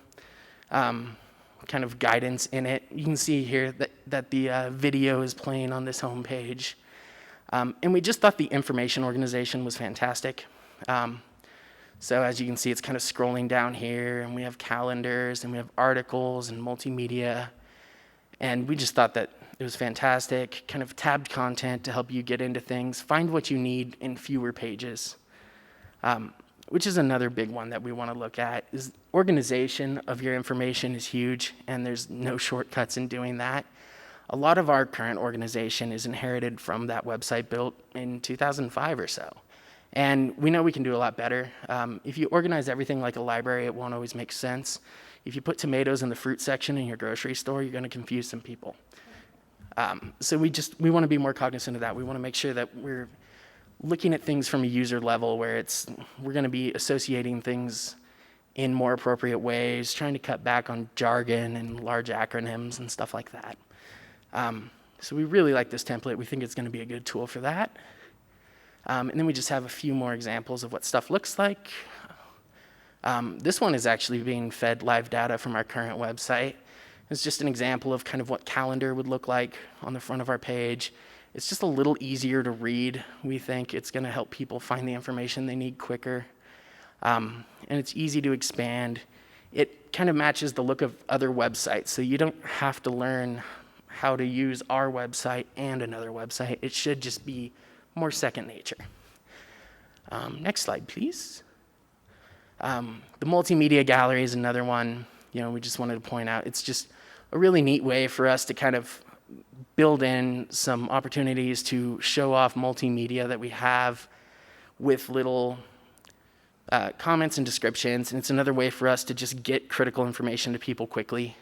kind of guidance in it. You can see here that the video is playing on this homepage. And we just thought the information organization was fantastic. So as you can see, it's kind of scrolling down here, and we have calendars, and we have articles and multimedia. And we just thought that it was fantastic, kind of tabbed content to help you get into things, find what you need in fewer pages. Which is another big one that we want to look at, is organization of your information is huge, and there's no shortcuts in doing that. A lot of our current organization is inherited from that website built in 2005 or so. And we know we can do a lot better. If you organize everything like a library, it won't always make sense. If you put tomatoes in the fruit section in your grocery store, you're going to confuse some people. So we want to be more cognizant of that. We want to make sure that we're looking at things from a user level where we're going to be associating things in more appropriate ways, trying to cut back on jargon and large acronyms and stuff like that. So we really like this template. We think it's going to be a good tool for that. And then we just have a few more examples of what stuff looks like. This one is actually being fed live data from our current website. It's just an example of kind of what calendar would look like on the front of our page. It's just a little easier to read. We think it's going to help people find the information they need quicker. And it's easy to expand. It kind of matches the look of other websites, so you don't have to learn how to use our website and another website. It should just be more second nature. Next slide, please. The multimedia gallery is another one, we just wanted to point out. It's just a really neat way for us to kind of build in some opportunities to show off multimedia that we have with little comments and descriptions. And it's another way for us to just get critical information to people quickly.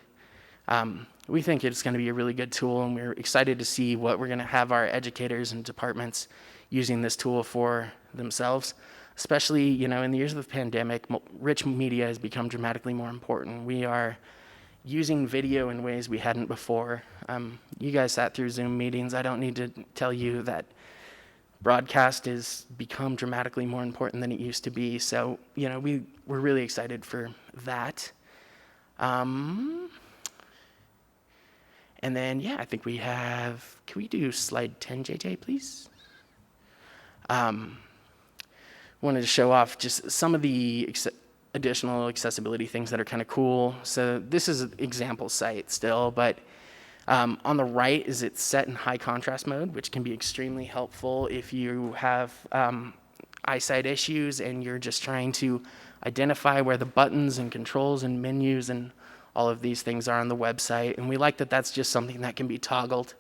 We think it's going to be a really good tool, and we're excited to see what we're going to have our educators and departments using this tool for themselves. Especially, in the years of the pandemic, rich media has become dramatically more important. We are using video in ways we hadn't before. You guys sat through Zoom meetings. I don't need to tell you that broadcast has become dramatically more important than it used to be. So, we're really excited for that. And then, I think we have, can we do slide 10, JJ, please? Wanted to show off just some of the additional accessibility things that are kind of cool. So this is an example site still, but on the right is it's set in high contrast mode, which can be extremely helpful if you have eyesight issues and you're just trying to identify where the buttons and controls and menus and all of these things are on the website. And we like that that's just something that can be toggled.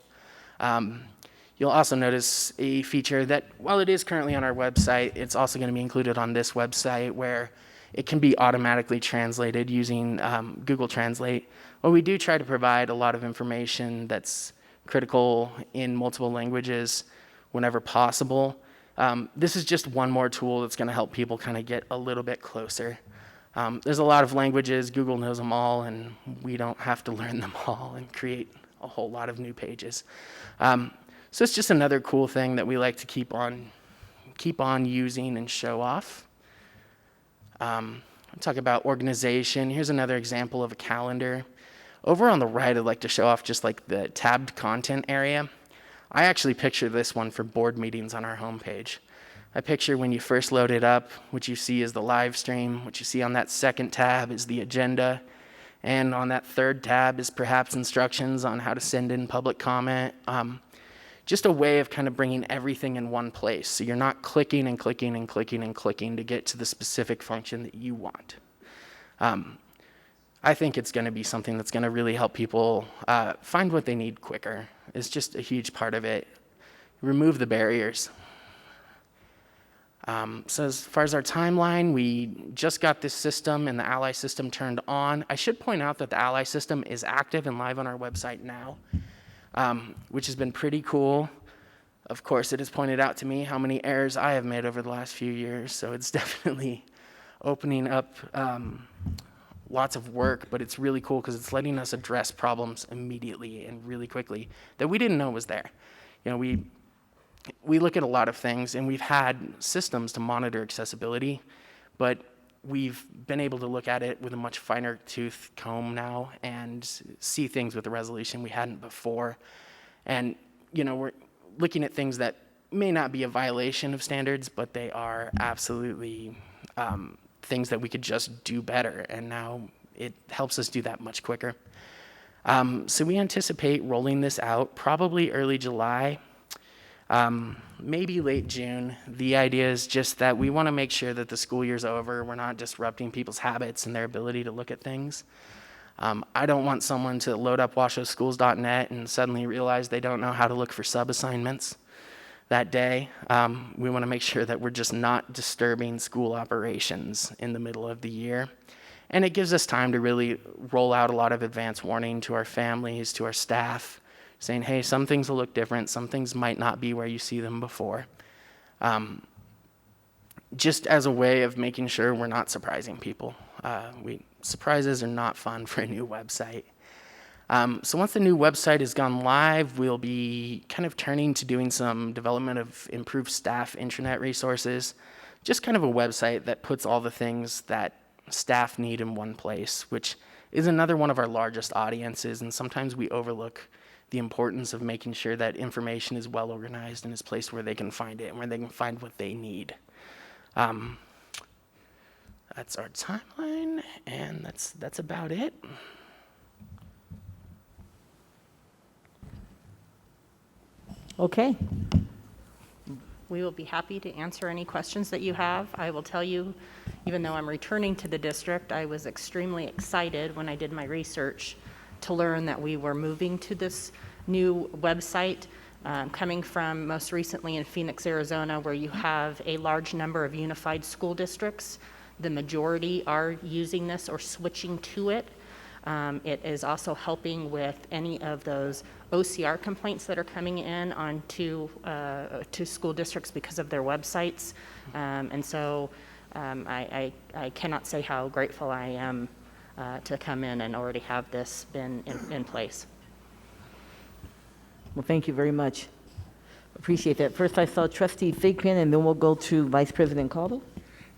You'll also notice a feature that, while it is currently on our website, it's also going to be included on this website where it can be automatically translated using Google Translate. Well, we do try to provide a lot of information that's critical in multiple languages whenever possible. This is just one more tool that's going to help people kind of get a little bit closer. There's a lot of languages, Google knows them all, and we don't have to learn them all and create a whole lot of new pages. So it's just another cool thing that we like to keep on using and show off. Talk about organization. Here's another example of a calendar. Over on the right, I'd like to show off just like the tabbed content area. I actually picture this one for board meetings on our homepage. I picture when you first load it up, what you see is the live stream. What you see on that second tab is the agenda. And on that third tab is perhaps instructions on how to send in public comment. Just a way of kind of bringing everything in one place. So you're not clicking and clicking and clicking and clicking to get to the specific function that you want. I think it's going to be something that's going to really help people find what they need quicker. It's just a huge part of it. Remove the barriers. So as far as our timeline, we just got this system and the Ally system turned on. I should point out that the Ally system is active and live on our website now. Which has been pretty cool. Of course, it has pointed out to me how many errors I have made over the last few years, so it's definitely opening up lots of work, but it's really cool because it's letting us address problems immediately and really quickly that we didn't know was there. We look at a lot of things, and we've had systems to monitor accessibility, but we've been able to look at it with a much finer tooth comb now and see things with a resolution we hadn't before. And, we're looking at things that may not be a violation of standards, but they are absolutely things that we could just do better. And now it helps us do that much quicker. So we anticipate rolling this out probably early July. Maybe late June. The idea is just that we want to make sure that the school year's over. We're not disrupting people's habits and their ability to look at things. I don't want someone to load up washoschools.net and suddenly realize they don't know how to look for sub-assignments. that day. We want to make sure that we're just not disturbing school operations in the middle of the year. And it gives us time to really roll out a lot of advance warning to our families, to our staff, saying, hey, some things will look different, some things might not be where you see them before. Just as a way of making sure we're not surprising people. Surprises are not fun for a new website. So once the new website has gone live, we'll be kind of turning to doing some development of improved staff intranet resources, just kind of a website that puts all the things that staff need in one place, which is another one of our largest audiences, and sometimes we overlook the importance of making sure that information is well organized and is placed where they can find it and where they can find what they need. That's our timeline, and that's about it. Okay. We will be happy to answer any questions that you have. I will tell you, even though I'm returning to the district, I was extremely excited when I did my research to learn that we were moving to this new website, coming from most recently in Phoenix, Arizona, where you have a large number of unified school districts. The majority are using this or switching to it. It is also helping with any of those OCR complaints that are coming in onto to school districts because of their websites. And so I cannot say how grateful I am to come in and already have this been in place. Well, thank you very much. Appreciate that. First, I saw Trustee Thigpen, and then we'll go to Vice President Caudill.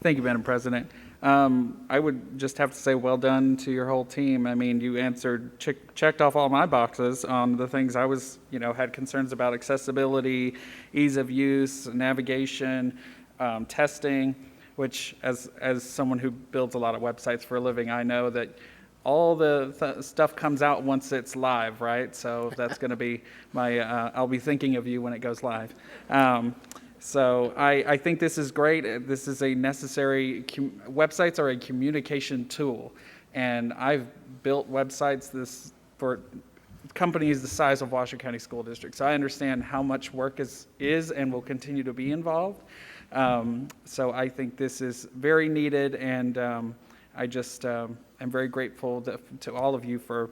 Thank you, Madam President. I would just have to say well done to your whole team. I mean, you answered, checked off all my boxes on the things I was, had concerns about: accessibility, ease of use, navigation, testing, which as someone who builds a lot of websites for a living, I know that all the stuff comes out once it's live, right? So that's going to be my, I'll be thinking of you when it goes live. So I think this is great. This is a necessary, websites are a communication tool. And I've built websites for companies the size of Washoe County School District. So I understand how much work is and will continue to be involved. So I think this is very needed, and I just am very grateful to all of you for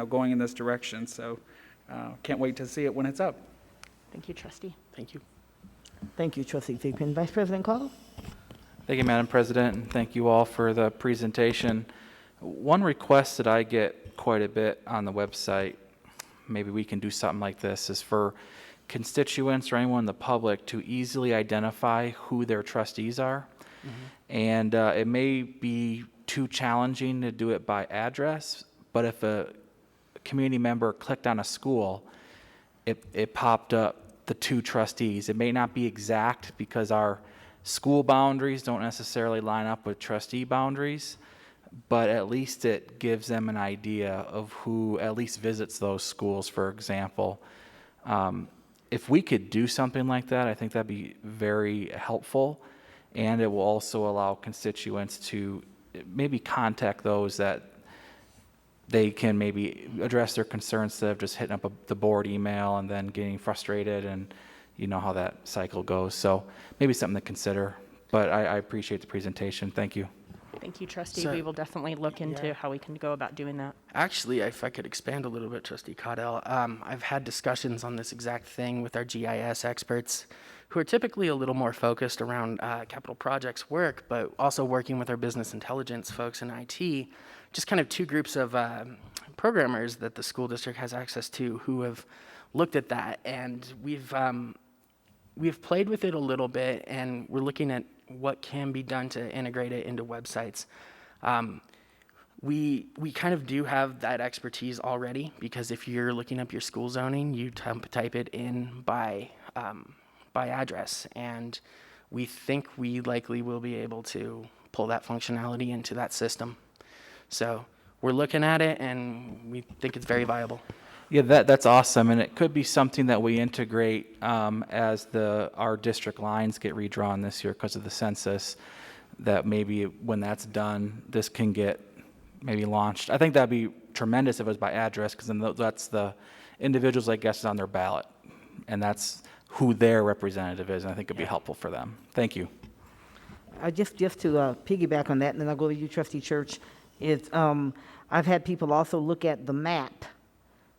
going in this direction. So can't wait to see it when it's up. Thank you, Trustee. Thank you. Thank you, Trustee Thigpen. Vice President Caudill? Thank you, Madam President, and thank you all for the presentation. One request that I get quite a bit on the website, maybe we can do something like this, is for constituents or anyone in the public to easily identify who their trustees are. Mm-hmm. And it may be too challenging to do it by address, but if a community member clicked on a school, it popped up the two trustees. It may not be exact because our school boundaries don't necessarily line up with trustee boundaries, but at least it gives them an idea of who at least visits those schools, for example. If we could do something like that, I think that'd be very helpful, and it will also allow constituents to maybe contact those that they can maybe address their concerns instead of just hitting up the board email and then getting frustrated, and you know how that cycle goes. So maybe something to consider, but I appreciate the presentation. Thank you. Thank you, Trustee. We will definitely look into how we can go about doing that. Actually, if I could expand a little bit, Trustee Caudill, I've had discussions on this exact thing with our GIS experts, who are typically a little more focused around capital projects work, but also working with our business intelligence folks in IT, just kind of two groups of programmers that the school district has access to who have looked at that. And we've played with it a little bit, and we're looking at what can be done to integrate it into websites. We kind of do have that expertise already, because if you're looking up your school zoning, you type it in by address, and we think we likely will be able to pull that functionality into that system. So we're looking at it, and we think it's very viable. Yeah, that's awesome, and it could be something that we integrate as our district lines get redrawn this year because of the census, that maybe when that's done, this can get maybe launched. I think that'd be tremendous if it was by address, because then that's the individuals, I guess, is on their ballot, and that's who their representative is, and I think it'd be helpful for them. Thank you. Just to piggyback on that, and then I'll go to you, Trustee Church, is I've had people also look at the map.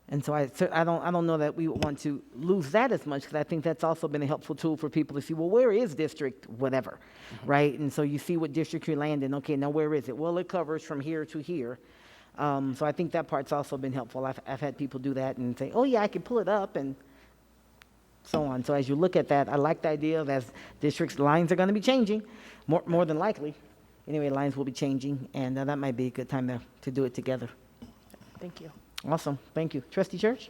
And so I don't know that we would want to lose that as much, because I think that's also been a helpful tool for people to see, well, where is district whatever, right? And so you see what district you land in. Okay, now where is it? Well, it covers from here to here. So I think that part's also been helpful. I've had people do that and say, oh yeah, I can pull it up and so on. So as you look at that, I like the idea of, as districts, lines are going to be changing, more than likely. Anyway, lines will be changing, and that might be a good time to do it together. Thank you. Awesome, thank you. Trustee Church?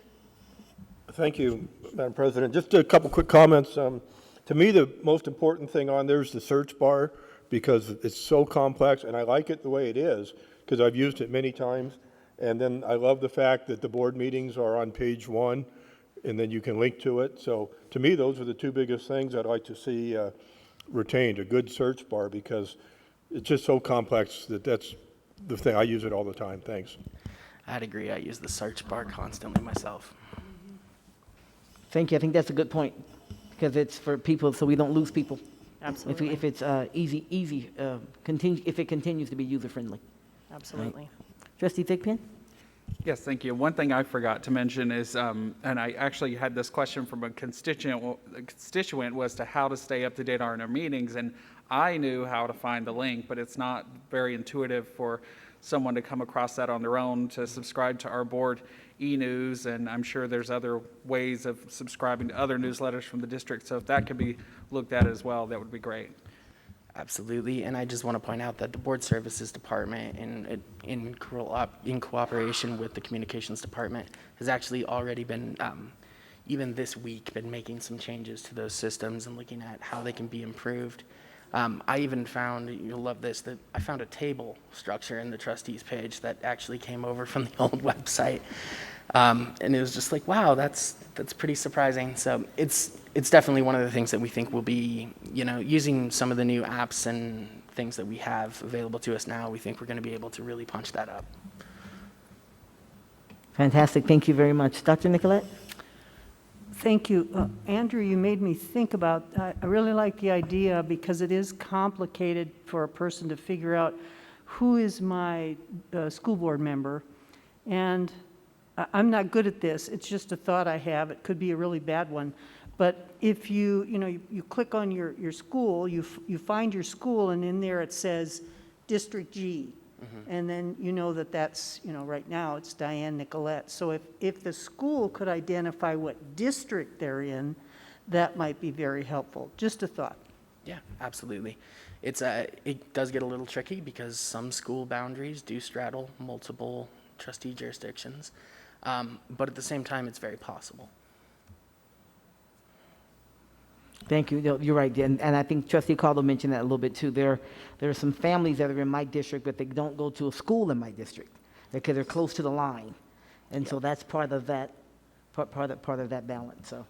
Thank you, Madam President. Just a couple quick comments. To me, the most important thing on there is the search bar, because it's so complex, and I like it the way it is, because I've used it many times. And then I love the fact that the board meetings are on page 1, and then you can link to it. So to me, those are the two biggest things I'd like to see retained, a good search bar, because it's just so complex that's the thing. I use it all the time. Thanks. I'd agree. I use the search bar constantly myself. Thank you. I think that's a good point, because it's for people, so we don't lose people. Absolutely. If it's if it continues to be user-friendly. Absolutely. Right. Trustee Thigpen? Yes, thank you. One thing I forgot to mention is, and I actually had this question from a constituent was to how to stay up to date on our meetings, and I knew how to find the link, but it's not very intuitive for someone to come across that on their own to subscribe to our board e-news, and I'm sure there's other ways of subscribing to other newsletters from the district. So if that could be looked at as well, that would be great. Absolutely, and I just want to point out that the Board Services Department, in cooperation with the Communications Department, has actually already been, even this week, been making some changes to those systems and looking at how they can be improved. I even found, you'll love this, that I found a table structure in the trustees page that actually came over from the old website. And it was just like, wow, that's pretty surprising. So it's definitely one of the things that we think will be, using some of the new apps and things that we have available to us now, we think we're going to be able to really punch that up. Fantastic. Thank you very much. Dr. Nicolette? Thank you. Andrew, you made me think about, I really like the idea, because it is complicated for a person to figure out who is my school board member. And I'm not good at this. It's just a thought I have. It could be a really bad one. But if you click on your school, you find your school, and in there it says District G. Mm-hmm. And then you know that's, right now it's Diane Nicolette. So if the school could identify what district they're in, that might be very helpful. Just a thought. Yeah, absolutely. It does get a little tricky, because some school boundaries do straddle multiple trustee jurisdictions. But at the same time, it's very possible. Thank you. No, you're right. And I think Trustee Caldo mentioned that a little bit too. There are some families that are in my district, but they don't go to a school in my district because they're close to the line. And so that's part of that, part of that balance. So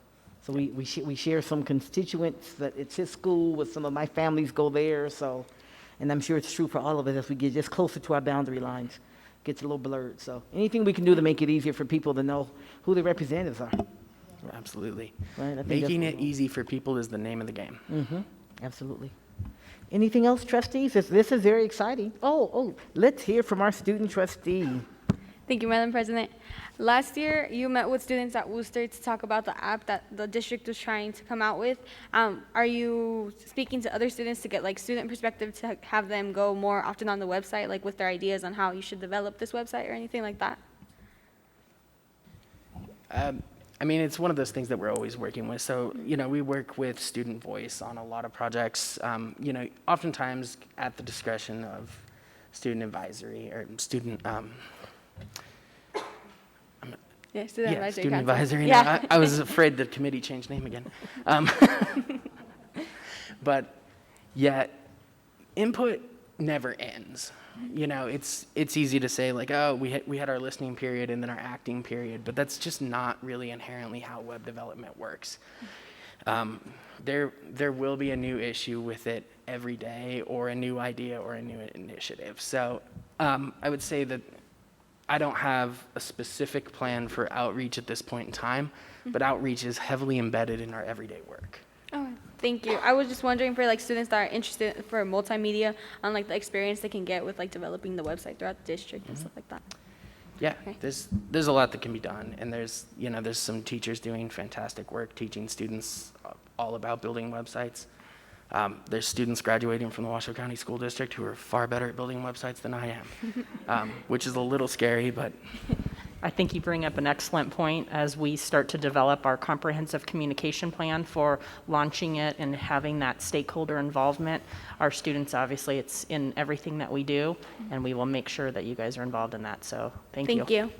we share some constituents that it's his school, with some of my families go there. So, and I'm sure it's true for all of us as we get just closer to our boundary lines. Gets a little blurred. So anything we can do to make it easier for people to know who the representatives are. Absolutely. Right, Making it easy for people is the name of the game. Mm-hmm. Absolutely. Anything else, trustees? This is very exciting. Oh, let's hear from our student trustee. Thank you, Madam President. Last year, you met with students at Worcester to talk about the app that the district was trying to come out with. Are you speaking to other students to get student perspective, to have them go more often on the website, with their ideas on how you should develop this website or anything like that? It's one of those things that we're always working with. So, we work with Student Voice on a lot of projects, oftentimes at the discretion of student advisory or student, student advisory. Yeah. I was afraid the committee changed name again. But yeah, input never ends. It's easy to say we had our listening period and then our acting period, but that's just not really inherently how web development works. There will be a new issue with it every day, or a new idea or a new initiative. So I would say that I don't have a specific plan for outreach at this point in time, but outreach is heavily embedded in our everyday work. Oh, thank you. I was just wondering for like students that are interested for multimedia on like the experience they can get with like developing the website throughout the district and stuff like that. Yeah, there's a lot that can be done, and there's some teachers doing fantastic work teaching students all about building websites. There's students graduating from the Washoe County School District who are far better at building websites than I am, which is a little scary, but I think you bring up an excellent point as we start to develop our comprehensive communication plan for launching it and having that stakeholder involvement. Our students, obviously, it's in everything that we do, and we will make sure that you guys are involved in that. So thank you. Thank you.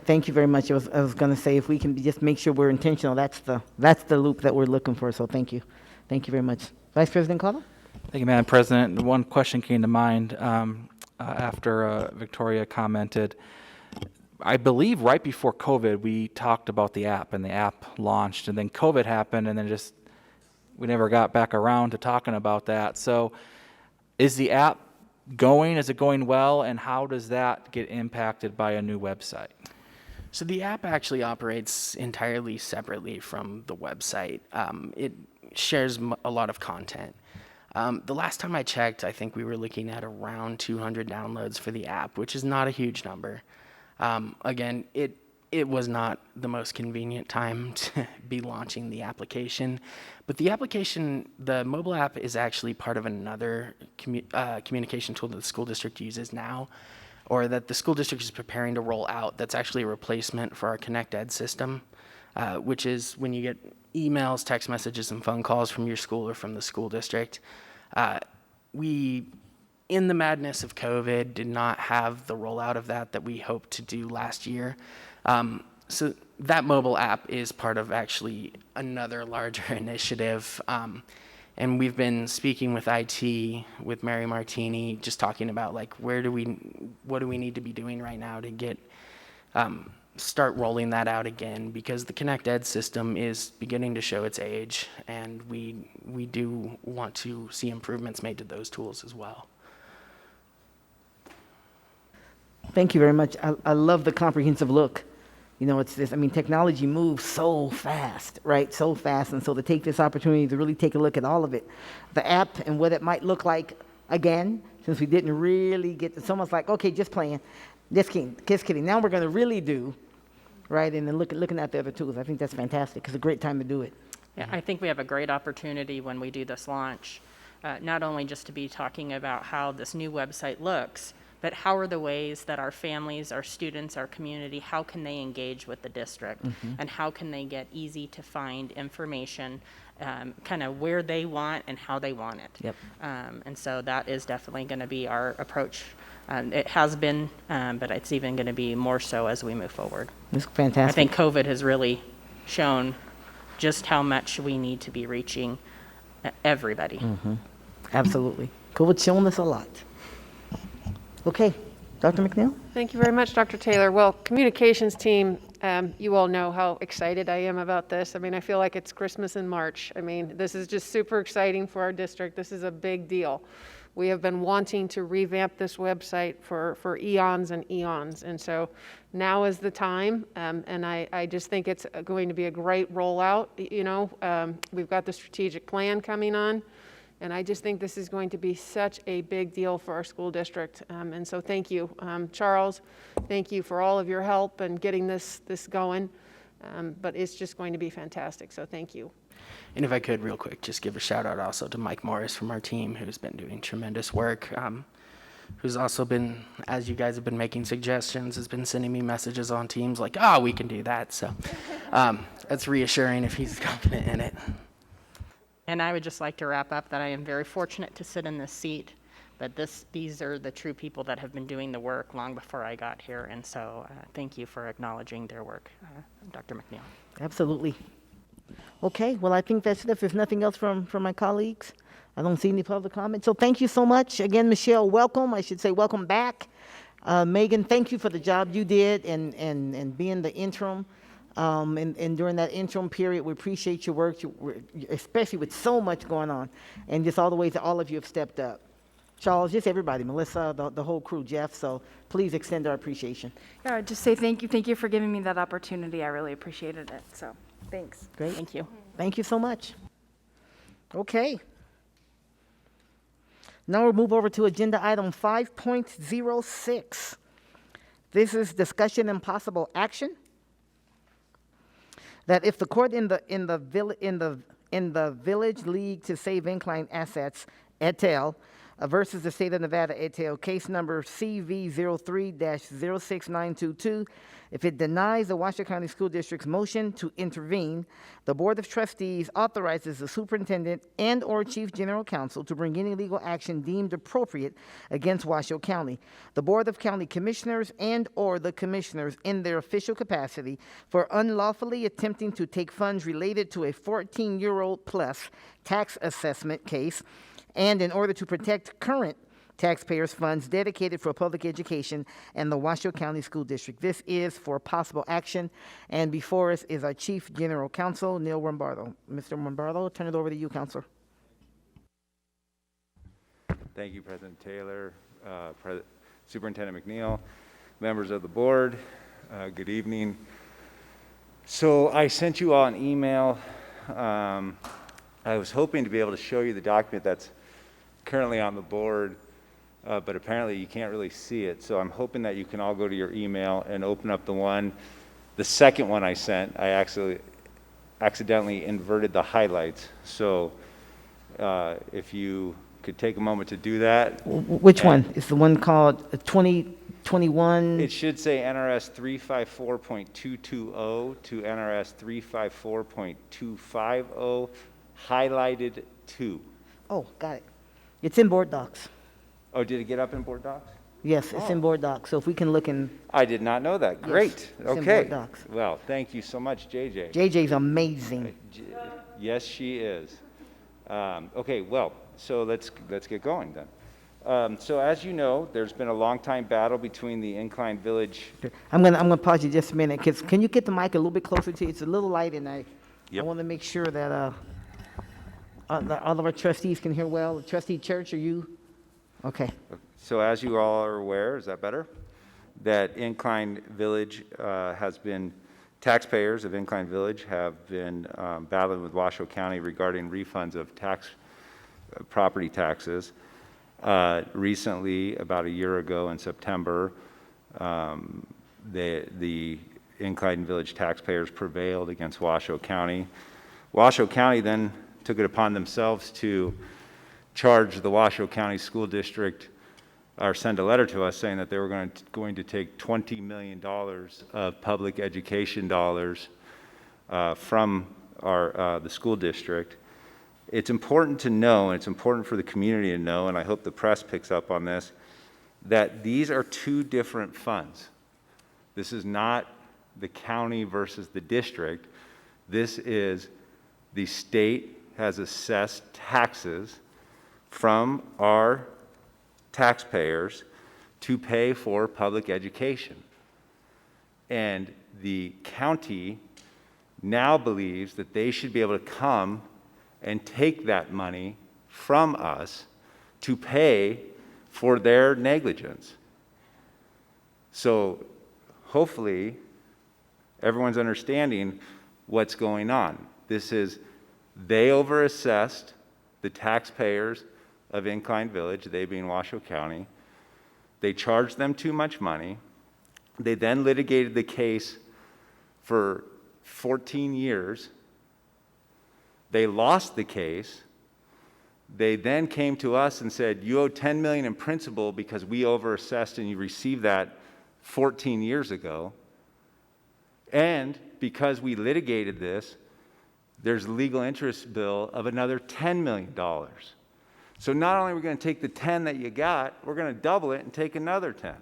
Thank you very much. I was going to say, if we can just make sure we're intentional, that's the loop that we're looking for. So thank you. Thank you very much. Vice President Caldwell? Thank you, Madam President. One question came to mind after Victoria commented. I believe right before COVID, we talked about the app, and the app launched, and then COVID happened, and then we never got back around to talking about that. So is the app going? Is it going well? And how does that get impacted by a new website? So the app actually operates entirely separately from the website. It shares a lot of content. The last time I checked, I think we were looking at around 200 downloads for the app, which is not a huge number. Again, it was not the most convenient time to be launching the application, but the mobile app is actually part of another communication tool that the school district uses now, or that the school district is preparing to roll out. That's actually a replacement for our Connect Ed system, which is when you get emails, text messages, and phone calls from your school or from the school district. We, in the madness of COVID, did not have the rollout of that we hoped to do last year. So that mobile app is part of actually another larger initiative. And we've been speaking with IT, with Mary Martini, just talking about like what do we need to be doing right now to get start rolling that out again, because the Connect Ed system is beginning to show its age, and we do want to see improvements made to those tools as well. Thank you very much. I love the comprehensive look. It's this, technology moves so fast, right? So fast. And so to take this opportunity to really take a look at all of it, the app and what it might look like again, since we didn't really get, it's almost like, okay, just playing, just kidding. Now we're going to really do, right? And then looking at the other tools. I think that's fantastic. It's a great time to do it. Yeah, I think we have a great opportunity when we do this launch, not only just to be talking about how this new website looks, but how are the ways that our families, our students, our community, how can they engage with the district? And how can they get easy to find information, kind of where they want and how they want it? Yep. And so that is definitely going to be our approach. It has been, but it's even going to be more so as we move forward. It's fantastic. I think COVID has really shown just how much we need to be reaching everybody. Absolutely. COVID's shown us a lot. Okay, Dr. McNeil? Thank you very much, Dr. Taylor. Well, communications team, you all know how excited I am about this. I feel like it's Christmas in March. This is just super exciting for our district. This is a big deal. We have been wanting to revamp this website for eons and eons. And so now is the time. And I just think it's going to be a great rollout. We've got the strategic plan coming on. And I just think this is going to be such a big deal for our school district. And so thank you, Charles. Thank you for all of your help and getting this going. But it's just going to be fantastic. So thank you. And if I could, real quick, just give a shout out also to Mike Morris from our team, who's been doing tremendous work, who's also been, as you guys have been making suggestions, has been sending me messages on Teams like, we can do that. So that's reassuring if he's confident in it. And I would just like to wrap up that I am very fortunate to sit in this seat, but these are the true people that have been doing the work long before I got here. And so thank you for acknowledging their work, Dr. McNeil. Absolutely. Okay, well, I think that's it. If there's nothing else from my colleagues, I don't see any public comment. So thank you so much. Again, Michelle, welcome. I should say welcome back. Megan, thank you for the job you did and being the interim. And during that interim period, we appreciate your work, especially with so much going on, and just all the ways that all of you have stepped up. Charles, just everybody, Melissa, the whole crew, Jeff, so please extend our appreciation. Yeah, just say thank you. Thank you for giving me that opportunity. I really appreciated it. So thanks. Great. Thank you. Thank you so much. Okay. Now we'll move over to agenda item 5.06. This is discussion and possible action that if the court in the Village League to Save Incline Assets et al. Versus the State of Nevada et al. Case number CV03-06922, if it denies the Washoe County School District's motion to intervene, the Board of Trustees authorizes the superintendent and/or chief general counsel to bring any legal action deemed appropriate against Washoe County. The Board of County Commissioners and/or the commissioners in their official capacity for unlawfully attempting to take funds related to a 14-year-old plus tax assessment case, and in order to protect current taxpayers' funds dedicated for public education and the Washoe County School District. This is for possible action, and before us is our Chief General Counsel, Neil Rombardo. Mr. Rombardo, turn it over to you, Counselor. Thank you, President Taylor, Superintendent McNeil, members of the board, good evening. So I sent you all an email. I was hoping to be able to show you the document that's currently on the board, but apparently you can't really see it. So I'm hoping that you can all go to your email and open up the second one I sent. I actually accidentally inverted the highlights. So if you could take a moment to do that. Which one? It's the one called 2021? It should say NRS 354.220 to NRS 354.250, highlighted 2. Oh, got it. It's in board docs. Oh, did it get up in board docs? Yes, it's in board docs. So if we can look in. I did not know that. Great. Yes, it's okay. in board docs. Well, thank you so much, JJ. JJ's amazing. Yes, she is. Okay, well, so let's get going then. So as you know, there's been a long time battle between the Incline Village. I'm gonna pause you just a minute. Can you get the mic a little bit closer to you? It's a little light, and I want to make sure that all of our trustees can hear well. Trustee Church, are you? Okay. So as you all are aware, is that better? That Incline Village taxpayers of Incline Village have been battling with Washoe County regarding refunds of property taxes. Recently, about a year ago in September, the Incline Village taxpayers prevailed against Washoe County. Washoe County then took it upon themselves to charge the Washoe County School District, or send a letter to us saying that they were going to take $20 million of public education dollars from the school district. It's important to know, and it's important for the community to know, and I hope the press picks up on this, that these are two different funds. This is not the county versus the district. This is the state has assessed taxes from our taxpayers to pay for public education. And the county now believes that they should be able to come and take that money from us to pay for their negligence. So hopefully everyone's understanding what's going on. This is, they overassessed the taxpayers of Incline Village, they being Washoe County. They charged them too much money. They then litigated the case for 14 years. They lost the case. They then came to us and said, you owe $10 million in principal because we overassessed and you received that 14 years ago. And because we litigated this, there's a legal interest bill of another $10 million. So not only are we going to take the 10 that you got, we're going to double it and take another 10.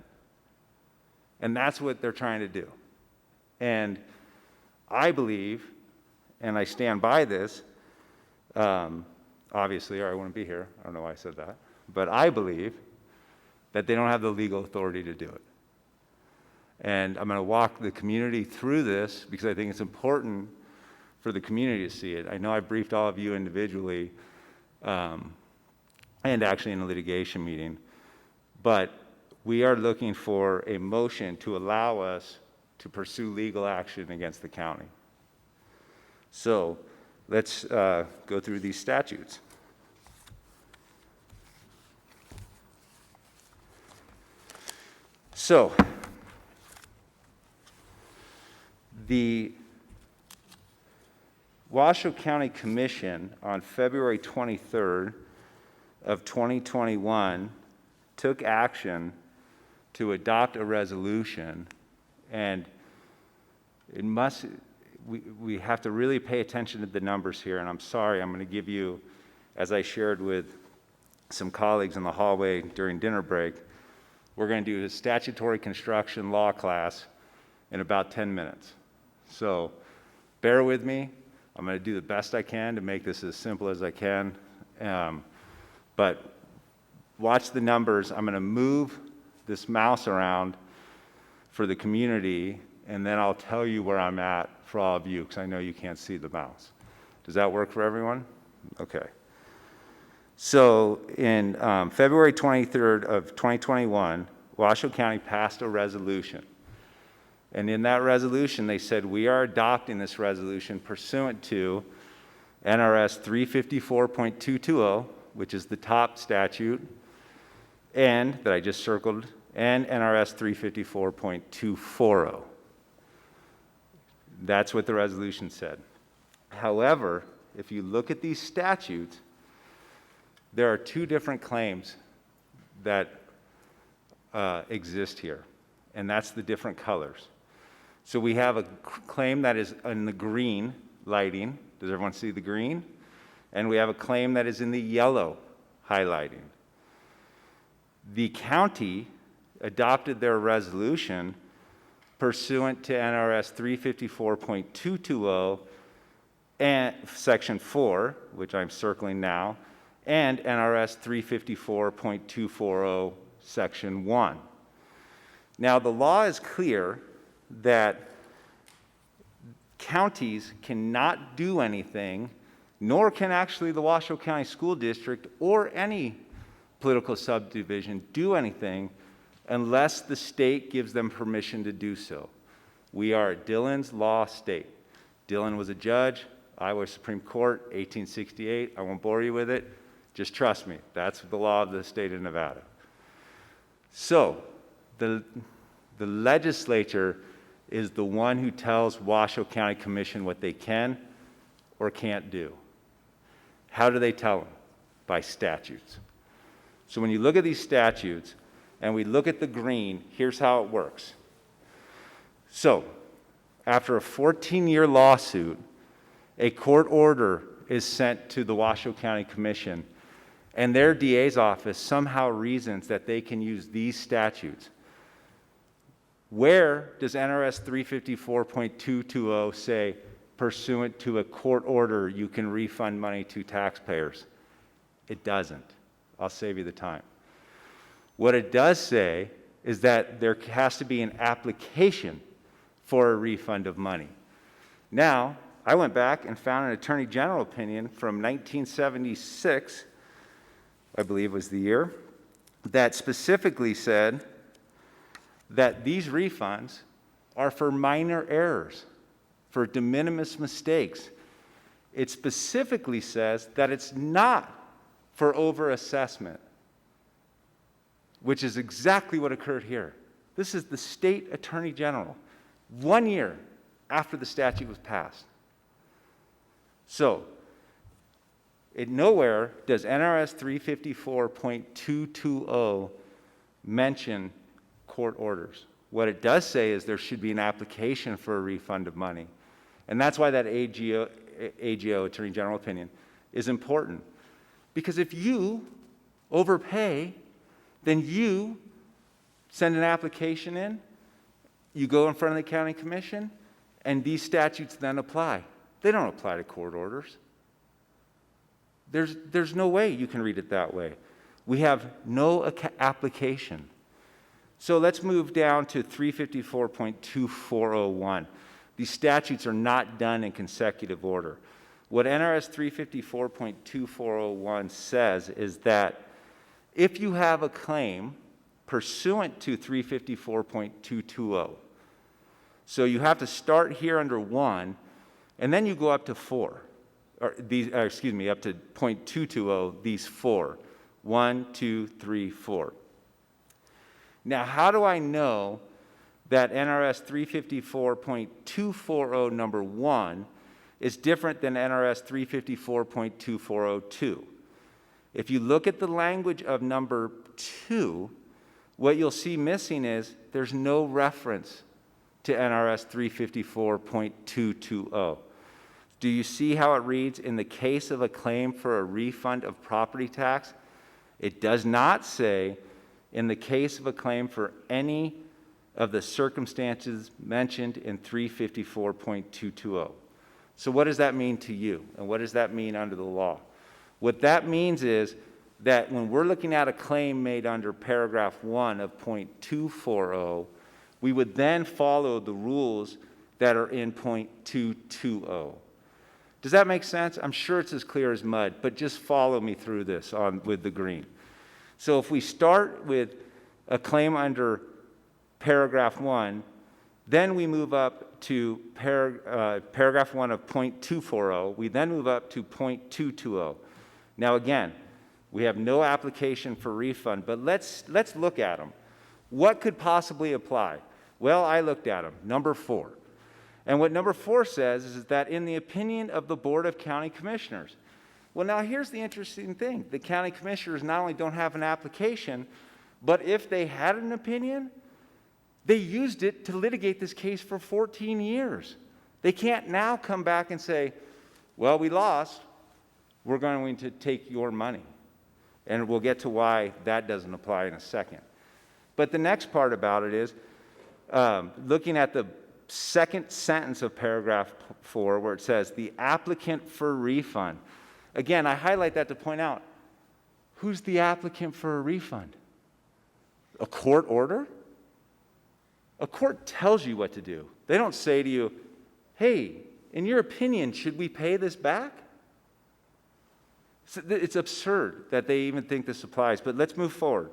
And that's what they're trying to do. And I believe, and I stand by this, obviously, or I wouldn't be here. I don't know why I said that. But I believe that they don't have the legal authority to do it. And I'm going to walk the community through this because I think it's important for the community to see it. I know I briefed all of you individually. and actually in a litigation meeting. But we are looking for a motion to allow us to pursue legal action against the county. So let's go through these statutes. So the Washoe County Commission on February 23rd of 2021 took action to adopt a resolution, and we have to really pay attention to the numbers here, and I'm sorry, I'm going to give you, as I shared with some colleagues in the hallway during dinner break, we're going to do a statutory construction law class in about 10 minutes. So bear with me. I'm going to do the best I can to make this as simple as I can. But watch the numbers. I'm going to move this mouse around for the community, and then I'll tell you where I'm at for all of you, because I know you can't see the mouse. Does that work for everyone? Okay. So in February 23rd of 2021, Washoe County passed a resolution. And in that resolution, they said, we are adopting this resolution pursuant to NRS 354.220, which is the top statute, and that I just circled, and NRS 354.240. That's what the resolution said. However, if you look at these statutes, there are two different claims that exist here, and that's the different colors. So we have a claim that is in the green lighting. Does everyone see the green? And we have a claim that is in the yellow highlighting. The county adopted their resolution pursuant to NRS 354.220 and Section 4, which I'm circling now, and NRS 354.240 Section 1. Now, the law is clear that counties cannot do anything, nor can actually the Washoe County School District or any political subdivision do anything unless the state gives them permission to do so. We are Dillon's law state. Dillon was a judge, Iowa Supreme Court, 1868. I won't bore you with it. Just trust me. That's the law of the state of Nevada. So the legislature is the one who tells Washoe County Commission what they can or can't do. How do they tell them? By statutes. So when you look at these statutes and we look at the green, here's how it works. So after a 14-year lawsuit, a court order is sent to the Washoe County Commission, and their DA's office somehow reasons that they can use these statutes. Where does NRS 354.220 say, pursuant to a court order, you can refund money to taxpayers? It doesn't. I'll save you the time. What it does say is that there has to be an application for a refund of money. Now, I went back and found an Attorney General opinion from 1976, I believe was the year, that specifically said that these refunds are for minor errors, for de minimis mistakes. It specifically says that it's not for overassessment, which is exactly what occurred here. This is the state attorney general, 1 year after the statute was passed. So, nowhere does NRS 354.220 mention court orders. What it does say is there should be an application for a refund of money. And that's why that AGO, Attorney General opinion, is important. Because if you overpay, then you send an application in, you go in front of the county commission, and these statutes then apply. They don't apply to court orders. There's no way you can read it that way. We have no application. So let's move down to 354.2401. These statutes are not done in consecutive order. What NRS 354.2401 says is that if you have a claim pursuant to 354.220. So you have to start here under 1, and then you go up to 4, or these, excuse me, up to .220, these 4. 1, 2, 3, 4. Now, how do I know that NRS 354.240 number 1 is different than NRS 354.2402? If you look at the language of number 2, what you'll see missing is there's no reference to NRS 354.220. Do you see how it reads, in the case of a claim for a refund of property tax? It does not say, in the case of a claim for any of the circumstances mentioned in 354.220. So what does that mean to you? And what does that mean under the law? What that means is that when we're looking at a claim made under paragraph 1 of .240, we would then follow the rules that are in .220. Does that make sense? I'm sure it's as clear as mud, but just follow me through this with the green. So if we start with a claim under paragraph 1, then we move up to paragraph 1 of .240. We then move up to .220. Now again, we have no application for refund, but let's look at them. What could possibly apply? Well, I looked at them, number 4. And what number 4 says is that in the opinion of the Board of County Commissioners. Well, now here's the interesting thing. The county commissioners not only don't have an application, but if they had an opinion, they used it to litigate this case for 14 years. They can't now come back and say, well, we lost. We're going to take your money. And we'll get to why that doesn't apply in a second. But the next part about it is, looking at the second sentence of paragraph 4, where it says, the applicant for refund. Again, I highlight that to point out, who's the applicant for a refund? A court order? A court tells you what to do. They don't say to you, hey, in your opinion, should we pay this back? It's absurd that they even think this applies, but let's move forward.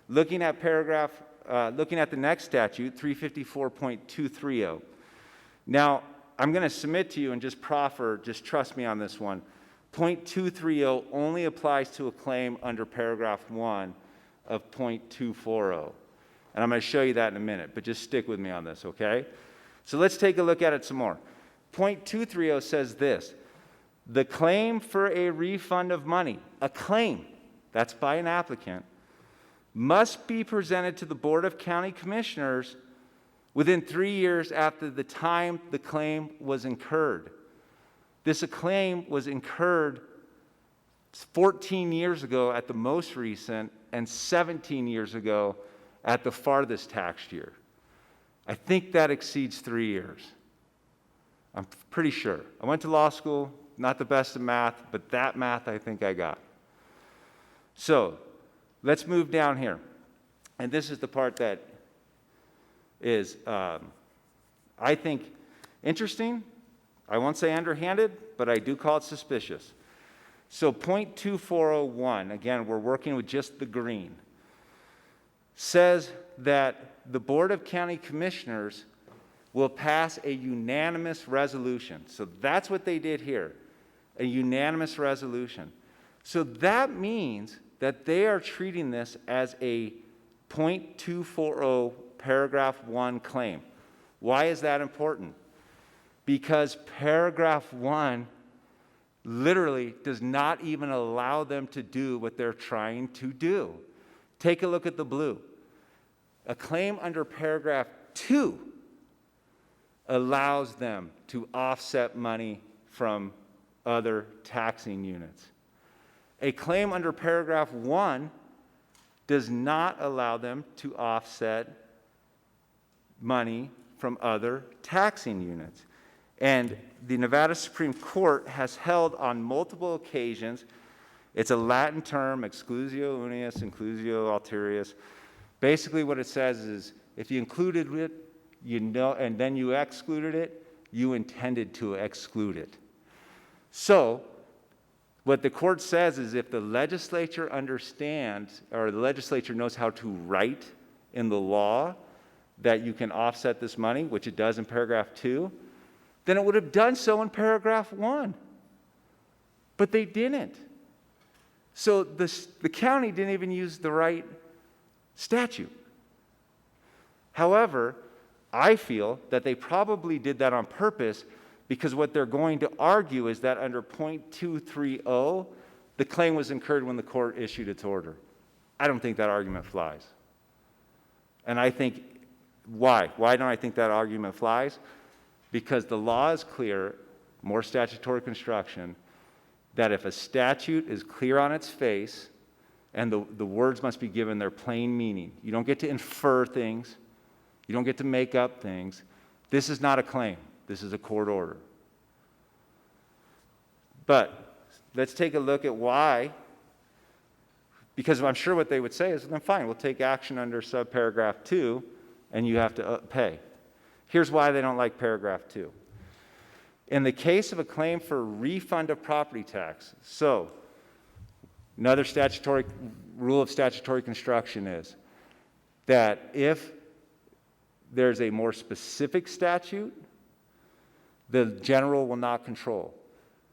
Looking at the next statute, 354.230. Now, I'm going to submit to you and just proffer, just trust me on this one. .230 only applies to a claim under paragraph 1 of .240. And I'm going to show you that in a minute, but just stick with me on this, okay? So let's take a look at it some more. .230 says this: the claim for a refund of money, a claim, that's by an applicant, must be presented to the Board of County Commissioners within 3 years after the time the claim was incurred. This claim was incurred 14 years ago at the most recent and 17 years ago at the farthest tax year. I think that exceeds 3 years. I'm pretty sure. I went to law school, not the best at math, but that math I think I got. So let's move down here. And this is the part that is, I think, interesting. I won't say underhanded, but I do call it suspicious. So .2401, again, we're working with just the green, says that the Board of County Commissioners will pass a unanimous resolution. So that's what they did here, a unanimous resolution. So that means that they are treating this as a .240 paragraph 1 claim. Why is that important? Because paragraph 1 literally does not even allow them to do what they're trying to do. Take a look at the blue. A claim under paragraph 2 allows them to offset money from other taxing units. A claim under paragraph 1 does not allow them to offset money from other taxing units. And the Nevada Supreme Court has held on multiple occasions, it's a Latin term, exclusio unius, inclusio alterius. Basically what it says is, if you included it, you know, and then you excluded it, you intended to exclude it. So, What the court says is if the legislature understands, or the legislature knows how to write in the law that you can offset this money, which it does in paragraph 2, then it would have done so in paragraph 1. But they didn't. So the county didn't even use the right statute. However, I feel that they probably did that on purpose, because what they're going to argue is that under .230, the claim was incurred when the court issued its order. I don't think that argument flies. And I think, why? Why don't I think that argument flies? Because the law is clear, more statutory construction, that if a statute is clear on its face, and the words must be given their plain meaning, you don't get to infer things, you don't get to make up things. This is not a claim. This is a court order. But let's take a look at why. Because I'm sure what they would say is, then fine, we'll take action under subparagraph 2, and you have to pay. Here's why they don't like paragraph 2. In the case of a claim for refund of property tax, so another statutory rule of statutory construction is that if there's a more specific statute, the general will not control.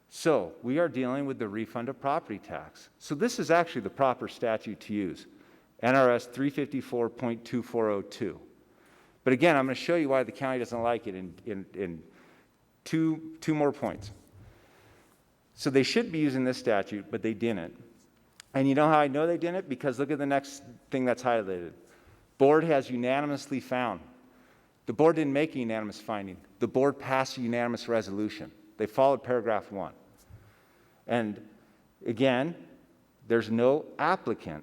So we are dealing with the refund of property tax. So this is actually the proper statute to use, NRS 354.2402. But again, I'm going to show you why the county doesn't like it in two more points. So they should be using this statute, but they didn't. And you know how I know they didn't? Because look at the next thing that's highlighted. Board has unanimously found. The board didn't make a unanimous finding. The board passed a unanimous resolution. They followed paragraph 1. And again, there's no applicant.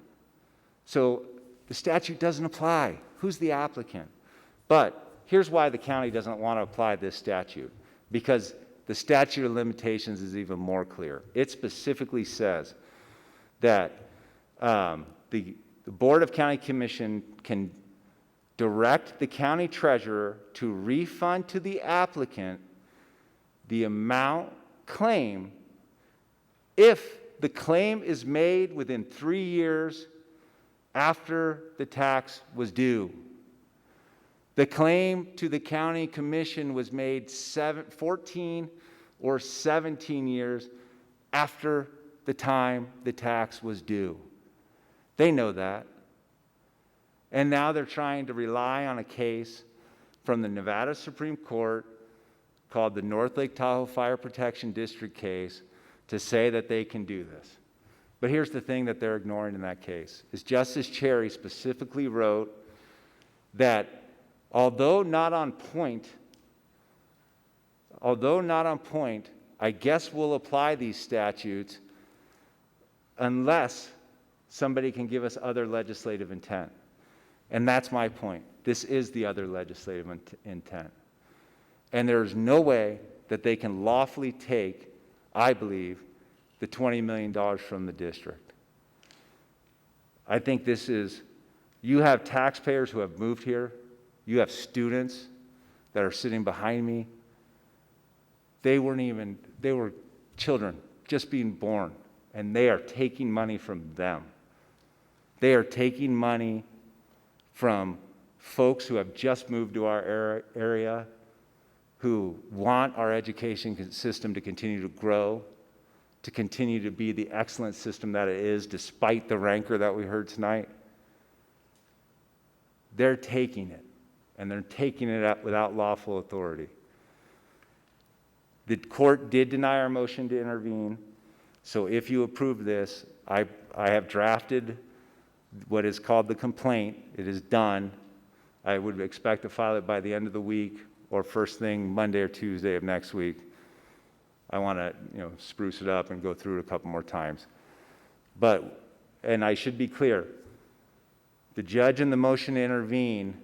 So the statute doesn't apply. Who's the applicant? But here's why the county doesn't want to apply this statute. Because the statute of limitations is even more clear. It specifically says that the Board of County Commission can direct the county treasurer to refund to the applicant the amount claimed if the claim is made within 3 years after the tax was due. The claim to the county commission was made 14 or 17 years after the time the tax was due. They know that. And now they're trying to rely on a case from the Nevada Supreme Court called the North Lake Tahoe Fire Protection District case to say that they can do this. But here's the thing that they're ignoring in that case, is Justice Cherry specifically wrote that although not on point, I guess we'll apply these statutes unless somebody can give us other legislative intent. And that's my point. This is the other legislative intent. And there's no way that they can lawfully take, I believe, the $20 million from the district. I think this is, you have taxpayers who have moved here. You have students that are sitting behind me. They were children just being born, and they are taking money from them. They are taking money from folks who have just moved to our area, who want our education system to continue to grow, to continue to be the excellent system that it is, despite the rancor that we heard tonight. They're taking it, and they're taking it without lawful authority. The court did deny our motion to intervene, so if you approve this, I have drafted what is called the complaint. It is done. I would expect to file it by the end of the week or first thing Monday or Tuesday of next week. I want to, spruce it up and go through it a couple more times. And I should be clear, the judge in the motion to intervene,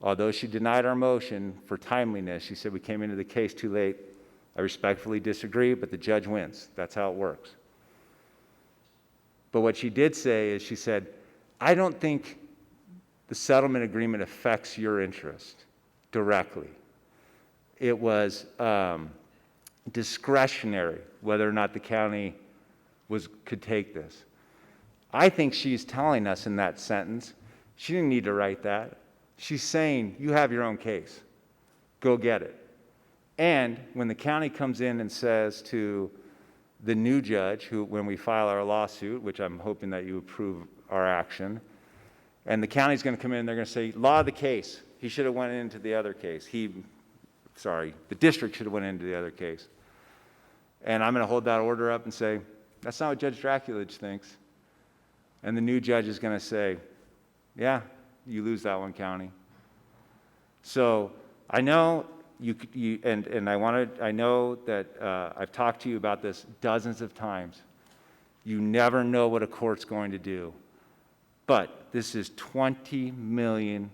although she denied our motion for timeliness, she said we came into the case too late. I respectfully disagree, but the judge wins. That's how it works. But what she did say is she said, I don't think the settlement agreement affects your interest directly. It was discretionary whether or not the county could take this. I think she's telling us in that sentence, she didn't need to write that. She's saying, you have your own case. Go get it. And when the county comes in and says to the new judge, who, when we file our lawsuit, which I'm hoping that you approve our action, and the county's going to come in and they're going to say, law of the case. He should have went into the other case. The district should have went into the other case. And I'm going to hold that order up and say, that's not what Judge Draculich thinks. And the new judge is going to say, yeah, you lose that one, county. So I know I know that I've talked to you about this dozens of times. You never know what a court's going to do. But this is $20 million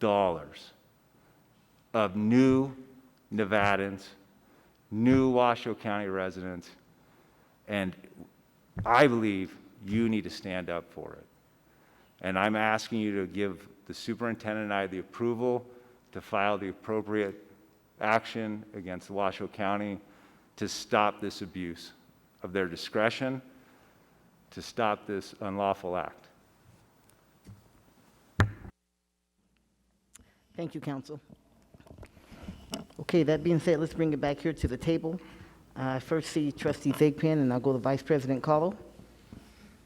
of new Nevadans, new Washoe County residents, and I believe you need to stand up for it. And I'm asking you to give the superintendent and I the approval to file the appropriate action against Washoe County to stop this abuse of their discretion, to stop this unlawful act. Thank you, Council. Okay, that being said, let's bring it back here to the table. I first see Trustee Thigpen, and I'll go to Vice President Calo.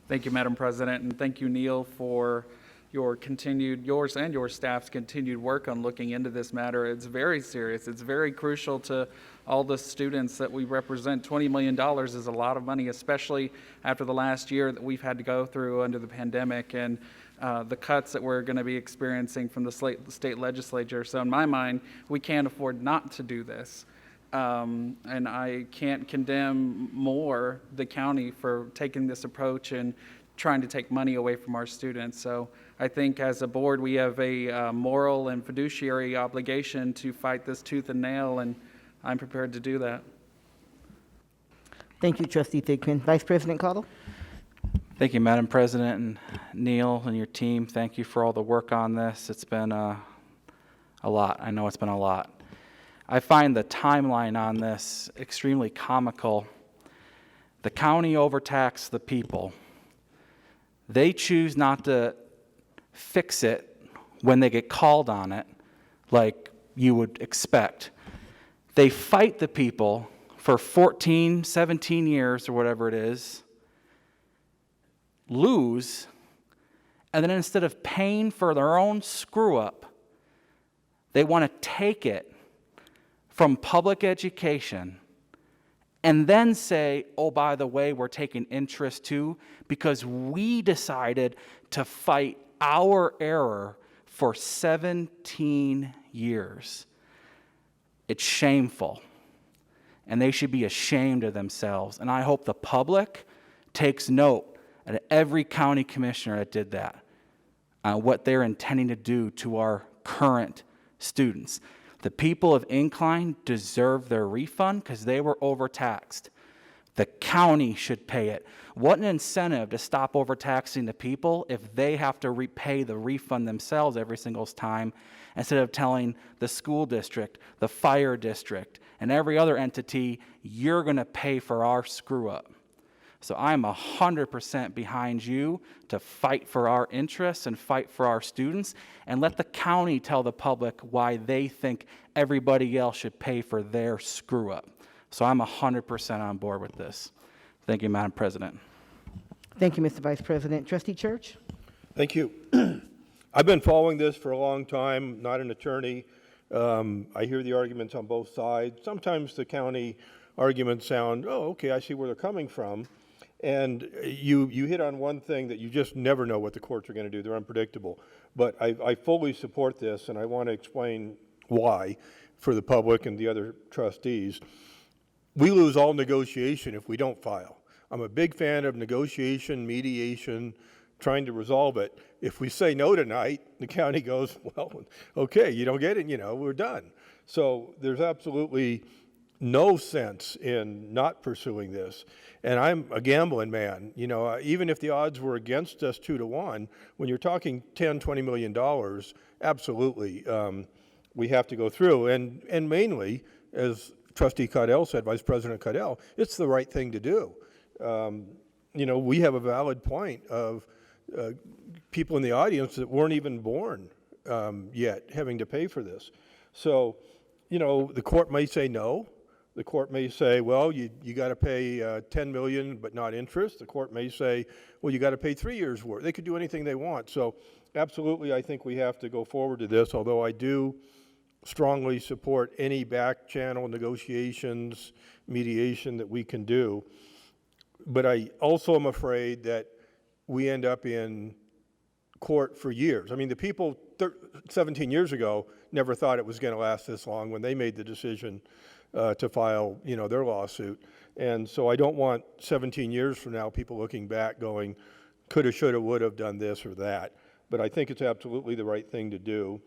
Thank you, Madam President, and thank you, Neil, for yours and your staff's continued work on looking into this matter. It's very serious. It's very crucial to all the students that we represent. $20 million is a lot of money, especially after the last year that we've had to go through under the pandemic and the cuts that we're going to be experiencing from the state legislature. So in my mind, we can't afford not to do this. And I can't condemn more the county for taking this approach and trying to take money away from our students. So I think as a board, we have a moral and fiduciary obligation to fight this tooth and nail, and I'm prepared to do that. Thank you, Trustee Thigpen. Vice President Calo? Thank you, Madam President, and Neil and your team. Thank you for all the work on this. It's been a lot. I know it's been a lot. I find the timeline on this extremely comical. The county overtaxed the people. They choose not to fix it when they get called on it, like you would expect. They fight the people for 14, 17 years or whatever it is, lose, and then instead of paying for their own screw up, they want to take it from public education and then say, oh, by the way, we're taking interest too, because we decided to fight our error for 17 years. It's shameful, and they should be ashamed of themselves. And I hope the public takes note of every county commissioner that did that, what they're intending to do to our current students. The people of Incline deserve their refund because they were overtaxed. The county should pay it. What an incentive to stop overtaxing the people if they have to repay the refund themselves every single time, instead of telling the school district, the fire district, and every other entity, you're going to pay for our screw up. So I'm 100% behind you to fight for our interests and fight for our students, and let the county tell the public why they think everybody else should pay for their screw up. So I'm 100% on board with this. Thank you, Madam President. Thank you, Mr. Vice President. Trustee Church? Thank you. I've been following this for a long time, not an attorney. I hear the arguments on both sides. Sometimes the county arguments sound, oh, okay, I see where they're coming from. And you hit on one thing that you just never know what the courts are going to do. They're unpredictable. But I fully support this, and I want to explain why for the public and the other trustees. We lose all negotiation if we don't file. I'm a big fan of negotiation, mediation, trying to resolve it. If we say no tonight, the county goes, well, okay, you don't get it, we're done. So there's absolutely no sense in not pursuing this. And I'm a gambling man. Even if the odds were against us 2-1, when you're talking $10, $20 million, absolutely, we have to go through. And mainly, as Trustee Caudell said, Vice President Caudell, it's the right thing to do. we have a valid point of people in the audience that weren't even born yet having to pay for this. So, the court may say no. The court may say, well, you got to pay $10 million, but not interest. The court may say, well, you got to pay 3 years' worth. They could do anything they want. So, absolutely, I think we have to go forward to this. Although I do strongly support any back channel negotiations, mediation that we can do. But I also am afraid that we end up in court for years. I mean, the people 17 years ago never thought it was going to last this long when they made the decision to file, their lawsuit. And so I don't want 17 years from now people looking back going, coulda, shoulda, woulda have done this or that. But I think it's absolutely the right thing to do.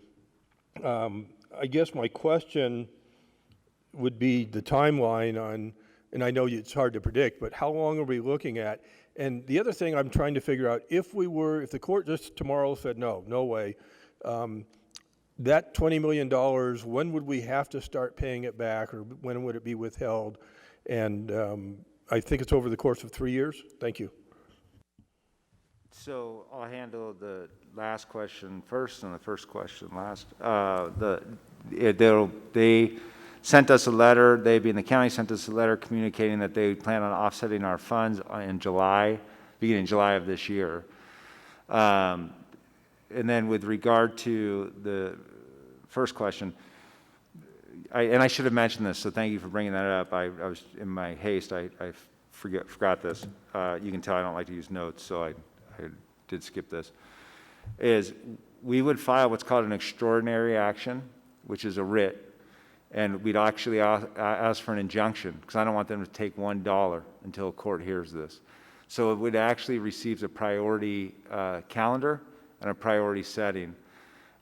I guess my question would be the timeline on, and I know it's hard to predict, but how long are we looking at? And the other thing I'm trying to figure out, if the court just tomorrow said, no way, that $20 million, when would we have to start paying it back, or when would it be withheld? And I think it's over the course of 3 years. Thank you. So I'll handle the last question first and the first question last. They sent us a letter, they being the county sent us a letter communicating that they plan on offsetting our funds in July, beginning July of this year. And then with regard to the first question, I should have mentioned this, so thank you for bringing that up. I was in my haste, I forgot this. You can tell I don't like to use notes, so I did skip this. Is we would file what's called an extraordinary action, which is a writ, and we'd actually ask for an injunction, because I don't want them to take $1 until a court hears this. So it would actually receive a priority calendar and a priority setting.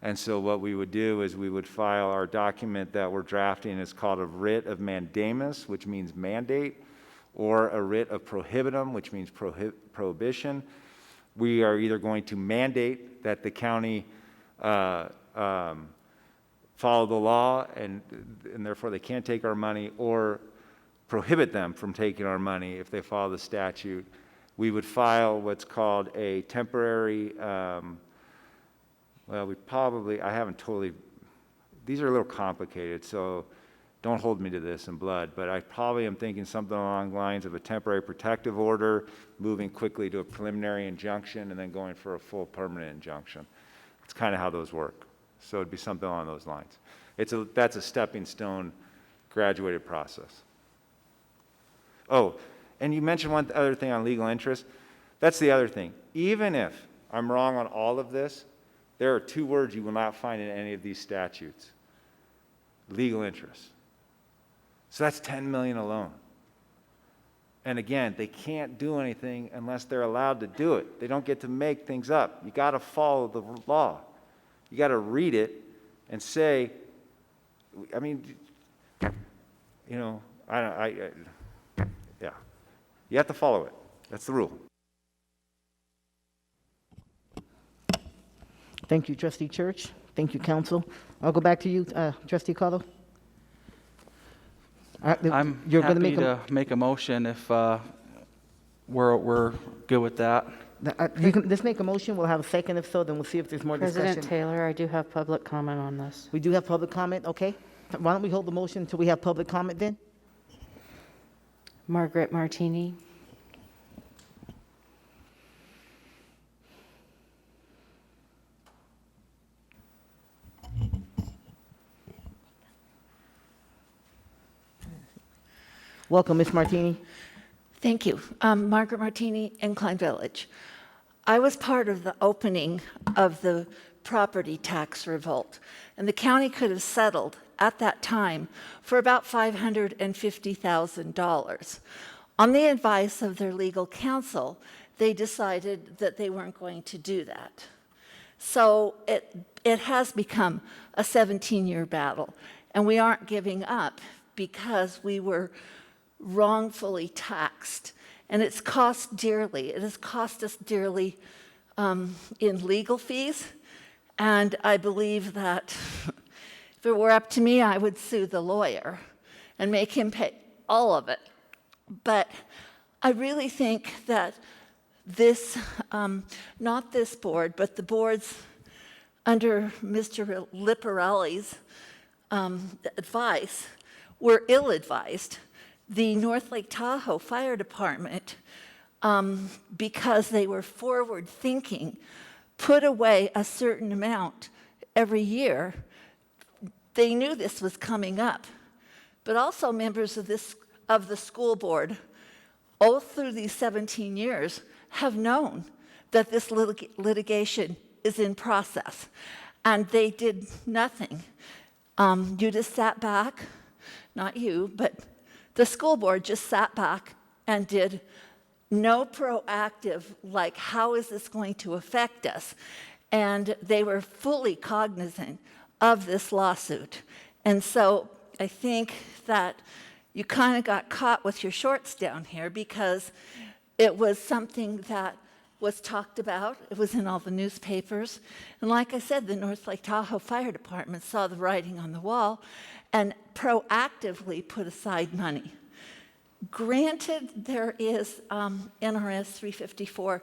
And so what we would do is we would file our document that we're drafting. It's called a writ of mandamus, which means mandate, or a writ of prohibitum, which means prohibition. We are either going to mandate that the county follow the law and therefore they can't take our money, or prohibit them from taking our money if they follow the statute. We would file what's called a temporary, I haven't totally, these are a little complicated, so don't hold me to this in blood, but I probably am thinking something along the lines of a temporary protective order, moving quickly to a preliminary injunction, and then going for a full permanent injunction. It's kind of how those work. So it'd be something along those lines. That's a stepping stone, graduated process. Oh, and you mentioned one other thing on legal interest. That's the other thing. Even if I'm wrong on all of this, there are 2 words you will not find in any of these statutes: legal interest. So that's $10 million alone. And again, they can't do anything unless they're allowed to do it. They don't get to make things up. You got to follow the law. You got to read it and say, yeah. You have to follow it. That's the rule. Thank you, Trustee Church. Thank you, Council. I'll go back to you, Trustee Cotto. I'm happy to make a motion if we're good with that. Let's make a motion. We'll have a second. If so, then we'll see if there's more President discussion. Taylor, I do have public comment on this. We do have public comment, okay. Why don't we hold the motion until we have public comment then? Margaret Martini. Welcome, Ms. Martini. Thank you. Margaret Martini, Incline Village. I was part of the opening of the property tax revolt, and the county could have settled at that time for about $550,000. On the advice of their legal counsel, they decided that they weren't going to do that. So it has become a 17-year battle, and we aren't giving up because we were wrongfully taxed, and it's cost dearly. It has cost us dearly in legal fees, and I believe that if it were up to me, I would sue the lawyer and make him pay all of it. But I really think that this, not this board, but the boards under Mr. Liparelli's advice were ill-advised. The North Lake Tahoe Fire Department, because they were forward-thinking, put away a certain amount every year. They knew this was coming up, but also members of the school board, all through these 17 years, have known that this litigation is in process, and they did nothing. You just sat back, not you, but the school board just sat back and did no proactive, like, how is this going to affect us? And they were fully cognizant of this lawsuit. And so I think that you kind of got caught with your shorts down here, because it was something that was talked about. It was in all the newspapers. And like I said, the North Lake Tahoe Fire Department saw the writing on the wall and proactively put aside money. Granted, there is NRS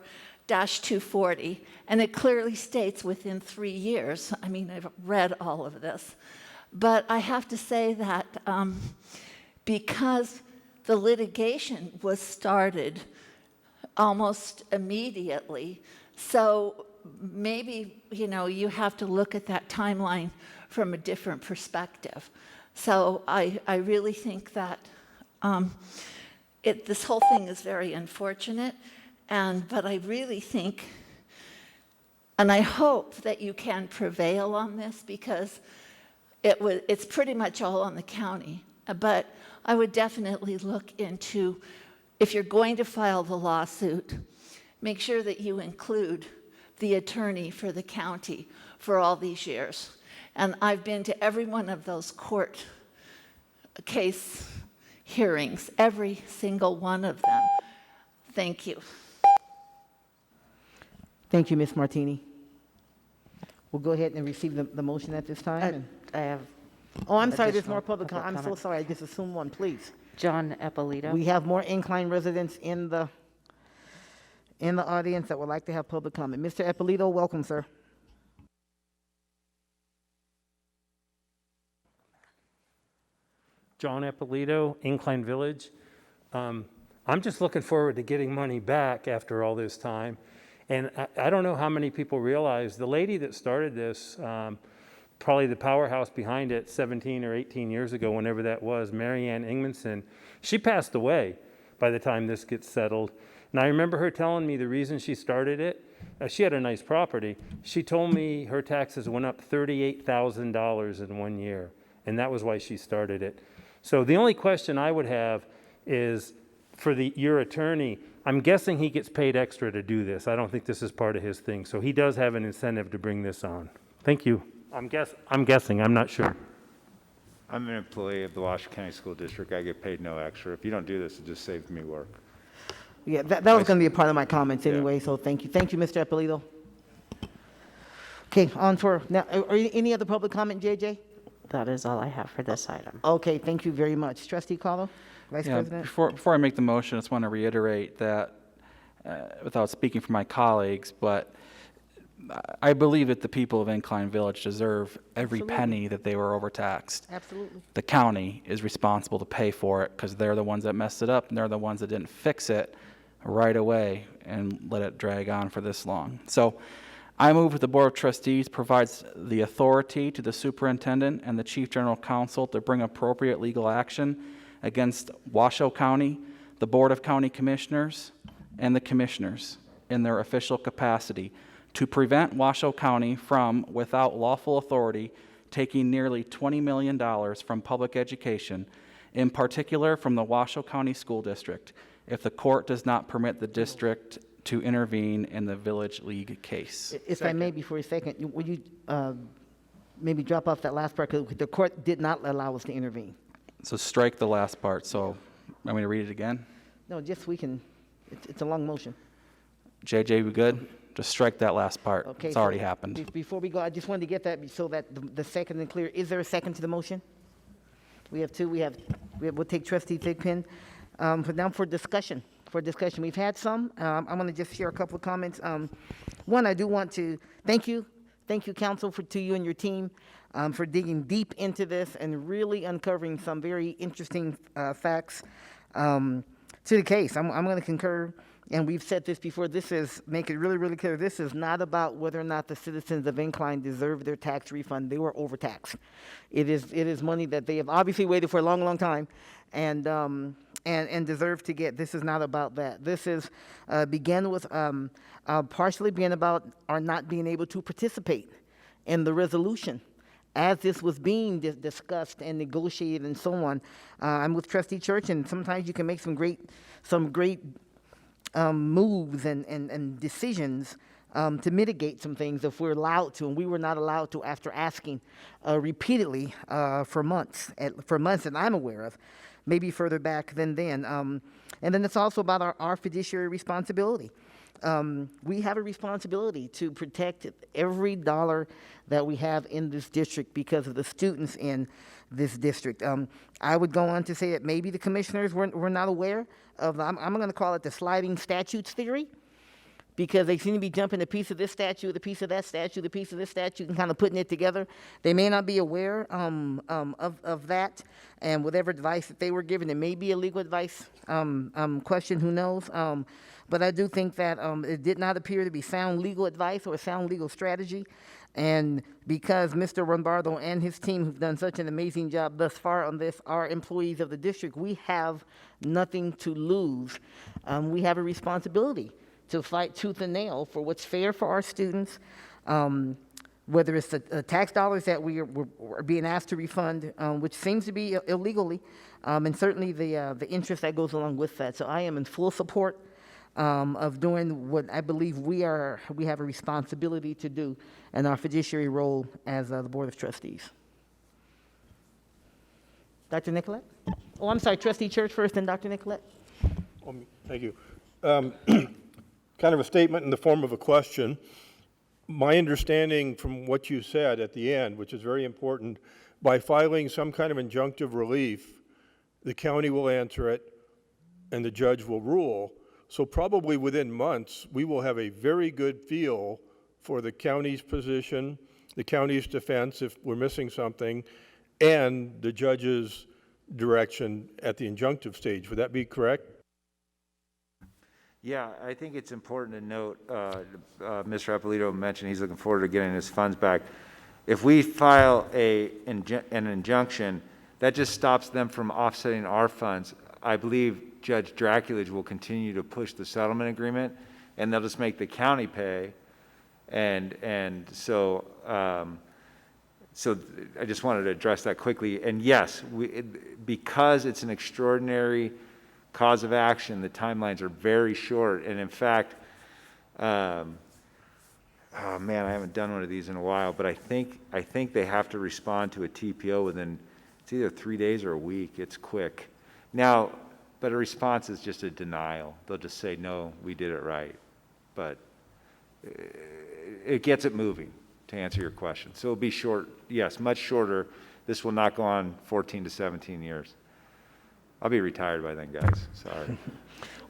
354-240, and it clearly states within 3 years. I mean, I've read all of this. But I have to say that because the litigation was started almost immediately, so maybe, you have to look at that timeline from a different perspective. So I really think that this whole thing is very unfortunate, but I really think, and I hope that you can prevail on this, because it's pretty much all on the county. But I would definitely look into, if you're going to file the lawsuit, make sure that you include the attorney for the county for all these years. And I've been to every one of those court case hearings, every single one of them. Thank you. Thank you, Ms. Martini. We'll go ahead and receive the motion at this time. I have. Oh, I'm sorry, there's additional more public comment. I'm so sorry, I just assumed one, please. John Eppolito. We have more Incline residents in the audience that would like to have public comment. Mr. Eppolito, welcome, sir. John Eppolito, Incline Village. I'm just looking forward to getting money back after all this time. And I don't know how many people realize the lady that started this, probably the powerhouse behind it 17 or 18 years ago, whenever that was, Marianne Ingmanson, she passed away by the time this gets settled. And I remember her telling me the reason she started it, she had a nice property. She told me her taxes went up $38,000 in 1 year, and that was why she started it. So the only question I would have is for your attorney. I'm guessing he gets paid extra to do this. I don't think this is part of his thing. So he does have an incentive to bring this on. Thank you. I'm guessing, I'm not sure. I'm an employee of the Washoe County School District. I get paid no extra. If you don't do this, it just saves me work. Yeah, that was going to be a part of my comments anyway, so thank you. Thank you, Mr. Eppolito. Okay, on for, now, any other public comment, JJ? That is all I have for this item. Okay, thank you very much. Trustee Carlo, Vice President? Before I make the motion, I just want to reiterate that, without speaking for my colleagues, but I believe that the people of Incline Village deserve every penny that they were overtaxed. Absolutely. The county is responsible to pay for it because they're the ones that messed it up, and they're the ones that didn't fix it right away and let it drag on for this long. So I move that the Board of Trustees provides the authority to the superintendent and the chief general counsel to bring appropriate legal action against Washoe County, the Board of County Commissioners, and the commissioners in their official capacity to prevent Washoe County from, without lawful authority, taking nearly $20 million from public education, in particular from the Washoe County School District, if the court does not permit the district to intervene in the Village League case. If I may, before a second, would you maybe drop off that last part, because the court did not allow us to intervene. So strike the last part. So I'm going to read it again. No, just we can, it's a long motion. JJ, we good? Just strike that last part. Okay, it's already happened. Before we go, I just wanted to get that so that the second is clear. Is there a second to the motion? We have two. We'll take Trustee Thigpen. Now for discussion. for discussion. We've had some. I'm going to just share a couple of comments. One, I do want to thank you, council, to you and your team for digging deep into this and really uncovering some very interesting facts to the case. I'm going to concur, and we've said this before. Make it really, really clear. This is not about whether or not the citizens of Incline deserve their tax refund. They were overtaxed. It is money that they have obviously waited for a long, long time, and deserve to get. This is not about that. This is partially began about our not being able to participate in the resolution as this was being discussed and negotiated and so on. I'm with Trustee Church, and sometimes you can make some great moves and decisions to mitigate some things if we're allowed to, and we were not allowed to after asking repeatedly for months that I'm aware of, maybe further back than then. And then it's also about our fiduciary responsibility. We have a responsibility to protect every dollar that we have in this district because of the students in this district. I would go on to say that maybe the commissioners were not aware of, I'm going to call it the sliding statutes theory, because they seem to be jumping a piece of this statute, a piece of that statute, a piece of this statute, and kind of putting it together. They may not be aware of that, and whatever advice that they were given, it may be a legal advice question, who knows. But I do think that it did not appear to be sound legal advice or sound legal strategy. And because Mr. Rombardo and his team have done such an amazing job thus far on this, our employees of the district, we have nothing to lose. We have a responsibility to fight tooth and nail for what's fair for our students, whether it's the tax dollars that we're being asked to refund, which seems to be illegally, and certainly the interest that goes along with that. So I am in full support of doing what I believe we have a responsibility to do in our fiduciary role as the Board of Trustees. Dr. Nicolette? Oh, I'm sorry, Trustee Church first, then Dr. Nicolette. Thank you. Kind of a statement in the form of a question. My understanding from what you said at the end, which is very important, by filing some kind of injunctive relief, the county will answer it and the judge will rule. So probably within months, we will have a very good feel for the county's position, the county's defense if we're missing something, and the judge's direction at the injunctive stage. Would that be correct? Yeah, I think it's important to note, Mr. Apolito mentioned he's looking forward to getting his funds back. If we file an injunction, that just stops them from offsetting our funds. I believe Judge Draculage will continue to push the settlement agreement, and they'll just make the county pay. And so I just wanted to address that quickly. And yes, because it's an extraordinary cause of action, the timelines are very short. And in fact, oh man, I haven't done one of these in a while, but I think they have to respond to a TPO within, it's either 3 days or a week. It's quick. Now, but a response is just a denial. They'll just say, no, we did it right. But it gets it moving, to answer your question. So it'll be short, yes, much shorter. This will not go on 14 to 17 years. I'll be retired by then, guys. Sorry.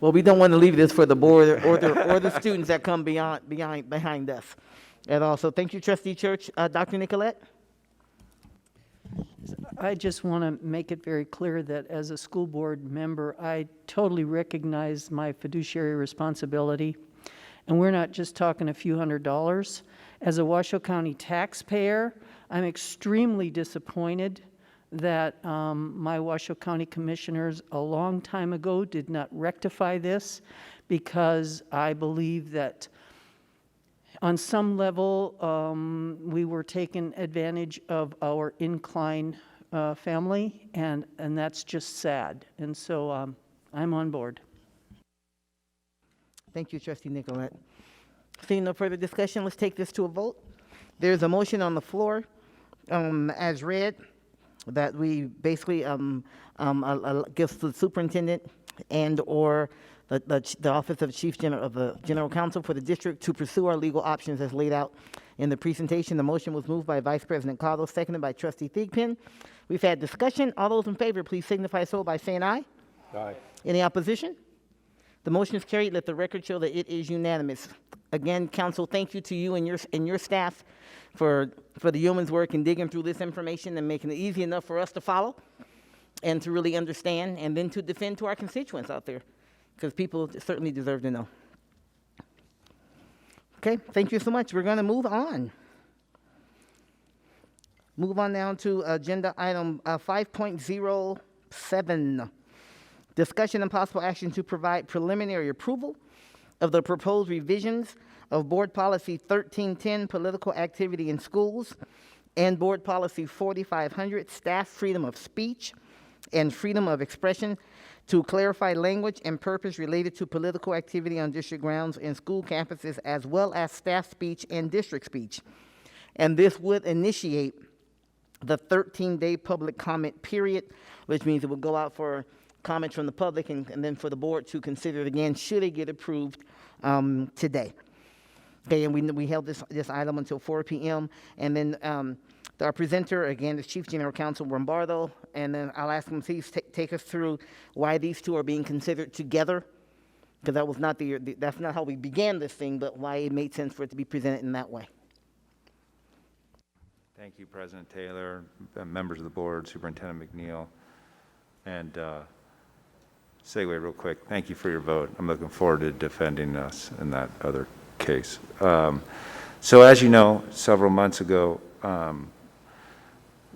Well, we don't want to leave this for the board or the students that come behind us at all. So thank you, Trustee Church. Dr. Nicolette? I just want to make it very clear that as a school board member, I totally recognize my fiduciary responsibility. And we're not just talking a few $100s. As a Washoe County taxpayer, I'm extremely disappointed that my Washoe County commissioners a long time ago did not rectify this, because I believe that on some level we were taking advantage of our Incline family, and that's just sad. And so I'm on board. Thank you, Trustee Nicolette. Seeing no further discussion, let's take this to a vote. There's a motion on the floor as read, that we basically give the superintendent and or the office of general counsel for the district to pursue our legal options as laid out in the presentation. The motion was moved by Vice President Carlos, seconded by Trustee Thigpen. We've had discussion. All those in favor, please signify so by saying aye. Aye. Any opposition? The motion is carried. Let the record show that it is unanimous. Again, council, thank you to you and your staff for the yeoman's work in digging through this information and making it easy enough for us to follow and to really understand and then to defend to our constituents out there, because people certainly deserve to know. Okay, thank you so much. We're going to move on. Move on down to agenda item 5.07. Discussion and possible action to provide preliminary approval of the proposed revisions of Board Policy 1310, Political Activity in Schools, and Board Policy 4500, Staff Freedom of Speech and Freedom of Expression, to clarify language and purpose related to political activity on district grounds and school campuses, as well as staff speech and district speech. And this would initiate the 13-day public comment period, which means it will go out for comments from the public and then for the board to consider it again should it get approved today. Okay, and we held this item until 4 p.m. And then our presenter, again, is Chief General Counsel Rombardo, and then I'll ask him to please take us through why these two are being considered together, because that was not that's not how we began this thing, but why it made sense for it to be presented in that way. Thank you, President Taylor, members of the board, Superintendent McNeil, and segue real quick. Thank you for your vote. I'm looking forward to defending us in that other case. So as you know, several months ago,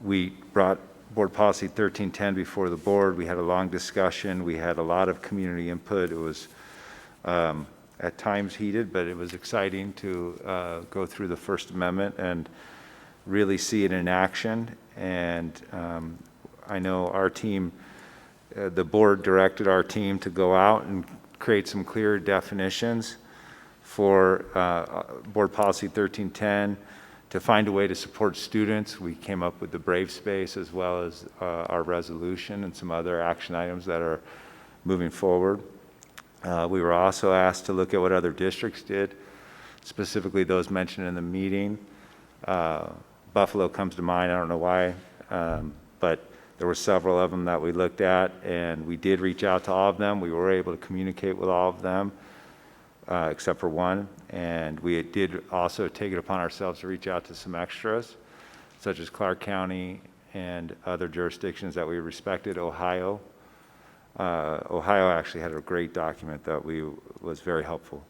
we brought Board Policy 1310 before the board. We had a long discussion. We had a lot of community input. It was at times heated, but it was exciting to go through the First Amendment and really see it in action. And I know our team, the board directed our team to go out and create some clear definitions for Board Policy 1310 to find a way to support students. We came up with the Brave Space as well as our resolution and some other action items that are moving forward. We were also asked to look at what other districts did, specifically those mentioned in the meeting. Buffalo comes to mind, I don't know why, but there were several of them that we looked at, and we did reach out to all of them. We were able to communicate with all of them, except for one, and we did also take it upon ourselves to reach out to some extras, such as Clark County and other jurisdictions that we respected. Ohio actually had a great document that was very helpful.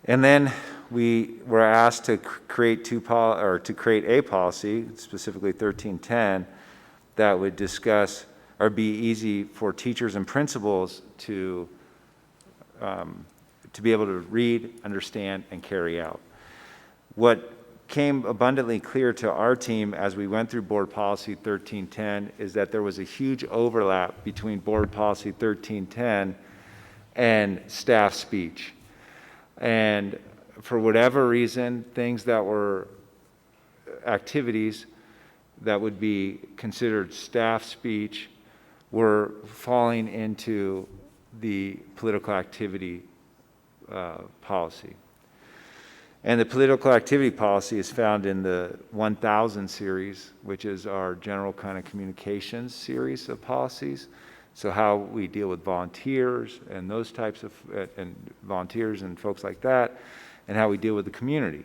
And then we were asked to create a policy, specifically 1310, that would discuss or be easy for teachers and principals to be able to read, understand, and carry out. What came abundantly clear to our team as we went through Board Policy 1310 is that there was a huge overlap between Board Policy 1310 and staff speech. And for whatever reason, things that were activities that would be considered staff speech were falling into the political activity policy. And the political activity policy is found in the 1000 series, which is our general kind of communications series of policies. So how we deal with volunteers and those types of, and volunteers and folks like that, and how we deal with the community.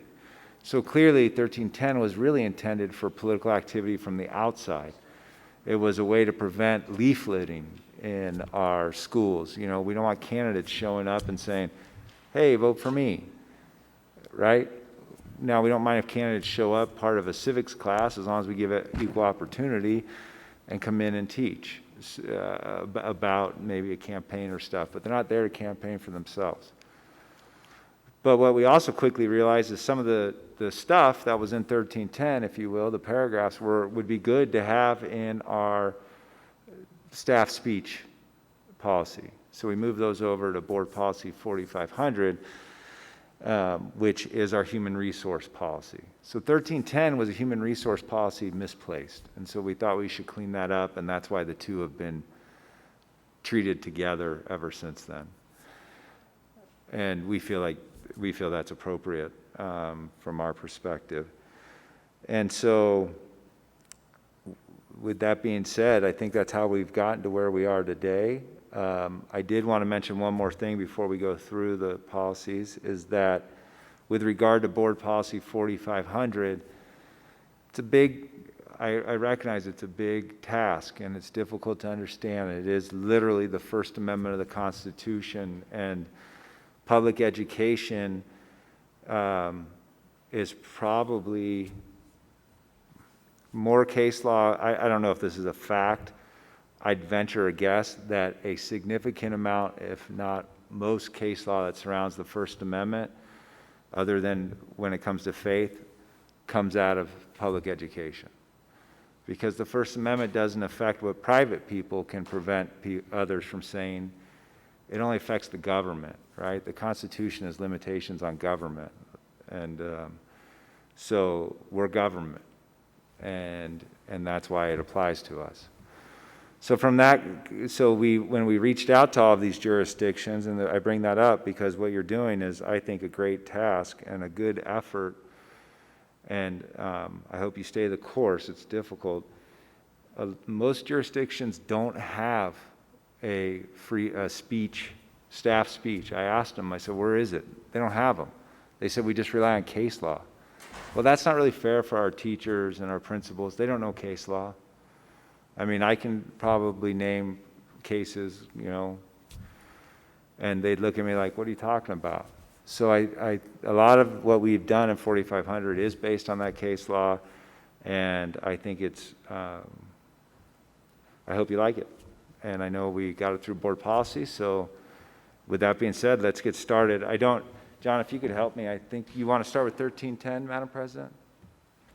So clearly 1310 was really intended for political activity from the outside. It was a way to prevent leafleting in our schools. You know, we don't want candidates showing up and saying, hey, vote for me, right? Now, we don't mind if candidates show up part of a civics class as long as we give it equal opportunity and come in and teach about maybe a campaign or stuff, but they're not there to campaign for themselves. But what we also quickly realized is some of the stuff that was in 1310, if you will, the paragraphs would be good to have in our staff speech policy. So we moved those over to Board Policy 4500, which is our human resource policy. So 1310 was a human resource policy misplaced. And so we thought we should clean that up, and that's why the two have been treated together ever since then. And we feel that's appropriate from our perspective. And so with that being said, I think that's how we've gotten to where we are today. I did want to mention one more thing before we go through the policies, is that with regard to Board Policy 4500, it's a big, I recognize it's a big task and it's difficult to understand. It is literally the First Amendment of the Constitution, and public education is probably more case law. I don't know if this is a fact. I'd venture a guess that a significant amount, if not most case law that surrounds the First Amendment, other than when it comes to faith, comes out of public education. Because the First Amendment doesn't affect what private people can prevent others from saying. It only affects the government, right? The Constitution has limitations on government. And so we're government, and that's why it applies to us. So from that, when we reached out to all of these jurisdictions, and I bring that up because what you're doing is, I think, a great task and a good effort, and I hope you stay the course. It's difficult. Most jurisdictions don't have a free speech, staff speech. I asked them, I said, where is it? They don't have them. They said, we just rely on case law. Well, that's not really fair for our teachers and our principals. They don't know case law. I mean, I can probably name cases, and they'd look at me like, what are you talking about? So a lot of what we've done in 4500 is based on that case law, and I think it's, I hope you like it. And I know we got it through board policy, so with that being said, let's get started. John, if you could help me, I think you want to start with 1310, Madam President?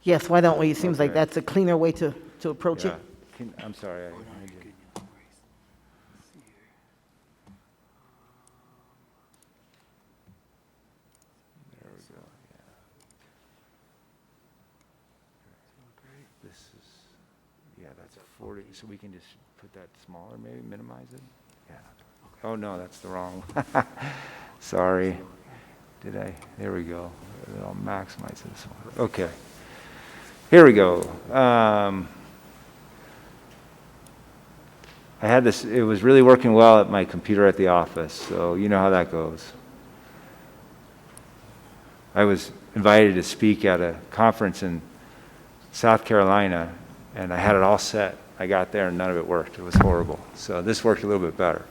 Yes, why don't we? It seems like that's a cleaner way to approach it. I'm sorry. There we go, yeah. This is, that's 40, so we can just put that smaller, maybe minimize it? Yeah. Oh, no, that's the wrong one. Sorry. There we go. I'll maximize this one. Okay. Here we go. I had this, it was really working well at my computer at the office, so you know how that goes. I was invited to speak at a conference in South Carolina, and I had it all set. I got there and none of it worked. It was horrible. So this worked a little bit better.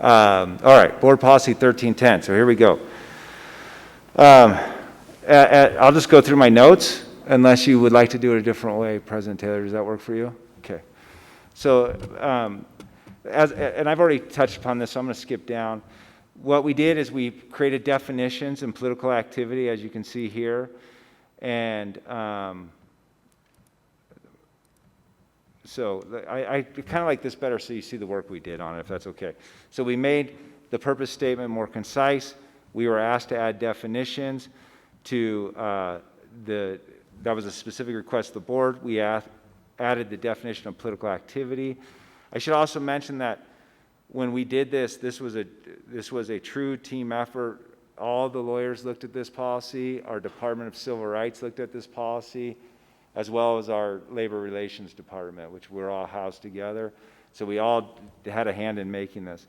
All right, Board Policy 1310. So here we go. I'll just go through my notes, unless you would like to do it a different way, President Taylor. Does that work for you? Okay. So, and I've already touched upon this, so I'm going to skip down. What we did is we created definitions in political activity, as you can see here. And so I kind of like this better so you see the work we did on it, if that's okay. So we made the purpose statement more concise. We were asked to add definitions to that was a specific request of the board. We added the definition of political activity. I should also mention that when we did this was a true team effort. All the lawyers looked at this policy. Our Department of Civil Rights looked at this policy, as well as our Labor Relations Department, which we're all housed together. So we all had a hand in making this.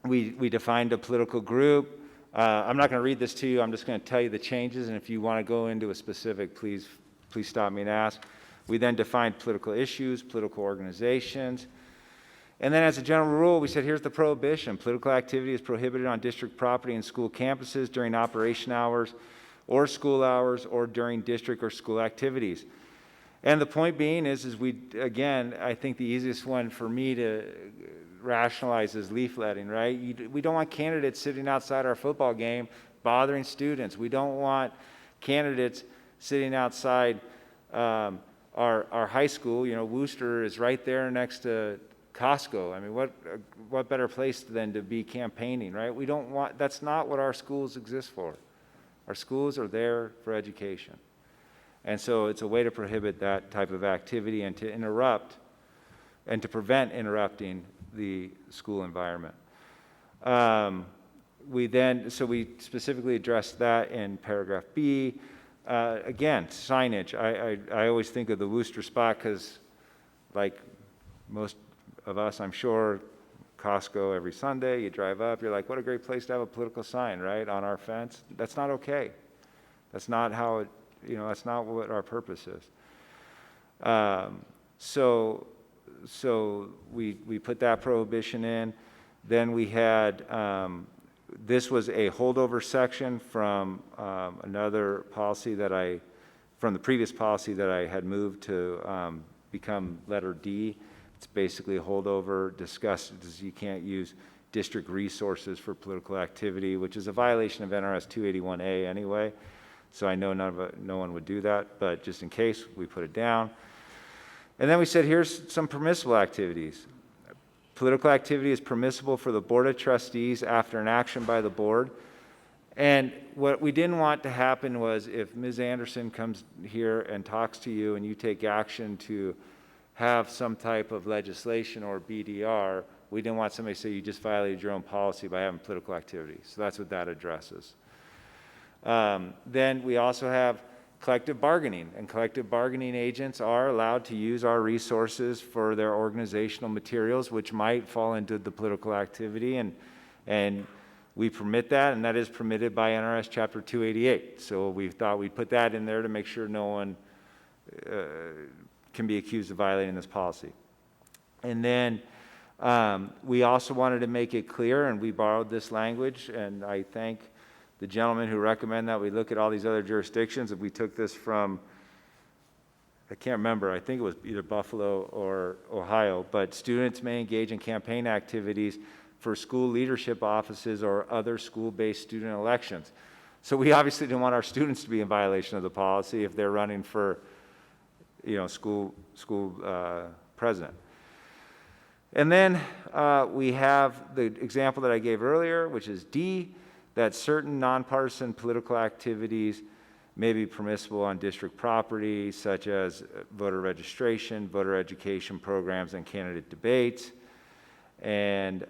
We defined a political group. I'm not going to read this to you. I'm just going to tell you the changes, and if you want to go into a specific, please stop me and ask. We then defined political issues, political organizations. And then as a general rule, we said, here's the prohibition. Political activity is prohibited on district property and school campuses during operation hours or school hours or during district or school activities. And the point being is again, I think the easiest one for me to rationalize is leafletting, right? We don't want candidates sitting outside our football game bothering students. We don't want candidates sitting outside our high school. Wooster is right there next to Costco. I mean, what better place than to be campaigning, right? That's not what our schools exist for. Our schools are there for education. And so it's a way to prohibit that type of activity and to interrupt and to prevent interrupting the school environment. We specifically addressed that in paragraph B. Again, signage. I always think of the Wooster spot because, like most of us, I'm sure, Costco every Sunday, you drive up, you're like, what a great place to have a political sign, right, on our fence. That's not okay. That's not how it, that's not what our purpose is. So we put that prohibition in. Then we had, this was a holdover section from another policy from the previous policy that I had moved to become letter D. It's basically a holdover, discusses you can't use district resources for political activity, which is a violation of NRS 281A anyway. So I know no one would do that, but just in case, we put it down. And then we said, here's some permissible activities. Political activity is permissible for the Board of Trustees after an action by the board. And what we didn't want to happen was if Ms. Anderson comes here and talks to you and you take action to have some type of legislation or BDR, we didn't want somebody to say you just violated your own policy by having political activity. So that's what that addresses. Then we also have collective bargaining, and collective bargaining agents are allowed to use our resources for their organizational materials, which might fall into the political activity, and we permit that, and that is permitted by NRS Chapter 288. So we thought we'd put that in there to make sure no one can be accused of violating this policy. And then we also wanted to make it clear, and we borrowed this language, and I thank the gentleman who recommended that we look at all these other jurisdictions. If we took this from, I can't remember, I think it was either Buffalo or Ohio, but students may engage in campaign activities for school leadership offices or other school-based student elections. So we obviously didn't want our students to be in violation of the policy if they're running for, school president. And then we have the example that I gave earlier, which is D, that certain nonpartisan political activities may be permissible on district property, such as voter registration, voter education programs, and candidate debates. And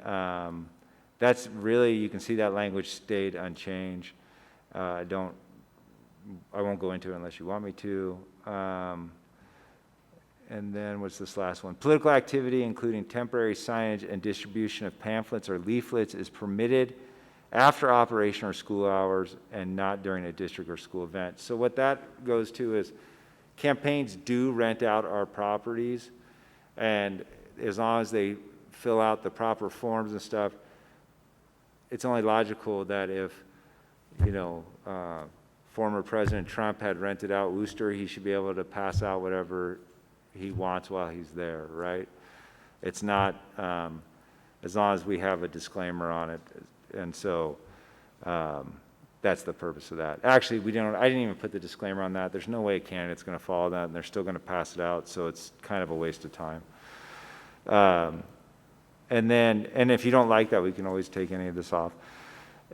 that's really, you can see that language stayed unchanged. I won't go into it unless you want me to. And then what's this last one? Political activity, including temporary signage and distribution of pamphlets or leaflets, is permitted after operation or school hours and not during a district or school event. So what that goes to is campaigns do rent out our properties, and as long as they fill out the proper forms and stuff, it's only logical that if, former President Trump had rented out Worcester, he should be able to pass out whatever he wants while he's there, right? It's not, as long as we have a disclaimer on it. And so that's the purpose of that. Actually, I didn't even put the disclaimer on that. There's no way a candidate's going to follow that, and they're still going to pass it out, so it's kind of a waste of time. And if you don't like that, we can always take any of this off.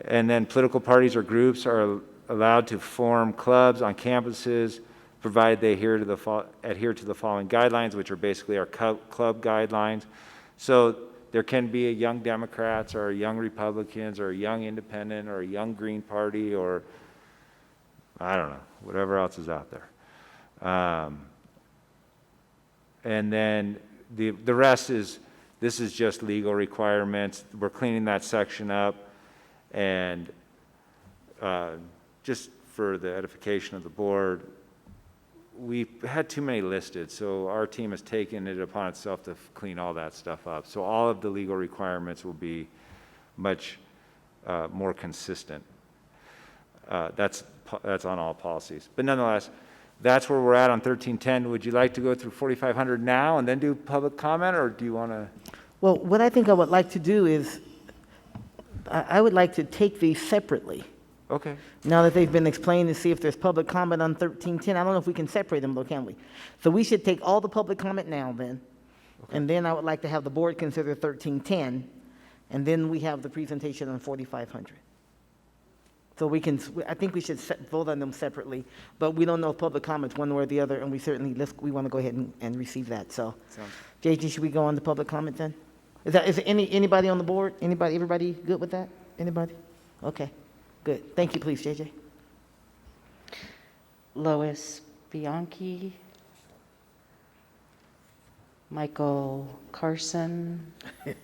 And then political parties or groups are allowed to form clubs on campuses, provided they adhere to the following guidelines, which are basically our club guidelines. So there can be a Young Democrats or a Young Republicans or a Young Independent or a Young Green Party or, I don't know, whatever else is out there. And then the rest this is just legal requirements. We're cleaning that section up, and just for the edification of the board, we had too many listed, so our team has taken it upon itself to clean all that stuff up. So all of the legal requirements will be much more consistent. That's on all policies. But nonetheless, that's where we're at on 1310. Would you like to go through 4500 now and then do public comment, or do you want to? Well, what I think I would like to do is, I would like to take these separately. Okay. Now that they've been explained, to see if there's public comment on 1310. I don't know if we can separate them though, can we? So we should take all the public comment now then. Okay. And then I would like to have the board consider 1310, and then we have the presentation on 4500. So I think we should vote on them separately, but we don't know if public comments one way or the other, and we want to go ahead and receive that. So, JG, should we go on to public comment then? Is anybody on the board? Everybody good with that? Anybody? Okay. Good. Thank you, please, JJ. Lois Bianchi. Michael Carson. Okay.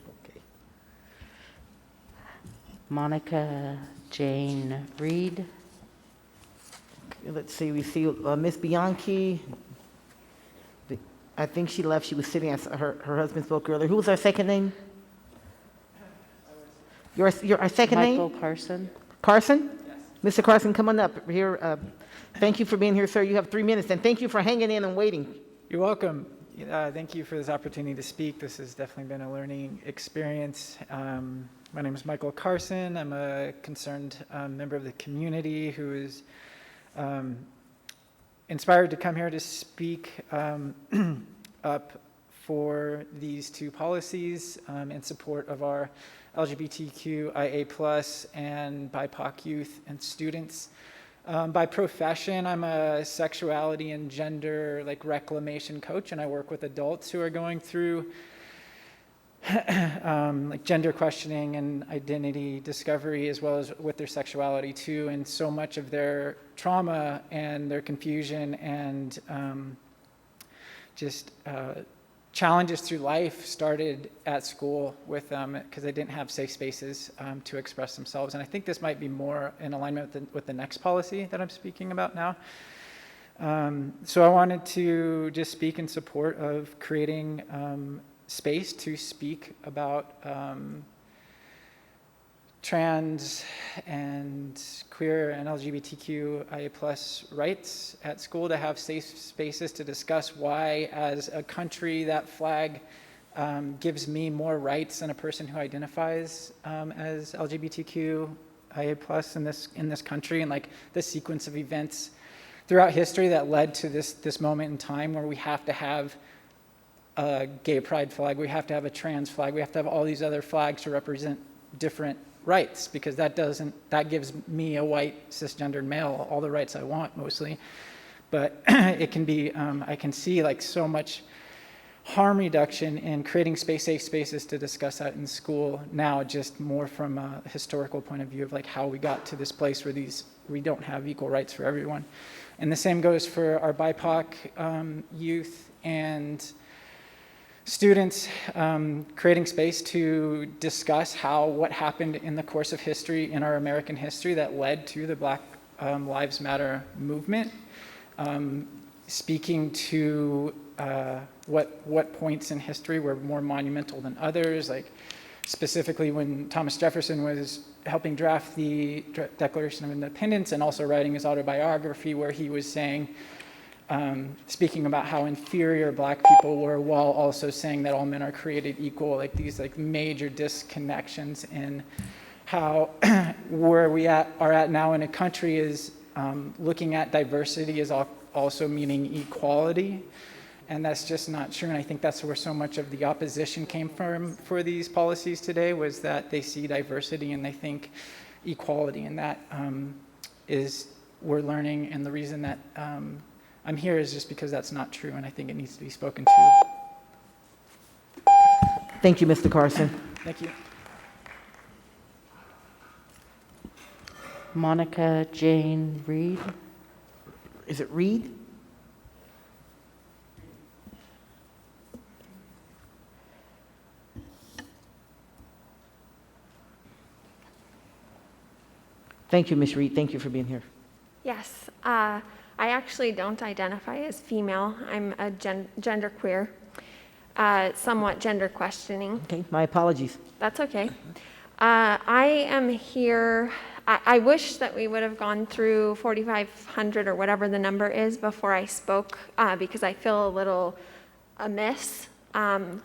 Monica Jane Reed. Let's see, we see Miss Bianchi. I think she left. She was sitting as her husband spoke earlier. Who was our second name? Our second name? Michael Carson. Carson? Yes. Mr. Carson, come on up here. Thank you for being here, sir. You have 3 minutes, and thank you for hanging in and waiting. You're welcome. Thank you for this opportunity to speak. This has definitely been a learning experience. My name is Michael Carson. I'm a concerned member of the community who is inspired to come here to speak up for these two policies in support of our LGBTQIA+ and BIPOC youth and students. By profession, I'm a sexuality and gender reclamation coach, and I work with adults who are going through gender questioning and identity discovery, as well as with their sexuality too. And so much of their trauma and their confusion and challenges through life started at school with them because they didn't have safe spaces to express themselves. And I think this might be more in alignment with the next policy that I'm speaking about now. So I wanted to just speak in support of creating space to speak about trans and queer and LGBTQIA+ rights at school, to have safe spaces to discuss why, as a country, that flag gives me more rights than a person who identifies as LGBTQIA+ in this country, and the sequence of events throughout history that led to this moment in time where we have to have a gay pride flag, we have to have a trans flag, we have to have all these other flags to represent different rights, because that gives me, a white cisgendered male, all the rights I want mostly. But it can be, I can see so much harm reduction in creating safe spaces to discuss that in school now, just more from a historical point of view of how we got to this place where we don't have equal rights for everyone. And the same goes for our BIPOC youth and students, creating space to discuss what happened in the course of history, in our American history, that led to the Black Lives Matter movement. Speaking to what points in history were more monumental than others, specifically when Thomas Jefferson was helping draft the Declaration of Independence and also writing his autobiography, where he was saying, speaking about how inferior Black people were, while also saying that all men are created equal, these major disconnections in how where we are at now in a country is looking at diversity as also meaning equality. And that's just not true. And I think that's where so much of the opposition came from for these policies today, was that they see diversity and they think equality. And that is, we're learning, and the reason that I'm here is just because that's not true, and I think it needs to be spoken to. Thank you, Mr. Carson. Thank you. Monica Jane Reed. Is it Reed? Thank you, Ms. Reed. Thank you for being here. Yes, I actually don't identify as female. I'm a genderqueer, somewhat gender questioning. Okay, my apologies. That's okay. I am here, I wish that we would have gone through 4,500 or whatever the number is before I spoke, because I feel a little amiss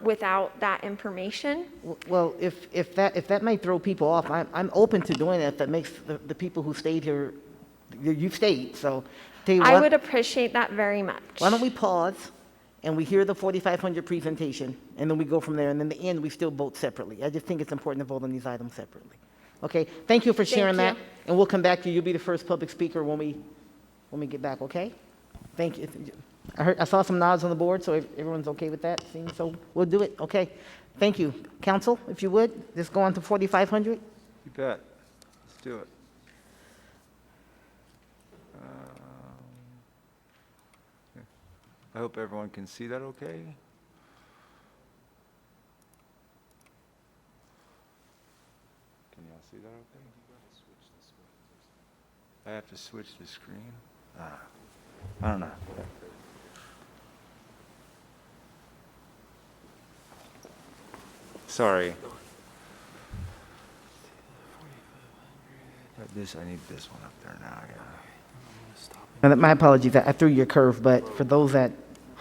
without that information. Well, if that may throw people off, I'm open to doing that. If that makes the people who stayed here, you've stayed, so. Tell you I what, would appreciate that very much. why don't we pause and we hear the 4,500 presentation, and then we go from there, and in the end, we still vote separately. I just think it's important to vote on these items separately. Okay, thank you for sharing that, and we'll come back to you. You'll be the first public speaker when we get back, okay? Thank you. I saw some nods on the board, so everyone's okay with that, so we'll do it, okay? Thank you. Council, if you would, just go on to 4,500. You bet. Let's do it. I hope everyone can see that okay. See that okay? I have to switch the screen? I don't know. Sorry. I need this one up there now, yeah. My apologies, I threw your curve, but for those that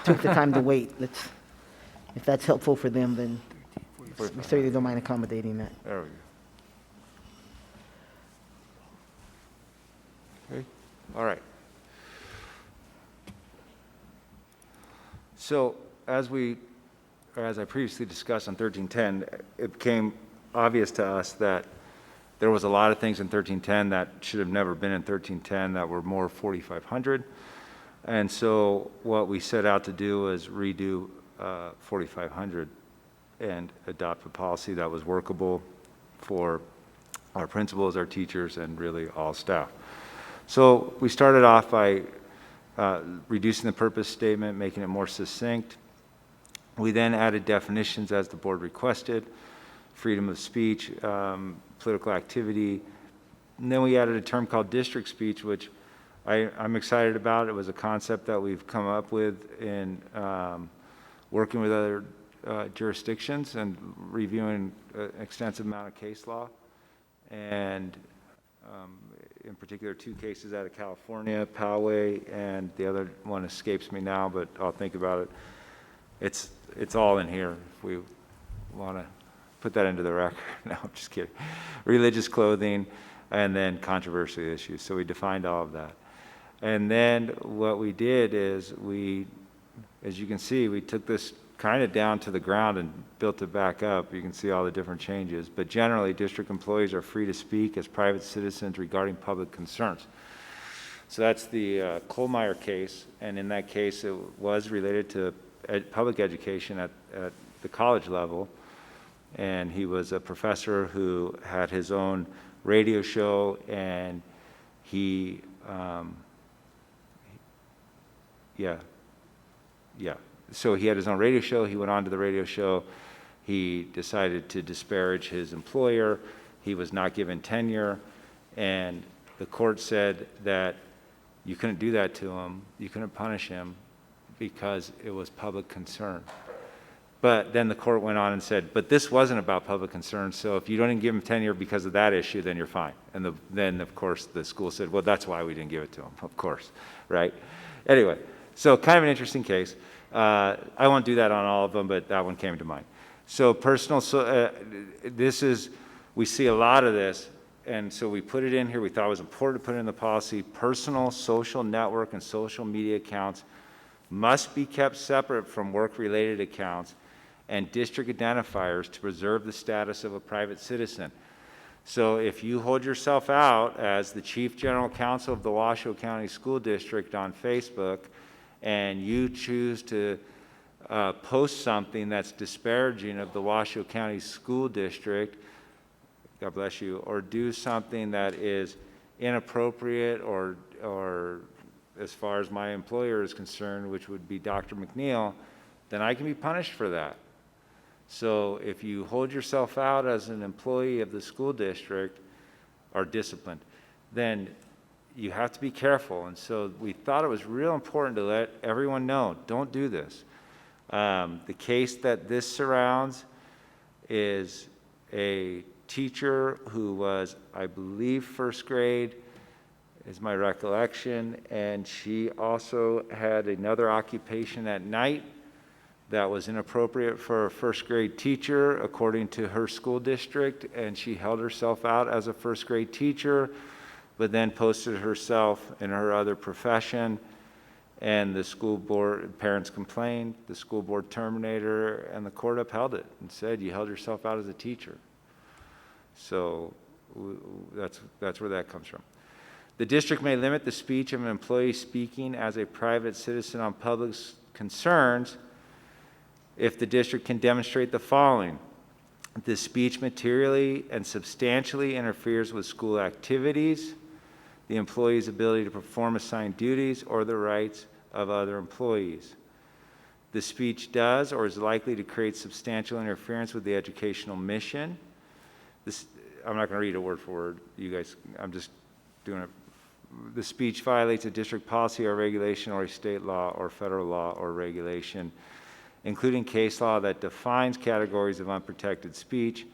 took the time to wait, if that's helpful for them, then we certainly don't mind accommodating that. There we go. Okay, all right. So as I previously discussed on 1310, it became obvious to us that there was a lot of things in 1310 that should have never been in 1310 that were more 4500. And so what we set out to do was redo 4500 and adopt a policy that was workable for our principals, our teachers, and really all staff. So we started off by reducing the purpose statement, making it more succinct. We then added definitions as the board requested, freedom of speech, political activity. And then we added a term called district speech, which I'm excited about. It was a concept that we've come up with in working with other jurisdictions and reviewing an extensive amount of case law. And in particular, 2 cases out of California, Poway, and the other one escapes me now, but I'll think about it. It's all in here if we want to put that into the record. No, I'm just kidding. Religious clothing, and then controversial issues. So we defined all of that. And then what we did is as you can see, we took this kind of down to the ground and built it back up. You can see all the different changes. But generally, district employees are free to speak as private citizens regarding public concerns. So that's the Kohlmeyer case. And in that case, it was related to public education at the college level. And he was a professor who had his own radio show, and so he had his own radio show. He went on to the radio show. He decided to disparage his employer. He was not given tenure, and the court said that you couldn't do that to him. You couldn't punish him because it was public concern. But then the court went on and said, but this wasn't about public concern, so if you don't even give him tenure because of that issue, then you're fine. And then, of course, the school said, well, that's why we didn't give it to him, of course, right? Anyway, so kind of an interesting case. I won't do that on all of them, but that one came to mind. So we see a lot of this, and so we put it in here. We thought it was important to put it in the policy. Personal, social network, and social media accounts must be kept separate from work-related accounts and district identifiers to preserve the status of a private citizen. So if you hold yourself out as the Chief General Counsel of the Washoe County School District on Facebook, and you choose to post something that's disparaging of the Washoe County School District, God bless you, or do something that is inappropriate or as far as my employer is concerned, which would be Dr. McNeil, then I can be punished for that. So if you hold yourself out as an employee of the school district or disciplined, then you have to be careful. And so we thought it was real important to let everyone know, don't do this. The case that this surrounds is a teacher who was, I believe, first grade, is my recollection, and she also had another occupation at night that was inappropriate for a first grade teacher according to her school district, and she held herself out as a first grade teacher, but then posted herself in her other profession, and the school board, parents complained, the school board terminated her, and the court upheld it and said, you held yourself out as a teacher. So that's where that comes from. The district may limit the speech of an employee speaking as a private citizen on public concerns if the district can demonstrate the following. The speech materially and substantially interferes with school activities, the employee's ability to perform assigned duties, or the rights of other employees. The speech does or is likely to create substantial interference with the educational mission. I'm not going to read it word for word. You guys, I'm just doing it. The speech violates a district policy or regulation or a state law or federal law or regulation, including case law that defines categories of unprotected speech.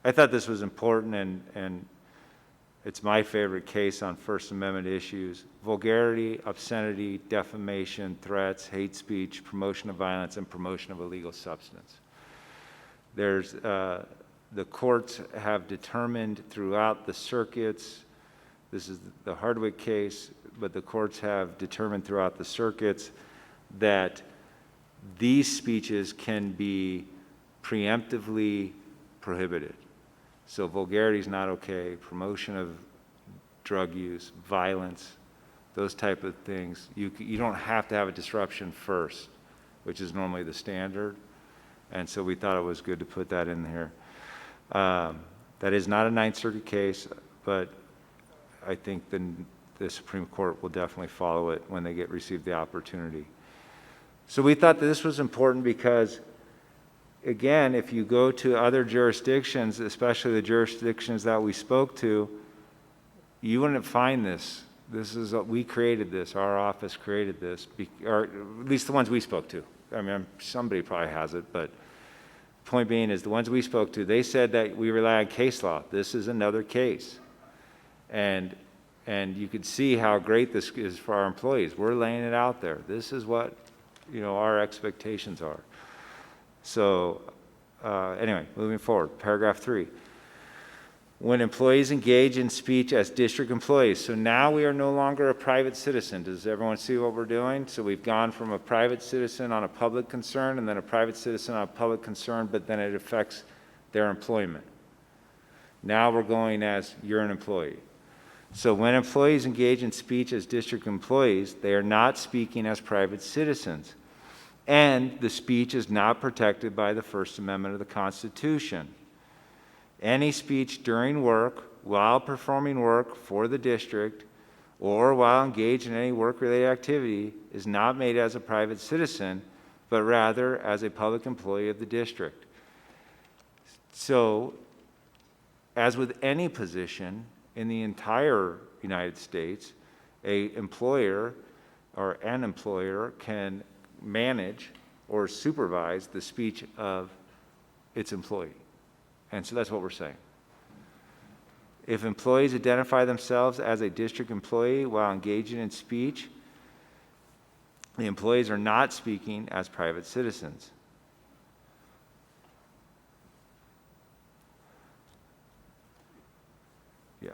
I thought this was important, and it's my favorite case on First Amendment issues. Vulgarity, obscenity, defamation, threats, hate speech, promotion of violence, and promotion of illegal substance. There's, the courts have determined throughout the circuits, this is the Hardwick case, but the courts have determined throughout the circuits that these speeches can be preemptively prohibited. So vulgarity is not okay, promotion of drug use, violence, those type of things. You don't have to have a disruption first, which is normally the standard. And so we thought it was good to put that in here. That is not a Ninth Circuit case, but I think the Supreme Court will definitely follow it when they receive the opportunity. So we thought that this was important because, again, if you go to other jurisdictions, especially the jurisdictions that we spoke to, you wouldn't find this. We created this, our office created this, or at least the ones we spoke to. I mean, somebody probably has it, but point being is the ones we spoke to, they said that we rely on case law. This is another case. And you could see how great this is for our employees. We're laying it out there. This is what, our expectations are. So anyway, moving forward, paragraph 3. When employees engage in speech as district employees. So now we are no longer a private citizen. Does everyone see what we're doing? So we've gone from a private citizen on a public concern and then a private citizen on a public concern, but then it affects their employment. Now we're going as you're an employee. So when employees engage in speech as district employees, they are not speaking as private citizens. And the speech is not protected by the First Amendment of the Constitution. Any speech during work, while performing work for the district, or while engaged in any work-related activity is not made as a private citizen, but rather as a public employee of the district. So, as with any position in the entire United States, an employer can manage or supervise the speech of its employee. And so that's what we're saying. If employees identify themselves as a district employee while engaging in speech, the employees are not speaking as private citizens. Yeah.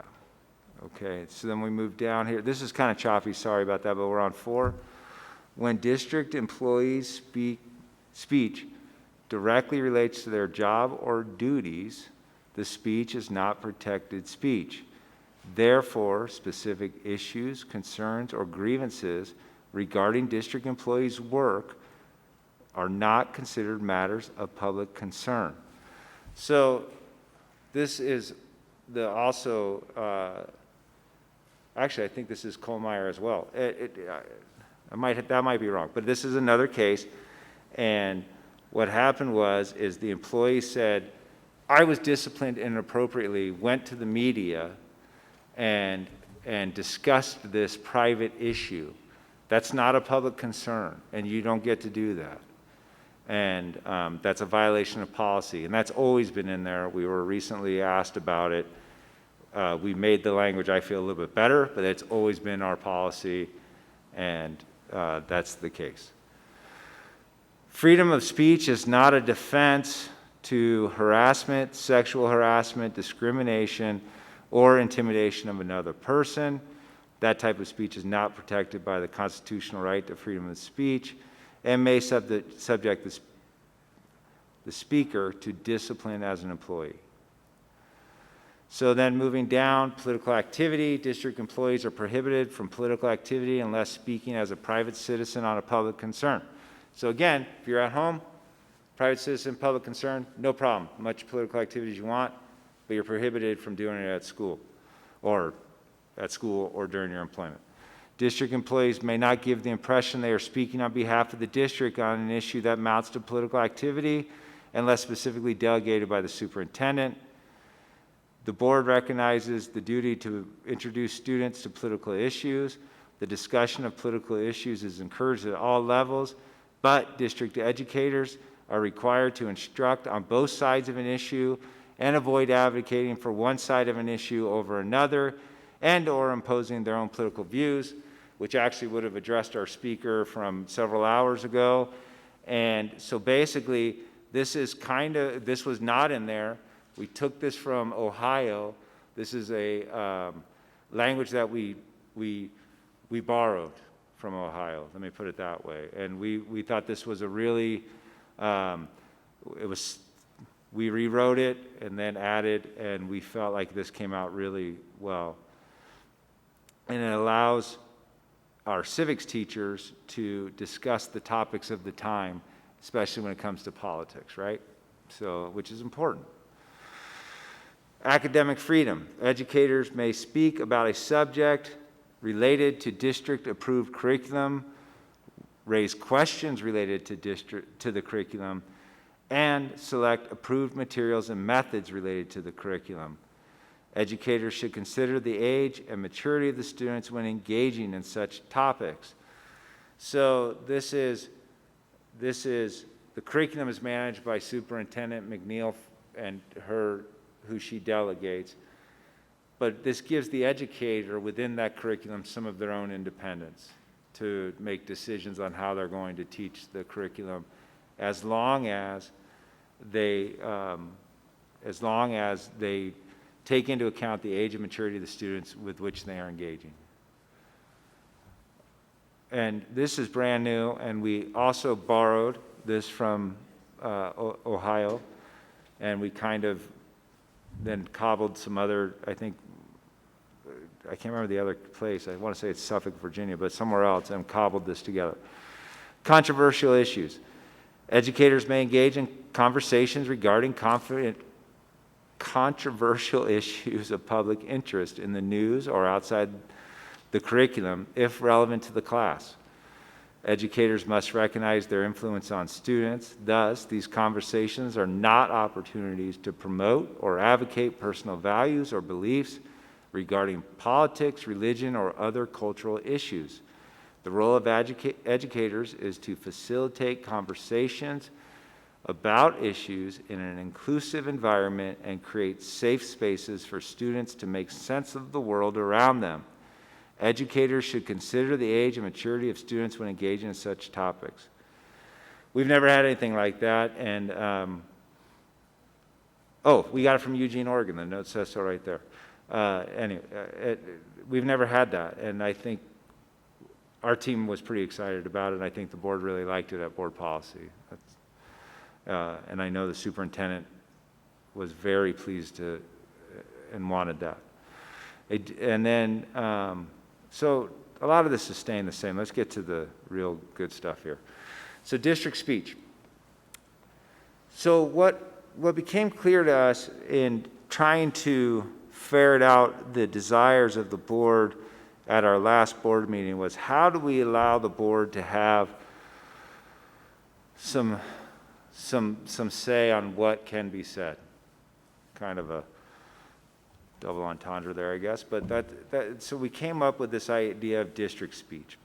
Okay, so then we move down here. This is kind of choppy, sorry about that, but we're on 4. When district employees speech directly relates to their job or duties, the speech is not protected speech. Therefore, specific issues, concerns, or grievances regarding district employees' work are not considered matters of public concern. So this is actually, I think this is Kohlmeyer as well. That might be wrong, but this is another case, and what happened is the employee said, I was disciplined inappropriately, went to the media and discussed this private issue. That's not a public concern, and you don't get to do that. And that's a violation of policy, and that's always been in there. We were recently asked about it. We made the language, I feel, a little bit better, but it's always been our policy, and that's the case. Freedom of speech is not a defense to harassment, sexual harassment, discrimination, or intimidation of another person. That type of speech is not protected by the constitutional right to freedom of speech and may subject the speaker to discipline as an employee. So then moving down, political activity. District employees are prohibited from political activity unless speaking as a private citizen on a public concern. So again, if you're at home, private citizen, public concern, no problem. Much political activity as you want, but you're prohibited from doing it at school or during your employment. District employees may not give the impression they are speaking on behalf of the district on an issue that amounts to political activity unless specifically delegated by the superintendent. The board recognizes the duty to introduce students to political issues. The discussion of political issues is encouraged at all levels, but district educators are required to instruct on both sides of an issue and avoid advocating for one side of an issue over another and or imposing their own political views, which actually would have addressed our speaker from several hours ago. And so basically, this was not in there. We took this from Ohio. This is a language that we borrowed from Ohio, let me put it that way. And we thought this was a really, we rewrote it and then added, and we felt like this came out really well. And it allows our civics teachers to discuss the topics of the time, especially when it comes to politics, right? So, which is important. Academic freedom. Educators may speak about a subject related to district-approved curriculum, raise questions related to the curriculum, and select approved materials and methods related to the curriculum. Educators should consider the age and maturity of the students when engaging in such topics. So the curriculum is managed by Superintendent McNeil and who she delegates. But this gives the educator within that curriculum some of their own independence to make decisions on how they're going to teach the curriculum, as long as they take into account the age and maturity of the students with which they are engaging. And this is brand new, and we also borrowed this from Ohio, and we kind of then cobbled some other, I can't remember the other place, I want to say it's Suffolk, Virginia, but somewhere else, and cobbled this together. Controversial issues. Educators may engage in conversations regarding controversial issues of public interest in the news or outside the curriculum, if relevant to the class. Educators must recognize their influence on students. Thus, these conversations are not opportunities to promote or advocate personal values or beliefs regarding politics, religion, or other cultural issues. The role of educators is to facilitate conversations about issues in an inclusive environment and create safe spaces for students to make sense of the world around them. Educators should consider the age and maturity of students when engaging in such topics. We've never had anything like that, and we got it from Eugene, Oregon. The note says so right there. We've never had that, and I think our team was pretty excited about it, and I think the board really liked it at board policy. And I know the superintendent was very pleased and wanted that. And then, so a lot of this is staying the same. Let's get to the real good stuff here. So district speech. So what became clear to us in trying to ferret out the desires of the board at our last board meeting was, how do we allow the board to have some say on what can be said? Kind of a double entendre there, I guess. But so we came up with this idea of district speech.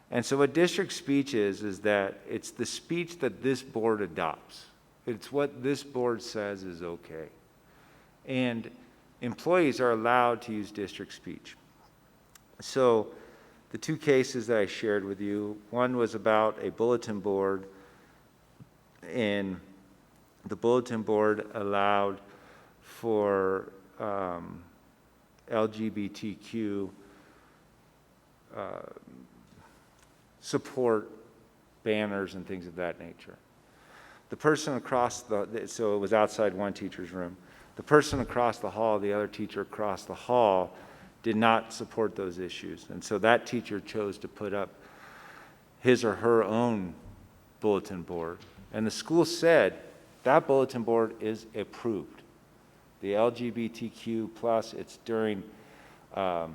And so what district speech is that it's the speech that this board adopts. It's what this board says is okay. And employees are allowed to use district speech. So the two cases that I shared with you, one was about a bulletin board, and the bulletin board allowed for LGBTQ support banners and things of that nature. The person across so it was outside one teacher's room. The person across the hall, the other teacher across the hall, did not support those issues. And so that teacher chose to put up his or her own bulletin board. And the school said that bulletin board is approved. The LGBTQ plus, it's during that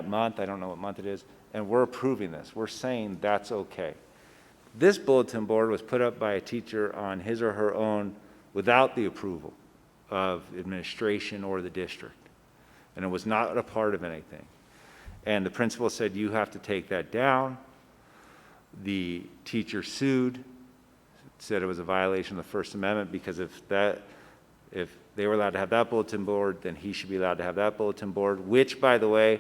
month, I don't know what month it is, and we're approving this. We're saying that's okay. This bulletin board was put up by a teacher on his or her own without the approval of administration or the district. And it was not a part of anything. And the principal said, you have to take that down. The teacher sued, said it was a violation of the First Amendment because if they were allowed to have that bulletin board, then he should be allowed to have that bulletin board, which, by the way,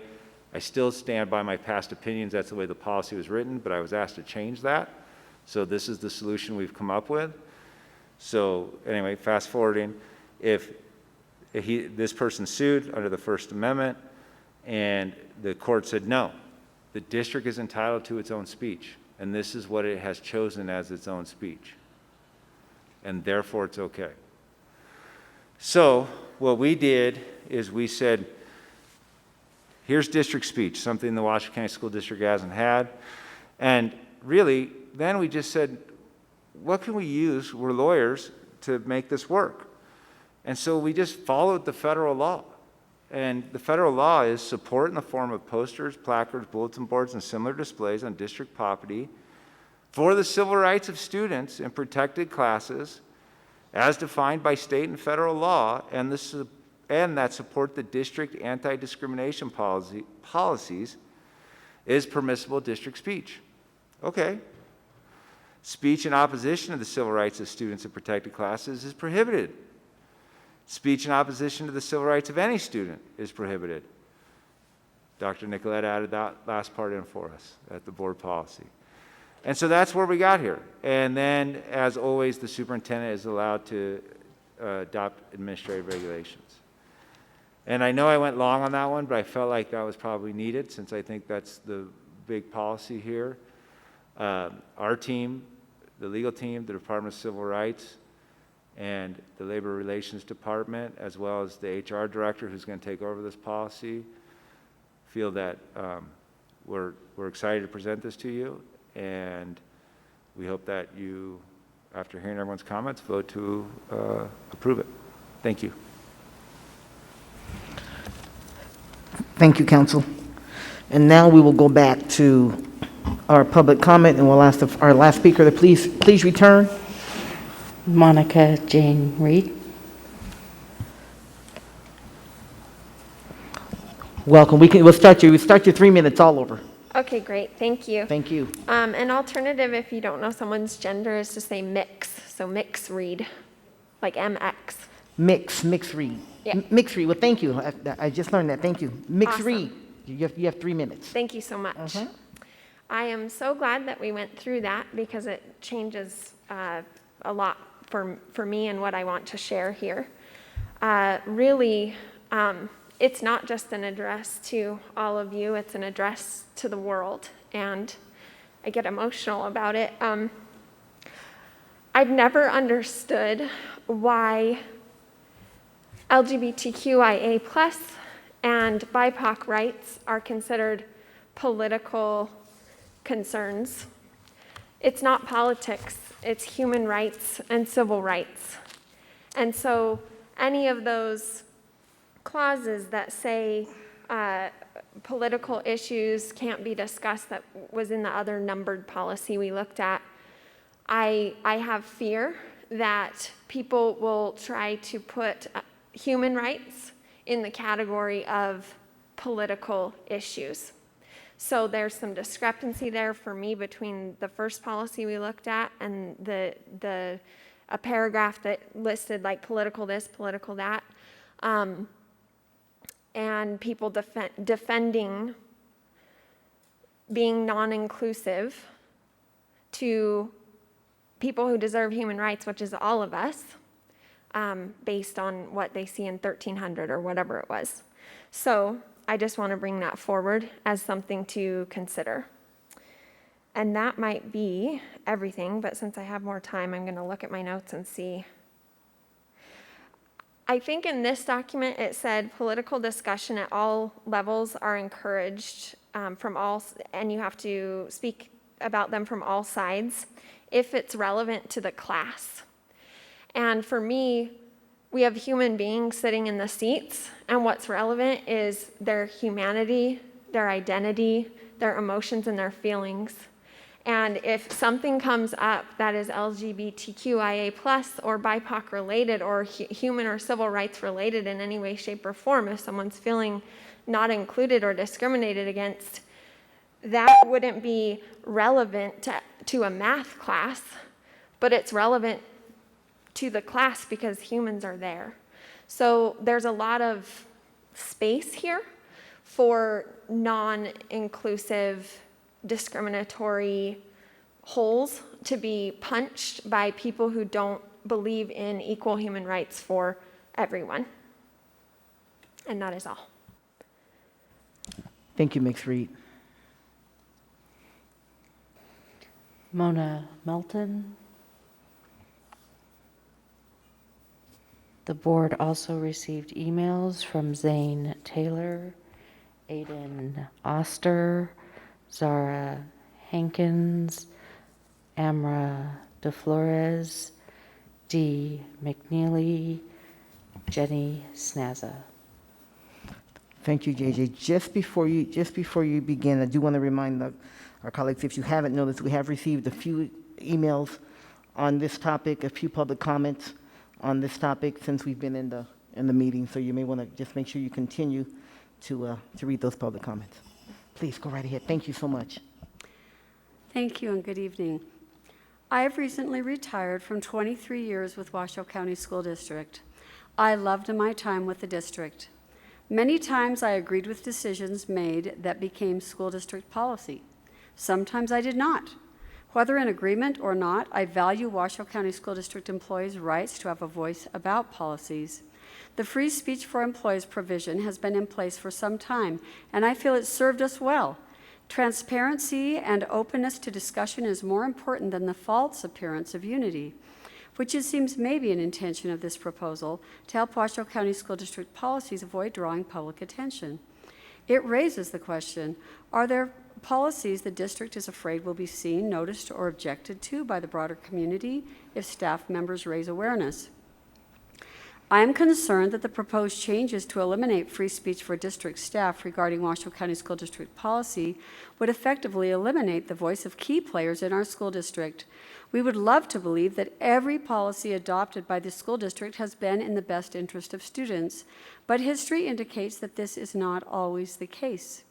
I still stand by my past opinions. That's the way the policy was written, but I was asked to change that. So this is the solution we've come up with. So anyway, fast forwarding, if this person sued under the First Amendment and the court said, no, the district is entitled to its own speech, and this is what it has chosen as its own speech, and therefore it's okay. So what we did is we said, here's district speech, something the Washoe County School District hasn't had, and really, then we just said, what can we use, we're lawyers, to make this work? And so we just followed the federal law. And the federal law is support in the form of posters, placards, bulletin boards, and similar displays on district property for the civil rights of students in protected classes as defined by state and federal law, and that support the district anti-discrimination policies is permissible district speech. Okay. Speech in opposition to the civil rights of students in protected classes is prohibited. Speech in opposition to the civil rights of any student is prohibited. Dr. Nicolette added that last part in for us at the board policy. And so that's where we got here. And then, as always, the superintendent is allowed to adopt administrative regulations. And I know I went long on that one, but I felt like that was probably needed since I think that's the big policy here. Our team, the legal team, the Department of Civil Rights, and the Labor Relations Department, as well as the HR director who's going to take over this policy, feel that we're excited to present this to you, and we hope that you, after hearing everyone's comments, vote to approve it. Thank you. Thank you, Council. And now we will go back to our public comment, and we'll ask our last speaker to please return. Monica Jane Reed. Welcome. We'll start your 3 minutes all over. Okay, great. Thank you. Thank you. An alternative, if you don't know someone's gender, is to say mix. So mix read, like MX. Mix read. Yeah. Mix read. Well, thank you. I just learned that. Thank you. Mix Awesome. read. You have 3 minutes. Thank you so much. I am so glad that we went through that because it changes a lot for me and what I want to share here. Really, it's not just an address to all of you, it's an address to the world, and I get emotional about it. I've never understood why LGBTQIA+ and BIPOC rights are considered political concerns. It's not politics, it's human rights and civil rights. And so any of those clauses that say political issues can't be discussed, that was in the other numbered policy we looked at, I have fear that people will try to put human rights in the category of political issues. So there's some discrepancy there for me between the first policy we looked at and a paragraph that listed like political this, political that, and people defending being non-inclusive to people who deserve human rights, which is all of us, based on what they see in 1300 or whatever it was. So I just want to bring that forward as something to consider. And that might be everything, but since I have more time, I'm going to look at my notes and see. I think in this document it said political discussion at all levels are encouraged from all, and you have to speak about them from all sides if it's relevant to the class. And for me, we have human beings sitting in the seats, and what's relevant is their humanity, their identity, their emotions, and their feelings. And if something comes up that is LGBTQIA+ or BIPOC related or human or civil rights related in any way, shape, or form, if someone's feeling not included or discriminated against, that wouldn't be relevant to a math class, but it's relevant to the class because humans are there. So there's a lot of space here for non-inclusive, discriminatory holes to be punched by people who don't believe in equal human rights for everyone. And that is all. Thank you, Ms. Reed. Mona Melton. The board also received emails from Zane Taylor, Aiden Oster, Zara Hankins, Amra DeFlores, Dee McNeely, Jenny Snazza. Thank you, JJ. Just before you begin, I do want to remind our colleagues, if you haven't noticed, we have received a few emails on this topic, a few public comments on this topic since we've been in the meeting. So you may want to just make sure you continue to read those public comments. Please go right ahead. Thank you so much. Thank you and good evening. I have recently retired from 23 years with Washoe County School District. I loved my time with the district. Many times I agreed with decisions made that became school district policy. Sometimes I did not. Whether in agreement or not, I value Washoe County School District employees' rights to have a voice about policies. The free speech for employees provision has been in place for some time, and I feel it served us well. Transparency and openness to discussion is more important than the false appearance of unity, which it seems may be an intention of this proposal to help Washoe County School District policies avoid drawing public attention. It raises the question, are there policies the district is afraid will be seen, noticed, or objected to by the broader community if staff members raise awareness? I am concerned that the proposed changes to eliminate free speech for district staff regarding Washoe County School District policy would effectively eliminate the voice of key players in our school district. We would love to believe that every policy adopted by the school district has been in the best interest of students, but history indicates that this is not always the case.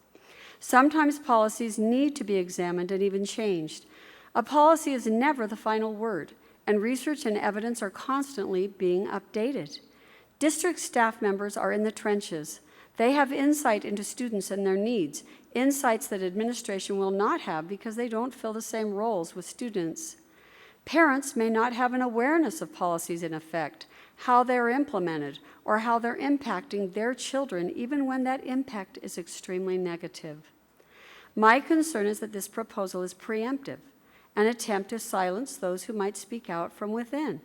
Sometimes policies need to be examined and even changed. A policy is never the final word, and research and evidence are constantly being updated. District staff members are in the trenches. They have insight into students and their needs, insights that administration will not have because they don't fill the same roles with students. Parents may not have an awareness of policies in effect, how they're implemented, or how they're impacting their children, even when that impact is extremely negative. My concern is that this proposal is preemptive, an attempt to silence those who might speak out from within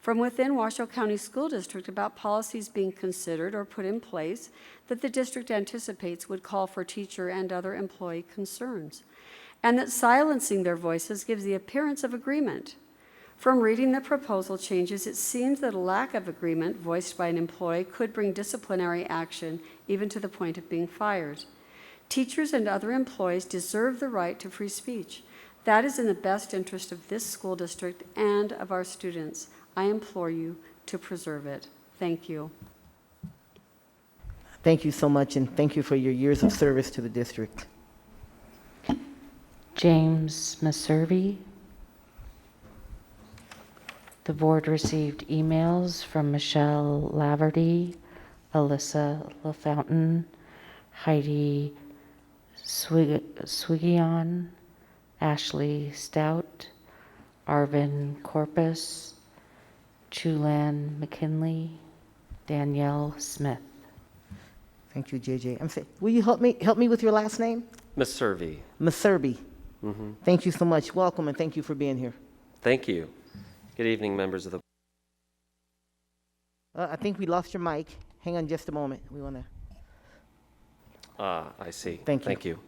Washoe County School District about policies being considered or put in place that the district anticipates would call for teacher and other employee concerns, and that silencing their voices gives the appearance of agreement. From reading the proposal changes, it seems that a lack of agreement voiced by an employee could bring disciplinary action, even to the point of being fired. Teachers and other employees deserve the right to free speech. That is in the best interest of this school district and of our students. I implore you to preserve it. Thank you. Thank you so much, and thank you for your years of service to the district. James Maservi. The board received emails from Michelle Laverty, Alyssa LaFountain, Heidi Swigion, Ashley Stout, Arvin Corpus, Chulan McKinley, Danielle Smith. Thank you, JJ. Will you help me with your last name? Maservi. Maservi. Thank you so much. Welcome, and thank you for being here. Thank you. Good evening, members of the... I think we lost your mic. Hang on just a moment. We want to... I see. Thank you.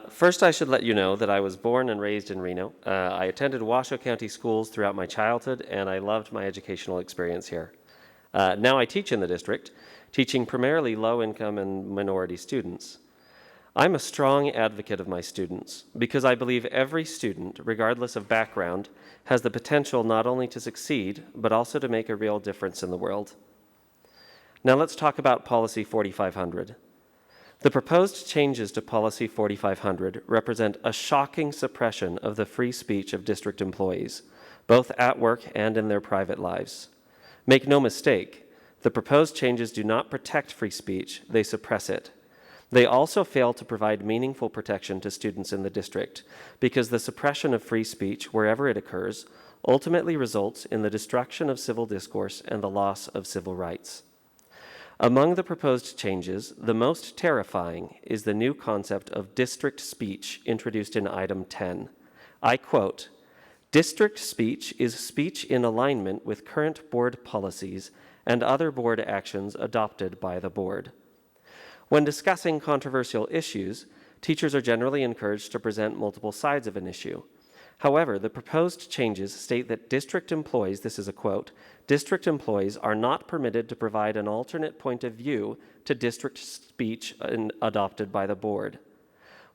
First, I should let you know that I was born and raised in Reno. I attended Washoe County schools throughout my childhood, and I loved my educational experience here. Now I teach in the district, teaching primarily low-income and minority students. I'm a strong advocate of my students because I believe every student, regardless of background, has the potential not only to succeed, but also to make a real difference in the world. Now let's talk about Policy 4500. The proposed changes to Policy 4500 represent a shocking suppression of the free speech of district employees, both at work and in their private lives. Make no mistake, the proposed changes do not protect free speech, they suppress it. They also fail to provide meaningful protection to students in the district because the suppression of free speech, wherever it occurs, ultimately results in the destruction of civil discourse and the loss of civil rights. Among the proposed changes, the most terrifying is the new concept of district speech introduced in item 10. I quote, "District speech is speech in alignment with current board policies and other board actions adopted by the board." When discussing controversial issues, teachers are generally encouraged to present multiple sides of an issue. However, the proposed changes state that district employees, this is a quote, "District employees are not permitted to provide an alternate point of view to district speech adopted by the board."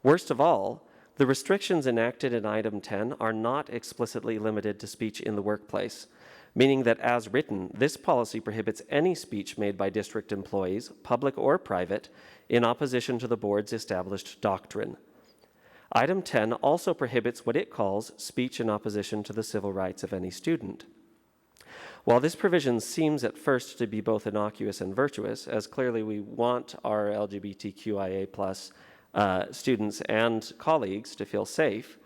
Worst of all, the restrictions enacted in item 10 are not explicitly limited to speech in the workplace, meaning that as written, this policy prohibits any speech made by district employees, public or private, in opposition to the board's established doctrine. Item 10 also prohibits what it calls speech in opposition to the civil rights of any student. While this provision seems at first to be both innocuous and virtuous, as clearly we want our LGBTQIA+ students and colleagues to feel safe,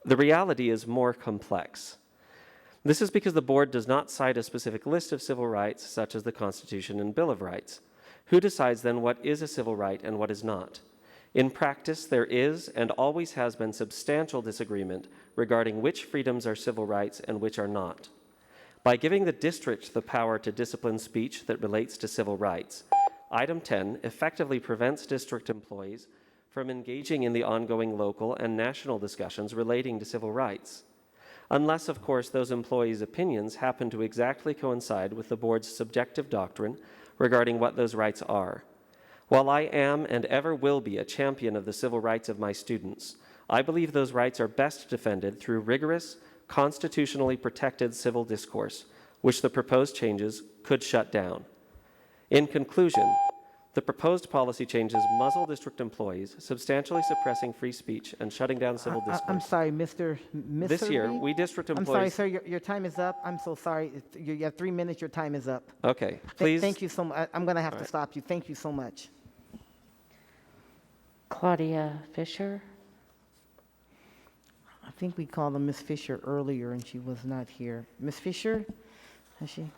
the reality is more complex. This is because the board does not cite a specific list of civil rights, such as the Constitution and Bill of Rights. Who decides then what is a civil right and what is not? In practice, there is and always has been substantial disagreement regarding which freedoms are civil rights and which are not. By giving the district the power to discipline speech that relates to civil rights, item 10 effectively prevents district employees from engaging in the ongoing local and national discussions relating to civil rights. Unless, of course, those employees' opinions happen to exactly coincide with the board's subjective doctrine regarding what those rights are. While I am and ever will be a champion of the civil rights of my students, I believe those rights are best defended through rigorous, constitutionally protected civil discourse, which the proposed changes could shut down. In conclusion, the proposed policy changes muzzle district employees, substantially suppressing free speech and shutting down civil discourse. I'm sorry, Mr. This year, we district I'm sorry, employees... sir, your time is up. I'm so sorry. You have 3 minutes, your time is up. Okay, please... Thank you so much. I'm going to have to stop you. Thank you so much. Claudia Fisher. I think we called her Miss Fisher earlier and she was not here. Miss Fisher? Is she?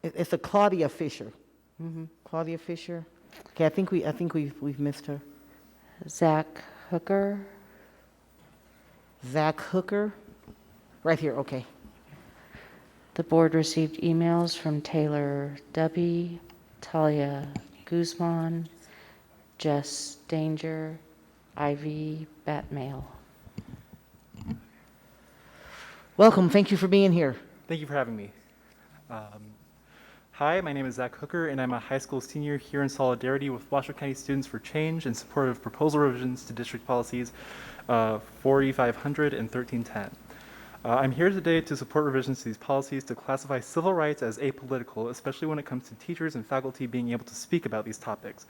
It's a Claudia Fisher. Claudia Fisher. Okay, I think we've missed her. Zach Hooker. Zach Hooker. Right here. Okay. The board received emails from Taylor Dubby, Talia Guzman, Jess Danger, Ivy Batmail. Welcome. Thank you for being here. Thank you for having me. Hi, my name is Zach Hooker, and I'm a high school senior here in solidarity with Washoe County Students for Change in support of proposal revisions to district policies 4500 and 1310. I'm here today to support revisions to these policies to classify civil rights as apolitical, especially when it comes to teachers and faculty being able to speak about these topics.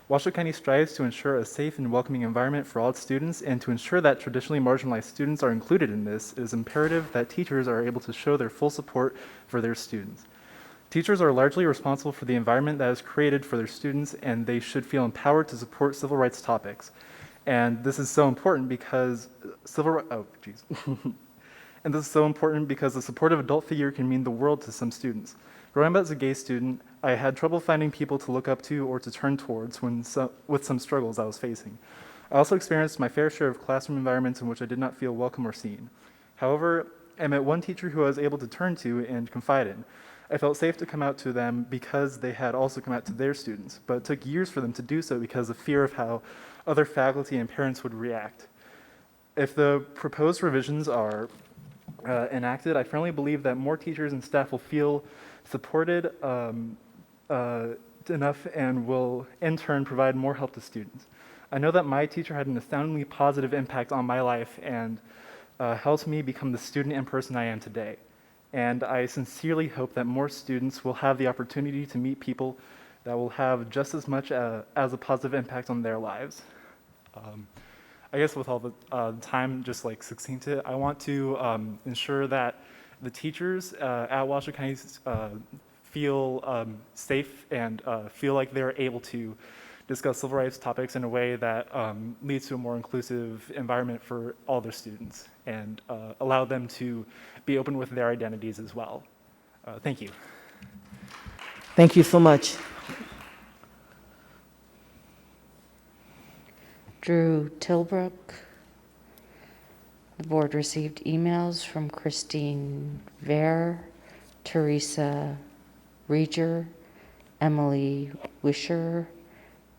Washoe County strives to ensure a safe and welcoming environment for all its students, and to ensure that traditionally marginalized students are included in this, it is imperative that teachers are able to show their full support for their students. Teachers are largely responsible for the environment that is created for their students, and they should feel empowered to support civil rights topics. And this is so important because And this is so important because a supportive adult figure can mean the world to some students. Growing up as a gay student, I had trouble finding people to look up to or to turn towards with some struggles I was facing. I also experienced my fair share of classroom environments in which I did not feel welcome or seen. However, I met one teacher who I was able to turn to and confide in. I felt safe to come out to them because they had also come out to their students, but it took years for them to do so because of fear of how other faculty and parents would react. If the proposed revisions are enacted, I firmly believe that more teachers and staff will feel supported enough and will, in turn, provide more help to students. I know that my teacher had an astoundingly positive impact on my life and helped me become the student and person I am today. And I sincerely hope that more students will have the opportunity to meet people that will have just as much as a positive impact on their lives. I guess with all the time, just like succinct it, I want to ensure that the teachers at Washoe County feel safe and feel like they're able to discuss civil rights topics in a way that leads to a more inclusive environment for all their students and allow them to be open with their identities as well. Thank you. Thank you so much. Drew Tilbrook. The board received emails from Christine Vare, Teresa Reger, Emily Wisher,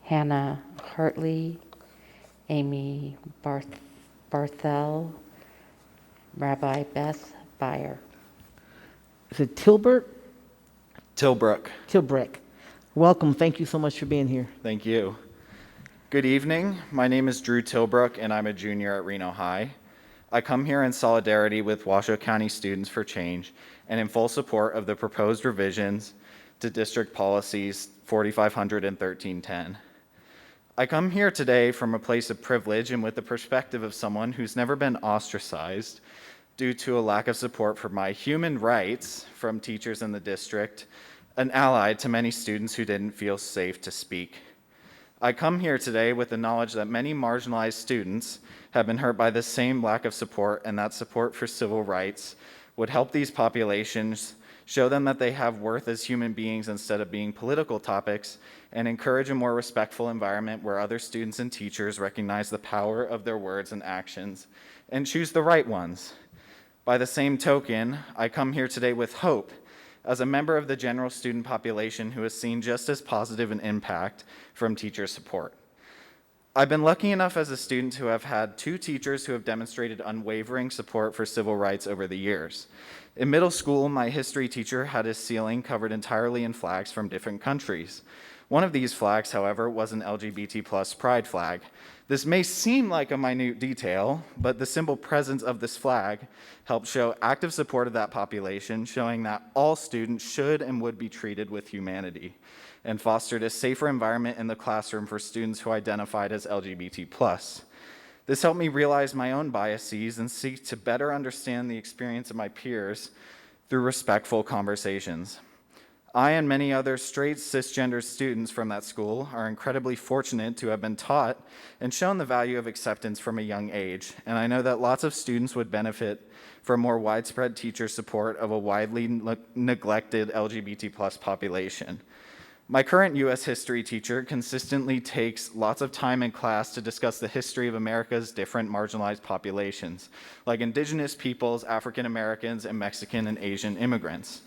Hannah Hartley, Amy Barthel, Rabbi Beth Beyer. Is it Tilbert? Tilbrook. Tilbrook. Welcome. Thank you so much for being here. Thank you. Good evening. My name is Drew Tilbrook, and I'm a junior at Reno High. I come here in solidarity with Washoe County Students for Change and in full support of the proposed revisions to district policies 4500 and 1310. I come here today from a place of privilege and with the perspective of someone who's never been ostracized due to a lack of support for my human rights from teachers in the district, an ally to many students who didn't feel safe to speak. I come here today with the knowledge that many marginalized students have been hurt by the same lack of support, and that support for civil rights would help these populations, show them that they have worth as human beings instead of being political topics, and encourage a more respectful environment where other students and teachers recognize the power of their words and actions and choose the right ones. By the same token, I come here today with hope as a member of the general student population who has seen just as positive an impact from teacher support. I've been lucky enough as a student to have had 2 teachers who have demonstrated unwavering support for civil rights over the years. In middle school, my history teacher had his ceiling covered entirely in flags from different countries. One of these flags, however, was an LGBT+ pride flag. This may seem like a minute detail, but the simple presence of this flag helped show active support of that population, showing that all students should and would be treated with humanity, and fostered a safer environment in the classroom for students who identified as LGBT+. This helped me realize my own biases and seek to better understand the experience of my peers through respectful conversations. I and many other straight cisgender students from that school are incredibly fortunate to have been taught and shown the value of acceptance from a young age, and I know that lots of students would benefit from more widespread teacher support of a widely neglected LGBT+ population. My current U.S. history teacher consistently takes lots of time in class to discuss the history of America's different marginalized populations, like Indigenous peoples, African Americans, and Mexican and Asian immigrants.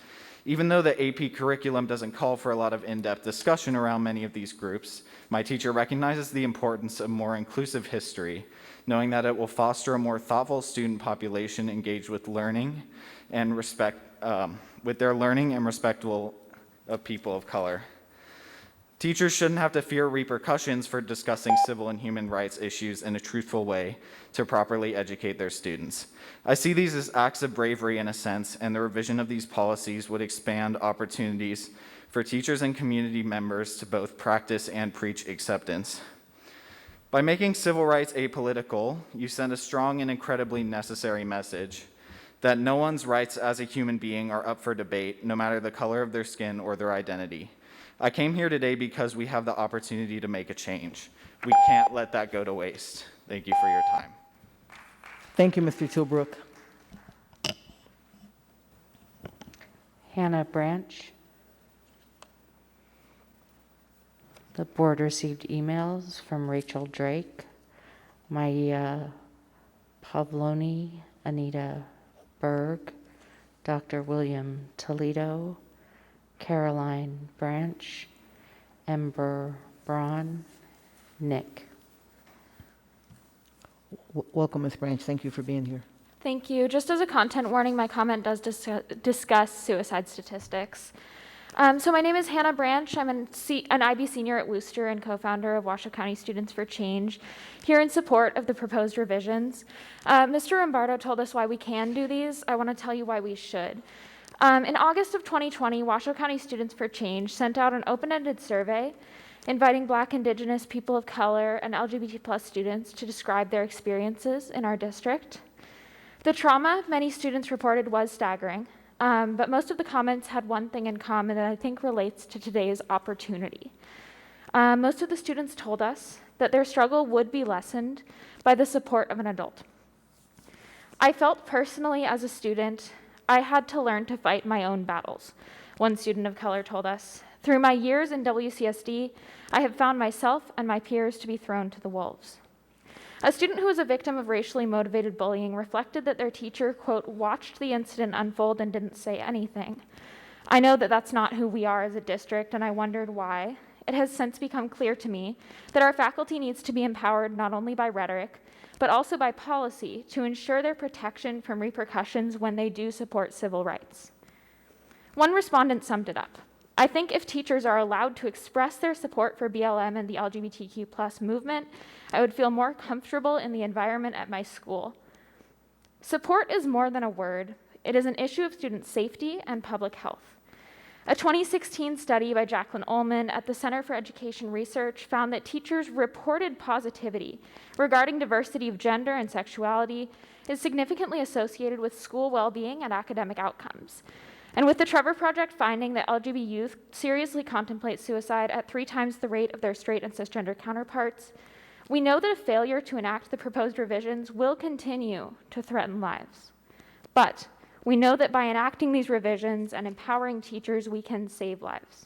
Even though the AP curriculum doesn't call for a lot of in-depth discussion around many of these groups, my teacher recognizes the importance of more inclusive history, knowing that it will foster a more thoughtful student population engaged with learning and with their learning and respectful of people of color. Teachers shouldn't have to fear repercussions for discussing civil and human rights issues in a truthful way to properly educate their students. I see these as acts of bravery in a sense, and the revision of these policies would expand opportunities for teachers and community members to both practice and preach acceptance. By making civil rights apolitical, you send a strong and incredibly necessary message that no one's rights as a human being are up for debate, no matter the color of their skin or their identity. I came here today because we have the opportunity to make a change. We can't let that go to waste. Thank you for your time. Thank you, Mr. Tilbrook. Hannah Branch. The board received emails from Rachel Drake, Maya Pavloni, Anita Berg, Dr. William Toledo, Caroline Branch, Ember Braun, Nick. Welcome, Ms. Branch. Thank you for being here. Thank you. Just as a content warning, my comment does discuss suicide statistics. So my name is Hannah Branch. I'm an IB senior at Worcester and co-founder of Washoe County Students for Change, here in support of the proposed revisions. Mr. Rombardo told us why we can do these. I want to tell you why we should. In August of 2020, Washoe County Students for Change sent out an open-ended survey inviting Black, Indigenous, people of color, and LGBT+ students to describe their experiences in our district. The trauma many students reported was staggering. But most of the comments had one thing in common that I think relates to today's opportunity. Most of the students told us that their struggle would be lessened by the support of an adult. I felt personally as a student, I had to learn to fight my own battles, one student of color told us. Through my years in WCSD, I have found myself and my peers to be thrown to the wolves. A student who was a victim of racially motivated bullying reflected that their teacher, quote, watched the incident unfold and didn't say anything. I know that that's not who we are as a district, and I wondered why. It has since become clear to me that our faculty needs to be empowered not only by rhetoric, but also by policy to ensure their protection from repercussions when they do support civil rights. One respondent summed it up. I think if teachers are allowed to express their support for BLM and the LGBTQ+ movement, I would feel more comfortable in the environment at my school. Support is more than a word. It is an issue of student safety and public health. A 2016 study by Jacqueline Ullman at the Center for Education Research found that teachers' reported positivity regarding diversity of gender and sexuality is significantly associated with school well-being and academic outcomes. And with the Trevor Project finding that LGBT youth seriously contemplate suicide at 3 times the rate of their straight and cisgender counterparts, we know that a failure to enact the proposed revisions will continue to threaten lives. But we know that by enacting these revisions and empowering teachers, we can save lives.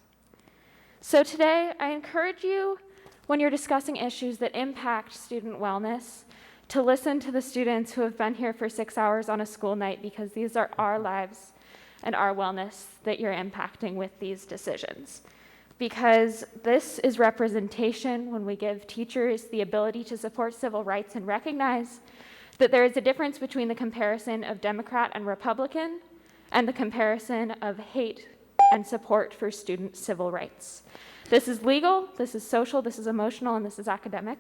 So today, I encourage you, when you're discussing issues that impact student wellness, to listen to the students who have been here for 6 hours on a school night, because these are our lives and our wellness that you're impacting with these decisions. Because this is representation when we give teachers the ability to support civil rights and recognize that there is a difference between the comparison of Democrat and Republican and the comparison of hate and support for student civil rights. This is legal, this is social, this is emotional, and this is academic,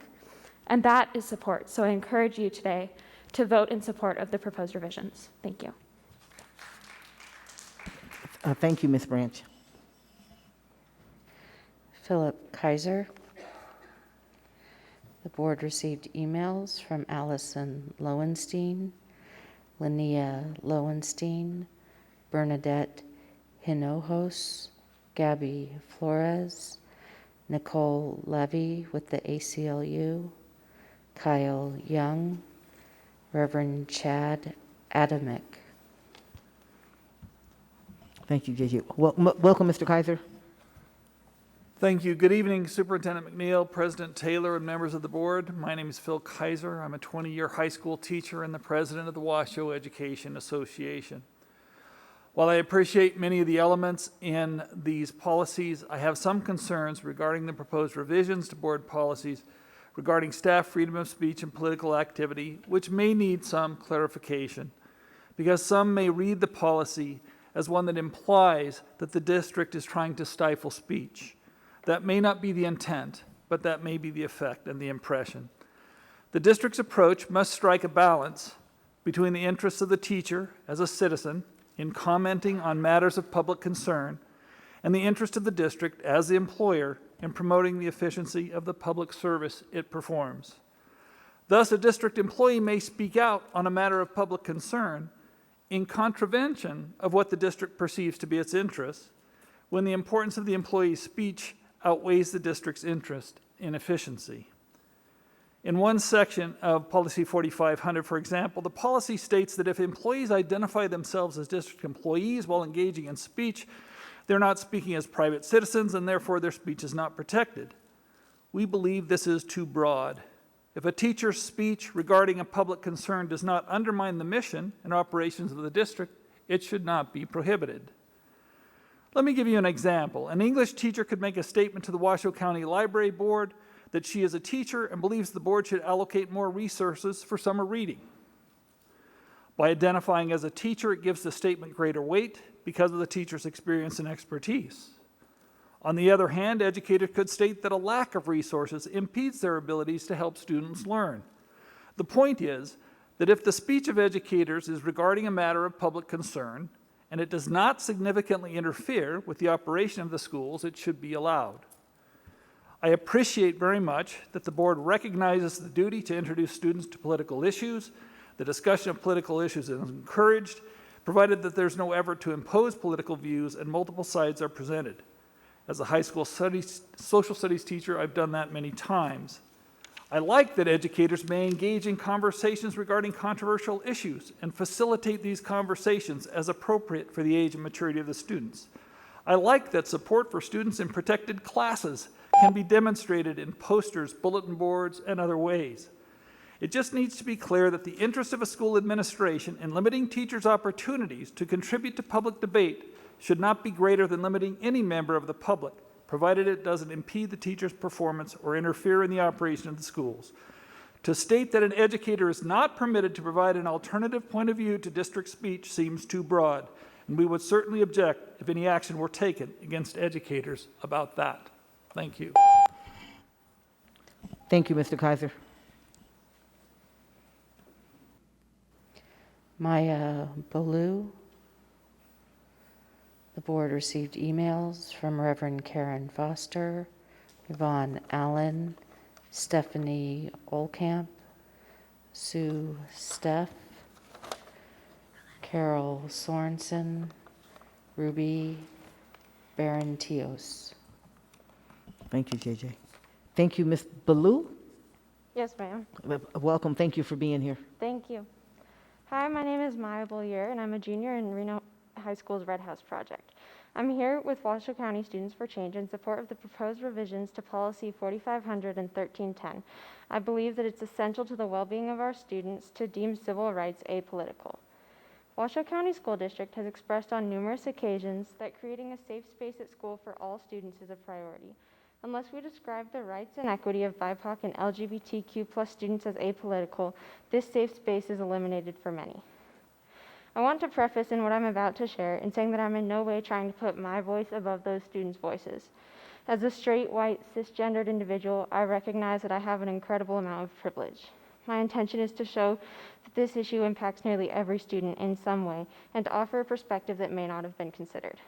and that is support. So I encourage you today to vote in support of the proposed revisions. Thank you. Thank you, Ms. Branch. Philip Kaiser. The board received emails from Allison Lowenstein, Linnea Lowenstein, Bernadette Hinojos, Gabby Flores, Nicole Levy with the ACLU, Kyle Young, Reverend Chad Adamick. Thank you, JJ. Welcome, Mr. Kaiser. Thank you. Good evening, Superintendent McNeil, President Taylor, and members of the board. My name is Phil Kaiser. I'm a 20-year high school teacher and the president of the Washoe Education Association. While I appreciate many of the elements in these policies, I have some concerns regarding the proposed revisions to board policies regarding staff freedom of speech and political activity, which may need some clarification, because some may read the policy as one that implies that the district is trying to stifle speech. That may not be the intent, but that may be the effect and the impression. The district's approach must strike a balance between the interests of the teacher as a citizen in commenting on matters of public concern and the interest of the district as the employer in promoting the efficiency of the public service it performs. Thus, a district employee may speak out on a matter of public concern in contravention of what the district perceives to be its interests, when the importance of the employee's speech outweighs the district's interest in efficiency. In one section of Policy 4500, for example, the policy states that if employees identify themselves as district employees while engaging in speech, they're not speaking as private citizens, and therefore their speech is not protected. We believe this is too broad. If a teacher's speech regarding a public concern does not undermine the mission and operations of the district, it should not be prohibited. Let me give you an example. An English teacher could make a statement to the Washoe County Library Board that she is a teacher and believes the board should allocate more resources for summer reading. By identifying as a teacher, it gives the statement greater weight because of the teacher's experience and expertise. On the other hand, educators could state that a lack of resources impedes their abilities to help students learn. The point is that if the speech of educators is regarding a matter of public concern, and it does not significantly interfere with the operation of the schools, it should be allowed. I appreciate very much that the board recognizes the duty to introduce students to political issues. The discussion of political issues is encouraged, provided that there's no effort to impose political views and multiple sides are presented. As a high school social studies teacher, I've done that many times. I like that educators may engage in conversations regarding controversial issues and facilitate these conversations as appropriate for the age and maturity of the students. I like that support for students in protected classes can be demonstrated in posters, bulletin boards, and other ways. It just needs to be clear that the interest of a school administration in limiting teachers' opportunities to contribute to public debate should not be greater than limiting any member of the public, provided it doesn't impede the teacher's performance or interfere in the operation of the schools. To state that an educator is not permitted to provide an alternative point of view to district speech seems too broad, and we would certainly object if any action were taken against educators about that. Thank you. Thank you, Mr. Kaiser. Maya Baloo. The board received emails from Reverend Karen Foster, Yvonne Allen, Stephanie Olkamp, Sue Steff, Carol Sorensen, Ruby Barantios. Thank you, JJ. Thank you, Ms. Baloo. Yes, ma'am. Welcome. Thank you for being here. Thank you. Hi, my name is Maya Bollier, and I'm a junior in Reno High School's Red House Project. I'm here with Washoe County Students for Change in support of the proposed revisions to Policy 4500 and 1310. I believe that it's essential to the well-being of our students to deem civil rights apolitical. Washoe County School District has expressed on numerous occasions that creating a safe space at school for all students is a priority. Unless we describe the rights and equity of BIPOC and LGBTQ+ students as apolitical, this safe space is eliminated for many. I want to preface in what I'm about to share in saying that I'm in no way trying to put my voice above those students' voices. As a straight, white, cisgendered individual, I recognize that I have an incredible amount of privilege. My intention is to show that this issue impacts nearly every student in some way and to offer a perspective that may not have been considered.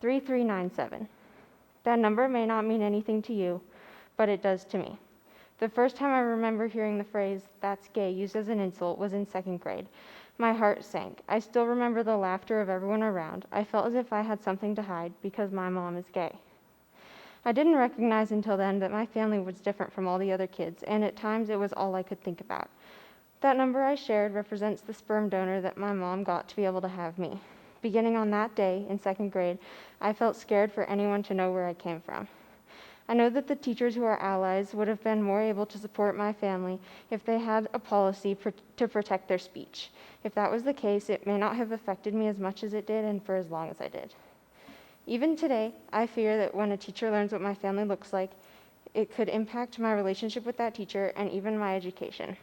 3397. That number may not mean anything to you, but it does to me. The first time I remember hearing the phrase, "that's gay," used as an insult was in 2nd grade. My heart sank. I still remember the laughter of everyone around. I felt as if I had something to hide because my mom is gay. I didn't recognize until then that my family was different from all the other kids, and at times it was all I could think about. That number I shared represents the sperm donor that my mom got to be able to have me. Beginning on that day in 2nd grade, I felt scared for anyone to know where I came from. I know that the teachers who are allies would have been more able to support my family if they had a policy to protect their speech. If that was the case, it may not have affected me as much as it did and for as long as I did. Even today, I fear that when a teacher learns what my family looks like, it could impact my relationship with that teacher and even my education.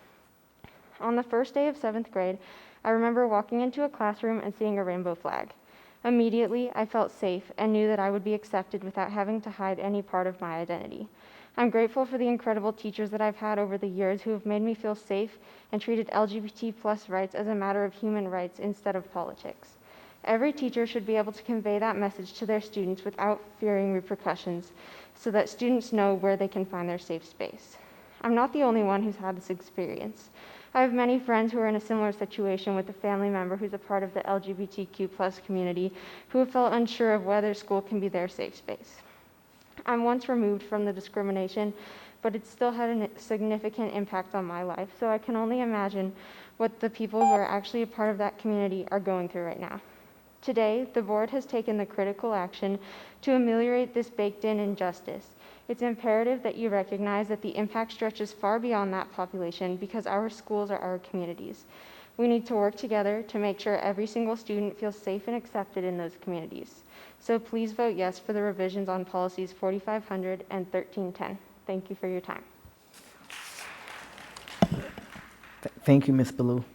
On the first day of 7th grade, I remember walking into a classroom and seeing a rainbow flag. Immediately, I felt safe and knew that I would be accepted without having to hide any part of my identity. I'm grateful for the incredible teachers that I've had over the years who have made me feel safe and treated LGBT+ rights as a matter of human rights instead of politics. Every teacher should be able to convey that message to their students without fearing repercussions, so that students know where they can find their safe space. I'm not the only one who's had this experience. I have many friends who are in a similar situation with a family member who's a part of the LGBTQ+ community who have felt unsure of whether school can be their safe space. I'm once removed from the discrimination, but it still had a significant impact on my life, so I can only imagine what the people who are actually a part of that community are going through right now. Today, the board has taken the critical action to ameliorate this baked-in injustice. It's imperative that you recognize that the impact stretches far beyond that population because our schools are our communities. We need to work together to make sure every single student feels safe and accepted in those communities. So please vote yes for the revisions on policies 4500 and 1310. Thank you for your time. Thank you, Ms. Baloo.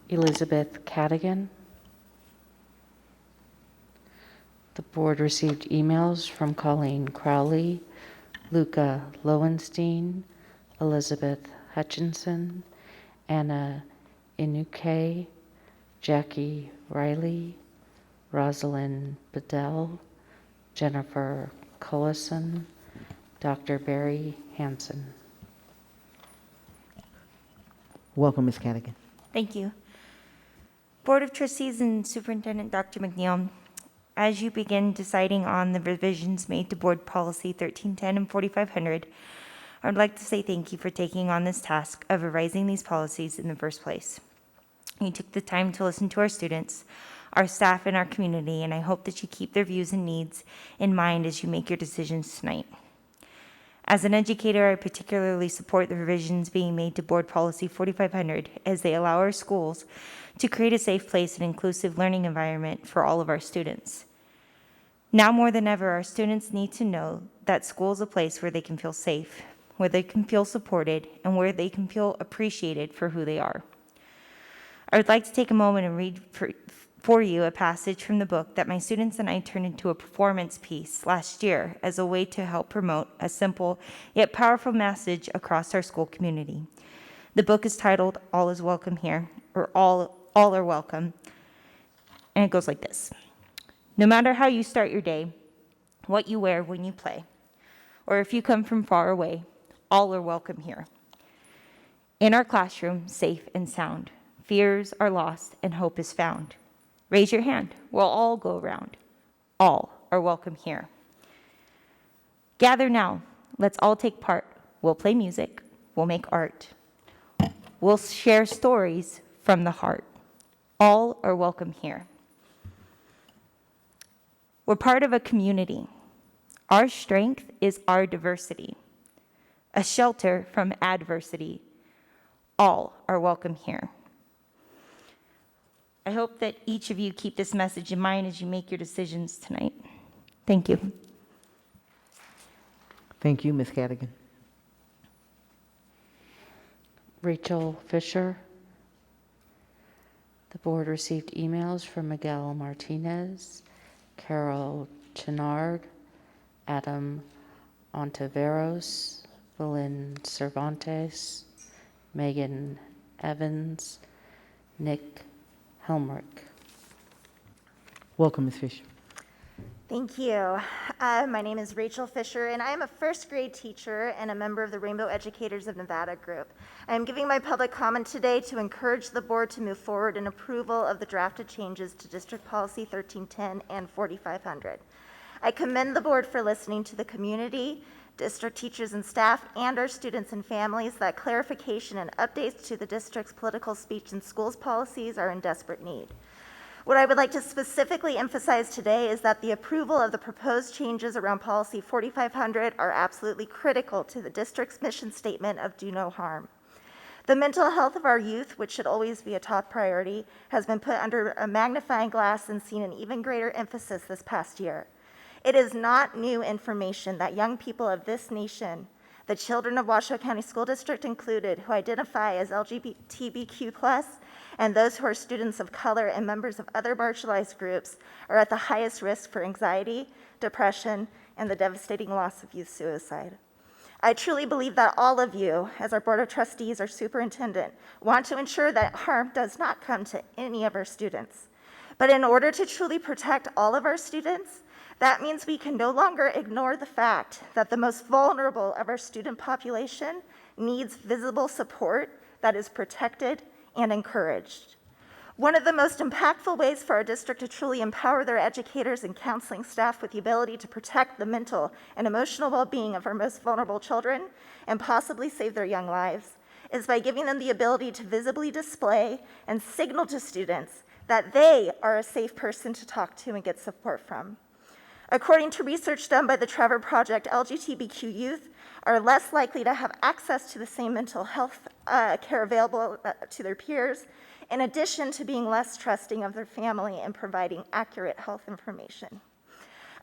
Elizabeth Cadigan. The board received emails from Colleen Crowley, Luca Lowenstein, Elizabeth Hutchinson, Anna Inuke, Jackie Riley, Rosalind Bedell, Jennifer Cullison, Dr. Barry Hansen. Welcome, Ms. Cadigan. Thank you. Board of Trustees and Superintendent Dr. McNeil, as you begin deciding on the revisions made to Board Policy 1310 and 4500, I would like to say thank you for taking on this task of revising these policies in the first place. You took the time to listen to our students, our staff, and our community, and I hope that you keep their views and needs in mind as you make your decisions tonight. As an educator, I particularly support the revisions being made to Board Policy 4500 as they allow our schools to create a safe place and inclusive learning environment for all of our students. Now more than ever, our students need to know that school is a place where they can feel safe, where they can feel supported, and where they can feel appreciated for who they are. I would like to take a moment and read for you a passage from the book that my students and I turned into a performance piece last year as a way to help promote a simple yet powerful message across our school community. The book is titled All is Welcome Here, or All Are Welcome, and it goes like this. No matter how you start your day, what you wear when you play, or if you come from far away, all are welcome here. In our classroom, safe and sound, fears are lost and hope is found. Raise your hand. We'll all go around. All are welcome here. Gather now. Let's all take part. We'll play music. We'll make art. We'll share stories from the heart. All are welcome here. We're part of a community. Our strength is our diversity, a shelter from adversity. All are welcome here. I hope that each of you keep this message in mind as you make your decisions tonight. Thank you. Thank you, Ms. Cadigan. Rachel Fisher. The board received emails from Miguel Martinez, Carol Chenard, Adam Ontiveros, Belen Cervantes, Megan Evans, Nick Helmrich. Welcome, Ms. Fisher. Thank you. My name is Rachel Fisher, and I am a first grade teacher and a member of the Rainbow Educators of Nevada group. I am giving my public comment today to encourage the board to move forward in approval of the drafted changes to District Policy 1310 and 4500. I commend the board for listening to the community, district teachers and staff, and our students and families that clarification and updates to the district's political speech and schools policies are in desperate need. What I would like to specifically emphasize today is that the approval of the proposed changes around Policy 4500 are absolutely critical to the district's mission statement of do no harm. The mental health of our youth, which should always be a top priority, has been put under a magnifying glass and seen an even greater emphasis this past year. It is not new information that young people of this nation, the children of Washoe County School District included, who identify as LGBTQ+, and those who are students of color and members of other marginalized groups, are at the highest risk for anxiety, depression, and the devastating loss of youth suicide. I truly believe that all of you, as our Board of Trustees or Superintendent, want to ensure that harm does not come to any of our students. But in order to truly protect all of our students, that means we can no longer ignore the fact that the most vulnerable of our student population needs visible support that is protected and encouraged. One of the most impactful ways for our district to truly empower their educators and counseling staff with the ability to protect the mental and emotional well-being of our most vulnerable children and possibly save their young lives is by giving them the ability to visibly display and signal to students that they are a safe person to talk to and get support from. According to research done by the Trevor Project, LGBTQ youth are less likely to have access to the same mental health care available to their peers, in addition to being less trusting of their family and providing accurate health information.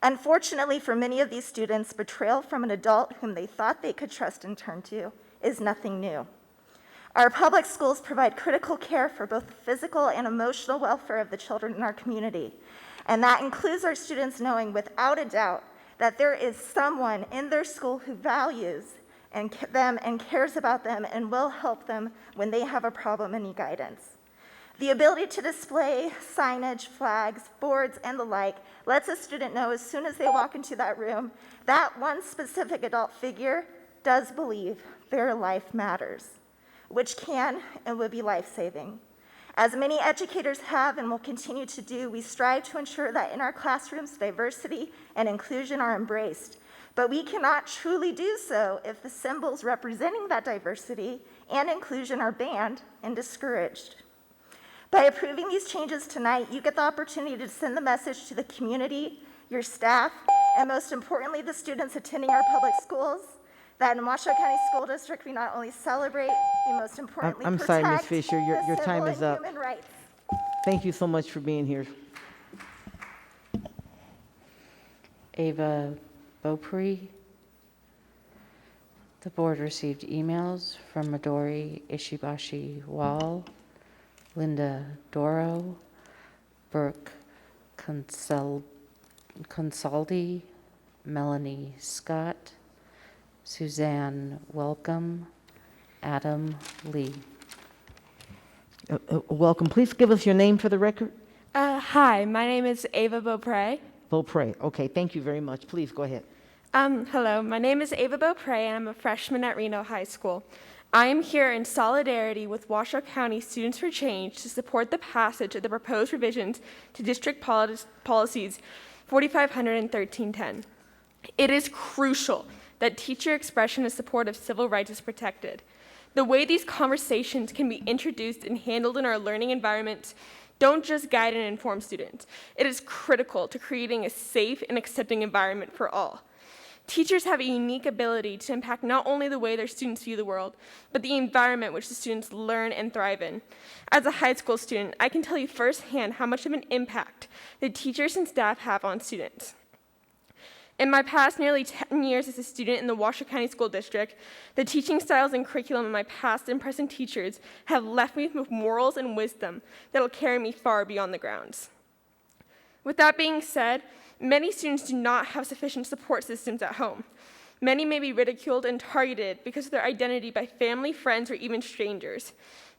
Unfortunately, for many of these students, betrayal from an adult whom they thought they could trust and turn to is nothing new. Our public schools provide critical care for both the physical and emotional welfare of the children in our community. And that includes our students knowing without a doubt that there is someone in their school who values them and cares about them and will help them when they have a problem and need guidance. The ability to display signage, flags, boards, and the like lets a student know as soon as they walk into that room that one specific adult figure does believe their life matters, which can and will be life-saving. As many educators have and will continue to do, we strive to ensure that in our classrooms, diversity and inclusion are embraced. But we cannot truly do so if the symbols representing that diversity and inclusion are banned and discouraged. By approving these changes tonight, you get the opportunity to send the message to the community, your staff, and most importantly, the students attending our public schools, that in Washoe County School District, we not only celebrate, we most importantly I'm protect sorry, Ms. Fisher, your the time civil is and up. human rights. Thank you so much for being here. Ava Beaupre. The board received emails from Midori Ishibashi Wall, Linda Doro, Brooke Consaldi, Melanie Scott, Suzanne Welcome, Adam Lee. Welcome. Please give us your name for the record. Hi, my name is Ava Beaupre. Beaupre. Okay, thank you very much. Please go ahead. Hello, my name is Ava Beaupre, and I'm a freshman at Reno High School. I am here in solidarity with Washoe County Students for Change to support the passage of the proposed revisions to District Policies 4500 and 1310. It is crucial that teacher expression in support of civil rights is protected. The way these conversations can be introduced and handled in our learning environment don't just guide and inform students. It is critical to creating a safe and accepting environment for all. Teachers have a unique ability to impact not only the way their students view the world, but the environment which the students learn and thrive in. As a high school student, I can tell you firsthand how much of an impact the teachers and staff have on students. In my past nearly 10 years as a student in the Washoe County School District, the teaching styles and curriculum of my past and present teachers have left me with morals and wisdom that will carry me far beyond the grounds. With that being said, many students do not have sufficient support systems at home. Many may be ridiculed and targeted because of their identity by family, friends, or even strangers.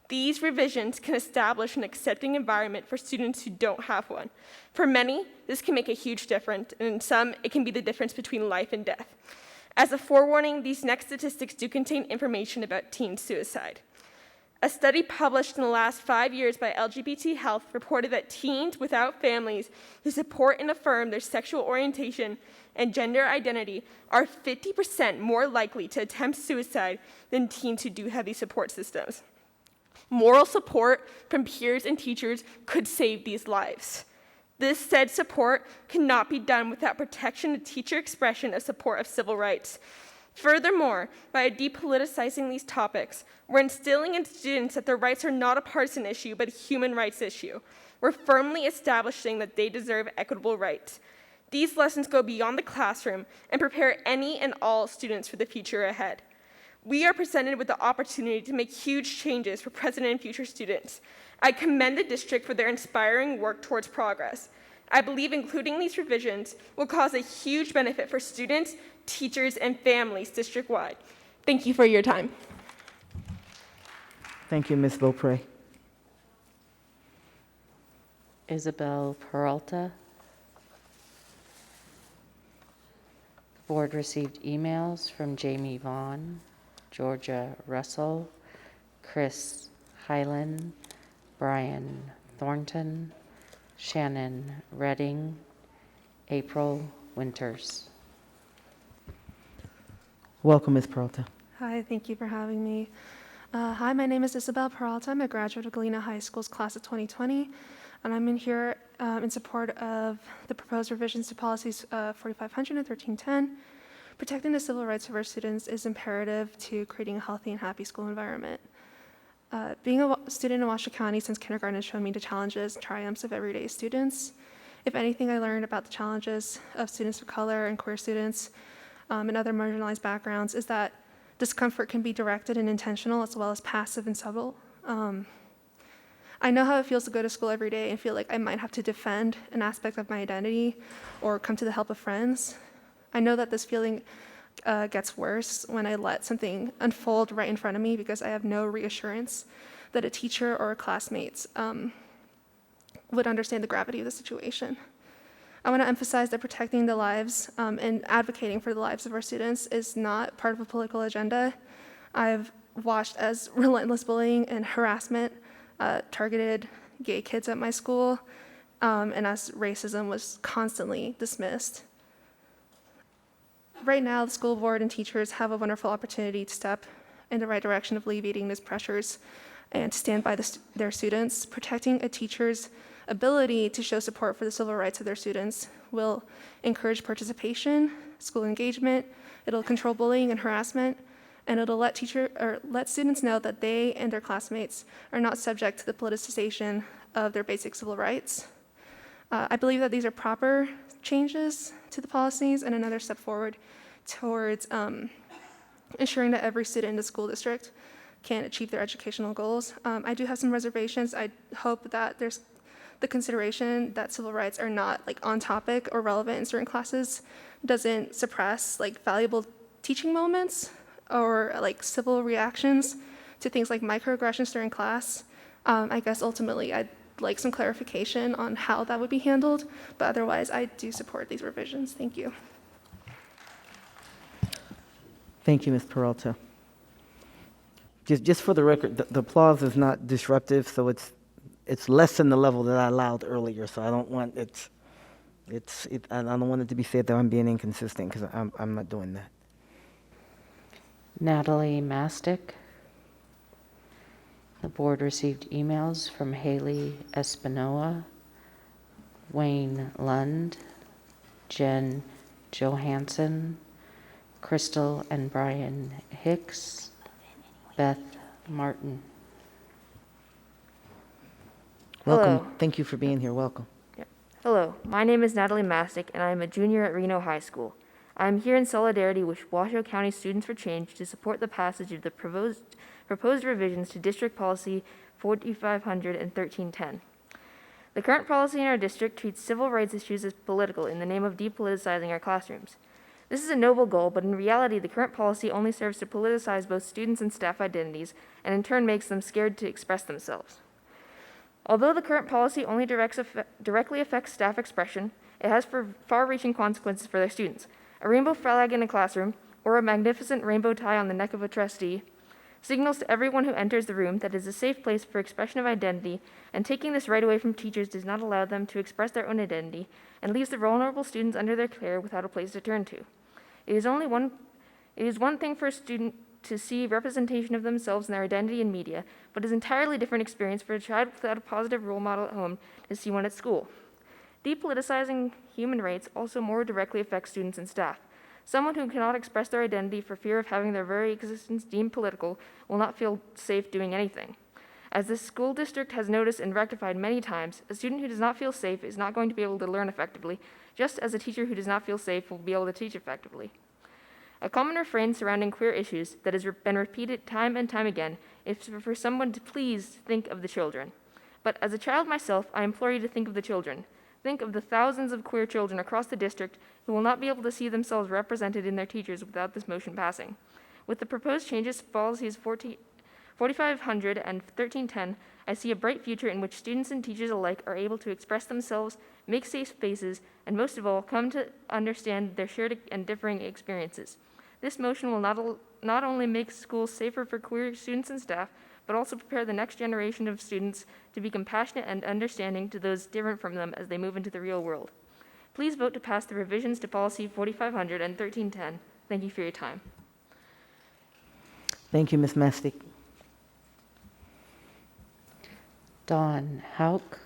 These revisions can establish an accepting environment for students who don't have one. For many, this can make a huge difference, and in some, it can be the difference between life and death. As a forewarning, these next statistics do contain information about teen suicide. A study published in the last 5 years by LGBT Health reported that teens without families who support and affirm their sexual orientation and gender identity are 50% more likely to attempt suicide than teens who do have these support systems. Moral support from peers and teachers could save these lives. This said support cannot be done without protection of teacher expression of support of civil rights. Furthermore, by depoliticizing these topics, we're instilling in students that their rights are not a partisan issue, but a human rights issue. We're firmly establishing that they deserve equitable rights. These lessons go beyond the classroom and prepare any and all students for the future ahead. We are presented with the opportunity to make huge changes for present and future students. I commend the district for their inspiring work towards progress. I believe including these revisions will cause a huge benefit for students, teachers, and families district-wide. Thank you for your time. Thank you, Ms. Beaupre. Isabel Peralta. The board received emails from Jamie Vaughn, Georgia Russell, Chris Hyland, Brian Thornton, Shannon Redding, April Winters. Welcome, Ms. Peralta. Hi, thank you for having me. Hi, my name is Isabel Peralta. I'm a graduate of Galena High School's class of 2020, and I'm in here in support of the proposed revisions to policies 4500 and 1310. Protecting the civil rights of our students is imperative to creating a healthy and happy school environment. Being a student in Washoe County since kindergarten has shown me the challenges and triumphs of everyday students. If anything, I learned about the challenges of students of color and queer students and other marginalized backgrounds is that Discomfort can be directed and intentional as well as passive and subtle. I know how it feels to go to school every day and feel like I might have to defend an aspect of my identity or come to the help of friends. I know that this feeling gets worse when I let something unfold right in front of me because I have no reassurance that a teacher or classmates would understand the gravity of the situation. I want to emphasize that protecting the lives and advocating for the lives of our students is not part of a political agenda. I've watched as relentless bullying and harassment targeted gay kids at my school, and as racism was constantly dismissed. Right now, the school board and teachers have a wonderful opportunity to step in the right direction of alleviating these pressures and to stand by their students. Protecting a teacher's ability to show support for the civil rights of their students will encourage participation, school engagement, it'll control bullying and harassment, and it'll let students know that they and their classmates are not subject to the politicization of their basic civil rights. I believe that these are proper changes to the policies and another step forward towards ensuring that every student in the school district can achieve their educational goals. I do have some reservations. I hope that there's the consideration that civil rights are not like on topic or relevant in certain classes doesn't suppress like valuable teaching moments or like civil reactions to things like microaggressions during class. I guess ultimately I'd like some clarification on how that would be handled, but otherwise I do support these revisions. Thank you. Thank you, Ms. Peralta. Just for the record, the applause is not disruptive, so it's less than the level that I allowed earlier. So I don't want I don't want it to be said that I'm being inconsistent because I'm not doing that. Natalie Mastick. The board received emails from Haley Espinoa, Wayne Lund, Jen Johansson, Crystal and Brian Hicks, Beth Martin. Welcome. Hello. Thank you for being here. Welcome. Hello, my name is Natalie Mastick, and I am a junior at Reno High School. I am here in solidarity with Washoe County Students for Change to support the passage of the proposed revisions to District Policy 4500 and 1310. The current policy in our district treats civil rights issues as political in the name of depoliticizing our classrooms. This is a noble goal, but in reality, the current policy only serves to politicize both students and staff identities, and in turn makes them scared to express themselves. Although the current policy only directly affects staff expression, it has far-reaching consequences for their students. A rainbow flag in a classroom, or a magnificent rainbow tie on the neck of a trustee, signals to everyone who enters the room that it is a safe place for expression of identity, and taking this right away from teachers does not allow them to express their own identity, and leaves the vulnerable students under their care without a place to turn to. It is one thing for a student to see representation of themselves and their identity in media, but is an entirely different experience for a child without a positive role model at home to see one at school. Depoliticizing human rights also more directly affects students and staff. Someone who cannot express their identity for fear of having their very existence deemed political will not feel safe doing anything. As the school district has noticed and rectified many times, a student who does not feel safe is not going to be able to learn effectively, just as a teacher who does not feel safe will be able to teach effectively. A common refrain surrounding queer issues that has been repeated time and time again is for someone to please think of the children. But as a child myself, I implore you to think of the children. Think of the thousands of queer children across the district who will not be able to see themselves represented in their teachers without this motion passing. With the proposed changes to policies 4500 and 1310, I see a bright future in which students and teachers alike are able to express themselves, make safe spaces, and most of all, come to understand their shared and differing experiences. This motion will not only make schools safer for queer students and staff, but also prepare the next generation of students to be compassionate and understanding to those different from them as they move into the real world. Please vote to pass the revisions to Policy 4500 and 1310. Thank you for your time. Thank you, Ms. Mastick. Dawn Hauk.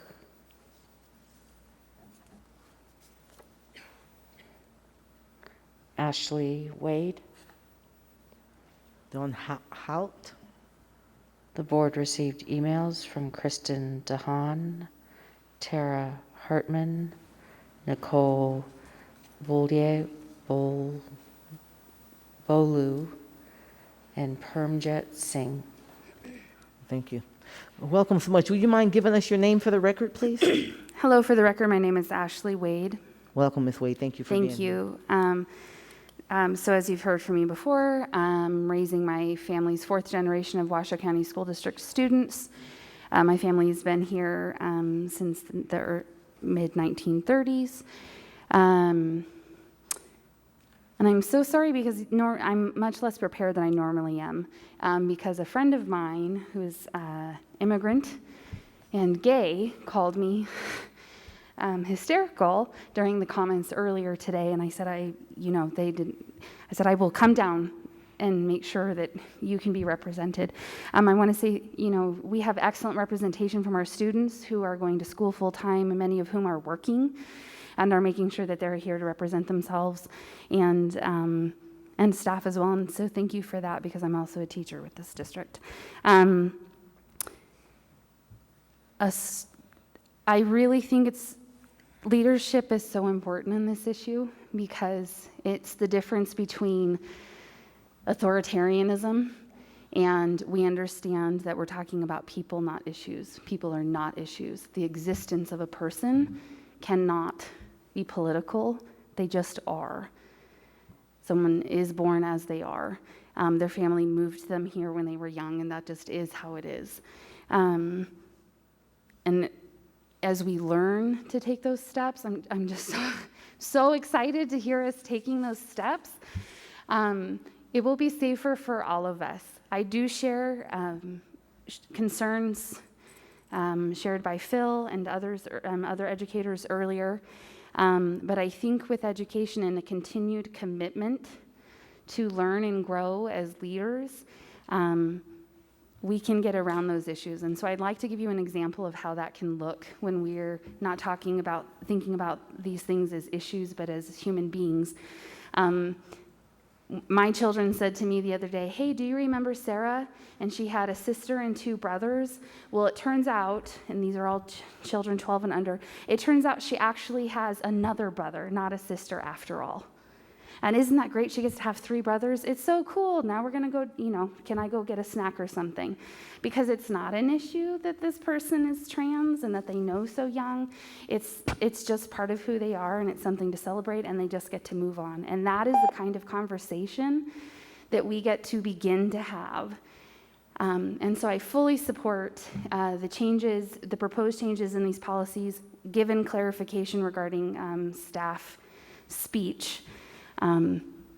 Ashley Wade. Dawn Hout. The board received emails from Kristen DeHaan, Tara Hartman, Nicole Bolu, and Permjit Singh. Thank you. Welcome so much. Would you mind giving us your name for the record, please? Hello, for the record, my name is Ashley Wade. Welcome, Ms. Wade. Thank you for being here. Thank you. So as you've heard from me before, I'm raising my family's fourth generation of Washoe County School District students. My family has been here since the mid-1930s. And I'm so sorry because I'm much less prepared than I normally am, because a friend of mine who's immigrant and gay called me hysterical during the comments earlier today, and I said, I said, I will come down and make sure that you can be represented. I want to say, we have excellent representation from our students who are going to school full-time, and many of whom are working and are making sure that they're here to represent themselves, and staff as well. And so thank you for that, because I'm also a teacher with this district. I really think leadership is so important in this issue, because it's the difference between authoritarianism, and we understand that we're talking about people, not issues. People are not issues. The existence of a person cannot be political. They just are. Someone is born as they are. Their family moved them here when they were young, and that just is how it is. And as we learn to take those steps, I'm just so excited to hear us taking those steps. It will be safer for all of us. I do share concerns shared by Phil and others, other educators earlier. But I think with education and a continued commitment to learn and grow as leaders, we can get around those issues. And so I'd like to give you an example of how that can look when we're not thinking about these things as issues, but as human beings. My children said to me the other day, hey, do you remember Sarah? And she had a sister and two brothers. Well, it turns out, and these are all children 12 and under, it turns out she actually has another brother, not a sister after all. And isn't that great? She gets to have 3 brothers. It's so cool. Now we're going to go, can I go get a snack or something? Because it's not an issue that this person is trans and that they know so young. It's just part of who they are, and it's something to celebrate, and they just get to move on. And that is the kind of conversation that we get to begin to have. And so I fully support the proposed changes in these policies, given clarification regarding staff speech.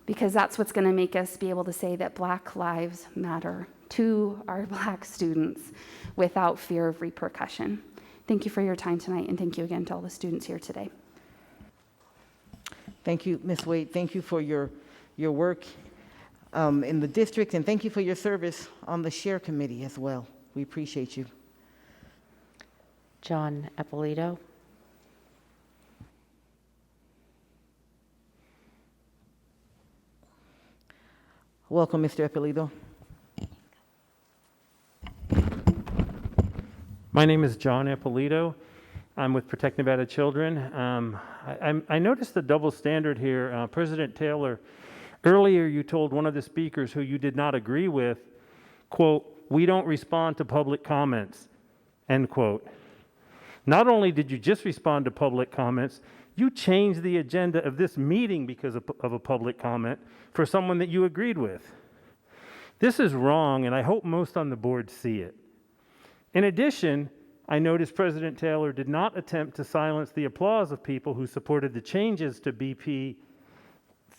Because that's what's going to make us be able to say that Black lives matter to our Black students without fear of repercussion. Thank you for your time tonight, and thank you again to all the students here today. Thank you, Ms. Wade. Thank you for your work in the district, and thank you for your service on the SHARE committee as well. We appreciate you. John Eppolito. Welcome, Mr. Eppolito. My name is John Eppolito. I'm with Protect Nevada Children. I noticed the double standard here. President Taylor, earlier you told one of the speakers who you did not agree with, quote, "We don't respond to public comments," end quote. Not only did you just respond to public comments, you changed the agenda of this meeting because of a public comment for someone that you agreed with. This is wrong, and I hope most on the board see it. In addition, I noticed President Taylor did not attempt to silence the applause of people who supported the changes to BP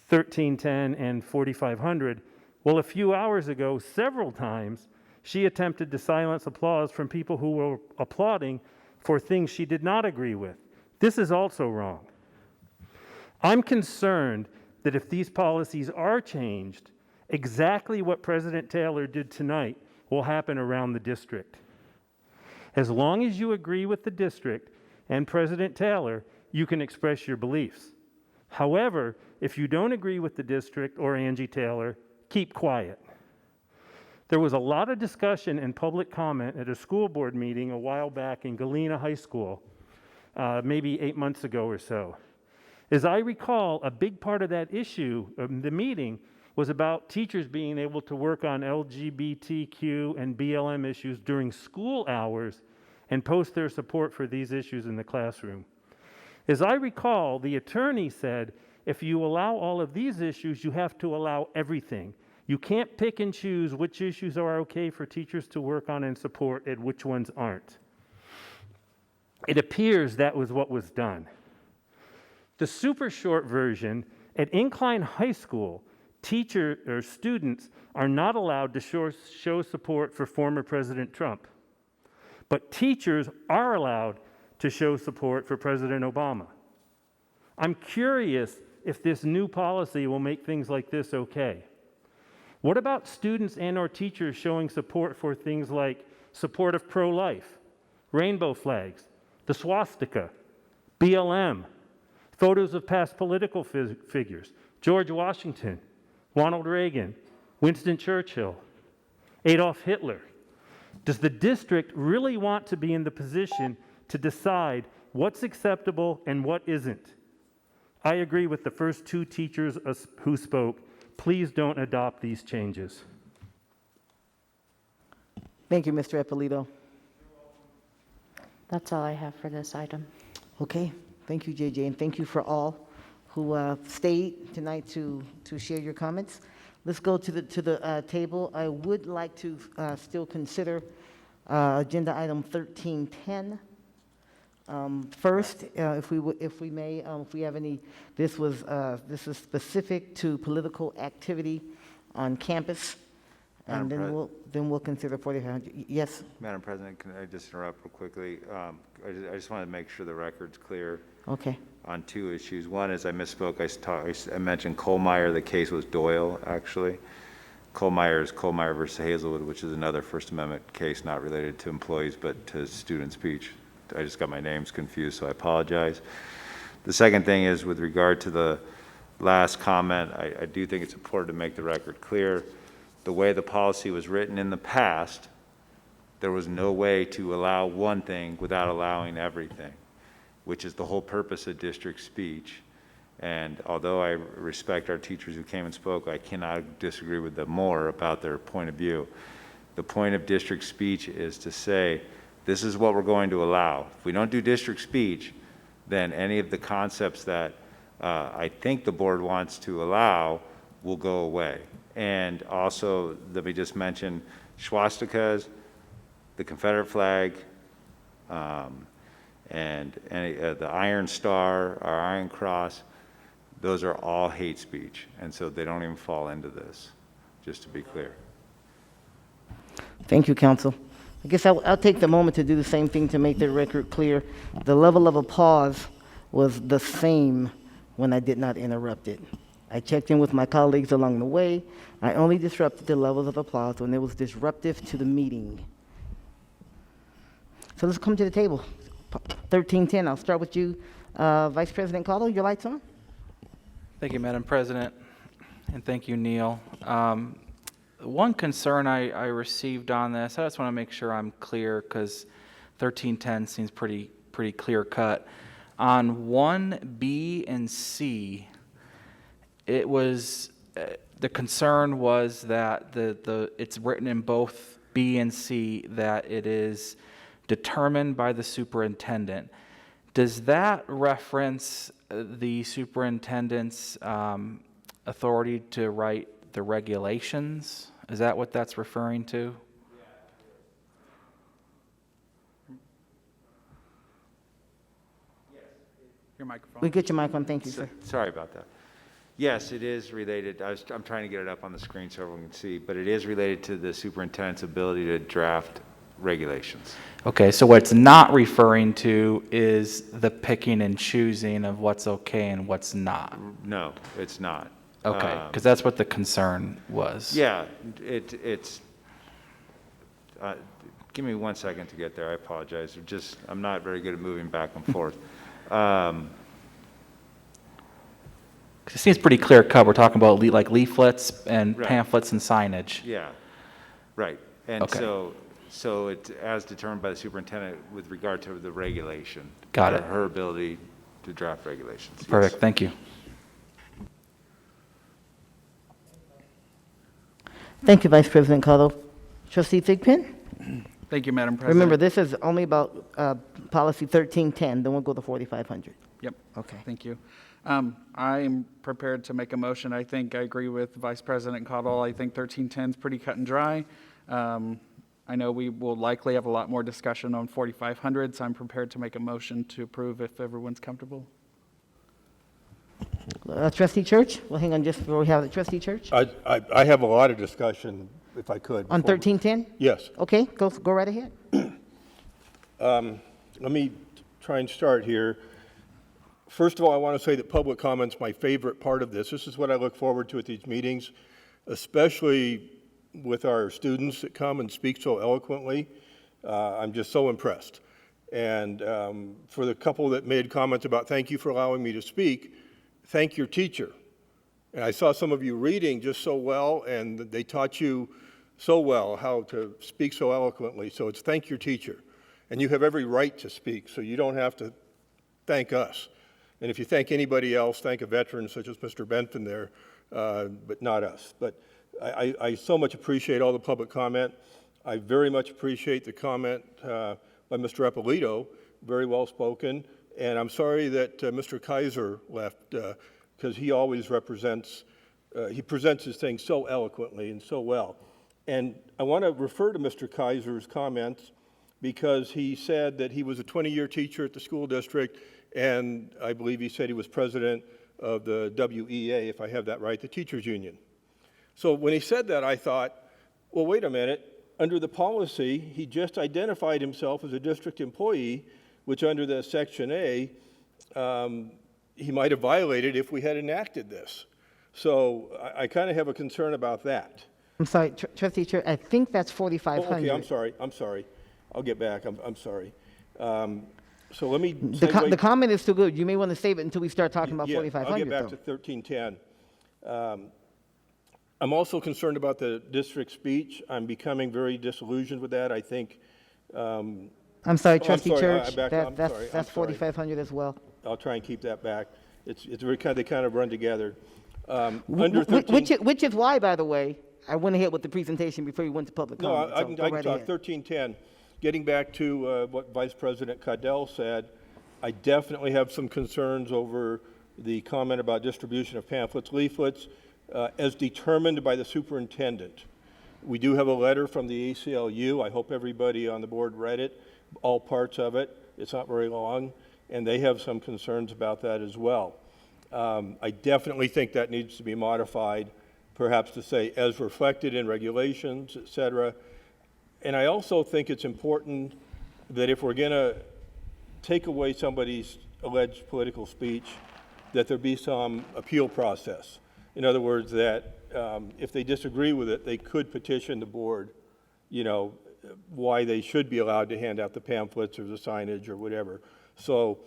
1310 and 4500. Well, a few hours ago, several times, she attempted to silence applause from people who were applauding for things she did not agree with. This is also wrong. I'm concerned that if these policies are changed, exactly what President Taylor did tonight will happen around the district. As long as you agree with the district and President Taylor, you can express your beliefs. However, if you don't agree with the district or Angie Taylor, keep quiet. There was a lot of discussion and public comment at a school board meeting a while back in Galena High School, maybe 8 months ago or so. As I recall, a big part of that issue, the meeting, was about teachers being able to work on LGBTQ and BLM issues during school hours and post their support for these issues in the classroom. As I recall, the attorney said, if you allow all of these issues, you have to allow everything. You can't pick and choose which issues are okay for teachers to work on and support and which ones aren't. It appears that was what was done. The super short version, at Incline High School, students are not allowed to show support for former President Trump. But teachers are allowed to show support for President Obama. I'm curious if this new policy will make things like this okay. What about students and/or teachers showing support for things like support of pro-life, rainbow flags, the swastika, BLM, photos of past political figures, George Washington, Ronald Reagan, Winston Churchill, Adolf Hitler? Does the district really want to be in the position to decide what's acceptable and what isn't? I agree with the first two teachers who spoke. Please don't adopt these changes. Thank you, Mr. Ippolito. That's all I have for this item. Okay, thank you, JJ, and thank you for all who stayed tonight to share your comments. Let's go to the table. I would like to still consider agenda item 1310. First, if we may, if we have any, this is specific to political activity on campus, and then we'll consider 4500. Yes. Madam President, can I just interrupt real quickly? I just want to make sure the record's clear. Okay. On two issues. One is I misspoke. I mentioned Kohlmeyer. The case was Doyle, actually. Kohlmeyer is Kohlmeyer versus Hazelwood, which is another First Amendment case not related to employees but to student speech. I just got my names confused, so I apologize. The second thing is with regard to the last comment, I do think it's important to make the record clear. The way the policy was written in the past, there was no way to allow one thing without allowing everything, which is the whole purpose of district speech. And although I respect our teachers who came and spoke, I cannot disagree with them more about their point of view. The point of district speech is to say, this is what we're going to allow. If we don't do district speech, then any of the concepts that I think the board wants to allow will go away. And also, let me just mention swastikas, the Confederate flag, and the Iron Star, our Iron Cross, those are all hate speech. And so they don't even fall into this, just to be clear. Thank you, Council. I guess I'll take the moment to do the same thing to make the record clear. The level of applause was the same when I did not interrupt it. I checked in with my colleagues along the way. I only disrupted the levels of applause when it was disruptive to the meeting. So let's come to the table. 1310, I'll start with you. Vice President Caldo, your light's on. Thank you, Madam President, and thank you, Neil. One concern I received on this, I just want to make sure I'm clear because 1310 seems pretty clear cut. On 1B and C, it was the concern was that it's written in both B and C that it is determined by the superintendent. Does that reference the superintendent's authority to write the regulations? Is that what that's referring to? Your microphone. We get your microphone. Thank you, sir. Sorry about that. Yes, it is related. I'm trying to get it up on the screen so everyone can see, but it is related to the superintendent's ability to draft regulations. Okay, so what it's not referring to is the picking and choosing of what's okay and what's not. No, it's not. Okay, because that's what the concern was. Yeah, it's. Give me 1 second to get there. I apologize. I'm not very good at moving back and forth. It seems pretty clear cut. We're talking about like leaflets and Right. pamphlets and signage. Yeah, right. And Okay. so it's as determined by the superintendent with regard to the regulation. Got it. Her ability to draft regulations. Perfect. Yes. Thank you. Thank you, Vice President Cotto. Trustee Thigpen? Thank you, Madam President. Remember, this is only about policy 1310, then we'll go to 4500. Yep. Okay. Thank you. I'm prepared to make a motion. I think I agree with Vice President Cottle. I think 1310 is pretty cut and dry. I know we will likely have a lot more discussion on 4500, so I'm prepared to make a motion to approve if everyone's comfortable. Trustee Church? Well, hang on just before we have it. Trustee Church? I have a lot of discussion, if I could. On 1310? Yes. Okay, go right ahead. Let me try and start here. First of all, I want to say that public comment's my favorite part of this. This is what I look forward to at these meetings, especially with our students that come and speak so eloquently. I'm just so impressed. And for the couple that made comments about thank you for allowing me to speak, thank your teacher. And I saw some of you reading just so well, and they taught you so well how to speak so eloquently. So it's thank your teacher. And you have every right to speak, so you don't have to thank us. And if you thank anybody else, thank a veteran such as Mr. Benton there, but not us. But I so much appreciate all the public comment. I very much appreciate the comment by Mr. Eppolito, very well spoken. And I'm sorry that Mr. Kaiser left, because he always represents, he presents his things so eloquently and so well. And I want to refer to Mr. Kaiser's comments because he said that he was a 20-year teacher at the school district, and I believe he said he was president of the WEA, if I have that right, the teachers union. So when he said that, I thought, well, wait a minute. Under the policy, he just identified himself as a district employee, which under the Section A, he might have violated if we had enacted this. So I kind of have a concern about that. I'm sorry, Trustee Chair, I think that's 4500. Okay, I'm sorry. I'll get back. I'm sorry. So let me the comment is too good. You may want to save it until we start talking about 4500. I'll get back to 1310. I'm also concerned about the district speech. I'm becoming very disillusioned with that. I think. I'm sorry, Trustee Church. That's 4500 as well. I'll try and keep that back. It's very they kind of run together. Under 13, which is why, by the way, I went ahead with the presentation before you went to public comment. No, I can talk 1310. Getting back to what Vice President Cadell said, I definitely have some concerns over the comment about distribution of pamphlets, leaflets, as determined by the superintendent. We do have a letter from the ACLU. I hope everybody on the board read it, all parts of it. It's not very long, and they have some concerns about that as well. I definitely think that needs to be modified, perhaps to say as reflected in regulations, et cetera. And I also think it's important that if we're going to take away somebody's alleged political speech, that there be some appeal process. In other words, that if they disagree with it, they could petition the board, why they should be allowed to hand out the pamphlets or the signage or whatever. So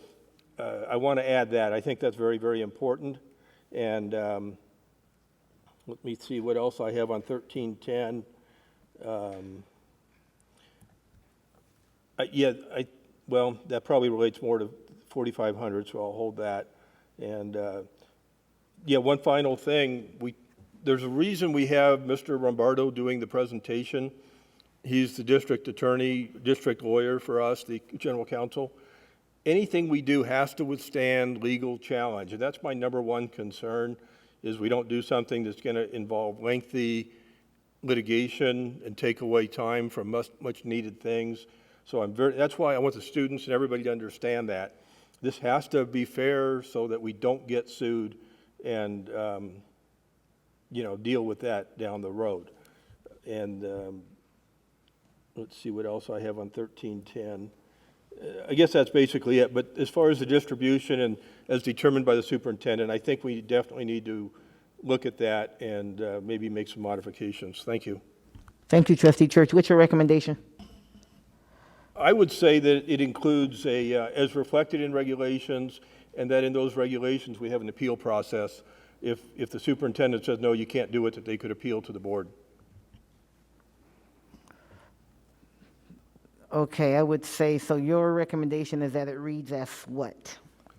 I want to add that. I think that's very, very important. And let me see what else I have on 1310. Well, that probably relates more to 4500, so I'll hold that. And one final thing. There's a reason we have Mr. Rombardo doing the presentation. He's the district attorney, district lawyer for us, the general counsel. Anything we do has to withstand legal challenge, and that's my number one concern, is we don't do something that's going to involve lengthy litigation and take away time from much needed things. So that's why I want the students and everybody to understand that. This has to be fair so that we don't get sued and, deal with that down the road. And let's see what else I have on 1310. I guess that's basically it. But as far as the distribution and as determined by the superintendent, I think we definitely need to look at that and maybe make some modifications. Thank you. Thank you, Trustee Church. What's your recommendation? I would say that it includes as reflected in regulations, and that in those regulations we have an appeal process. If the superintendent says, no, you can't do it, that they could appeal to the board. Okay, I would say, so your recommendation is that it reads as what?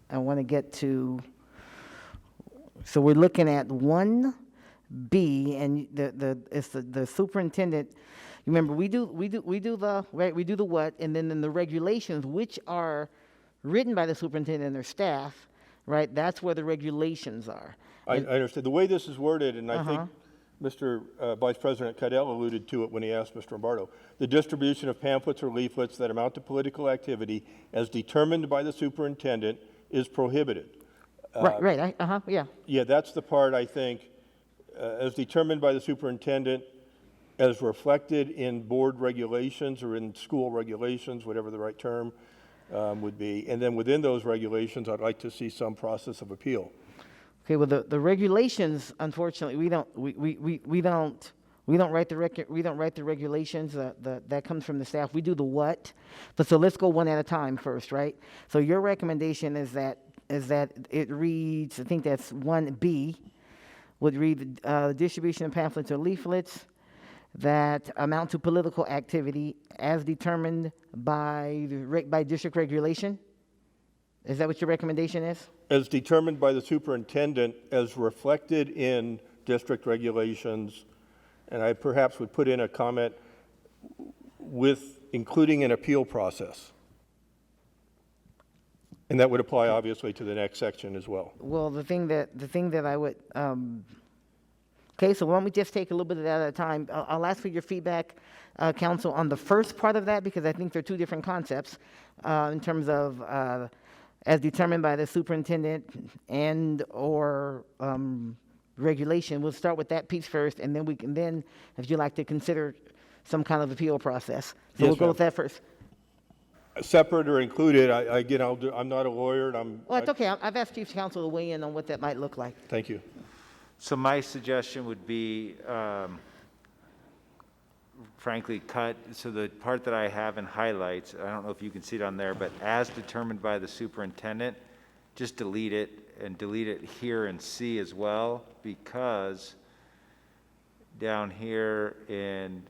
I want to get to, so we're looking at 1, B, and it's the superintendent. Remember, we do the right, we do the what, and then in the regulations, which are written by the superintendent and their staff, right? That's where the regulations are. I understand. The way this is worded, and I think Mr. Vice President Cadell alluded to it when he asked Mr. Lombardo, the distribution of pamphlets or leaflets that amount to political activity as determined by the superintendent is prohibited. Right, yeah. Yeah, that's the part I think, as determined by the superintendent, as reflected in board regulations or in school regulations, whatever the right term would be. And then within those regulations, I'd like to see some process of appeal. Okay, well, the regulations, unfortunately, we don't write the regulations. That comes from the staff. We do the what. But so let's go one at a time first, right? So your recommendation is that it reads, I think that's 1B, would read the distribution of pamphlets or leaflets that amount to political activity as determined by district regulation. Is that what your recommendation is? As determined by the superintendent, as reflected in district regulations, and I perhaps would put in a comment with including an appeal process. And that would apply obviously to the next section as well. Well, the thing that I would, okay, so why don't we just take a little bit of that at a time. I'll ask for your feedback, council, on the first part of that, because I think they're two different concepts in terms of as determined by the superintendent and or regulation. We'll start with that piece first, and then we can then, if you like to consider some kind of appeal process. So we'll go with that first. Separate or included, I'm not a lawyer, and Well, it's okay. I've asked Chief Counsel to weigh in on what that might look like. Thank you. So my suggestion would be, frankly, cut, so the part that I have in highlights, I don't know if you can see it on there, but as determined by the superintendent, just delete it and delete it here in C as well, because down here in,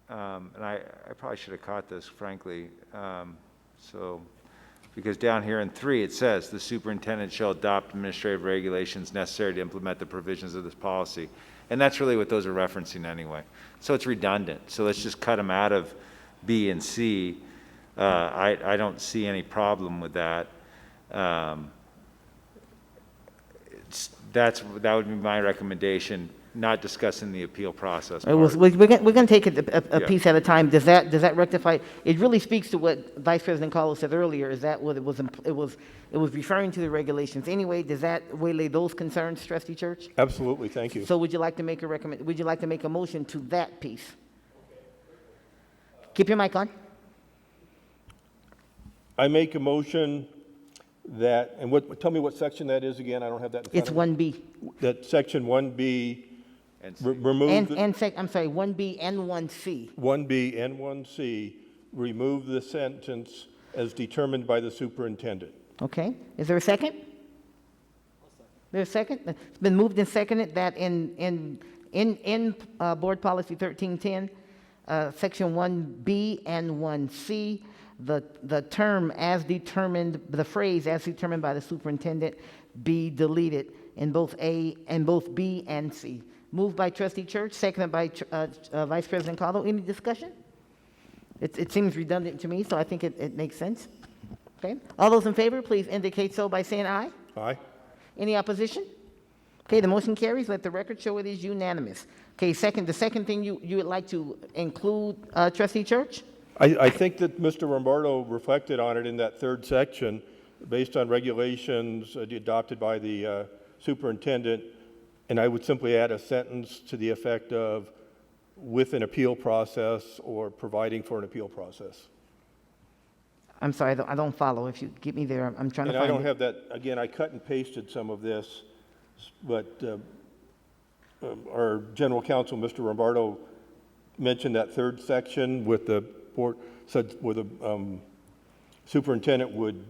and I probably should have caught this, frankly, because down here in 3, it says, the superintendent shall adopt administrative regulations necessary to implement the provisions of this policy. And that's really what those are referencing anyway. So it's redundant. So let's just cut them out of B and C. I don't see any problem with that. That would be my recommendation, not discussing the appeal process part. We're going to take it a piece at a time. Does that rectify? It really speaks to what Vice President Carlos said earlier. Is that what it was referring to the regulations anyway? Does that waylay those concerns, Trustee Church? Absolutely, thank you. So would you like to make a motion to that piece? Keep your mic on. I make a motion that, and tell me what section that is again. I don't have that in front It's of me. 1B. That section 1B, remove. I'm sorry, 1B and 1C. 1B and 1C, remove the sentence as determined by the superintendent. Okay. Is there a second? There's a second? It's been moved and seconded that in Board Policy 1310, Section 1B and 1C, the term as determined, the phrase as determined by the superintendent be deleted in both B and C. Moved by Trustee Church, seconded by Vice President Carlo. Any discussion? It seems redundant to me, so I think it makes sense. Okay. All those in favor, please indicate so by saying aye. Aye. Any opposition? Okay, the motion carries. Let the record show it is unanimous. Okay, the second thing you would like to include, Trustee Church? I think that Mr. Lombardo reflected on it in that third section, based on regulations adopted by the superintendent, and I would simply add a sentence to the effect of with an appeal process or providing for an appeal process. I'm sorry, I don't follow. If you get me there, I'm trying to find it. And I don't have that, again, I cut and pasted some of this, but our general counsel, Mr. Lombardo, mentioned that third section with the board, said where the superintendent would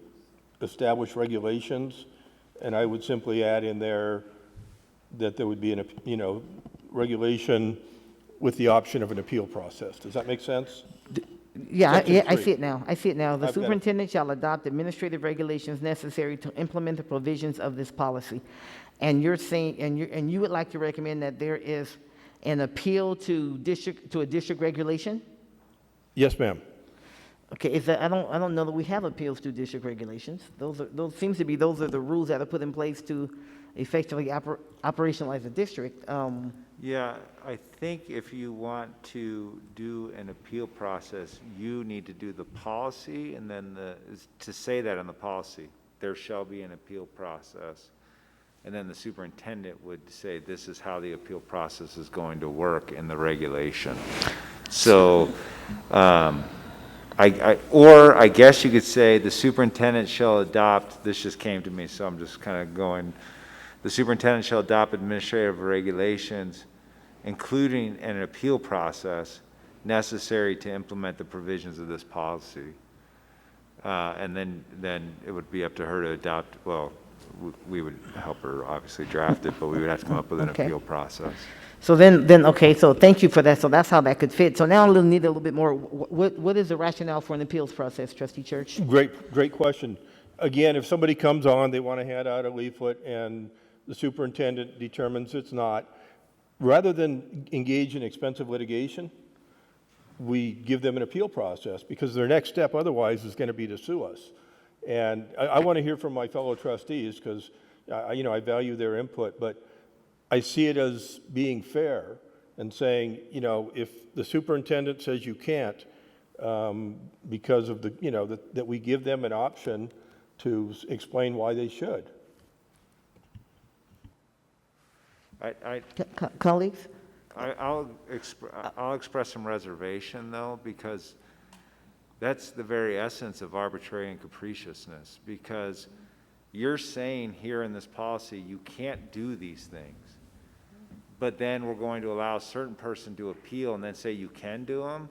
establish regulations, and I would simply add in there that there would be an regulation with the option of an appeal process. Does that make sense? Yeah, Section I 3. see it now. I see it now. The I've got it. superintendent shall adopt administrative regulations necessary to implement the provisions of this policy. And you're saying, and you would like to recommend that there is an appeal to a district regulation? Yes, ma'am. Okay, I don't know that we have appeals to district regulations. Those are the rules that are put in place to effectively operationalize the district. Yeah, I think if you want to do an appeal process, you need to do the policy, and then to say that in the policy, there shall be an appeal process. And then the superintendent would say, this is how the appeal process is going to work in the regulation. So, I guess you could say the superintendent shall adopt, this just came to me, so I'm just kind of going, the superintendent shall adopt administrative regulations, including an appeal process necessary to implement the provisions of this policy. And then it would be up to her to adopt, well, we would help her obviously draft it, but we would have to come up with an appeal process. So then, okay, so thank you for that. So that's how that could fit. So now I'll need a little bit more. What is the rationale for an appeals process, Trustee Church? Great question. Again, if somebody comes on, they want to hand out a leaflet, and the superintendent determines it's not, rather than engage in expensive litigation, we give them an appeal process, because their next step otherwise is going to be to sue us. And I want to hear from my fellow trustees, because I value their input, but I see it as being fair and saying, if the superintendent says you can't, because of that we give them an option to explain why they should. Colleagues? I'll express some reservation, though, because that's the very essence of arbitrary and capriciousness, because you're saying here in this policy you can't do these things, but then we're going to allow a certain person to appeal and then say you can do them,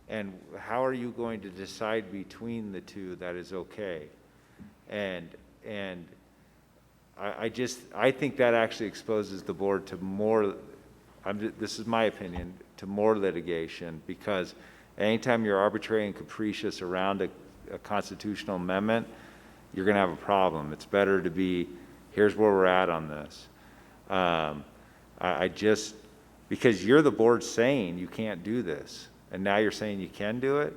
and how are you going to decide between the two that is okay? And I think that actually exposes the board to more, this is my opinion, to more litigation, because anytime you're arbitrary and capricious around a constitutional amendment, you're going to have a problem. It's better to be, here's where we're at on this. Because you're the board saying you can't do this, and now you're saying you can do it?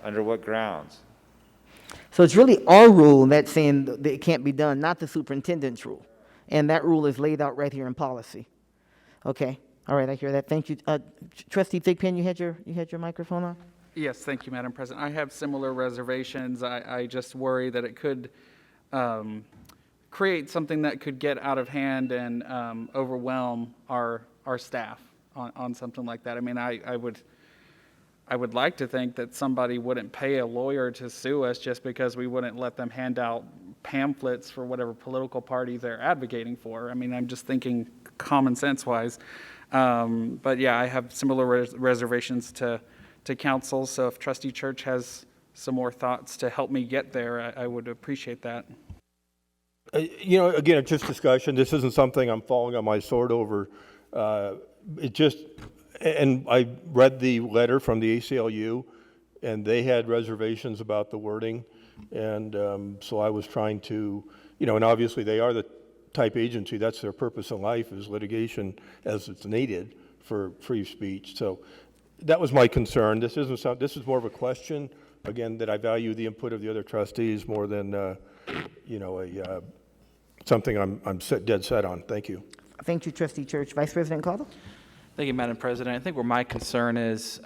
Under what grounds? So it's really our rule that's saying that it can't be done, not the superintendent's rule. And that rule is laid out right here in policy. Okay. All right, I hear that. Thank you. Trustee Thigpen, you had your microphone on? Yes, thank you, Madam President. I have similar reservations. I just worry that it could create something that could get out of hand and overwhelm our staff on something like that. I mean, I would like to think that somebody wouldn't pay a lawyer to sue us just because we wouldn't let them hand out pamphlets for whatever political party they're advocating for. I mean, I'm just thinking common sense wise. But yeah, I have similar reservations to council. So if Trustee Church has some more thoughts to help me get there, I would appreciate that. Again, it's just discussion. This isn't something I'm falling on my sword over. And I read the letter from the ACLU, and they had reservations about the wording. And so I was trying to, and obviously they are the type agency, that's their purpose in life, is litigation as it's needed for free speech. So that was my concern. This is more of a question, again, that I value the input of the other trustees more than, something I'm dead set on. Thank you. Thank you, Trustee Church. Vice President Caldwell? Thank you, Madam President. I think where my concern is,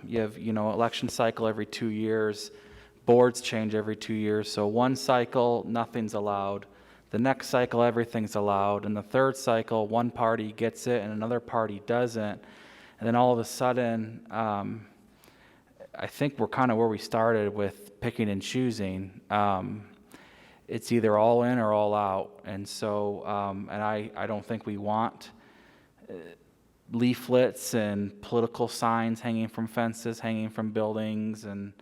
you have, election cycle every 2 years, boards change every 2 years. So one cycle, nothing's allowed. The next cycle, everything's allowed. And the third cycle, one party gets it and another party doesn't. And then all of a sudden, I think we're kind of where we started with picking and choosing. It's either all in or all out. And so, and I don't think we want leaflets and political signs hanging from fences, hanging from buildings. And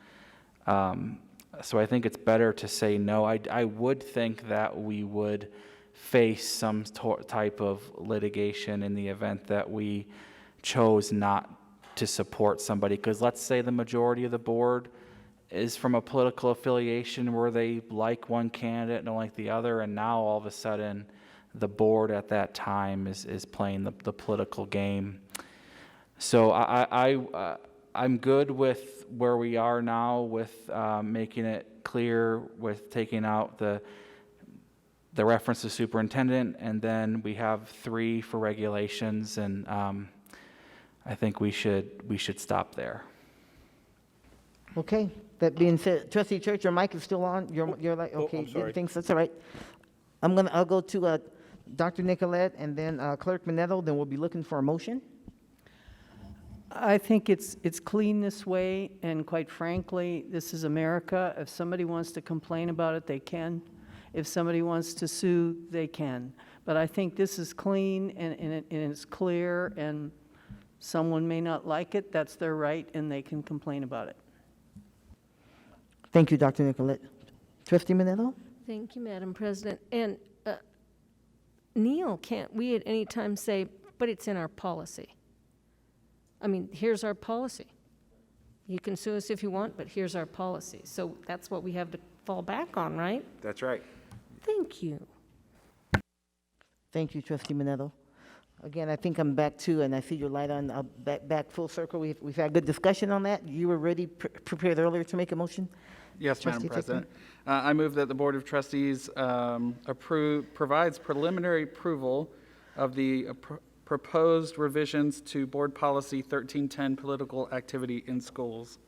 so I think it's better to say no. I would think that we would face some type of litigation in the event that we chose not to support somebody. Because let's say the majority of the board is from a political affiliation where they like one candidate and don't like the other, and now all of a sudden the board at that time is playing the political game. So I'm good with where we are now with making it clear with taking out the reference to superintendent, and then we have 3 for regulations, and I think we should stop there. Okay, that being said, Trustee Church, your mic is still on. You're like, okay, I'm sorry. thanks, that's all right. I'll go to Dr. Nicolette and then Clerk Minetto, then we'll be looking for a motion. I think it's clean this way, and quite frankly, this is America. If somebody wants to complain about it, they can. If somebody wants to sue, they can. But I think this is clean and it's clear, and someone may not like it. That's their right, and they can complain about it. Thank you, Dr. Nicolette. Trustee Minetto? Thank you, Madam President. And Neil, can't we at any time say, but it's in our policy? I mean, here's our policy. You can sue us if you want, but here's our policy. So that's what we have to fall back on, right? That's right. Thank you. Thank you, Trustee Minetto. Again, I think I'm back to, and I see your light on, back full circle. We've had good discussion on that. You were ready, prepared earlier to make a motion? Yes, Madam Trustee President. I move that the Board of Trustees provides preliminary approval of the proposed revisions to Board Policy 1310, political activity in schools.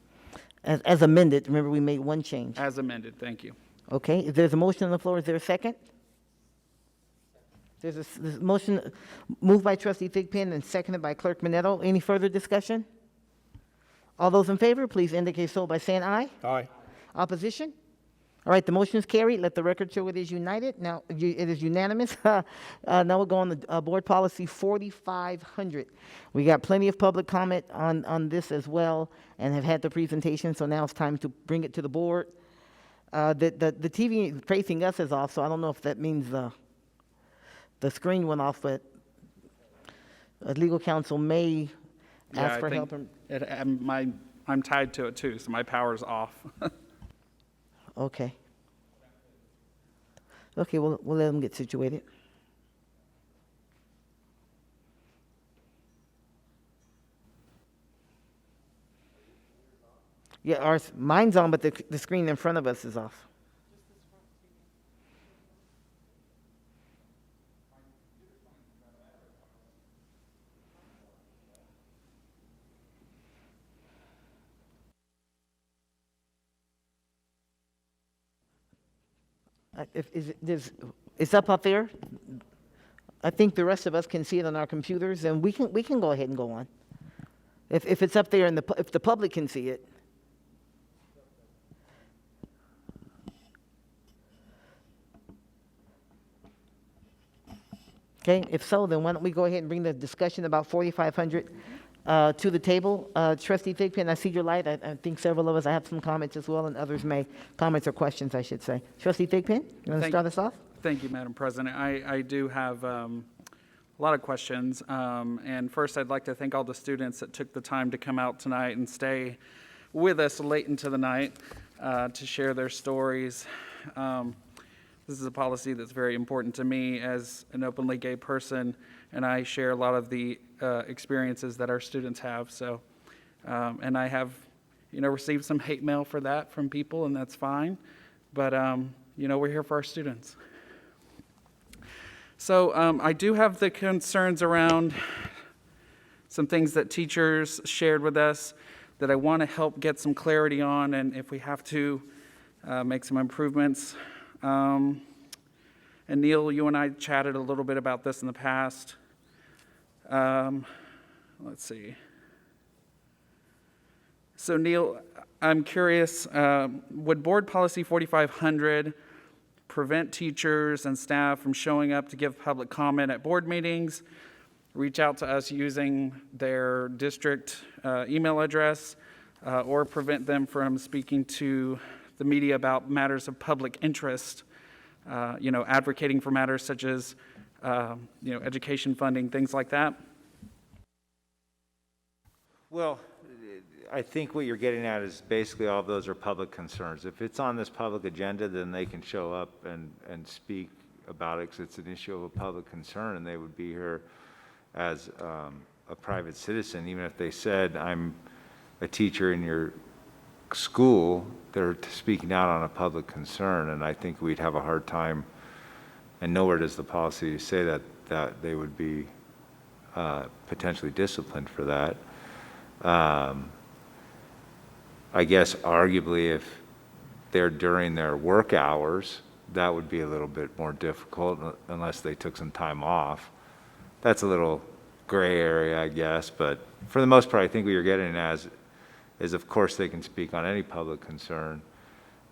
As amended, remember we made one change. As amended, thank you. Okay, if there's a motion on the floor, is there a second? There's a motion moved by Trustee Thigpen and seconded by Clerk Minetto. Any further discussion? All those in favor, please indicate so by saying aye. Aye. Opposition? All right, the motion is carried. Let the record show it is united. Now, it is unanimous. Now we'll go on the Board Policy 4500. We got plenty of public comment on this as well and have had the presentation, so now it's time to bring it to the board. The TV facing us is off, so I don't know if that means the screen went off, but legal counsel may ask for help. I'm tied to it too, so my power's off. Okay. Okay, we'll let them get situated. Yeah, mine's on, but the screen in front of us is off. It's up there. I think the rest of us can see it on our computers, and we can go ahead and go on. If it's up there and if the public can see it. Okay, if so, then why don't we go ahead and bring the discussion about 4500 to the table. Trustee Thigpen, I see your light. I think several of us, I have some comments as well, and others may, comments or questions, I should say. Trustee Thigpen, you want to start us off? Thank you, Madam President. I do have a lot of questions. And first, I'd like to thank all the students that took the time to come out tonight and stay with us late into the night to share their stories. This is a policy that's very important to me as an openly gay person, and I share a lot of the experiences that our students have. So, and I have, received some hate mail for that from people, and that's fine. But, we're here for our students. So I do have the concerns around some things that teachers shared with us that I want to help get some clarity on, and if we have to make some improvements. And Neil, you and I chatted a little bit about this in the past. Let's see. So Neil, I'm curious, would Board Policy 4500 prevent teachers and staff from showing up to give public comment at board meetings, reach out to us using their district email address, or prevent them from speaking to the media about matters of public interest, advocating for matters such as, education funding, things like that? Well, I think what you're getting at is basically all of those are public concerns. If it's on this public agenda, then they can show up and speak about it because it's an issue of a public concern, and they would be here as a private citizen. Even if they said, I'm a teacher in your school, they're speaking out on a public concern, and I think we'd have a hard time, and nowhere does the policy say that they would be potentially disciplined for that. I guess arguably if they're during their work hours, that would be a little bit more difficult unless they took some time off. That's a little gray area, I guess, but for the most part, I think what you're getting at is of course they can speak on any public concern.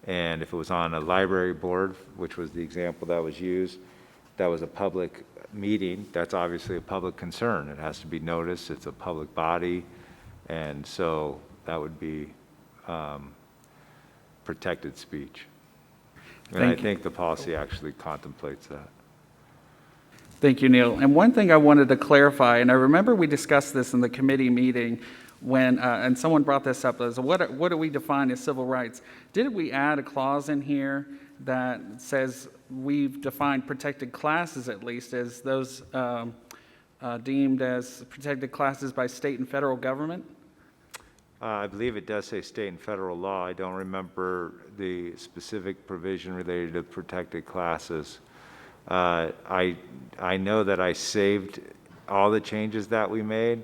And if it was on a library board, which was the example that was used, that was a public meeting, that's obviously a public concern. It has to be noticed, it's a public body, and so that would be protected speech. And I think the policy actually contemplates that. Thank you, Neil. And one thing I wanted to clarify, and I remember we discussed this in the committee meeting when, and someone brought this up, as what do we define as civil rights? Did we add a clause in here that says we've defined protected classes at least as those deemed as protected classes by state and federal government? I believe it does say state and federal law. I don't remember the specific provision related to protected classes. I know that I saved all the changes that we made.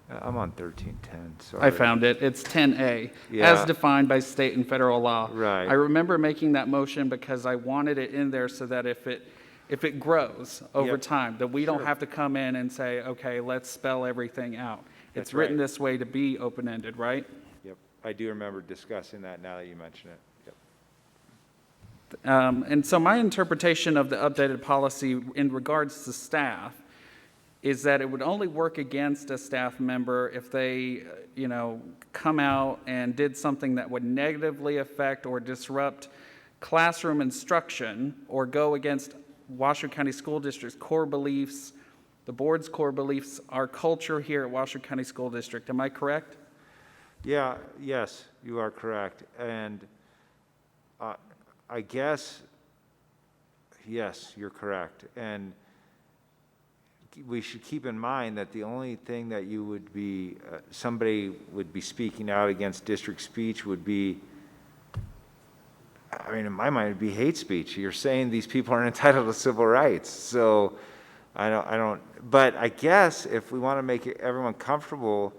I'm on 1310, sorry. I found it. It's 10A, as defined by state and federal law. Right. I remember making that motion because I wanted it in there so that if it grows over time, that we don't have to come in and say, okay, let's spell everything out. It's written this way to be open-ended, right? Yep. I do remember discussing that now that you mention it. Yep. And so my interpretation of the updated policy in regards to staff is that it would only work against a staff member if they, come out and did something that would negatively affect or disrupt classroom instruction or go against Washoe County School District's core beliefs, the board's core beliefs, our culture here at Washoe County School District. Am I correct? Yes, you are correct. And I guess, yes, you're correct. And we should keep in mind that the only thing that you would be, somebody would be speaking out against district speech would be, I mean, in my mind, it'd be hate speech. You're saying these people aren't entitled to civil rights. So I don't, but I guess if we want to make everyone comfortable,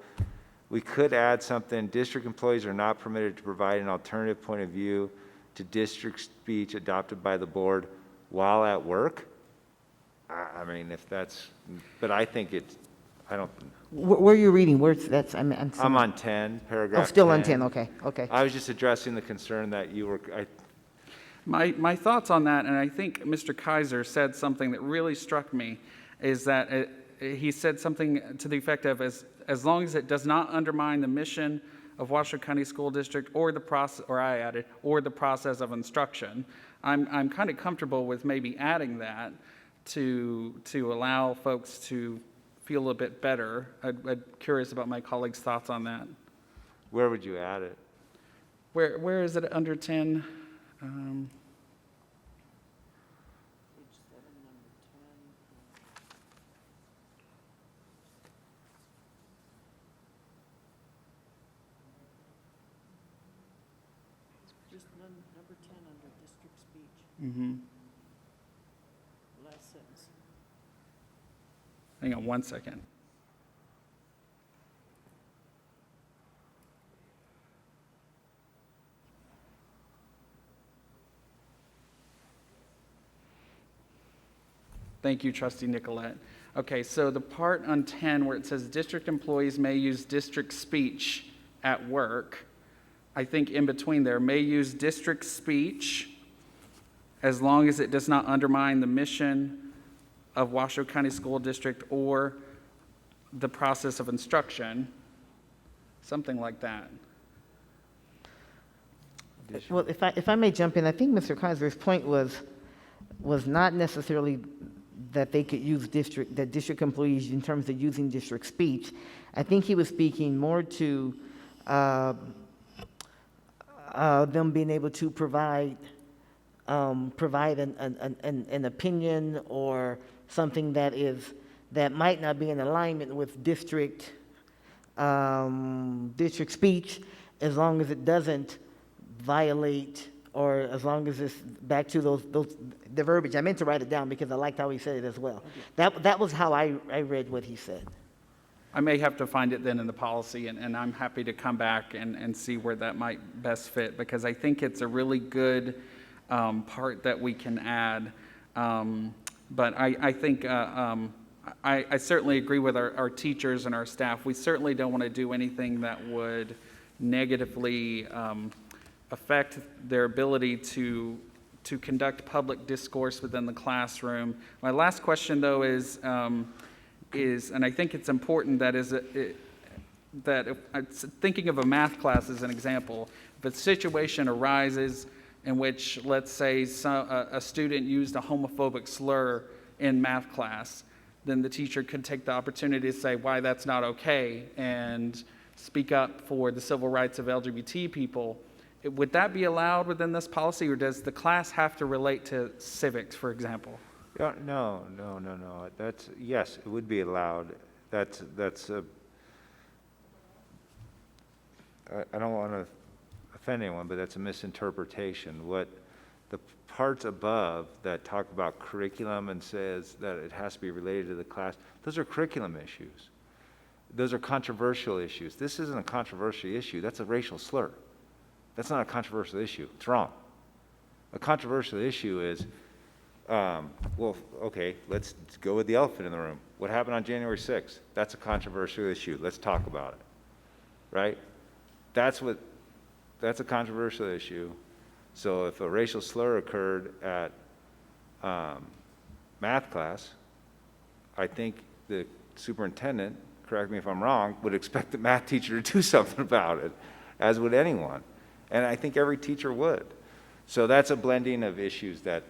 we could add something, district employees are not permitted to provide an alternative point of view to district speech adopted by the board while at work. I mean, if that's, but I think it's, I don't. Where are you reading? Where's that's? I'm on 10, paragraph. Oh, still 10. on 10. Okay. I was just addressing the concern that you were. My thoughts on that, and I think Mr. Kaiser said something that really struck me, is that he said something to the effect of, as long as it does not undermine the mission of Washoe County School District or the process, or I added, or the process of instruction. I'm kind of comfortable with maybe adding that to allow folks to feel a bit better. I'm curious about my colleagues' thoughts on that. Where would you add it? Where is it under 10? Just number 10 under district speech. Mm-hmm. Last sentence. Hang on one second. Thank you, Trustee Nicolette. Okay, so the part on 10 where it says district employees may use district speech at work, I think in between there, may use district speech as long as it does not undermine the mission of Washoe County School District or the process of instruction, something like that. Well, if I may jump in, I think Mr. Kaiser's point was not necessarily that they could use that district employees in terms of using district speech. I think he was speaking more to them being able to provide an opinion or something that might not be in alignment with district speech, as long as it doesn't violate, or as long as it's back to the verbiage. I meant to write it down because I liked how he said it as well. That was how I read what he said. I may have to find it then in the policy, and I'm happy to come back and see where that might best fit, because I think it's a really good part that we can add. But I think I certainly agree with our teachers and our staff. We certainly don't want to do anything that would negatively affect their ability to conduct public discourse within the classroom. My last question, though, is, and I think it's important that thinking of a math class as an example, if a situation arises in which, let's say, a student used a homophobic slur in math class, then the teacher could take the opportunity to say why that's not okay and speak up for the civil rights of LGBT people. Would that be allowed within this policy, or does the class have to relate to civics, for example? No. That's, yes, it would be allowed. I don't want to offend anyone, but that's a misinterpretation. What the parts above that talk about curriculum and says that it has to be related to the class, those are curriculum issues. Those are controversial issues. This isn't a controversial issue. That's a racial slur. That's not a controversial issue. It's wrong. A controversial issue is, well, okay, let's go with the elephant in the room. What happened on January 6th? That's a controversial issue. Let's talk about it, right? That's a controversial issue. So if a racial slur occurred at math class, I think the superintendent, correct me if I'm wrong, would expect the math teacher to do something about it, as would anyone. And I think every teacher would. So that's a blending of issues that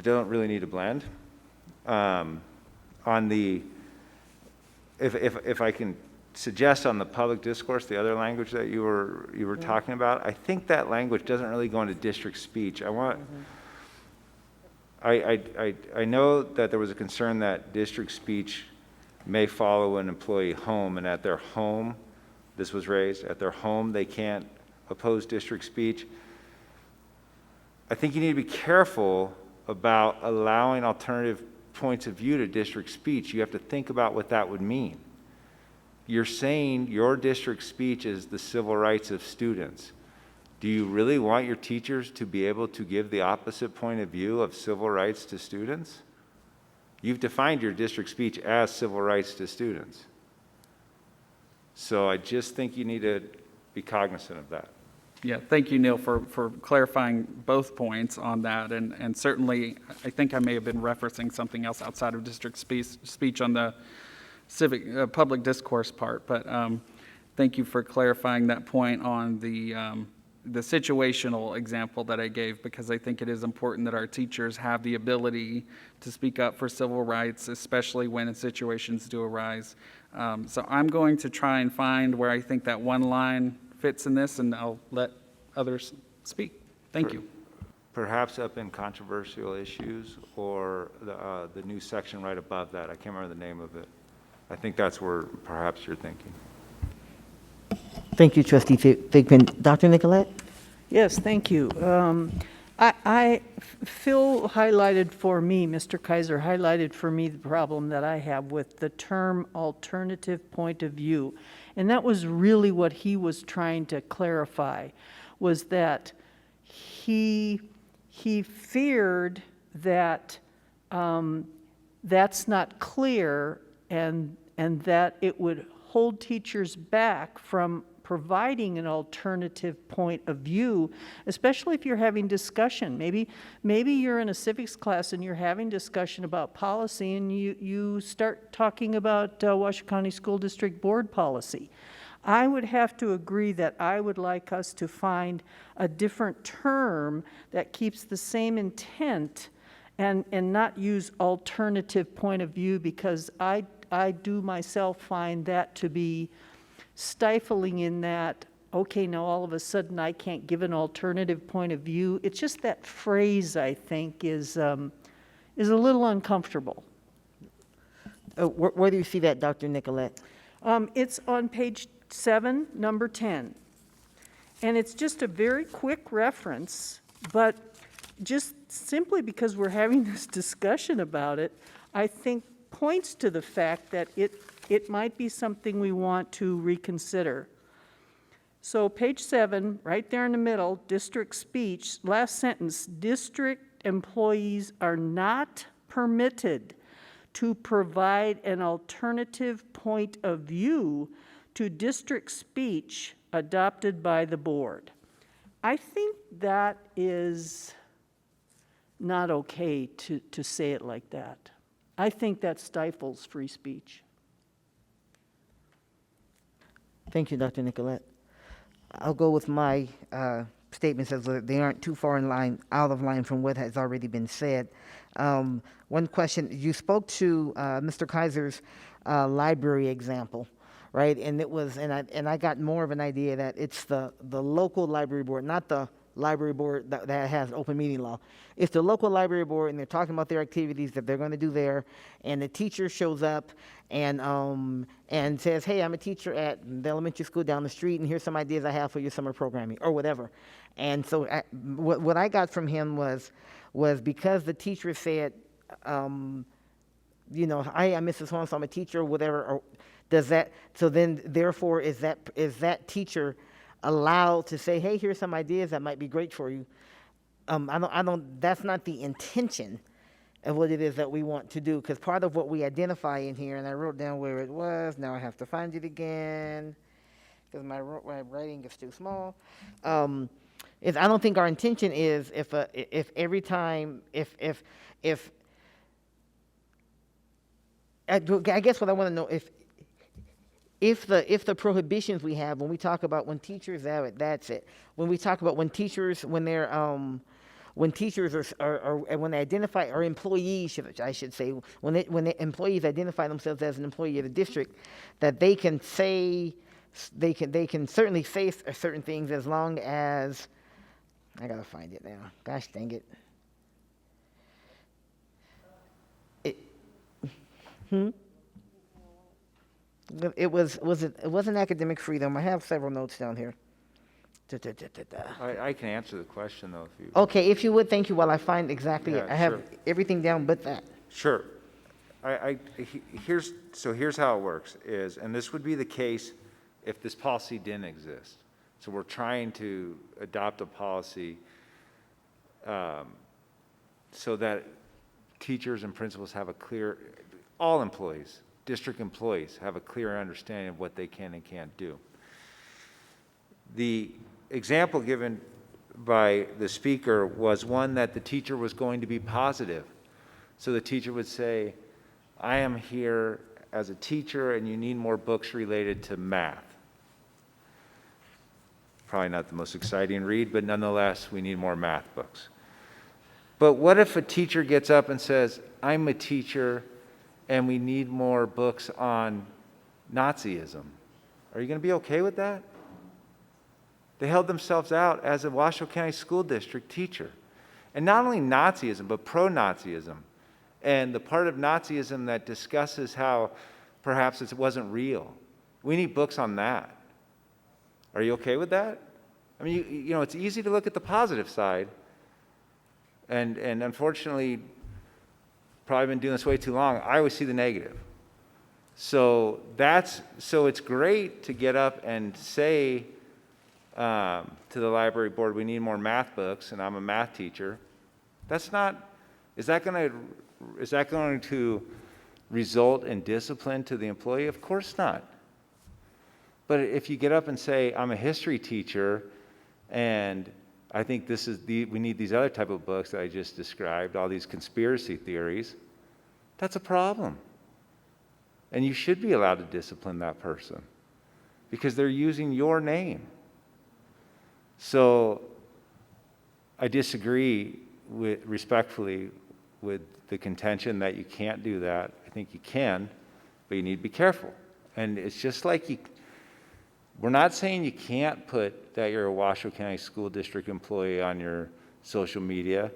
don't really need to blend. If I can suggest on the public discourse, the other language that you were talking about, I think that language doesn't really go into district speech. I know that there was a concern that district speech may follow an employee home, and at their home, this was raised, at their home they can't oppose district speech. I think you need to be careful about allowing alternative points of view to district speech. You have to think about what that would mean. You're saying your district speech is the civil rights of students. Do you really want your teachers to be able to give the opposite point of view of civil rights to students? You've defined your district speech as civil rights to students. So I just think you need to be cognizant of that. Yeah, thank you, Neil, for clarifying both points on that. And certainly, I think I may have been referencing something else outside of district speech on the civic public discourse part. But thank you for clarifying that point on the situational example that I gave, because I think it is important that our teachers have the ability to speak up for civil rights, especially when situations do arise. So I'm going to try and find where I think that one line fits in this, and I'll let others speak. Thank you. Perhaps up in controversial issues, or the new section right above that. I can't remember the name of it. I think that's where perhaps you're thinking. Thank you, Trustee Thigpen. Dr. Nicolette? Yes, thank you. Phil highlighted for me, Mr. Kaiser highlighted for me the problem that I have with the term alternative point of view. And that was really what he was trying to clarify, was that he feared that that's not clear, and that it would hold teachers back from providing an alternative point of view, especially if you're having discussion. Maybe you're in a civics class and you're having discussion about policy, and you start talking about Washoe County School District Board policy. I would have to agree that I would like us to find a different term that keeps the same intent and not use alternative point of view, because I do myself find that to be stifling in that, okay, now all of a sudden I can't give an alternative point of view. It's just that phrase, I think, is a little uncomfortable. Where do you see that, Dr. Nicolette? It's on page 7, number 10. And it's just a very quick reference, but just simply because we're having this discussion about it, I think points to the fact that it might be something we want to reconsider. So page 7, right there in the middle, district speech, last sentence, district employees are not permitted to provide an alternative point of view to district speech adopted by the board. I think that is not okay to say it like that. I think that stifles free speech. Thank you, Dr. Nicolette. I'll go with my statements as they aren't too far out of line from what has already been said. One question, you spoke to Mr. Kaiser's library example, right? And it was, and I got more of an idea that it's the local library board, not the library board that has open meeting law. It's the local library board, and they're talking about their activities that they're going to do there, and the teacher shows up and says, hey, I'm a teacher at the elementary school down the street, and here's some ideas I have for your summer programming, or whatever. And so what I got from him was because the teacher said, you know, hi, I'm Mrs. Holmes, I'm a teacher, or whatever, or does that, so then therefore is that teacher allowed to say, hey, here's some ideas that might be great for you? That's not the intention of what it is that we want to do, because part of what we identify in here, and I wrote down where it was, now I have to find it again, because my writing is too small, is I don't think our intention is if every time, I guess what I want to know, if the prohibitions we have, when we talk about when teachers have it, that's it. When we talk about when teachers, when teachers are when they identify, or employees, I should say, when the employees identify themselves as an employee of the district, that they can say, they can certainly say certain things, as long as, I gotta find it now. Gosh dang it. It wasn't academic freedom. I have several notes down here. I can answer the question, though, if you... Okay, if you would, thank you, while I find exactly it. Yeah, I have sure. everything down but that. Sure. Here's how it works, and this would be the case if this policy didn't exist. So we're trying to adopt a policy so that teachers and principals have a clear, all employees, district employees, have a clear understanding of what they can and can't do. The example given by the speaker was one that the teacher was going to be positive. So the teacher would say, I am here as a teacher and you need more books related to math. Probably not the most exciting read, but nonetheless, we need more math books. But what if a teacher gets up and says, I'm a teacher and we need more books on Nazism? Are you going to be okay with that? They held themselves out as a Washoe County School District teacher. And not only Nazism, but pro-Nazism. And the part of Nazism that discusses how perhaps it wasn't real. We need books on that. Are you okay with that? I mean, you know, it's easy to look at the positive side. And unfortunately, probably been doing this way too long, I always see the negative. So it's great to get up and say to the library board, we need more math books, and I'm a math teacher. Is that going to result in discipline to the employee? Of course not. But if you get up and say, I'm a history teacher, and I think we need these other type of books that I just described, all these conspiracy theories, that's a problem. And you should be allowed to discipline that person because they're using your name. So I disagree respectfully with the contention that you can't do that. I think you can, but you need to be careful. And it's just like we're not saying you can't put that you're a Washoe County School District employee on your social media.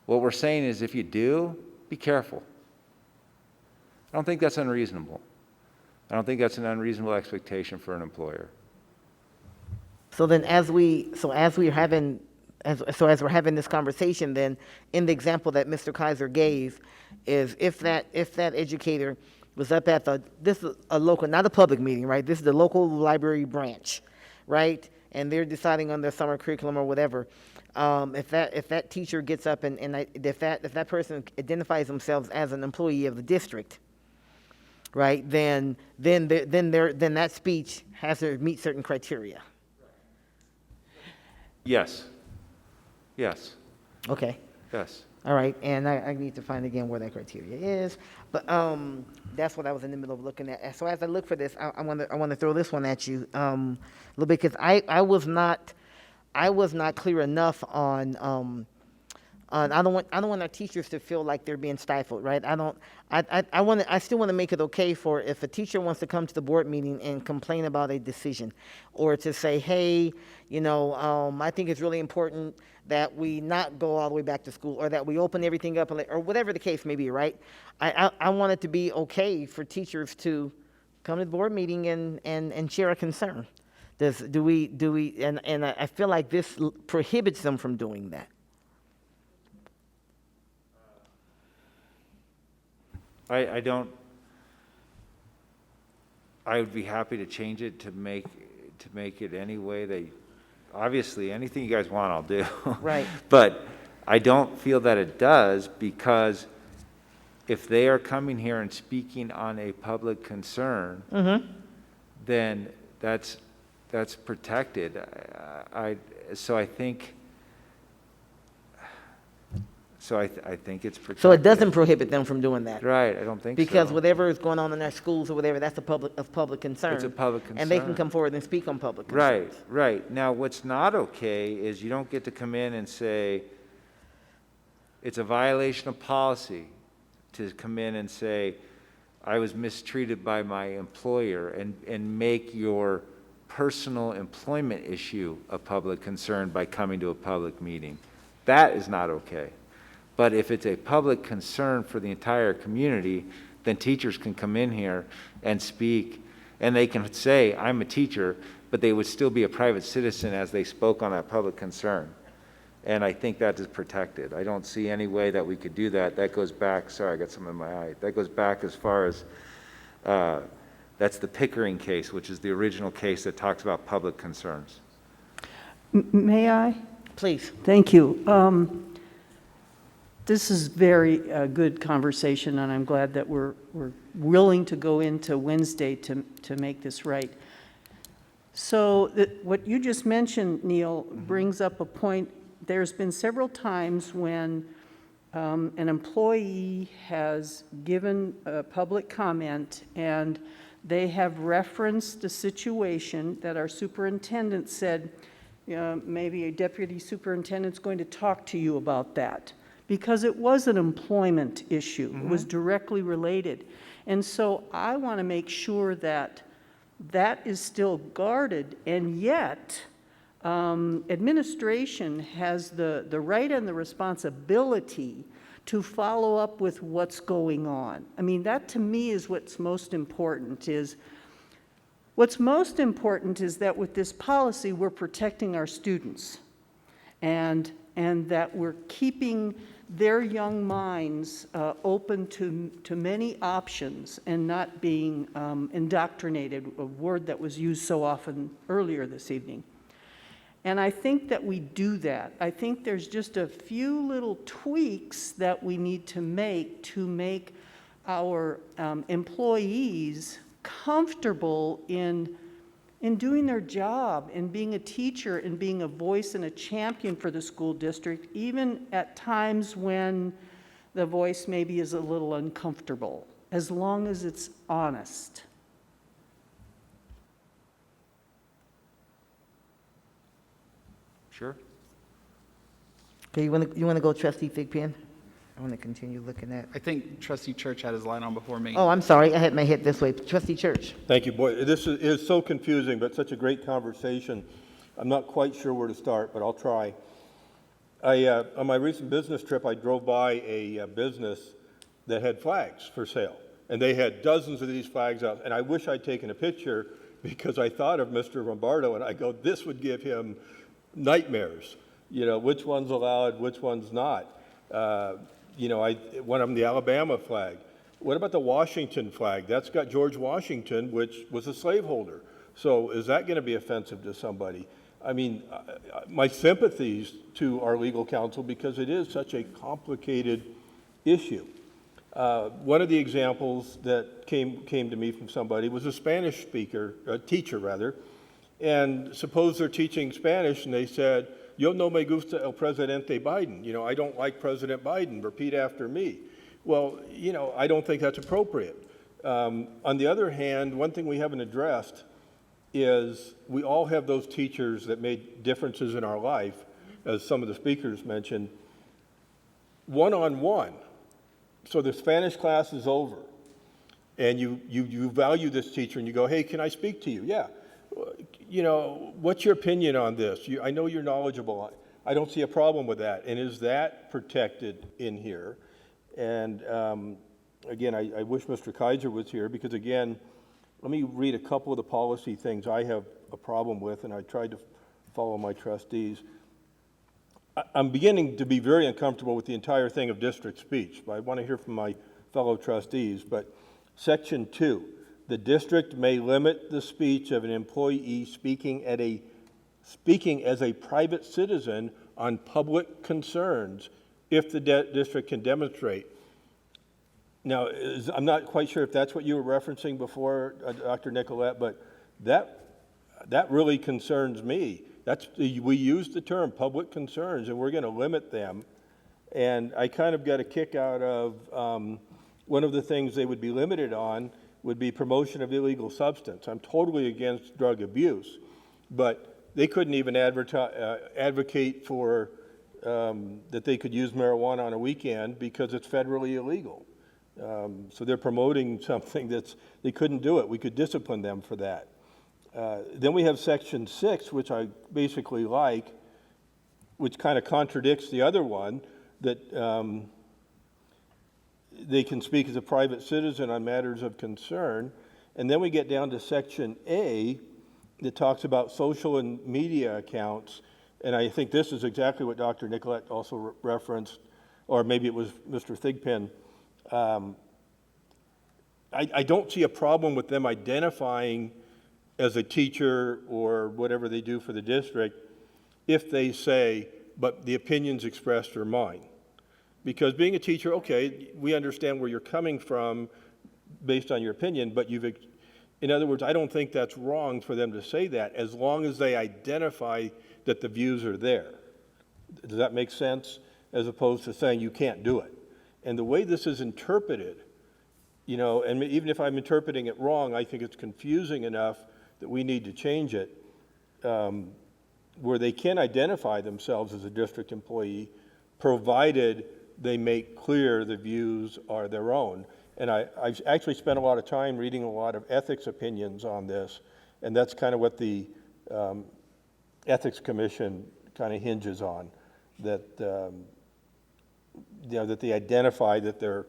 What we're saying is if you do, be careful. I don't think that's unreasonable. I don't think that's an unreasonable expectation for an employer. So then as we're having this conversation, then in the example that Mr. Kaiser gave, is if that educator was up at this is a local, not a public meeting, right? This is the local library branch, right? And they're deciding on their summer curriculum or whatever. If that teacher gets up and if that person identifies themselves as an employee of the district, right? Then that speech has to meet certain criteria. Yes. Yes. Okay. Yes. All right, and I need to find again where that criteria is, but that's what I was in the middle of looking at. So as I look for this, I want to throw this one at you a little bit, because I was not clear enough on I don't want our teachers to feel like they're being stifled, right? I still want to make it okay for if a teacher wants to come to the board meeting and complain about a decision, or to say, hey, I think it's really important that we not go all the way back to school, or that we open everything up, or whatever the case may be, right? I want it to be okay for teachers to come to the board meeting and share a concern. Do we and I feel like this prohibits them from doing that. I would be happy to change it to make it any way they, obviously, anything you guys want, I'll do. Right. But I don't feel that it does, because if they are coming here and speaking on a public concern, then that's protected. So I think it's protected. So it doesn't prohibit them from doing that. Right, I don't think so. Because whatever is going on in their schools or whatever, that's of public concern. It's a public concern. And they can come forward and speak on public concerns. Right. Now, what's not okay is you don't get to come in and say, it's a violation of policy to come in and say, I was mistreated by my employer, and make your personal employment issue a public concern by coming to a public meeting. That is not okay. But if it's a public concern for the entire community, then teachers can come in here and speak, and they can say, I'm a teacher, but they would still be a private citizen as they spoke on that public concern. And I think that is protected. I don't see any way that we could do that. That goes back, sorry, I got something in my eye. That goes back as far as, that's the Pickering case, which is the original case that talks about public concerns. May I? Please. Thank you. This is very good conversation, and I'm glad that we're willing to go into Wednesday to make this right. So what you just mentioned, Neil, brings up a point. There's been several times when an employee has given a public comment, and they have referenced a situation that our superintendent said, maybe a deputy superintendent's going to talk to you about that. Because it was an employment issue. It was directly related. And so I want to make sure that that is still guarded, and yet administration has the right and the responsibility to follow up with what's going on. I mean, that to me is what's most important is that with this policy, we're protecting our students, and that we're keeping their young minds open to many options and not being indoctrinated, a word that was used so often earlier this evening. And I think that we do that. I think there's just a few little tweaks that we need to make our employees comfortable in doing their job, in being a teacher, and being a voice and a champion for the school district, even at times when the voice maybe is a little uncomfortable, as long as it's honest. Sure. Okay, you want to go, Trustee Thigpen? I want to continue looking at. I think Trustee Church had his light on before me. Oh, I'm sorry. I had my head this way. Trustee Church. Thank you, boy. This is so confusing, but such a great conversation. I'm not quite sure where to start, but I'll try. On my recent business trip, I drove by a business that had flags for sale, and they had dozens of these flags out. And I wish I'd taken a picture because I thought of Mr. Rombardo, and I go, this would give him nightmares. You know, which one's allowed, which one's not. One of them, the Alabama flag. What about the Washington flag? That's got George Washington, which was a slaveholder. So is that going to be offensive to somebody? I mean, my sympathies to our legal counsel because it is such a complicated issue. One of the examples that came to me from somebody was a Spanish teacher rather, and suppose they're teaching Spanish and they said, "Yo no me gusta el presidente Biden." You know, I don't like President Biden. Repeat after me. Well, you know, I don't think that's appropriate. On the other hand, one thing we haven't addressed is we all have those teachers that made differences in our life, as some of the speakers mentioned, one-on-one. So the Spanish class is over, and you value this teacher, and you go, "Hey, can I speak to you?" "Yeah. You know, what's your opinion on this? I know you're knowledgeable. I don't see a problem with that." And is that protected in here? And again, I wish Mr. Kaiser was here because, again, let me read a couple of the policy things I have a problem with, and I tried to follow my trustees. I'm beginning to be very uncomfortable with the entire thing of district speech, but I want to hear from my fellow trustees. But Section 2, the district may limit the speech of an employee speaking as a private citizen on public concerns if the district can demonstrate. Now, I'm not quite sure if that's what you were referencing before, Dr. Nicolette, but that really concerns me. We use the term public concerns, and we're going to limit them. And I kind of got a kick out of one of the things they would be limited on would be promotion of illegal substance. I'm totally against drug abuse, but they couldn't even advocate for that they could use marijuana on a weekend because it's federally illegal. So they're promoting something they couldn't do it. We could discipline them for that. Then we have Section 6, which I basically like, which kind of contradicts the other one, that they can speak as a private citizen on matters of concern. And then we get down to Section A that talks about social and media accounts. And I think this is exactly what Dr. Nicolette also referenced, or maybe it was Mr. Thigpen. I don't see a problem with them identifying as a teacher or whatever they do for the district if they say, but the opinions expressed are mine. Because being a teacher, okay, we understand where you're coming from based on your opinion, but in other words, I don't think that's wrong for them to say that as long as they identify that the views are there. Does that make sense? As opposed to saying you can't do it. And the way this is interpreted, you know, and even if I'm interpreting it wrong, I think it's confusing enough that we need to change it, where they can identify themselves as a district employee, provided they make clear the views are their own. And I've actually spent a lot of time reading a lot of ethics opinions on this, and that's kind of what the Ethics Commission kind of hinges on, that that they identify that their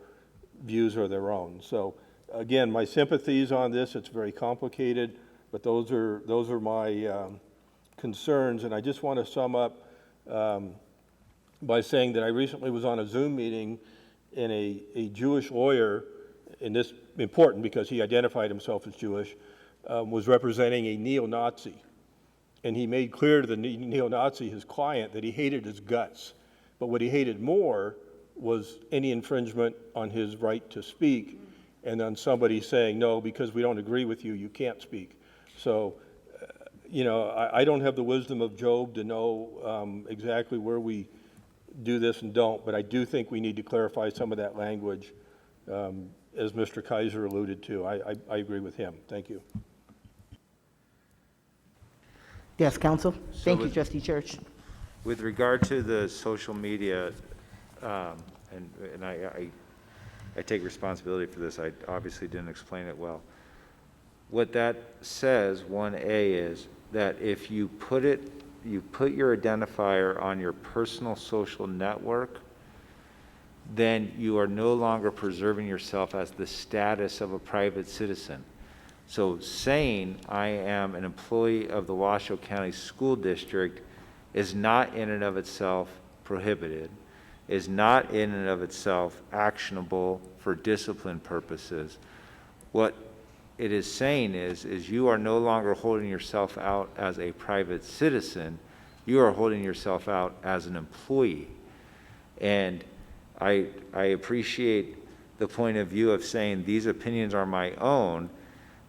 views are their own. So again, my sympathies on this. It's very complicated, but those are my concerns. And I just want to sum up by saying that I recently was on a Zoom meeting, and a Jewish lawyer, and this important because he identified himself as Jewish, was representing a neo-Nazi. And he made clear to the neo-Nazi, his client, that he hated his guts. But what he hated more was any infringement on his right to speak, and on somebody saying, no, because we don't agree with you, you can't speak. So, I don't have the wisdom of Job to know exactly where we do this and don't, but I do think we need to clarify some of that language, as Mr. Kaiser alluded to. I agree with him. Thank you. Yes, counsel. Thank you, with- Trustee Church. With regard to the social media, and I take responsibility for this. I obviously didn't explain it well. What that says, 1A, is that if you put your identifier on your personal social network, then you are no longer preserving yourself as the status of a private citizen. So saying I am an employee of the Washoe County School District is not in and of itself prohibited, is not in and of itself actionable for discipline purposes. What it is saying is you are no longer holding yourself out as a private citizen, you are holding yourself out as an employee. And I appreciate the point of view of saying these opinions are my own.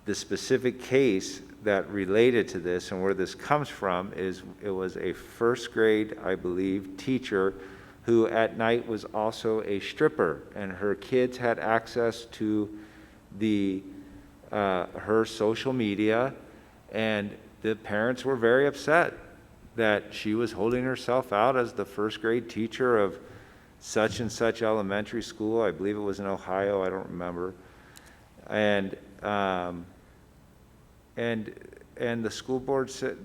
The specific case that related to this and where this comes from is it was a first grade, I believe, teacher who at night was also a stripper, and her kids had access to her social media, and the parents were very upset that she was holding herself out as the first grade teacher of such and such elementary school. I believe it was in Ohio, I don't remember. And the school board said,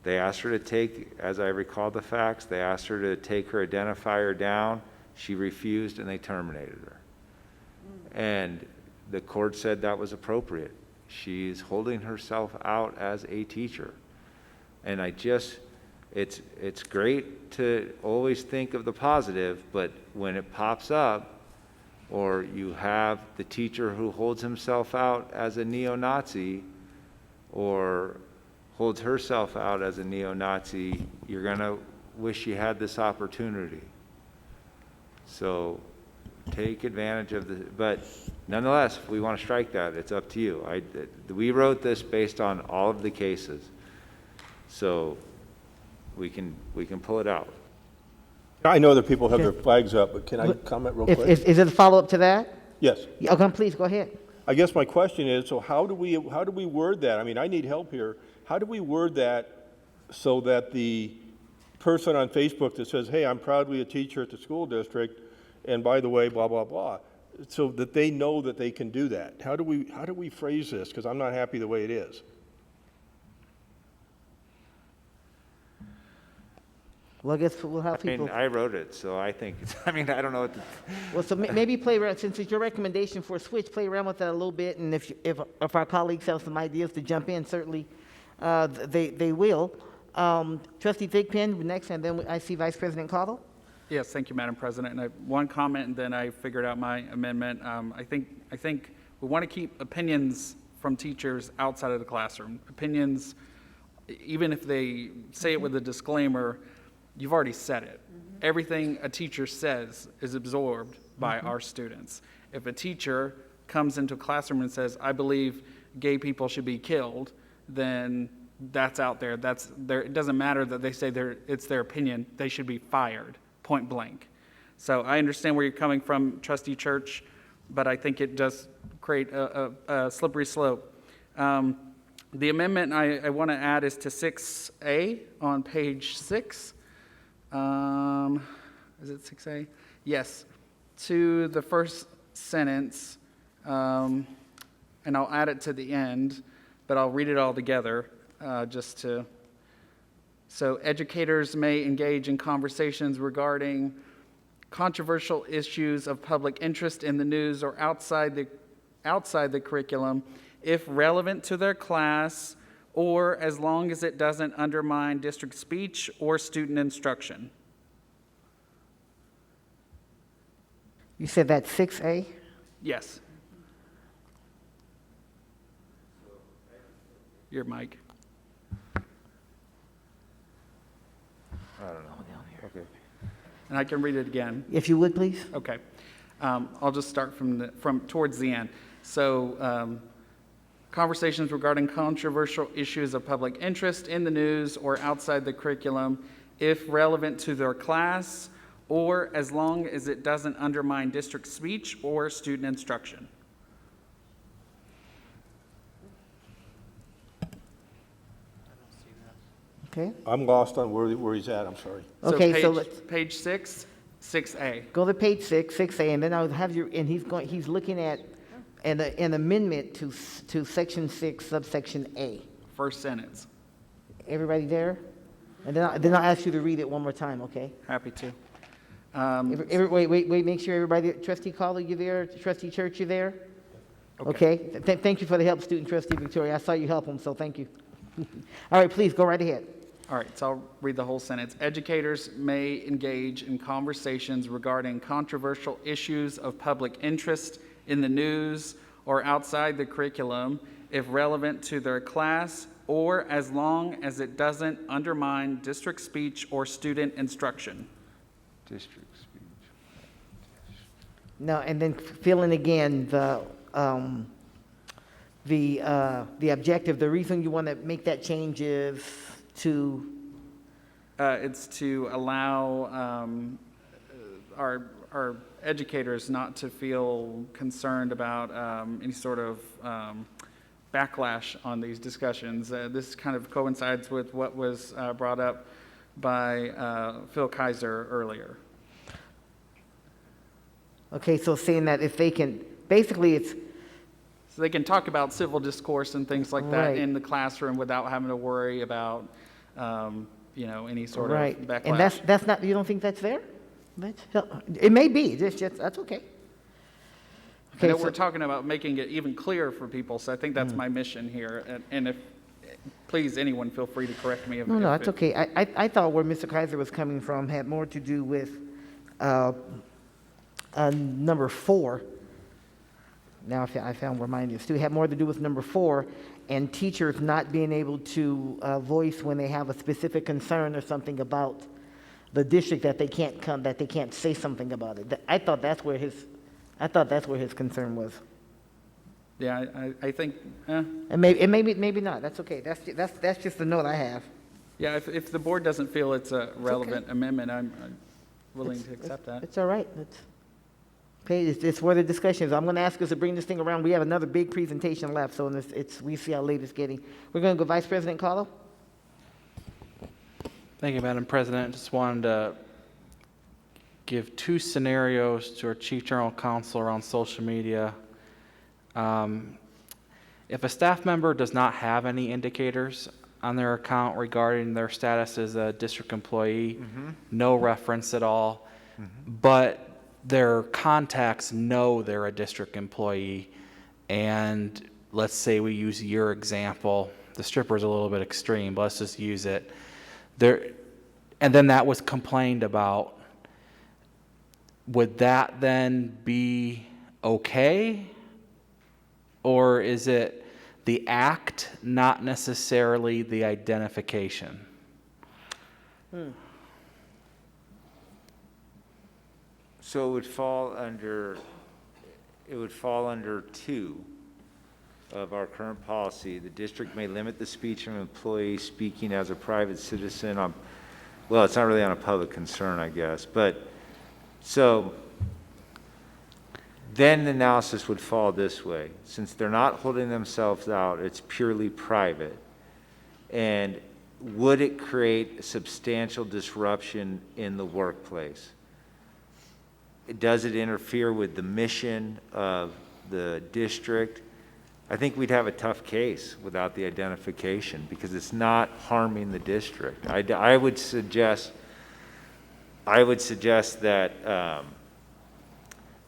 they asked her to take, as I recall the facts, they asked her to take her identifier down. She refused and they terminated her. And the court said that was appropriate. She's holding herself out as a teacher. And it's great to always think of the positive, but when it pops up, or you have the teacher who holds himself out as a neo-Nazi or holds herself out as a neo-Nazi, you're going to wish you had this opportunity. So take advantage of but nonetheless, if we want to strike that, it's up to you. We wrote this based on all of the cases, so we can pull it out. I know that people have their flags up, but can I comment real quick? Is it a follow-up to that? Yes. Yeah, okay, please, go ahead. I guess my question is, so how do we word that? I mean, I need help here. How do we word that so that the person on Facebook that says, hey, I'm proudly a teacher at the school district, and by the way, blah, blah, blah, so that they know that they can do that? How do we phrase this? Because I'm not happy the way it is. Well, I guess we'll have people. I wrote it, so I think I don't know what to. Well, so maybe play around, since it's your recommendation for a switch, play around with that a little bit, and if our colleagues have some ideas to jump in, certainly they will. Trustee Thigpen next, and then I see Vice President Cottle. Yes, thank you, Madam President. And one comment, and then I figured out my amendment. I think we want to keep opinions from teachers outside of the classroom. Opinions, even if they say it with a disclaimer, you've already said it. Everything a teacher says is absorbed by our students. If a teacher comes into a classroom and says, I believe gay people should be killed, then that's out there. It doesn't matter that they say it's their opinion. They should be fired, point blank. So I understand where you're coming from, Trustee Church, but I think it does create a slippery slope. The amendment I want to add is to 6A on page 6. Is it 6A? Yes. To the first sentence, and I'll add it to the end, but I'll read it all together So educators may engage in conversations regarding controversial issues of public interest in the news or outside the curriculum if relevant to their class, or as long as it doesn't undermine district speech or student instruction. You said that's 6A? Yes. Your mic. I don't know. Okay. And I can read it again. If you would, please. Okay. I'll just start from towards the end. So, conversations regarding controversial issues of public interest in the news or outside the curriculum, if relevant to their class, or as long as it doesn't undermine district speech or student instruction. Okay. I'm lost on where he's at, I'm sorry. Okay, so page 6, 6A. go to page 6, 6A, and then I'll have you, and he's looking at an amendment to section 6, subsection A. First sentence. Everybody there? And then I'll ask you to read it one more time, okay? Happy to. Wait, make sure everybody, Trustee Caller, you there? Trustee Church, you there? Okay. Thank you for the help, Student Trustee Victoria. I saw you help him, so thank you. All right, please, go right ahead. All right, so I'll read the whole sentence. Educators may engage in conversations regarding controversial issues of public interest in the news or outside the curriculum if relevant to their class, or as long as it doesn't undermine district speech or student instruction. District speech. Now, and then fill in again the objective. The reason you want to make that change is to... It's to allow our educators not to feel concerned about any sort of backlash on these discussions. This kind of coincides with what was brought up by Phil Kaiser earlier. Okay, so saying that if they can, basically it's... So they can talk about civil discourse and things like that Right. in the classroom without having to worry about, any sort of backlash. And that's not, you don't think that's there? It may be, that's okay. I know we're talking about making it even clearer for people, so I think that's my mission here. And if, please, anyone feel free to correct me. No, that's okay. I thought where Mr. Kaiser was coming from had more to do with number 4. Now I found where mine is too. It had more to do with number 4 and teachers not being able to voice when they have a specific concern or something about the district that they can't say something about it. I thought that's where his concern was. Yeah, I think. And maybe not. That's okay. That's just the note I have. Yeah, if the board doesn't feel it's a relevant amendment, I'm willing to accept that. It's all right. Okay, it's where the discussion is. I'm going to ask us to bring this thing around. We have another big presentation left, so we see how late it's getting. We're going to go Vice President Carlo. Thank you, Madam President. Just wanted to give 2 scenarios to our Chief General Counsel around social media. If a staff member does not have any indicators on their account regarding their status as a district employee, no reference at all, but their contacts know they're a district employee, and let's say we use your example. The stripper's a little bit extreme, but let's just use it. And then that was complained about. Would that then be okay? Or is it the act, not necessarily the identification? So it would fall under 2 of our current policy. The district may limit the speech of an employee speaking as a private citizen on, well, it's not really on a public concern, I guess, but so then the analysis would fall this way. Since they're not holding themselves out, it's purely private. And would it create substantial disruption in the workplace? Does it interfere with the mission of the district? I think we'd have a tough case without the identification because it's not harming the district. I would suggest that,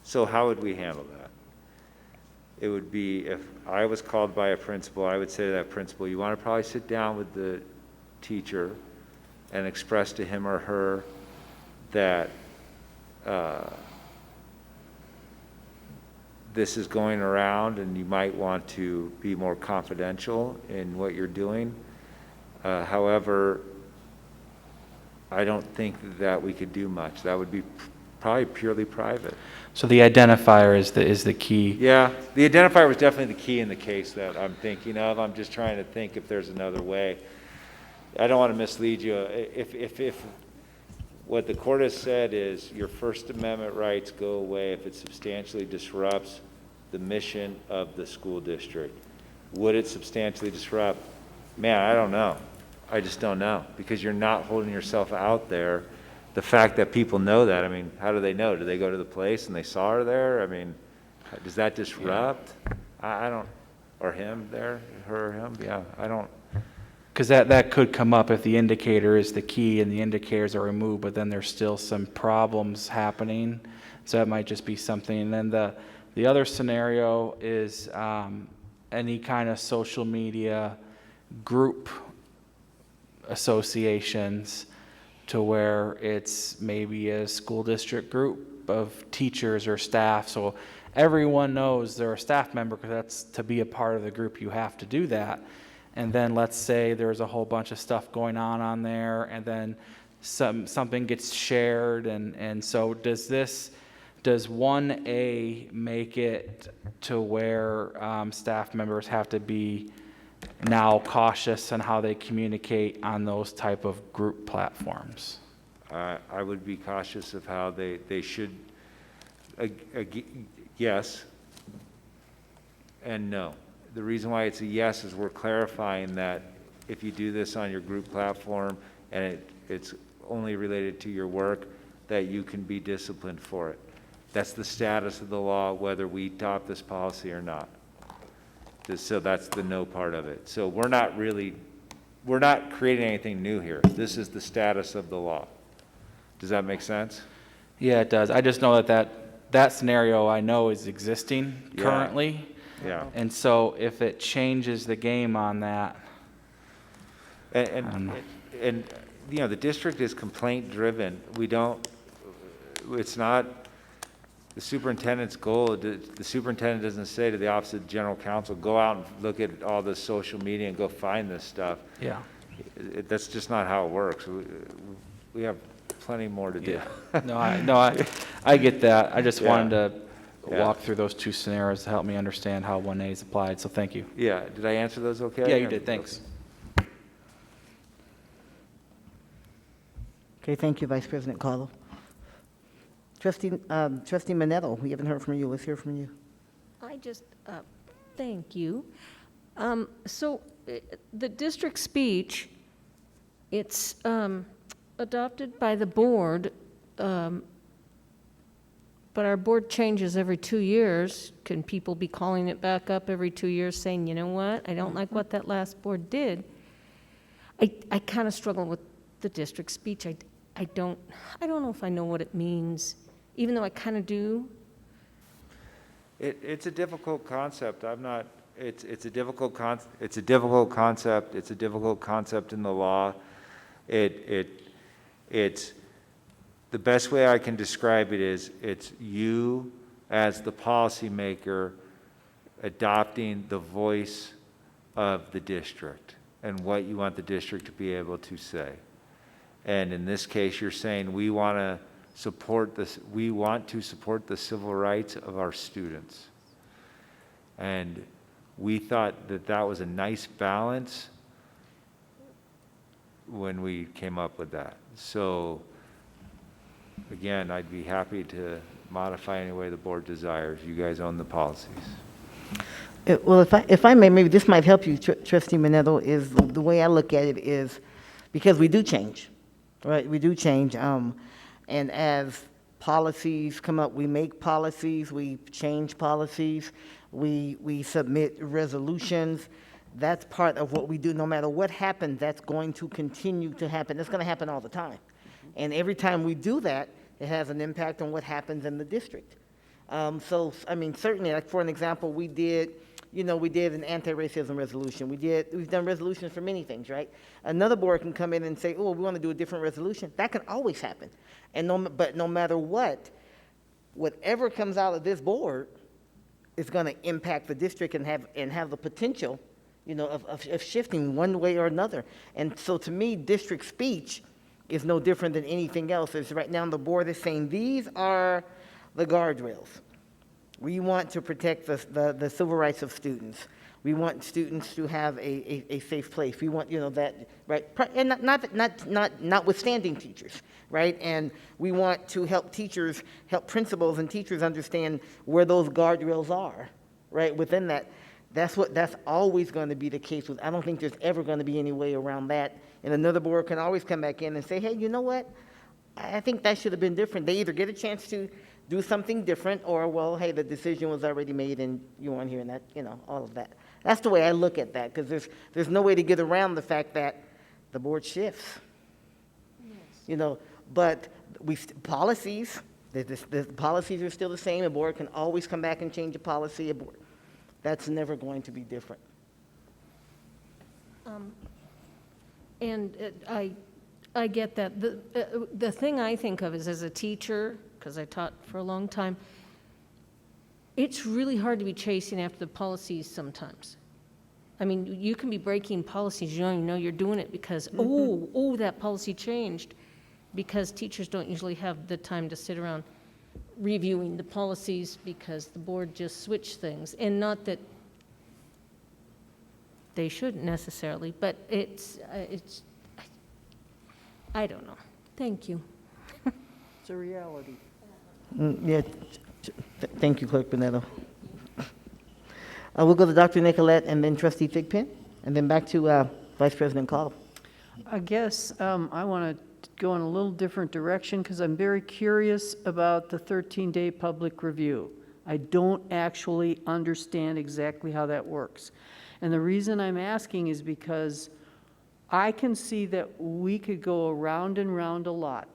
so how would we handle that? It would be if I was called by a principal, I would say to that principal, you want to probably sit down with the teacher and express to him or her that this is going around and you might want to be more confidential in what you're doing. However, I don't think that we could do much. That would be probably purely private. So the identifier is the key. Yeah, the identifier was definitely the key in the case that I'm thinking of. I'm just trying to think if there's another way. I don't want to mislead you. If what the court has said is your First Amendment rights go away if it substantially disrupts the mission of the school district. Would it substantially disrupt? Man, I don't know. I just don't know, because you're not holding yourself out there. The fact that people know that, I mean, how do they know? Do they go to the place and they saw her there? I mean, does that disrupt? I don't, or him there, her or him? Yeah, I don't. Because that could come up if the indicator is the key and the indicators are removed, but then there's still some problems happening. So that might just be something. And then the other scenario is any kind of social media group associations, to where it's maybe a school district group of teachers or staff. So everyone knows they're a staff member, because that's, to be a part of the group, you have to do that. And then let's say there's a whole bunch of stuff going on there, and then something gets shared, and so does 1A make it to where staff members have to be now cautious on how they communicate on those type of group platforms? I would be cautious of how they should, yes and no. The reason why it's a yes is we're clarifying that if you do this on your group platform and it's only related to your work, that you can be disciplined for it. That's the status of the law, whether we adopt this policy or not. So that's the no part of it. So we're not creating anything new here. This is the status of the law. Does that make sense? Yeah, it does. I just know that scenario I know is existing currently. Yeah. And so if it changes the game on that. And you know, the district is complaint driven. It's not the superintendent's goal. The superintendent doesn't say to the Office of General Counsel, go out and look at all this social media and go find this stuff. Yeah. That's just not how it works. We have plenty more to do. Yeah. I get that. I just wanted to Yeah. walk through those two scenarios to help me understand how 1A is applied, so thank you. Yeah, did I answer those okay? Yeah, you did, thanks. Okay, thank you, Vice President Carlo. Trustee Manetto, we haven't heard from you. Let's hear from you. I just, thank you. The district speech, it's adopted by the board, but our board changes every 2 years. Can people be calling it back up every 2 years saying, you know what, I don't like what that last board did? I kind of struggle with the district speech. I don't know if I know what it means, even though I kind of do. It's a difficult concept. It's a difficult concept. It's a difficult concept in the law. It's the best way I can describe it is it's you as the policymaker adopting the voice of the district and what you want the district to be able to say. And in this case, you're saying we want to support this. We want to support the civil rights of our students. And we thought that was a nice balance when we came up with that. So again, I'd be happy to modify any way the board desires. You guys own the policies. Well, if I may, maybe this might help you, Trustee Manetto, is the way I look at it is because we do change, right? We do change. And as policies come up, we make policies, we change policies, we submit resolutions. That's part of what we do. No matter what happens, that's going to continue to happen. That's going to happen all the time. And every time we do that, it has an impact on what happens in the district. So, I mean, certainly, like for an example, we did an anti-racism resolution. We've done resolutions for many things, right? Another board can come in and say, oh, we want to do a different resolution. That can always happen. But no matter what, whatever comes out of this board is going to impact the district and have the potential, of shifting one way or another. And so to me, district speech is no different than anything else. It's right now the board is saying these are the guardrails. We want to protect the civil rights of students. We want students to have a safe place. We want, that, right? And notwithstanding teachers, right? And we want to help principals and teachers understand where those guardrails are, right? Within that. That's always going to be the case. I don't think there's ever going to be any way around that. And another board can always come back in and say, hey, you know what? I think that should have been different. They either get a chance to do something different, or, well, hey, the decision was already made and you weren't hearing that, all of that. That's the way I look at that, because there's no way to get around the fact that the board shifts. Yes. But policies, the policies are still the same. A board can always come back and change a policy. That's never going to be different. I get that. The thing I think of is, as a teacher, because I taught for a long time, it's really hard to be chasing after the policies sometimes. I mean, you can be breaking policies, you don't even know you're doing it because, that policy changed, because teachers don't usually have the time to sit around reviewing the policies because the board just switched things. And not that they shouldn't necessarily, but it's I don't know. Thank you. It's a reality. Yeah. Thank you, Clerk Bonetto. We'll go to Dr. Nicolette and then Trustee Thigpen, and then back to Vice President Call. I guess I want to go in a little different direction because I'm very curious about the 13-day public review. I don't actually understand exactly how that works. And the reason I'm asking is because I can see that we could go around and round a lot.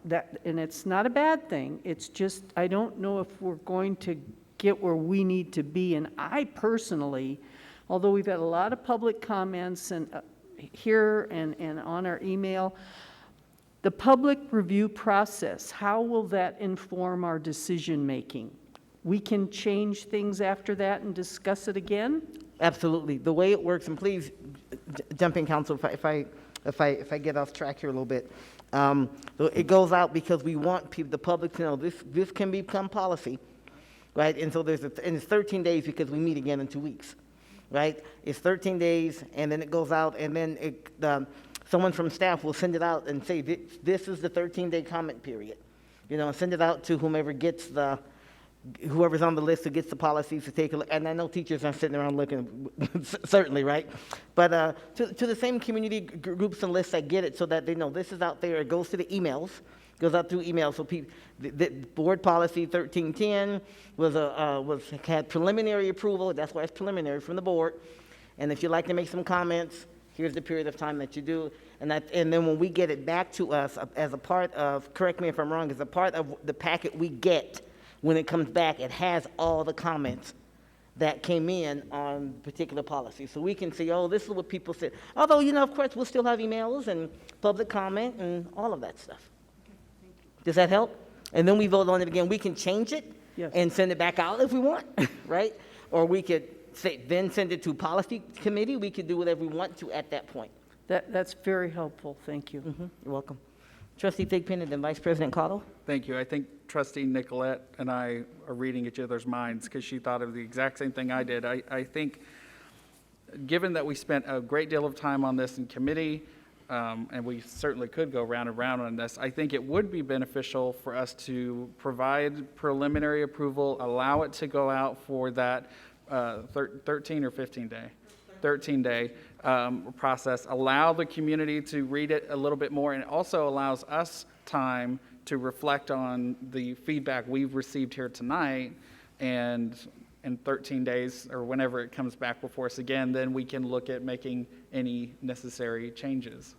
And it's not a bad thing. It's just, I don't know if we're going to get where we need to be. And I personally, although we've had a lot of public comments and here and on our email, the public review process, how will that inform our decision making? We can change things after that and discuss it again? Absolutely. The way it works, and please jump in, Council, if I get off track here a little bit. It goes out because we want the public to know this can become policy, right? And so and it's 13 days because we meet again in 2 weeks, right? It's 13 days, and then it goes out, and then someone from staff will send it out and say, this is the 13-day comment period, and send it out to whoever's on the list who gets the policies to take a look. And I know teachers are sitting around looking, certainly, right? But to the same community groups and lists that get it so that they know this is out there. It goes to the emails, goes out through emails. So the board policy 1310 had preliminary approval. That's why it's preliminary from the board. And if you'd like to make some comments, here's the period of time that you do. And then when we get it back to us as a part of, correct me if I'm wrong, as a part of the packet we get, when it comes back, it has all the comments that came in on particular policies. So we can say, this is what people said. Although, of course, we'll still have emails and public comment and all of that stuff. Does that help? And then we vote on it again. We can change it and send it back out if we want, right? Or we could then send it to policy committee. We could do whatever we want to at that point. That's very helpful. Thank you. Mm-hmm. You're welcome. Trustee Thigpen and then Vice President Cottle. Thank you. I think Trustee Nicolette and I are reading each other's minds because she thought of the exact same thing I did. I think, given that we spent a great deal of time on this in committee, and we certainly could go round and round on this, I think it would be beneficial for us to provide preliminary approval, allow it to go out for that 13 or 15 day? 13-day process, allow the community to read it a little bit more, and it also allows us time to reflect on the feedback we've received here tonight, and in 13 days or whenever it comes back before us again, then we can look at making any necessary changes.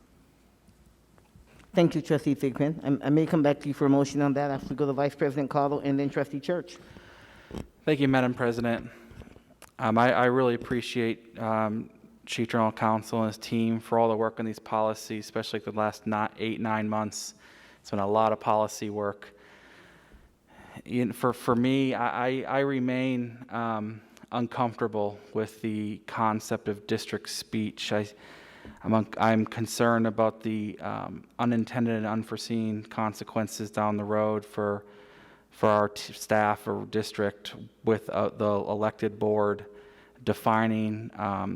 Thank you, Trustee Thigpen. I may come back to you for a motion on that after we go to Vice President Cottle and then Trustee Church. Thank you, Madam President. I really appreciate Chief General Counsel and his team for all the work on these policies, especially the last 8-9 months. It's been a lot of policy work. For me, I remain uncomfortable with the concept of district speech. I'm concerned about the unintended and unforeseen consequences down the road for our staff or district with the elected board defining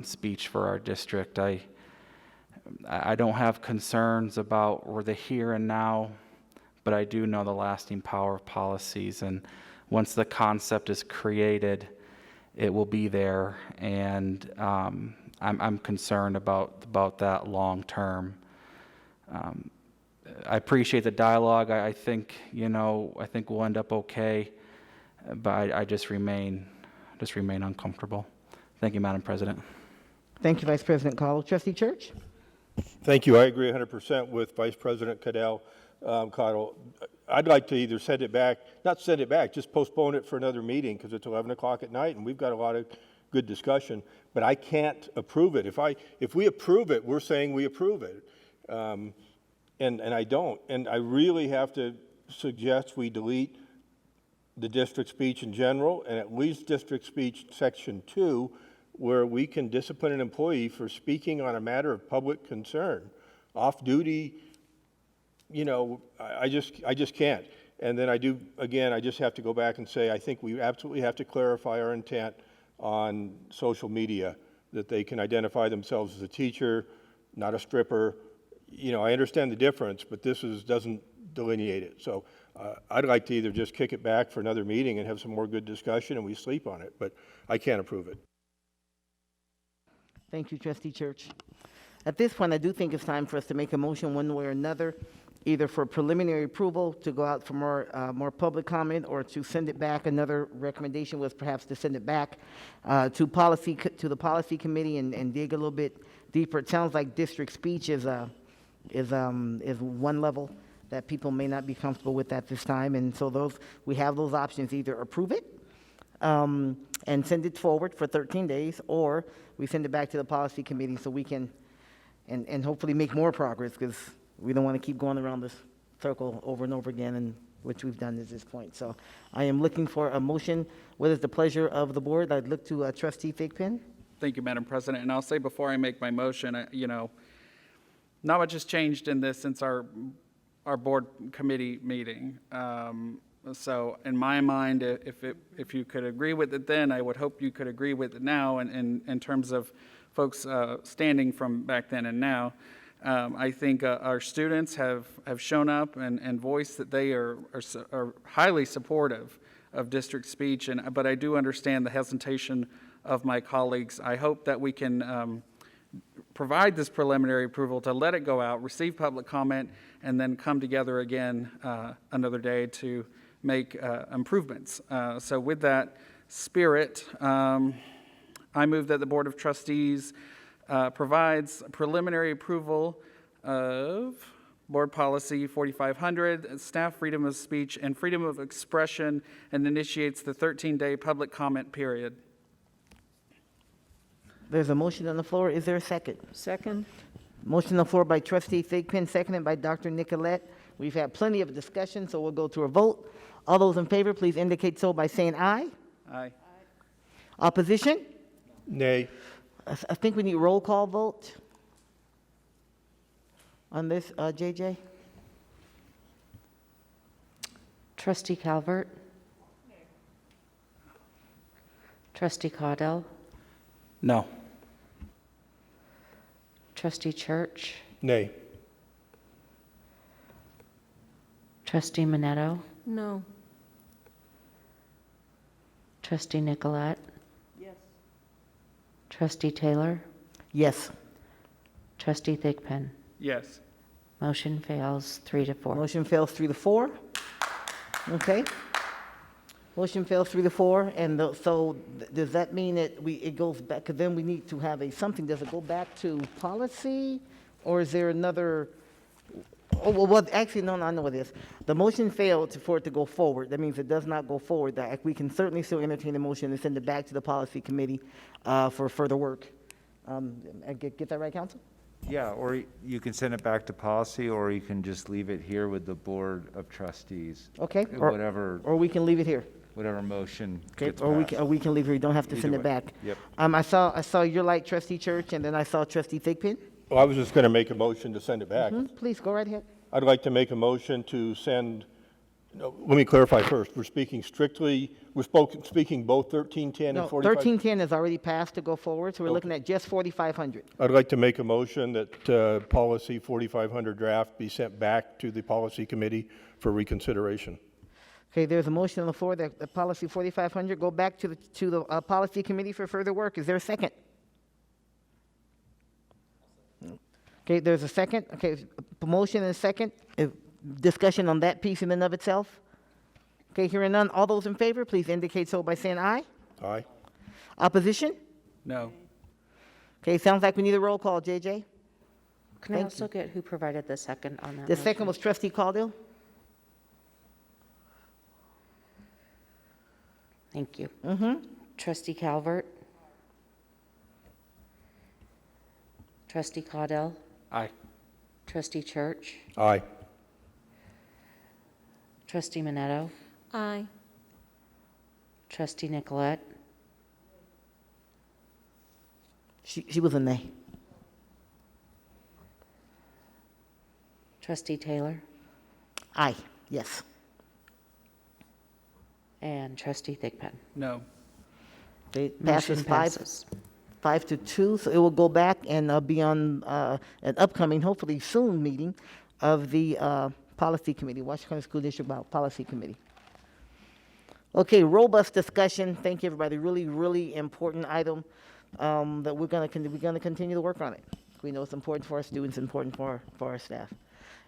speech for our district. I don't have concerns about the here and now, but I do know the lasting power of policies. And once the concept is created, it will be there, and I'm concerned about that long term. I appreciate the dialogue. I think I think we'll end up okay, but I just remain uncomfortable. Thank you, Madam President. Thank you, Vice President Cottle. Trustee Church? Thank you. I agree 100% with Vice President Cottle. I'd like to either send it back, not send it back, just postpone it for another meeting because it's 11 o'clock at night and we've got a lot of good discussion. But I can't approve it. If we approve it, we're saying we approve it. And I don't. And I really have to suggest we delete the district speech in general and at least district speech section 2, where we can discipline an employee for speaking on a matter of public concern. Off duty, I just can't. And then I just have to go back and say, I think we absolutely have to clarify our intent on social media, that they can identify themselves as a teacher, not a stripper. I understand the difference, but this doesn't delineate it. So I'd like to either just kick it back for another meeting and have some more good discussion and we sleep on it, but I can't approve it. Thank you, Trustee Church. At this point, I do think it's time for us to make a motion one way or another, either for preliminary approval to go out for more public comment, or to send it back. Another recommendation was perhaps to send it back to the policy committee and dig a little bit deeper. It sounds like district speech is one level that people may not be comfortable with at this time, and so we have those options: either approve it and send it forward for 13 days, or we send it back to the policy committee so we can and hopefully make more progress, because we don't want to keep going around this circle over and over again, and which we've done at this point. So I am looking for a motion. What is the pleasure of the board? I'd look to Trustee Thigpen. Thank you, Madam President. And I'll say before I make my motion, not much has changed in this since our board committee meeting. So in my mind, if you could agree with it then, I would hope you could agree with it now in terms of folks standing from back then and now. I think our students have shown up and voiced that they are highly supportive of district speech, but I do understand the hesitation of my colleagues. I hope that we can provide this preliminary approval to let it go out, receive public comment, and then come together again another day to make improvements. So with that spirit, I move that the Board of Trustees provides preliminary approval of Board Policy 4500, staff freedom of speech and freedom of expression, and initiates the 13-day public comment period. There's a motion on the floor. Is there a second? Second. Motion on the floor by Trustee Thigpen, seconded by Dr. Nicolette. We've had plenty of discussion, so we'll go to a vote. All those in favor, please indicate so by saying aye. Aye. Opposition? Nay. I think we need roll call vote on this, JJ. Trustee Calvert? Trustee Caudell? No. Trustee Church? Nay. Trustee Minetto? No. Trustee Nicolette? Yes. Trustee Taylor? Yes. Trustee Thigpen? Yes. Motion fails 3-4. Motion fails 3-4. Okay. Motion fails 3-4, and so does that mean that it goes back? Because then we need to have something. Does it go back to policy, or is there another? Oh well, actually, no. I know what it is. The motion failed for it to go forward. That means it does not go forward. That we can certainly still entertain the motion and send it back to the policy committee for further work. Get that right, Council? Yeah, or you can send it back to policy, or you can just leave it here with the Board of Trustees. Okay. Whatever. Or we can leave it here. Whatever motion. Okay. Gets Or passed. we can leave it here. You don't have to send Either it way. back. Yep. I saw your light, Trustee Church, and then I saw Trustee Thigpen. Well, I was just going to make a motion to send it back. Please go right ahead. I'd like to make a motion to send, no, let me clarify first. We're speaking speaking both 1310 No, and 45. 1310 has already passed to go forward, so we're looking at just 4500. I'd like to make a motion that policy 4500 draft be sent back to the policy committee for reconsideration. Okay, there's a motion on the floor that the policy 4500 go back to the policy committee for further work. Is there a second? Okay, there's a second. Okay, motion and a second. Discussion on that piece in and of itself. Okay, hearing none. All those in favor, please indicate so by saying aye. Aye. Opposition? No. Okay, sounds like we need a roll call, JJ. Can I Thank also get who provided the second on that The second motion? was Trustee Caudill. Thank you. Mm-hmm. Trustee Calvert? Trustee Caudell? Aye. Trustee Church? Aye. Trustee Minetto? Aye. Trustee Nicolette? She was a nay. Trustee Taylor? Aye, yes. And Trustee Thigpen? No. It Motion passes 5-2, so it will go back and be on an upcoming, hopefully soon, meeting of the Policy Committee, Washington County School District Policy Committee. Okay, robust discussion. Thank you, everybody. Really, really important item that we're gonna continue to work on it. We know it's important for our students, important for our staff.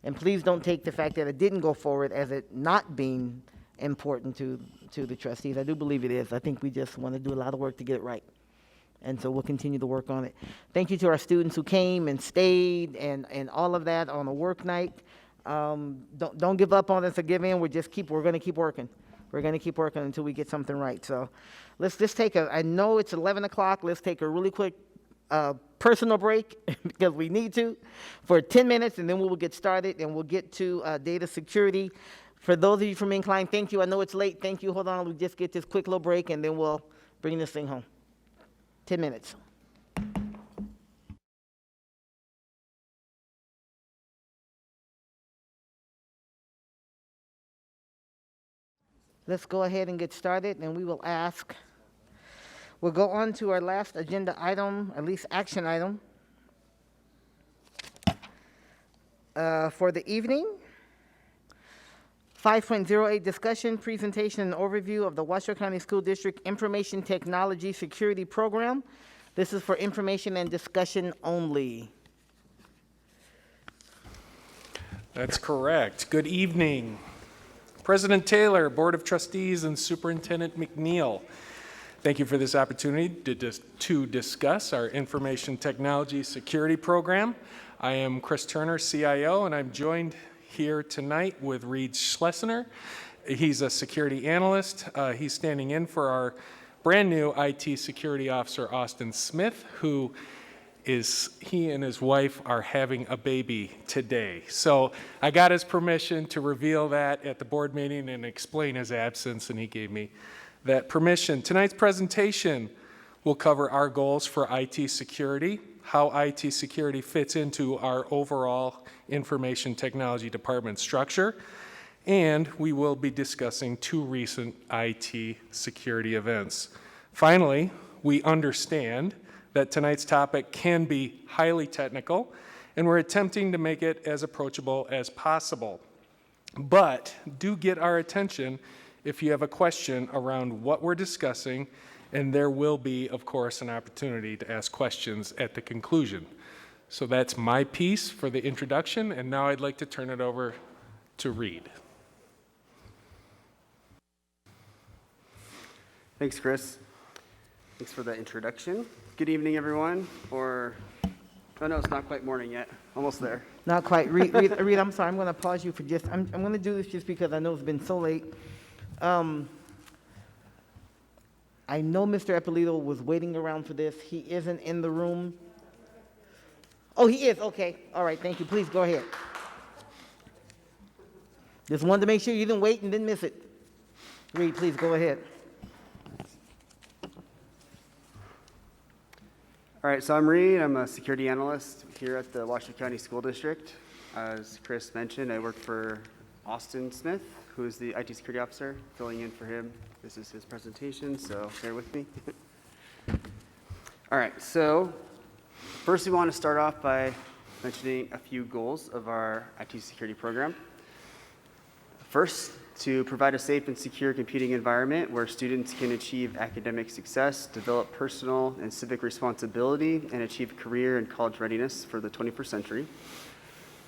And please don't take the fact that it didn't go forward as it not being important to the trustees. I do believe it is. I think we just want to do a lot of work to get it right. And so we'll continue to work on it. Thank you to our students who came and stayed and all of that on a work night. Don't give up on us or give in. We're going to keep working. We're going to keep working until we get something right. So let's just I know it's 11 o'clock. Let's take a really quick personal break because we need to for 10 minutes, and then we will get started and we'll get to data security. For those of you from Incline, thank you. I know it's late. Thank you. Hold on. We'll just get this quick little break and then we'll bring this thing home. 10 minutes. Let's go ahead and get started, and we will we'll go on to our last agenda item, at least action item, for the evening. 5.08, discussion, presentation, and overview of the Washoe County School District Information Technology Security Program. This is for information and discussion only. That's correct. Good evening. President Taylor, Board of Trustees, and Superintendent McNeil. Thank you for this opportunity to discuss our Information Technology Security Program. I am Chris Turner, CIO, and I'm joined here tonight with Reed Schlesinger. He's a security analyst. He's standing in for our brand new IT security officer, Austin Smith, he and his wife are having a baby today. So I got his permission to reveal that at the board meeting and explain his absence, and he gave me that permission. Tonight's presentation will cover our goals for IT security, how IT security fits into our overall information technology department structure, and we will be discussing 2 recent IT security events. Finally, we understand that tonight's topic can be highly technical, and we're attempting to make it as approachable as possible. But do get our attention if you have a question around what we're discussing, and there will be, of course, an opportunity to ask questions at the conclusion. So that's my piece for the introduction, and now I'd like to turn it over to Reed. Thanks, Chris. Thanks for the introduction. Good evening, everyone. Oh no, it's not quite morning yet. Almost there. Not quite. Reed, I'm sorry. I'm going to pause you for I'm going to do this just because I know it's been so late. I know Mr. Eppolito was waiting around for this. He isn't in the room. Oh, he is. Okay. All right. Thank you. Please go ahead. Just wanted to make sure you didn't wait and didn't miss it. Reed, please go ahead. All right, so I'm Reed. I'm a security analyst here at the Washoe County School District. As Chris mentioned, I work for Austin Smith, who is the IT security officer, filling in for him. This is his presentation, so bear with me. All right, so first we want to start off by mentioning a few goals of our IT security program. First to provide a safe and secure computing environment where students can achieve academic success, develop personal and civic responsibility, and achieve career and college readiness for the 21st century,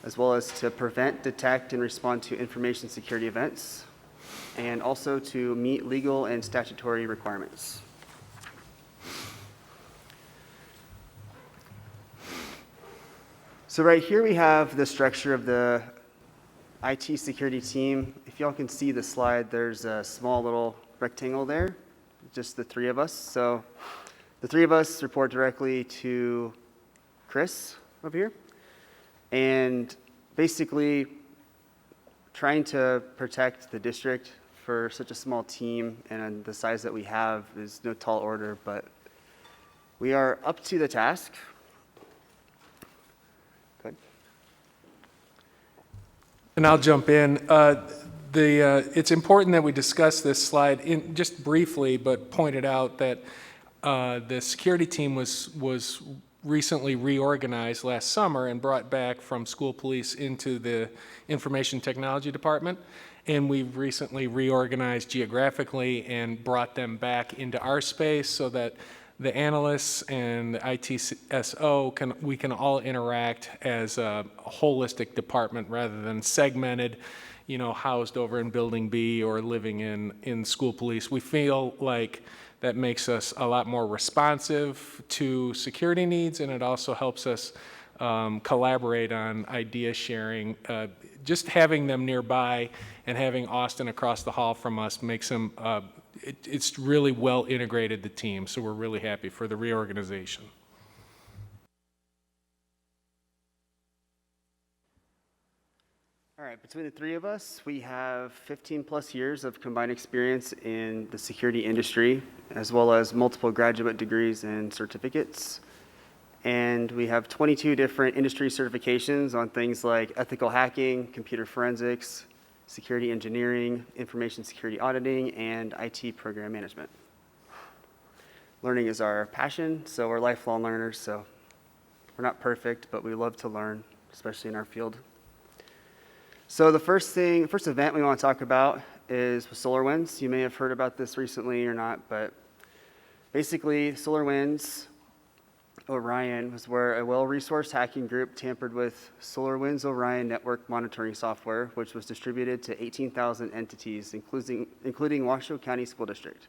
as well as to prevent, detect, and respond to information security events, and also to meet legal and statutory requirements. So right here we have the structure of the IT security team. If y'all can see the slide, there's a small little rectangle there, just the three of us. So the three of us report directly to Chris over here. And basically trying to protect the district for such a small team and the size that we have is no tall order, but we are up to the task. Good. And I'll jump in. It's important that we discuss this slide in just briefly, but pointed out that the security team was recently reorganized last summer and brought back from school police into the information technology department. And we've recently reorganized geographically and brought them back into our space so that the analysts and the ITSO we can all interact as a holistic department rather than segmented, housed over in Building B or living in school police. We feel like that makes us a lot more responsive to security needs, and it also helps us collaborate on idea sharing. Just having them nearby and having Austin across the hall from us makes them it's really well integrated, the team, so we're really happy for the reorganization. All right, between the three of us, we have 15 plus years of combined experience in the security industry, as well as multiple graduate degrees and certificates. And we have 22 different industry certifications on things like ethical hacking, computer forensics, security engineering, information security auditing, and IT program management. Learning is our passion, so we're lifelong learners, so we're not perfect, but we love to learn, especially in our field. So the first event we want to talk about is SolarWinds. You may have heard about this recently or not, but basically SolarWinds Orion was where a well-resourced hacking group tampered with SolarWinds Orion network monitoring software, which was distributed to 18,000 entities, including Washoe County School District.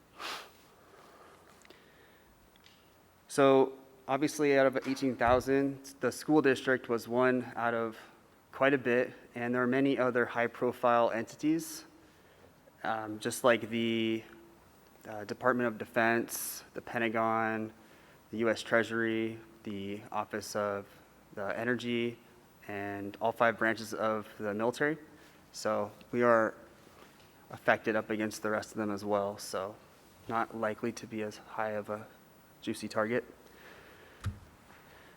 So obviously out of 18,000, the school district was one out of quite a bit, and there are many other high-profile entities, just like the Department of Defense, the Pentagon, the U.S. Treasury, the Office of the Energy, and all 5 branches of the military. So we are affected up against the rest of them as well, so not likely to be as high of a juicy target.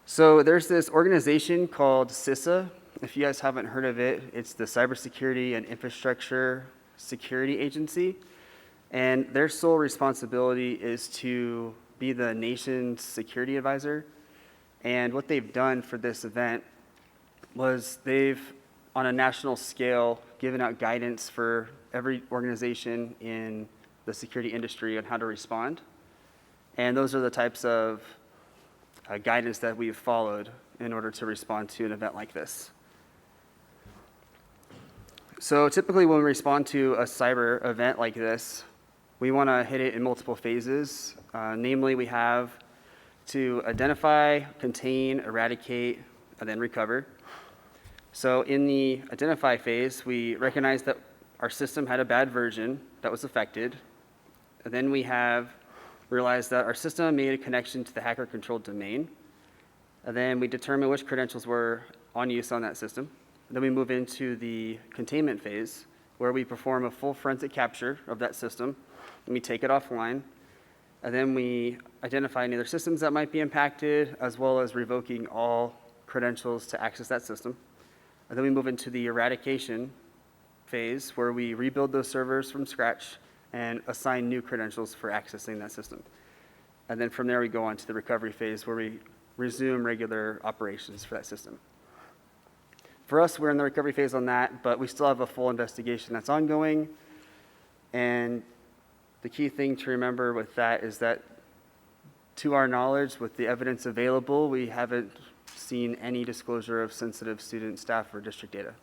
So there's this organization called CISA. If you guys haven't heard of it, it's the Cybersecurity and Infrastructure Security Agency, and their sole responsibility is to be the nation's security advisor. And what they've done for this event was they've, on a national scale, given out guidance for every organization in the security industry on how to respond. And those are the types of guidance that we've followed in order to respond to an event like this. So typically when we respond to a cyber event like this, we want to hit it in multiple phases. Namely, we have to identify, contain, eradicate, and then recover. So in the identify phase, we recognize that our system had a bad version that was affected. And then we have realized that our system made a connection to the hacker-controlled domain. And then we determine which credentials were on use on that system. And then we move into the containment phase, where we perform a full forensic capture of that system, and we take it offline. And then we identify any other systems that might be impacted, as well as revoking all credentials to access that system. And then we move into the eradication phase, where we rebuild those servers from scratch and assign new credentials for accessing that system. And then from there, we go on to the recovery phase, where we resume regular operations for that system. For us, we're in the recovery phase on that, but we still have a full investigation that's ongoing. And the key thing to remember with that is that, to our knowledge, with the evidence available, we haven't seen any disclosure of sensitive student, staff, or district data.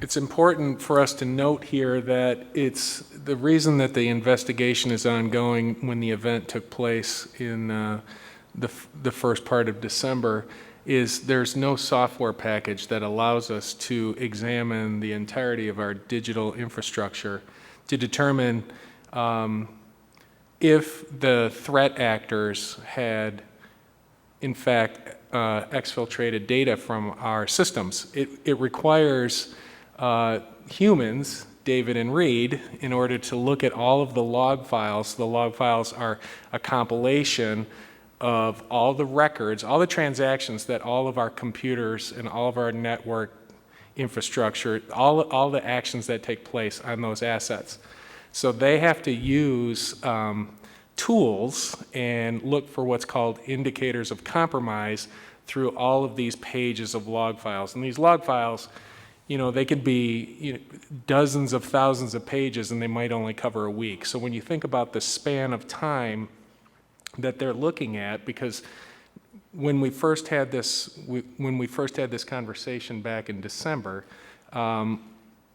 It's important for us to note here that it's the reason that the investigation is ongoing when the event took place in the first part of December is there's no software package that allows us to examine the entirety of our digital infrastructure to determine if the threat actors had in fact exfiltrated data from our systems. It requires humans, David and Reed, in order to look at all of the log files. The log files are a compilation of all the records, all the transactions that all of our computers and all of our network infrastructure, all the actions that take place on those assets. So they have to use tools and look for what's called indicators of compromise through all of these pages of log files. And these log files, they could be dozens of thousands of pages, and they might only cover a week. So when you think about the span of time that they're looking at, because when we first had this conversation back in December,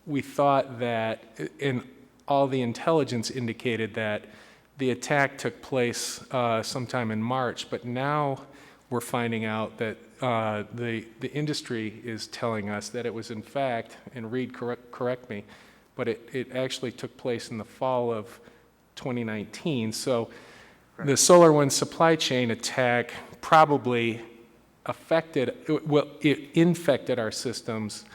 we thought that, and all the intelligence indicated that the attack took place sometime in March, but now we're finding out that the industry is telling us that it was in fact, and Reed, correct me, but it actually took place in the fall of 2019. So the SolarWinds supply chain attack probably it infected our systems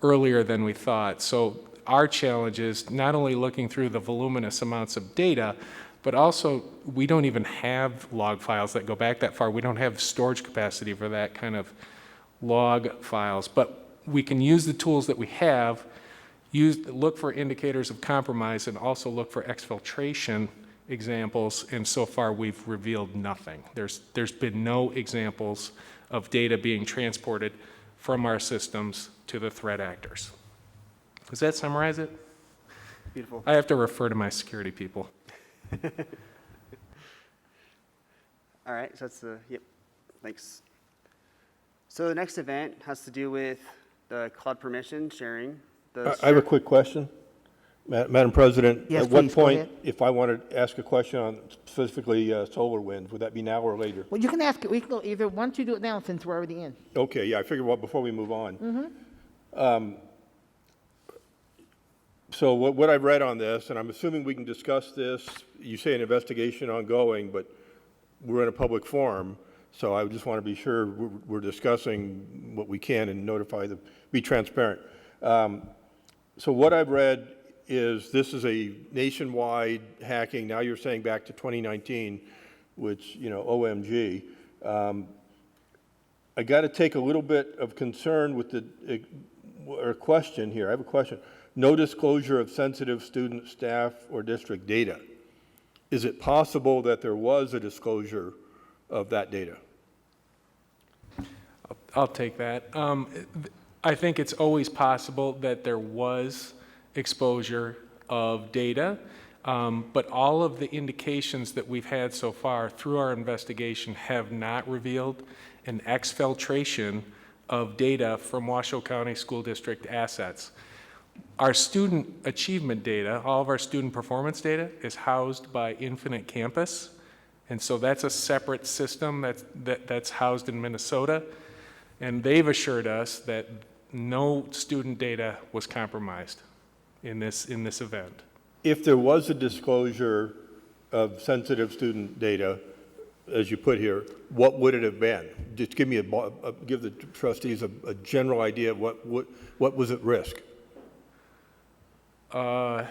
earlier than we thought. So our challenge is not only looking through the voluminous amounts of data, but also we don't even have log files that go back that far. We don't have storage capacity for that kind of log files. But we can use the tools that we have, look for indicators of compromise, and also look for exfiltration examples, and so far we've revealed nothing. There's been no examples of data being transported from our systems to the threat actors. Does that summarize it? Beautiful. I have to refer to my security people. All right, so that's yep, thanks. So the next event has to do with the cloud permission sharing. I have a quick question. Madam President, Yes, at what please, go point, ahead. if I want to ask a question on specifically SolarWinds, would that be now or later? Well, you can ask it. We can go either. Why don't you do it now since we're already in? Okay, yeah, I figured, well, before we move on. So what I've read on this, and I'm assuming we can discuss this, you say an investigation ongoing, but we're in a public forum, so I just want to be sure we're discussing what we can and be transparent. So what I've read is this is a nationwide hacking. Now you're saying back to 2019, which, OMG. I got to take a little bit of concern with or question here. I have a question. No disclosure of sensitive student, staff, or district data. Is it possible that there was a disclosure of that data? I'll take that. I think it's always possible that there was exposure of data, but all of the indications that we've had so far through our investigation have not revealed an exfiltration of data from Washoe County School District assets. Our student achievement data, all of our student performance data, is housed by Infinite Campus, and so that's a separate system that's housed in Minnesota, and they've assured us that no student data was compromised in this event. If there was a disclosure of sensitive student data, as you put here, what would it have been? Just give me give the trustees a general idea of what was at risk. Well,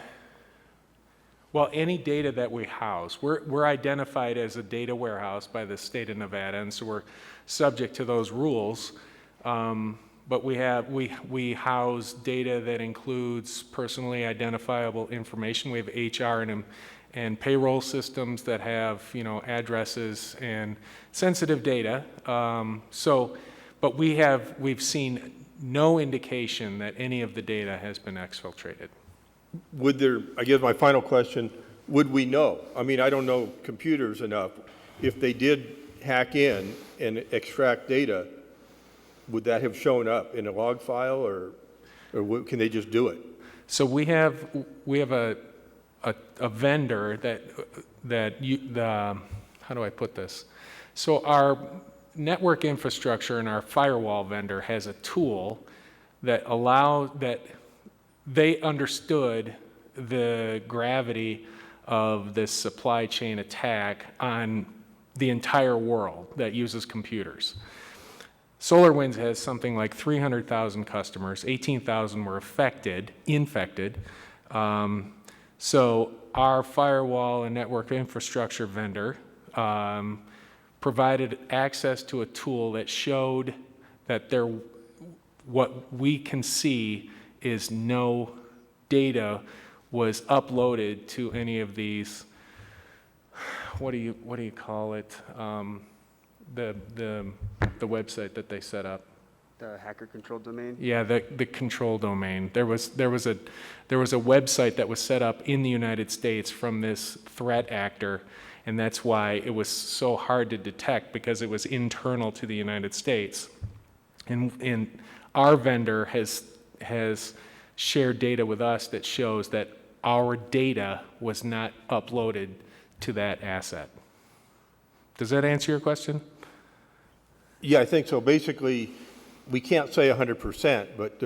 any data that we house, we're identified as a data warehouse by the state of Nevada, and so we're subject to those rules. But we house data that includes personally identifiable information. We have HR and payroll systems that have addresses and sensitive data. But we've seen no indication that any of the data has been exfiltrated. would there, I guess my final question, would we know? I mean, I don't know computers enough. If they did hack in and extract data, would that have shown up in a log file, or can they just do it? So we have a vendor how do I put this? So our network infrastructure and our firewall vendor has a tool that they understood the gravity of this supply chain attack on the entire world that uses computers. SolarWinds has something like 300,000 customers, 18,000 were infected. So our firewall and network infrastructure vendor provided access to a tool that showed that what we can see is no data was uploaded to any of these, what do you call it? The website that they set up. The hacker-controlled domain? Yeah, the control domain. There was a website that was set up in the United States from this threat actor, and that's why it was so hard to detect, because it was internal to the United States. And our vendor has shared data with us that shows that our data was not uploaded to that asset. Does that answer your question? Yeah, I think so. Basically, we can't say 100%, but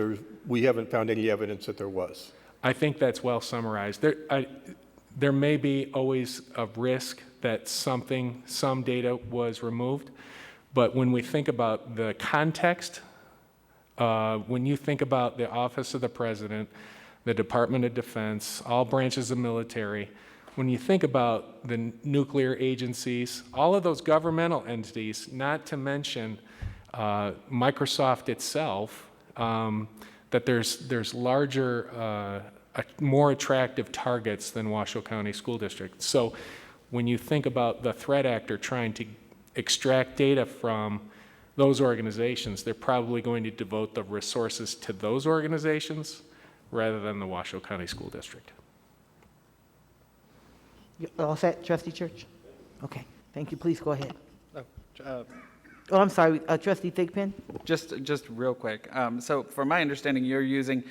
we haven't found any evidence that there was. I think that's well summarized. There may be always a risk that some data was removed, but when we think about the context, when you think about the Office of the President, the Department of Defense, all branches of military, when you think about the nuclear agencies, all of those governmental entities, not to mention Microsoft itself, that there's larger, more attractive targets than Washoe County School District. So when you think about the threat actor trying to extract data from those organizations, they're probably going to devote the resources to those organizations rather than the Washoe County School District. You all set, Trustee Church? Okay, thank you. Please go ahead. Oh, I'm sorry, Trustee Thigpen? Just real quick. So from my understanding, you're using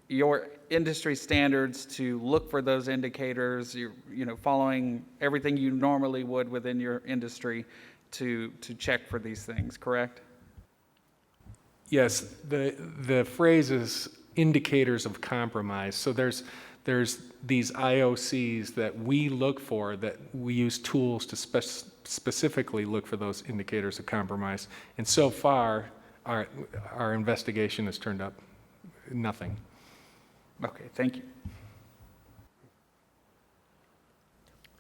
your industry standards to look for those indicators. You're following everything you normally would within your industry to check for these things, correct? Yes, the phrase is indicators of compromise. So there's these IOCs that we look for, that we use tools to specifically look for those indicators of compromise. And so far, our investigation has turned up nothing. Okay, thank you.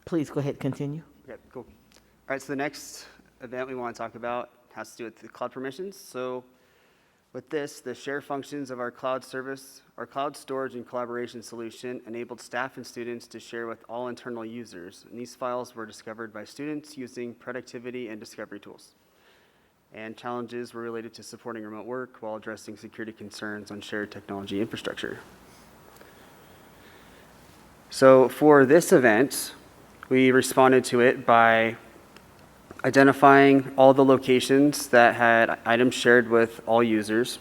Please go ahead, continue. Okay, cool. All right, so the next event we want to talk about has to do with the cloud permissions. So with this, the share functions of our cloud service, our cloud storage and collaboration solution enabled staff and students to share with all internal users. And these files were discovered by students using productivity and discovery tools. And challenges were related to supporting remote work while addressing security concerns on shared technology infrastructure. So for this event, we responded to it by identifying all the locations that had items shared with all users.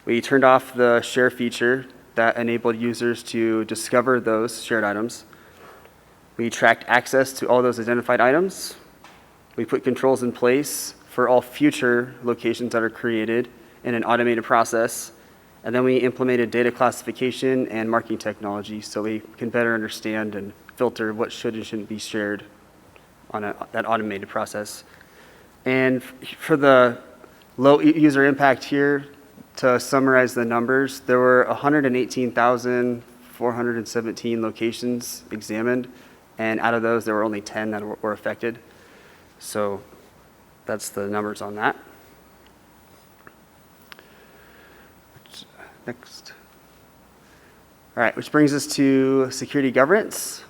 We turned off the share feature that enabled users to discover those shared items. We tracked access to all those identified items. We put controls in place for all future locations that are created in an automated process. And then we implemented data classification and marking technology so we can better understand and filter what should and shouldn't be shared on that automated process. And for the low user impact here, to summarize the numbers, there were 118,417 locations examined, and out of those, there were only 10 that were affected. So that's the numbers on that. Next. All right, which brings us to security governance,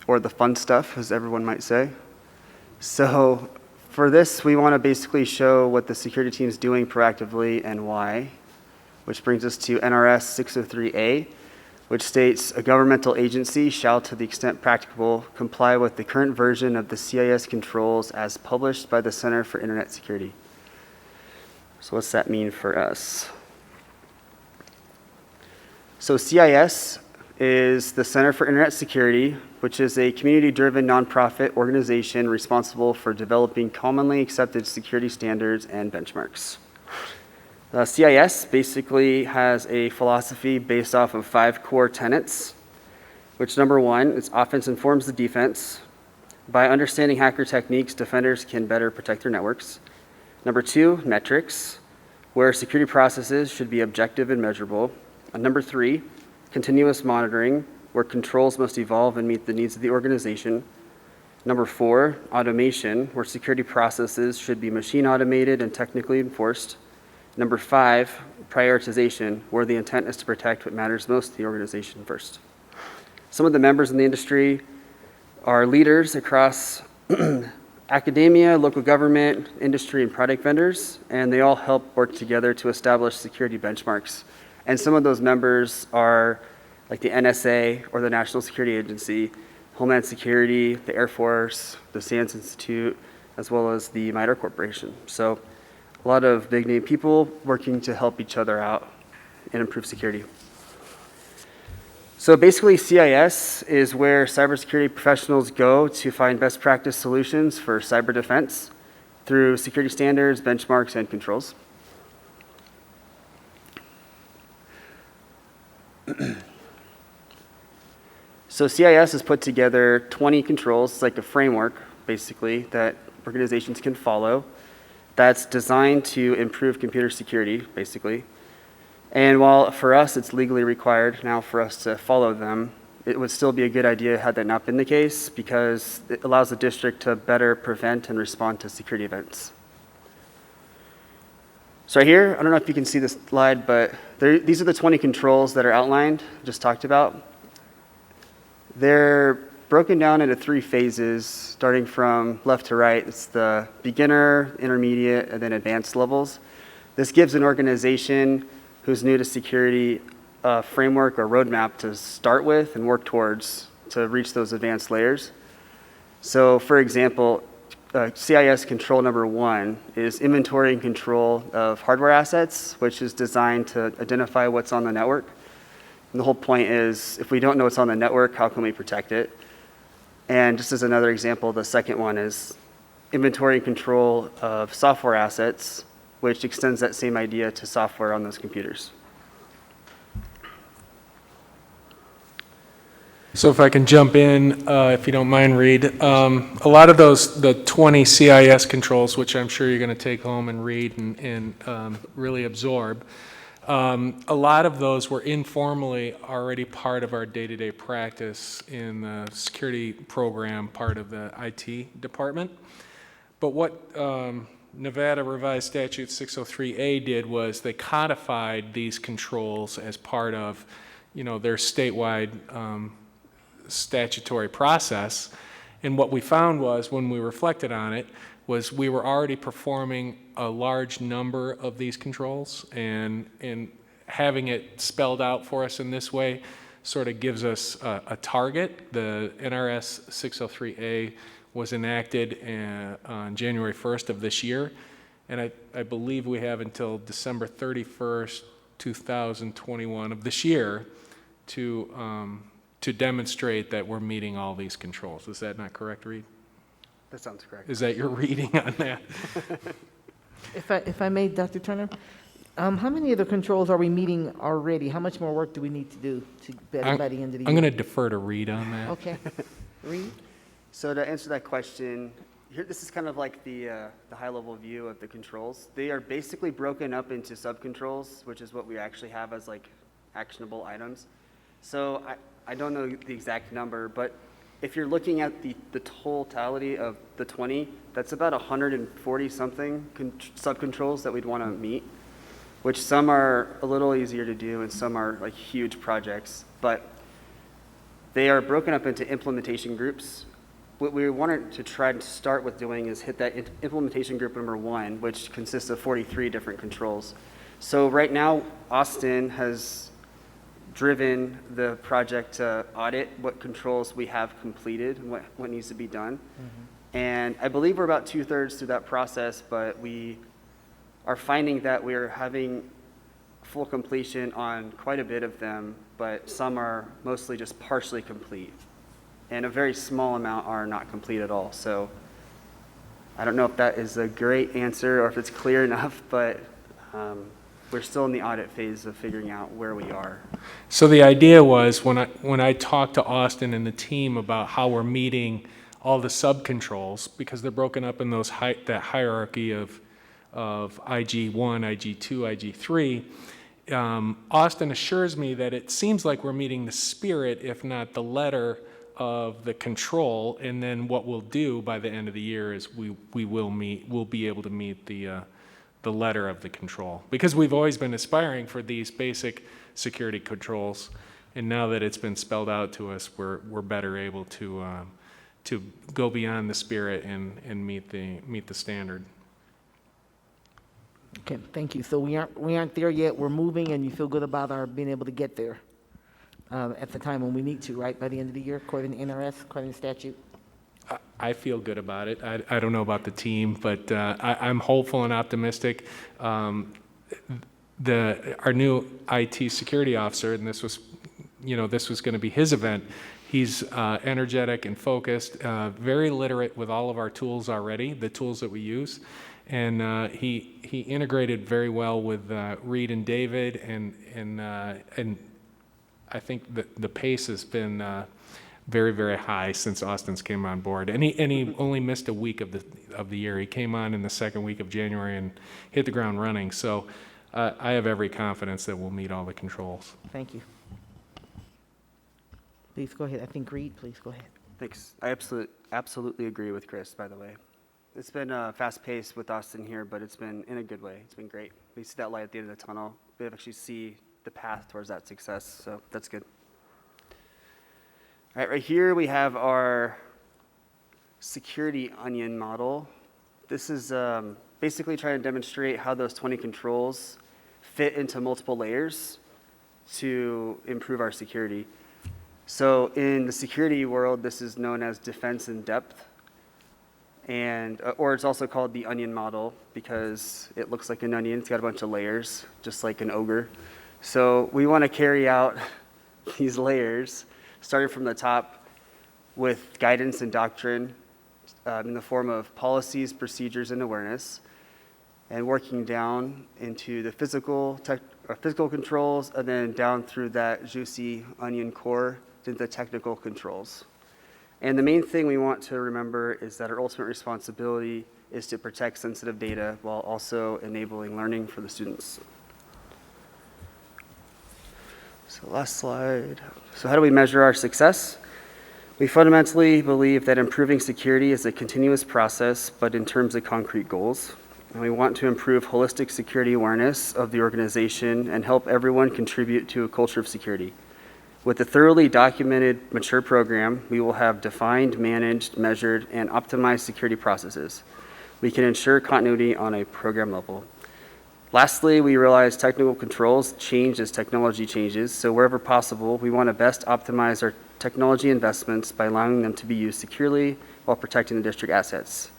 or the fun stuff, as everyone might say. So for this, we want to basically show what the security team is doing proactively and why, which brings us to NRS 603A, which states a governmental agency shall, to the extent practicable, comply with the current version of the CIS controls as published by the Center for Internet Security. So what's that mean for us? So CIS is the Center for Internet Security, which is a community-driven nonprofit organization responsible for developing commonly accepted security standards and benchmarks. CIS basically has a philosophy based off of 5 core tenets, which number 1 is offense informs the defense. By understanding hacker techniques, defenders can better protect their networks. Number 2, metrics, where security processes should be objective and measurable. Number 3, continuous monitoring, where controls must evolve and meet the needs of the organization. Number 4, automation, where security processes should be machine automated and technically enforced. Number 5, prioritization, where the intent is to protect what matters most to the organization first. Some of the members in the industry are leaders across academia, local government, industry, and product vendors, and they all help work together to establish security benchmarks. And some of those members are like the NSA or the National Security Agency, Homeland Security, the Air Force, the SANS Institute, as well as the MITRE Corporation. So a lot of big name people working to help each other out and improve security. So basically CIS is where cybersecurity professionals go to find best practice solutions for cyber defense through security standards, benchmarks, and controls. So CIS has put together 20 controls. It's like a framework, basically, that organizations can follow that's designed to improve computer security, basically. And while for us it's legally required now for us to follow them, it would still be a good idea had that not been the case, because it allows the district to better prevent and respond to security events. So right here, I don't know if you can see this slide, but these are the 20 controls that are outlined, just talked about. They're broken down into 3 phases, starting from left to right. It's the beginner, intermediate, and then advanced levels. This gives an organization who's new to security a framework or roadmap to start with and work towards to reach those advanced layers. So for example, CIS control number 1 is inventory and control of hardware assets, which is designed to identify what's on the network. And the whole point is, if we don't know what's on the network, how can we protect it? And just as another example, the second one is inventory and control of software assets, which extends that same idea to software on those computers. So if I can jump in, if you don't mind, Reed, a lot of the 20 CIS controls, which I'm sure you're going to take home and read and really absorb, a lot of those were informally already part of our day-to-day practice in the security program part of the IT department. But what Nevada Revised Statute 603A did was they codified these controls as part of, their statewide statutory process. And what we found was, when we reflected on it, was we were already performing a large number of these controls, and having it spelled out for us in this way sort of gives us a target. The NRS 603A was enacted on January 1st of this year, and I believe we have until December 31st, 2021 of this year to demonstrate that we're meeting all these controls. Is that not correct, Reed? That sounds correct. Is that your reading on that? If I may, Dr. Turner, how many of the controls are we meeting already? How much more work do we need to do by the end of the year? I'm going to defer to Reed on that. Okay. Reed? So to answer that question, here, this is kind of like the high-level view of the controls. They are basically broken up into sub-controls, which is what we actually have as like actionable items. So I don't know the exact number, but if you're looking at the totality of the 20, that's about 140-something sub-controls that we'd want to meet, which some are a little easier to do and some are like huge projects, but they are broken up into implementation groups. What we wanted to try to start with doing is hit that implementation group number 1, which consists of 43 different controls. So right now, Austin has driven the project to audit what controls we have completed and what needs to be done. And I believe we're about 2/3 through that process, but we are finding that we're having full completion on quite a bit of them, but some are mostly just partially complete. And a very small amount are not complete at all. So I don't know if that is a great answer or if it's clear enough, but we're still in the audit phase of figuring out where we are. So the idea was when I talked to Austin and the team about how we're meeting all the sub-controls, because they're broken up in that hierarchy of IG1, IG2, IG3, Austin assures me that it seems like we're meeting the spirit, if not the letter, of the control. And then what we'll do by the end of the year is we'll be able to meet the letter of the control, because we've always been aspiring for these basic security controls, and now that it's been spelled out to us, we're better able to go beyond the spirit and meet the standard. Okay, thank you. So we aren't there yet. We're moving, and you feel good about our being able to get there at the time when we need to, right? By the end of the year, according to NRS, according to statute. I feel good about it. I don't know about the team, but I'm hopeful and optimistic. Our new IT security officer, and this was going to be his event. He's energetic and focused, very literate with all of our tools already, the tools that we use, and he integrated very well with Reed and David, and I think the pace has been very, very high since Austin's came on board, and he only missed a week of the year. He came on in the second week of January and hit the ground running. So I have every confidence that we'll meet all the controls. Thank you. Please go ahead. I think Reed, please go ahead. Thanks. I absolutely agree with Chris, by the way. It's been fast-paced with Austin here, but it's been in a good way. It's been great. We see that light at the end of the tunnel. We actually see the path towards that success, so that's good. All right here we have our security onion model. This is basically trying to demonstrate how those 20 controls fit into multiple layers to improve our security. So in the security world, this is known as defense in depth, and or it's also called the onion model because it looks like an onion. It's got a bunch of layers, just like an ogre. So we want to carry out these layers, starting from the top with guidance and doctrine in the form of policies, procedures, and awareness, and working down into the physical controls, and then down through that juicy onion core to the technical controls. And the main thing we want to remember is that our ultimate responsibility is to protect sensitive data while also enabling learning for the students. So last slide. So how do we measure our success? We fundamentally believe that improving security is a continuous process, but in terms of concrete goals. And we want to improve holistic security awareness of the organization and help everyone contribute to a culture of security. With a thoroughly documented, mature program, we will have defined, managed, measured, and optimized security processes. We can ensure continuity on a program level. Lastly, we realize technical controls change as technology changes, so wherever possible, we want to best optimize our technology investments by allowing them to be used securely while protecting the district assets.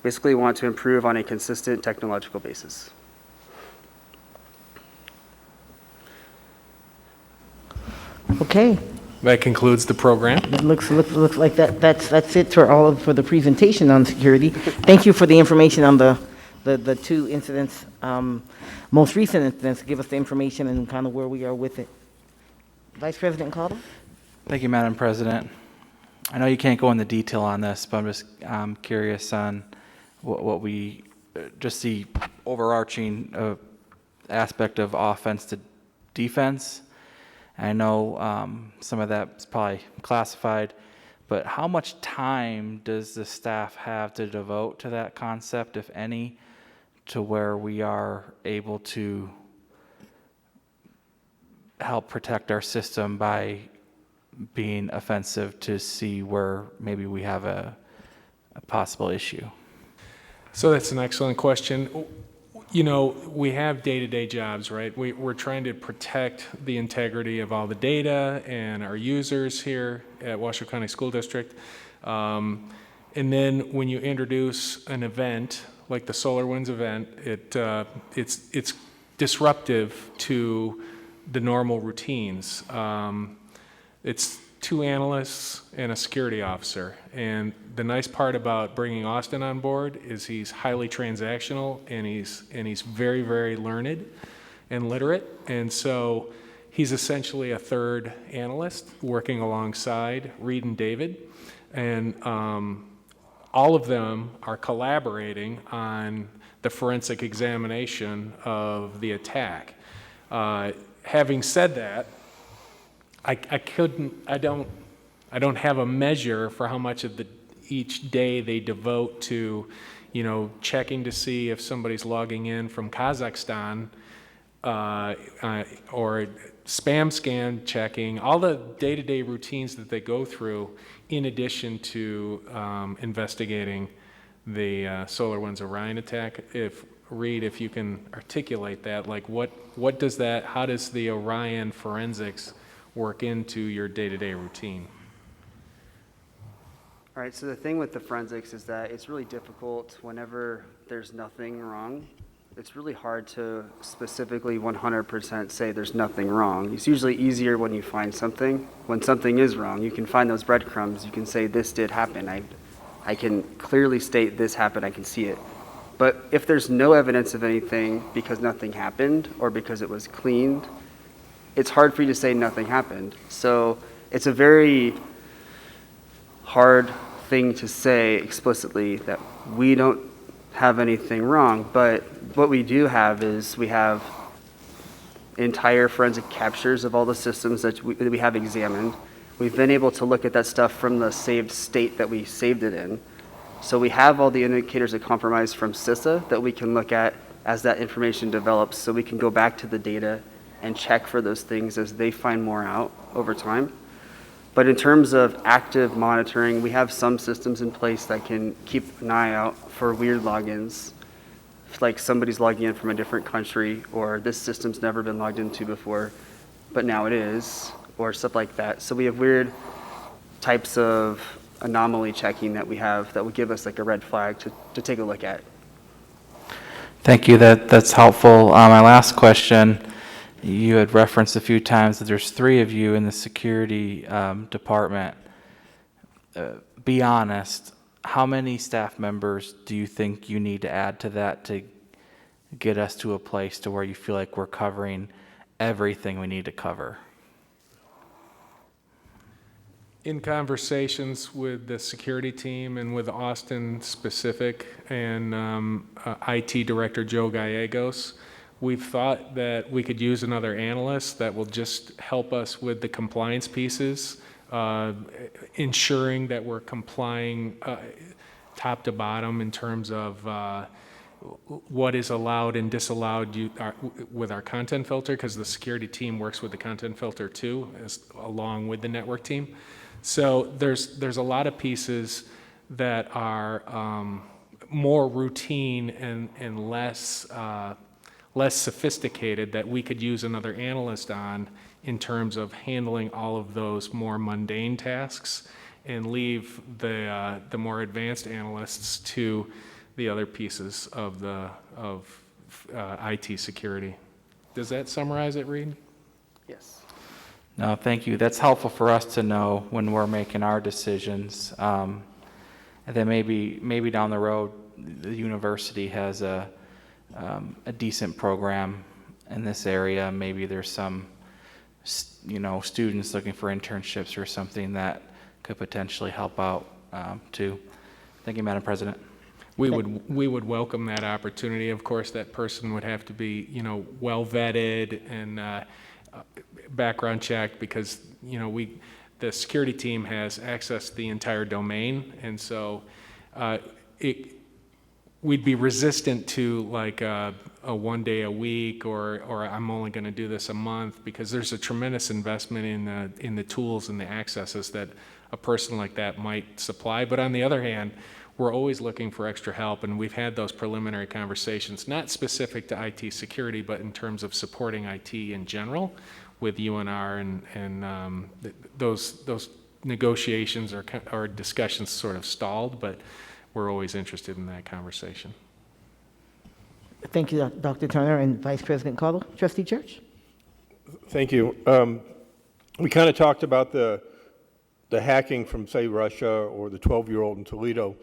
Basically, we want to improve on a consistent technological basis. Okay. That concludes the program. It looks like that's it for the presentation on security. Thank you for the information on the two incidents, most recent incidents. Give us the information and kind of where we are with it. Vice President Caldwell? Thank you, Madam President. I know you can't go into detail on this, but I'm just curious on what we just the overarching aspect of offense to defense. I know some of that's probably classified, but how much time does the staff have to devote to that concept, if any, to where we are able to help protect our system by being offensive to see where maybe we have a possible issue? So that's an excellent question. you know, we have day-to-day jobs, right? We're trying to protect the integrity of all the data and our users here at Washoe County School District. And then when you introduce an event like the SolarWinds event, it's disruptive to the normal routines. It's 2 analysts and a security officer. And the nice part about bringing Austin on board is he's highly transactional and he's very, very learned and literate. And so he's essentially a third analyst working alongside Reed and David. And all of them are collaborating on the forensic examination of the attack. Having said that, I don't have a measure for how much of each day they devote to, you know, checking to see if somebody's logging in from Kazakhstan, or spam scan checking, all the day-to-day routines that they go through in addition to investigating the SolarWinds Orion attack. Reed, if you can articulate that, like what does that, how does the Orion forensics work into your day-to-day routine? All right, so the thing with the forensics is that it's really difficult whenever there's nothing wrong. It's really hard to specifically 100% say there's nothing wrong. It's usually easier when you find something. When something is wrong, you can find those breadcrumbs. You can say, this did happen. I can clearly state this happened. I can see it. But if there's no evidence of anything because nothing happened or because it was cleaned, it's hard for you to say nothing happened. So it's a very hard thing to say explicitly that we don't have anything wrong, but what we do have is we have entire forensic captures of all the systems that we have examined. We've been able to look at that stuff from the saved state that we saved it in. So we have all the indicators of compromise from CISA that we can look at as that information develops, so we can go back to the data and check for those things as they find more out over time. But in terms of active monitoring, we have some systems in place that can keep an eye out for weird logins, like somebody's logging in from a different country, or this system's never been logged into before, but now it is, or stuff like that. So we have weird types of anomaly checking that we have that would give us like a red flag to take a look at. Thank you. That's helpful. My last question. You had referenced a few times that there's 3 of you in the security department. Be honest, how many staff members do you think you need to add to that to get us to a place to where you feel like we're covering everything we need to cover? In conversations with the security team and with Austin specific and IT Director Joe Gallegos, we've thought that we could use another analyst that will just help us with the compliance pieces, ensuring that we're complying top to bottom in terms of what is allowed and disallowed with our content filter, because the security team works with the content filter too, along with the network team. So there's a lot of pieces that are more routine and less sophisticated that we could use another analyst on in terms of handling all of those more mundane tasks and leave the more advanced analysts to the other pieces of IT security. Does that summarize it, Reed? Yes. No, thank you. That's helpful for us to know when we're making our decisions. And then maybe down the road, the university has a decent program in this area. Maybe there's some, students looking for internships or something that could potentially help out too. Thank you, Madam President. We would welcome that opportunity. Of course, that person would have to be, well vetted and background checked, because the security team has access to the entire domain, and so we'd be resistant to like a 1 day a week or I'm only going to do this a month, because there's a tremendous investment in the tools and the accesses that a person like that might supply. But on the other hand, we're always looking for extra help, and we've had those preliminary conversations, not specific to IT security, but in terms of supporting IT in general with UNR, and those negotiations or discussions sort of stalled, but we're always interested in that conversation. Thank you, Dr. Turner and Vice President Caldwell. Trustee Church? Thank you. We kind of talked about the hacking from, say, Russia or the 12-year-old in Toledo.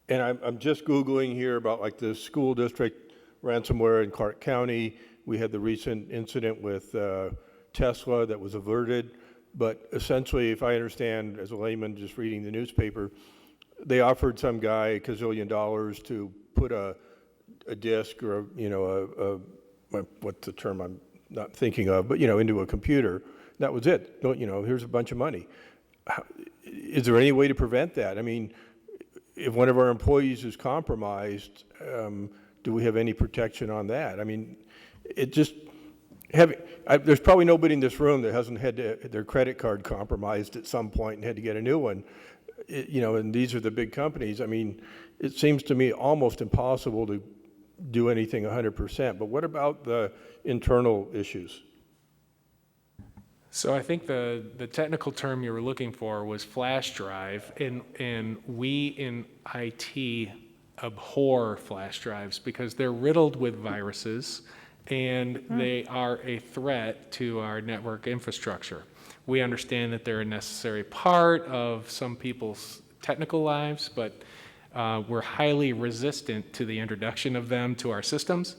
And I'm just Googling here about like the school district ransomware in Clark County. We had the recent incident with Tesla that was averted. But essentially, if I understand as a layman just reading the newspaper, they offered some guy $1 gazillion to put a disk or what's the term I'm not thinking of, but into a computer. That was it. Here's a bunch of money. Is there any way to prevent that? I mean, if one of our employees is compromised, do we have any protection on that? I mean, there's probably nobody in this room that hasn't had their credit card compromised at some point and had to get a new one. And these are the big companies. I mean, it seems to me almost impossible to do anything 100%. But what about the internal issues? So I think the technical term you were looking for was flash drive, and we in IT abhor flash drives because they're riddled with viruses, and they are a threat to our network infrastructure. We understand that they're a necessary part of some people's technical lives, but we're highly resistant to the introduction of them to our systems.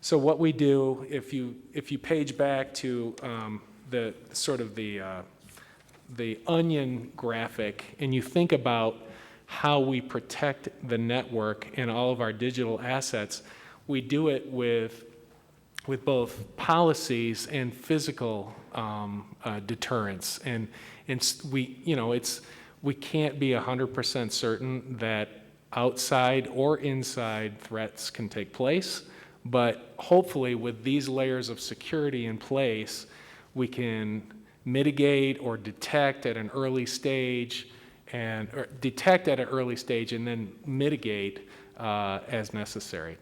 So what we do, if you page back to the sort of the onion graphic, and you think about how we protect the network and all of our digital assets, we do it with both policies and physical deterrence, and we can't be 100% certain that outside or inside threats can take place, but hopefully with these layers of security in place, we can mitigate or detect at an early stage, and then mitigate as necessary.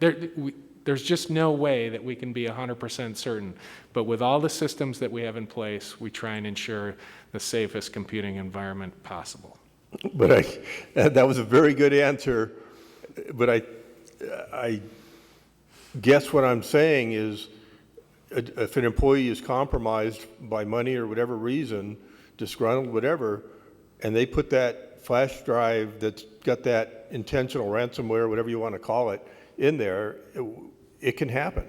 There's just no way that we can be 100% certain, but with all the systems that we have in place, we try and ensure the safest computing environment possible. But that was a very good answer, but I guess what I'm saying is if an employee is compromised by money or whatever reason, disgruntled, whatever, and they put that flash drive that's got that intentional ransomware, whatever you want to call it, in there, it can happen.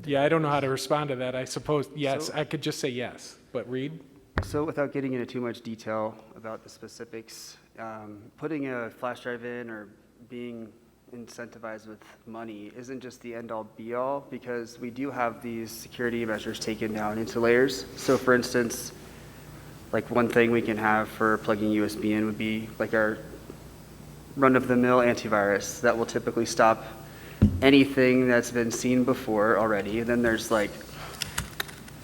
Yeah, I don't know how to respond to that. I suppose, yes, I could just say yes, but Reed? So without getting into too much detail about the specifics, putting a flash drive in or being incentivized with money isn't just the end-all be-all, because we do have these security measures taken down into layers. So for instance, like one thing we can have for plugging USB in would be like our run-of-the-mill antivirus that will typically stop anything that's been seen before already. And then there's like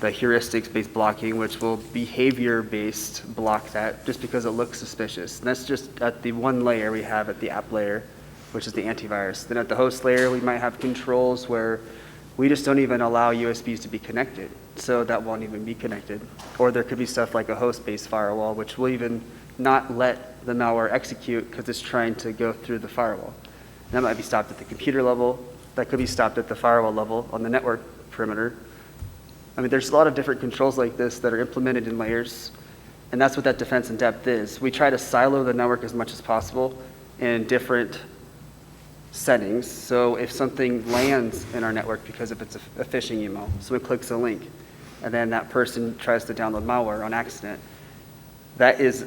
the heuristics-based blocking, which will behavior-based block that just because it looks suspicious. And that's just at the one layer we have at the app layer, which is the antivirus. Then at the host layer, we might have controls where we just don't even allow USBs to be connected. So that won't even be connected. Or there could be stuff like a host-based firewall, which will even not let the malware execute because it's trying to go through the firewall. And that might be stopped at the computer level. That could be stopped at the firewall level on the network perimeter. I mean, there's a lot of different controls like this that are implemented in layers, and that's what that defense in depth is. We try to silo the network as much as possible in different settings. So if something lands in our network because if it's a phishing email, someone clicks a link, and then that person tries to download malware on accident, that is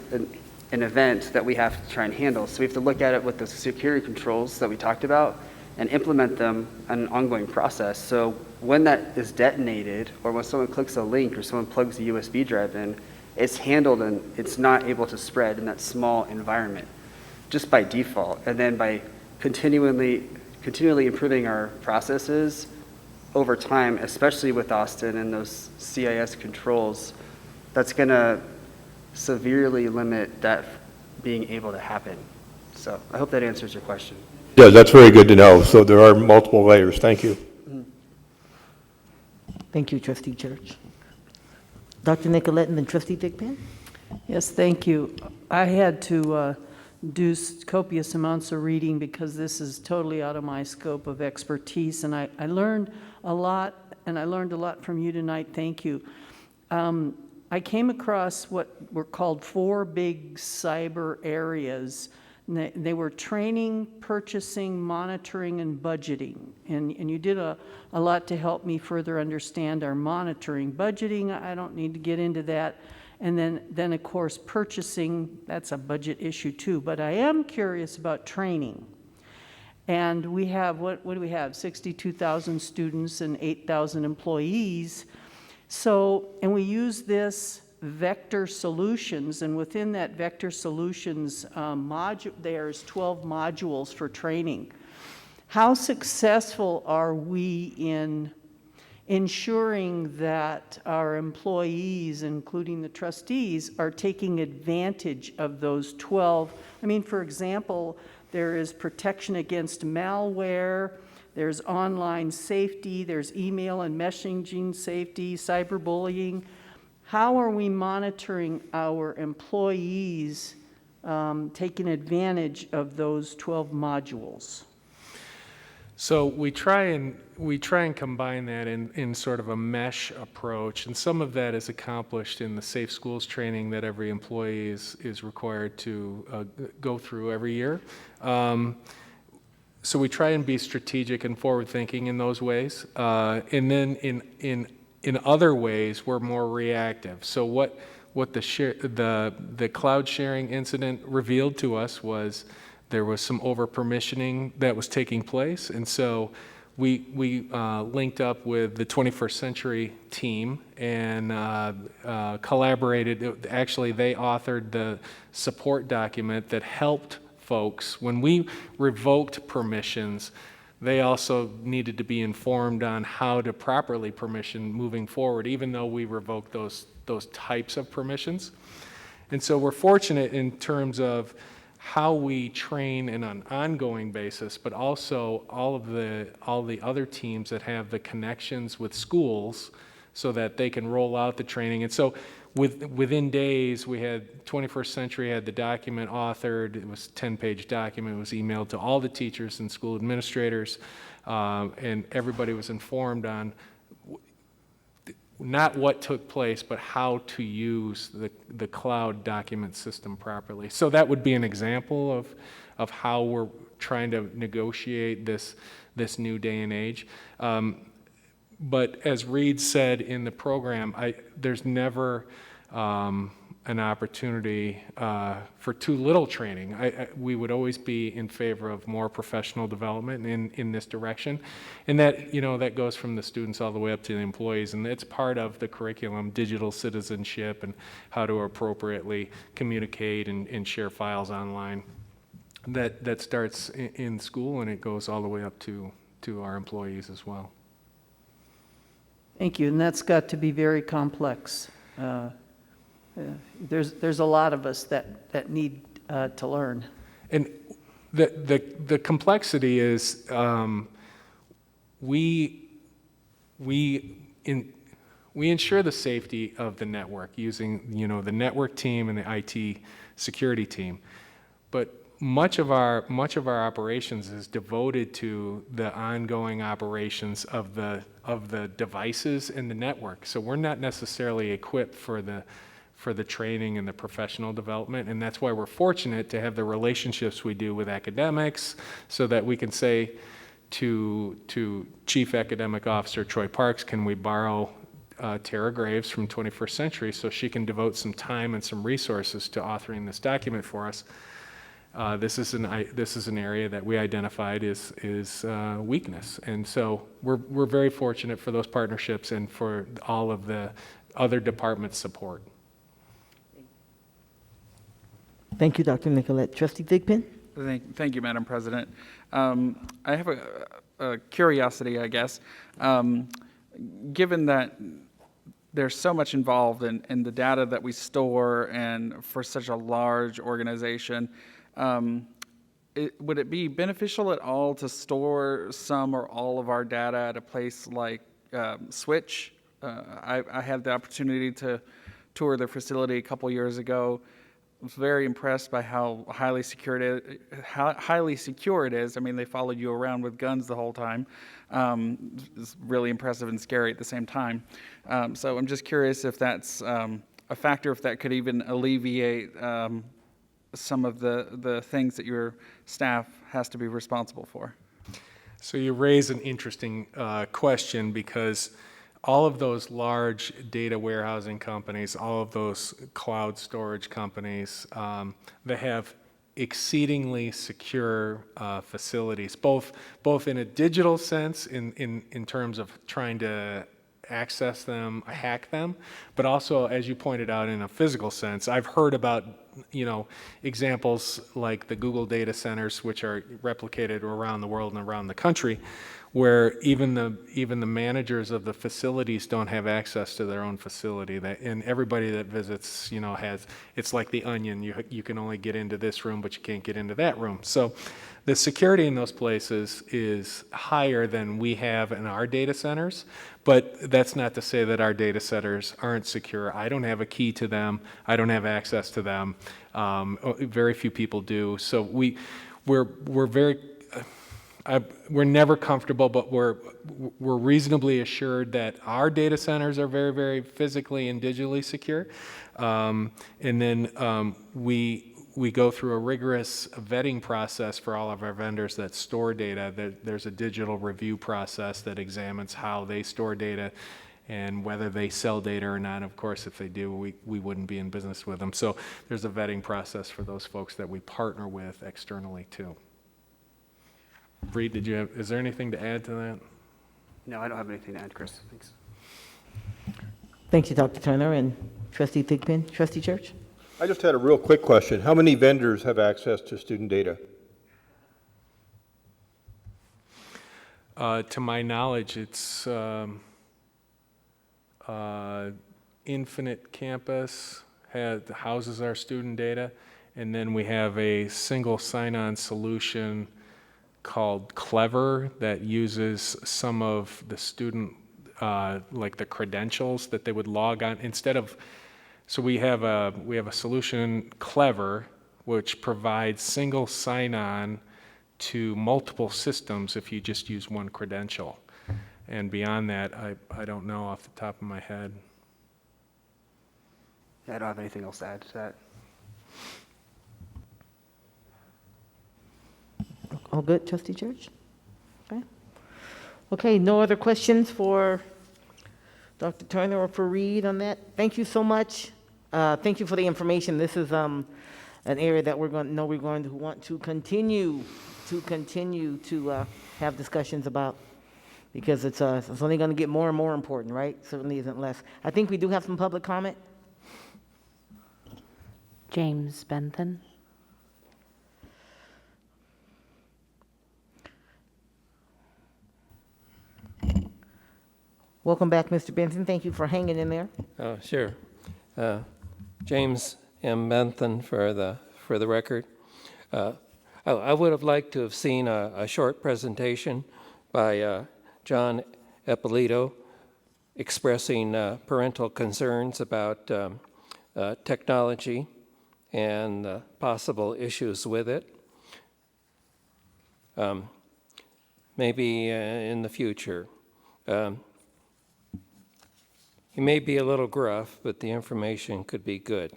an event that we have to try and handle. So we have to look at it with the security controls that we talked about and implement them on an ongoing process. So when that is detonated, or when someone clicks a link or someone plugs a USB drive in, it's handled and it's not able to spread in that small environment just by default. And then by continually improving our processes over time, especially with Austin and those CIS controls, that's going to severely limit that being able to happen. So I hope that answers your question. Yeah, that's very good to know. So there are multiple layers. Thank you. Thank you, Trustee Church. Dr. Nicolette and then Trustee Thigpen. Yes, thank you. I had to do copious amounts of reading because this is totally out of my scope of expertise, and I learned a lot, and I learned a lot from you tonight. Thank you. I came across what were called 4 big cyber areas. And they were training, purchasing, monitoring, and budgeting. And you did a lot to help me further understand our monitoring. Budgeting, I don't need to get into that. And then of course, purchasing, that's a budget issue too. But I am curious about training. And we have, what do we have? 62,000 students and 8,000 employees. So, and we use this Vector Solutions, and within that Vector Solutions module, there's 12 modules for training. How successful are we in ensuring that our employees, including the trustees, are taking advantage of those 12? I mean, for example, there is protection against malware, there's online safety, there's email and messaging safety, cyberbullying. How are we monitoring our employees taking advantage of those 12 modules? So we try and combine that in sort of a mesh approach, and some of that is accomplished in the Safe Schools training that every employee is required to go through every year. So we try and be strategic and forward-thinking in those ways, and then in other ways we're more reactive. So what the cloud sharing incident revealed to us was there was some over-permissioning that was taking place, and so we linked up with the 21st Century team and collaborated. Actually, they authored the support document that helped folks. When we revoked permissions, they also needed to be informed on how to properly permission moving forward, even though we revoked those types of permissions. And so we're fortunate in terms of how we train in an ongoing basis, but also all the other teams that have the connections with schools so that they can roll out the training. And so within days, we had 21st Century had the document authored. It was a 10-page document. It was emailed to all the teachers and school administrators, and everybody was informed on not what took place, but how to use the cloud document system properly. So that would be an example of how we're trying to negotiate this new day and age. But as Reed said in the program, there's never an opportunity for too little training. We would always be in favor of more professional development in this direction. And that goes from the students all the way up to the employees. And it's part of the curriculum, digital citizenship and how to appropriately communicate and share files online. That starts in school and it goes all the way up to our employees as well. Thank you, and that's got to be very complex. There's a lot of us that need to learn. And the complexity is we ensure the safety of the network using the network team and the IT security team, but much of our operations is devoted to the ongoing operations of the devices in the network. So we're not necessarily equipped for the training and the professional development, and that's why we're fortunate to have the relationships we do with academics, so that we can say to Chief Academic Officer Troy Parks, can we borrow Tara Graves from 21st Century so she can devote some time and some resources to authoring this document for us. This is an area that we identified is weakness, and so we're very fortunate for those partnerships and for all of the other departments' support. Thank you, Dr. Nicolette. Trustee Thigpen? Thank you, Madam President. I have a curiosity, I guess. Given that there's so much involved in the data that we store, and for such a large organization. Would it be beneficial at all to store some or all of our data at a place like Switch? I had the opportunity to tour their facility a couple years ago. I was very impressed by how highly secure it is. I mean, they followed you around with guns the whole time. It's really impressive and scary at the same time. So I'm just curious if that's a factor, if that could even alleviate some of the things that your staff has to be responsible for. So you raise an interesting question, because all of those large data warehousing companies, all of those cloud storage companies, they have exceedingly secure facilities, both in a digital sense in terms of trying to access them, hack them, but also, as you pointed out, in a physical sense. I've heard about, examples like the Google data centers, which are replicated around the world and around the country, where even the managers of the facilities don't have access to their own facility. And everybody that visits, it's like the onion. You can only get into this room, but you can't get into that room. So the security in those places is higher than we have in our data centers, but that's not to say that our data centers aren't secure. I don't have a key to them. I don't have access to them. Very few people do. So we're never comfortable, but we're reasonably assured that our data centers are very, very physically and digitally secure. And then we go through a rigorous vetting process for all of our vendors that store data. There's a digital review process that examines how they store data and whether they sell data or not. Of course, if they do, we wouldn't be in business with them. So there's a vetting process for those folks that we partner with externally too. Reed, is there anything to add to that? No, I don't have anything to add, Chris. Thanks. Thank you, Dr. Turner and Trustee Thigpen. Trustee Church? I just had a real quick question. How many vendors have access to student data? To my knowledge, it's Infinite Campus houses our student data, and then we have a single sign-on solution called Clever that uses some of the student, like the credentials that they would log on instead of. So we have a solution, Clever, which provides single sign-on to multiple systems if you just use one credential. And beyond that, I don't know off the top of my head. Yeah, I don't have anything else to add to that. All good, Trustee Church? Okay. Okay, no other questions for Dr. Turner or for Reed on that? Thank you so much. Thank you for the information. This is an area that we're going to want to continue to have discussions about, because it's only going to get more and more important, right? Certainly isn't less. I think we do have some public comment. James Bentham. Welcome back, Mr. Benson. Thank you for hanging in there. Oh, sure. James M. Bentham for the record. I would have liked to have seen a short presentation by John Eppolito expressing parental concerns about technology and possible issues with it. Maybe in the future. He may be a little gruff, but the information could be good.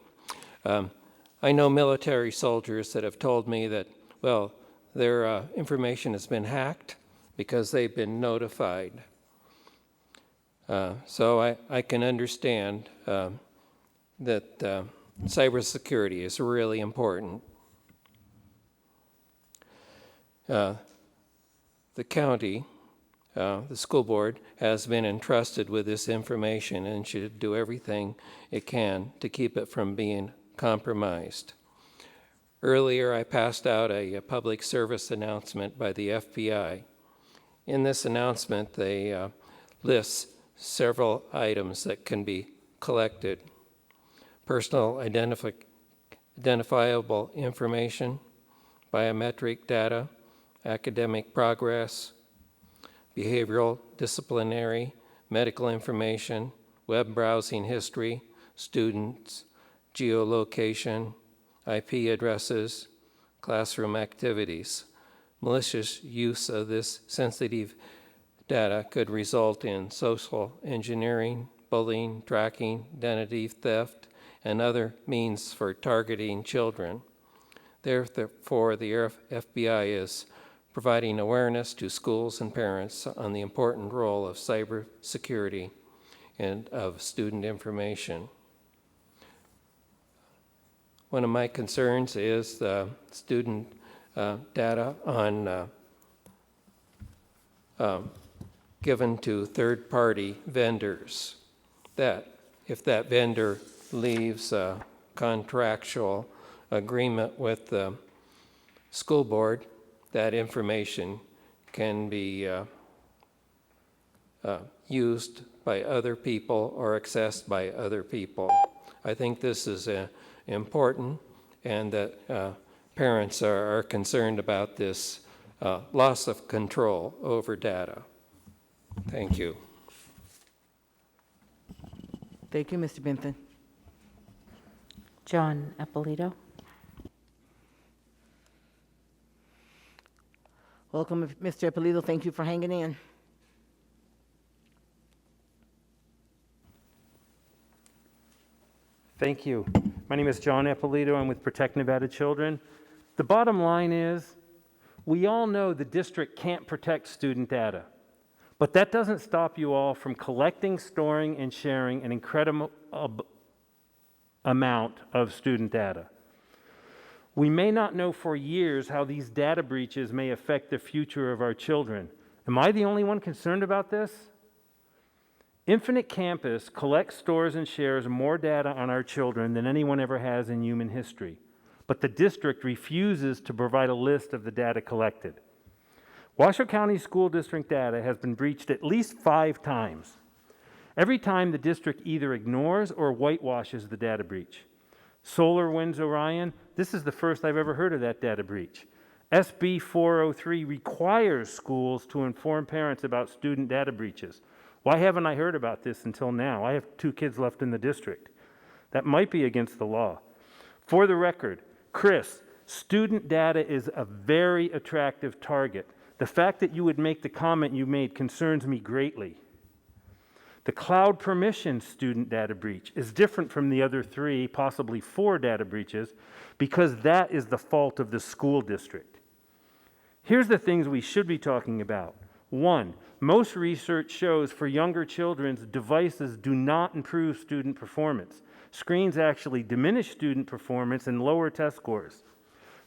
I know military soldiers that have told me that, well, their information has been hacked because they've been notified. So I can understand that cybersecurity is really important. The county, the school board, has been entrusted with this information and should do everything it can to keep it from being compromised. Earlier, I passed out a public service announcement by the FBI. In this announcement, they list several items that can be collected: personal identifiable information, biometric data, academic progress, behavioral, disciplinary, medical information, web browsing history, students, geolocation, IP addresses, classroom activities. Malicious use of this sensitive data could result in social engineering, bullying, tracking, identity theft, and other means for targeting children. Therefore, the FBI is providing awareness to schools and parents on the important role of cybersecurity and of student information. One of my concerns is the student data on given to third-party vendors, that if that vendor leaves a contractual agreement with the school board, that information can be used by other people or accessed by other people. I think this is important, and that parents are concerned about this loss of control over data. Thank you. Thank you, Mr. Benson. John Eppolito. Welcome, Mr. Eppolito. Thank you for hanging in. Thank you. My name is John Eppolito. I'm with Protect Nevada Children. The bottom line is, we all know the district can't protect student data, but that doesn't stop you all from collecting, storing, and sharing an incredible amount of student data. We may not know for years how these data breaches may affect the future of our children. Am I the only one concerned about this? Infinite Campus collects, stores, and shares more data on our children than anyone ever has in human history, but the district refuses to provide a list of the data collected. Washoe County School District data has been breached at least 5 times. Every time the district either ignores or whitewashes the data breach. SolarWinds Orion, this is the first I've ever heard of that data breach. SB 403 requires schools to inform parents about student data breaches. Why haven't I heard about this until now? I have 2 kids left in the district. That might be against the law. For the record, Chris, student data is a very attractive target. The fact that you would make the comment you made concerns me greatly. The cloud permission student data breach is different from the other 3, possibly 4 data breaches, because that is the fault of the school district. Here's the things we should be talking about. 1, most research shows for younger children's devices do not improve student performance. Screens actually diminish student performance and lower test scores.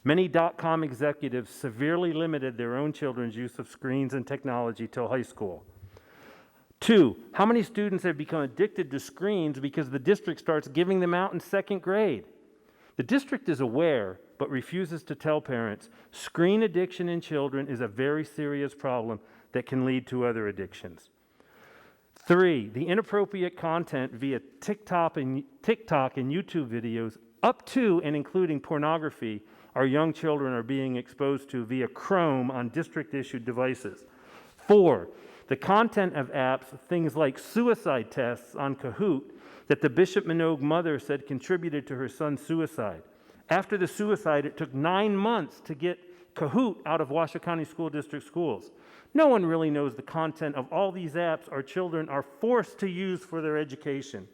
Many .com executives severely limited their own children's use of screens and technology till high school. 2, how many students have become addicted to screens because the district starts giving them out in 2nd grade? The district is aware, but refuses to tell parents screen addiction in children is a very serious problem that can lead to other addictions. 3, the inappropriate content via TikTok and YouTube videos up to and including pornography our young children are being exposed to via Chrome on district-issued devices. 4, the content of apps, things like suicide tests on Kahoot, that the Bishop Minogue mother said contributed to her son's suicide. After the suicide, it took 9 months to get Kahoot out of Washoe County School District schools. No one really knows the content of all these apps our children are forced to use for their education.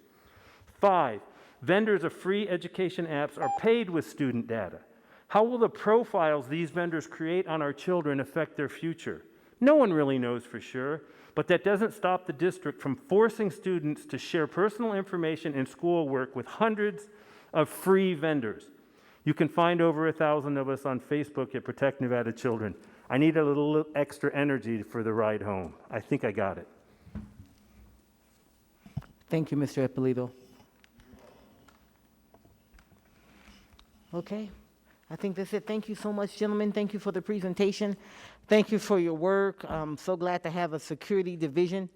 5, vendors of free education apps are paid with student data. How will the profiles these vendors create on our children affect their future? No one really knows for sure, but that doesn't stop the district from forcing students to share personal information and schoolwork with hundreds of free vendors. You can find over 1,000 of us on Facebook at Protect Nevada Children. I need a little extra energy for the ride home. I think I got it. Thank you, Mr. Eppolito. Okay, I think that's it. Thank you so much, gentlemen. Thank you for the presentation. Thank you for your work. I'm so glad to have a security division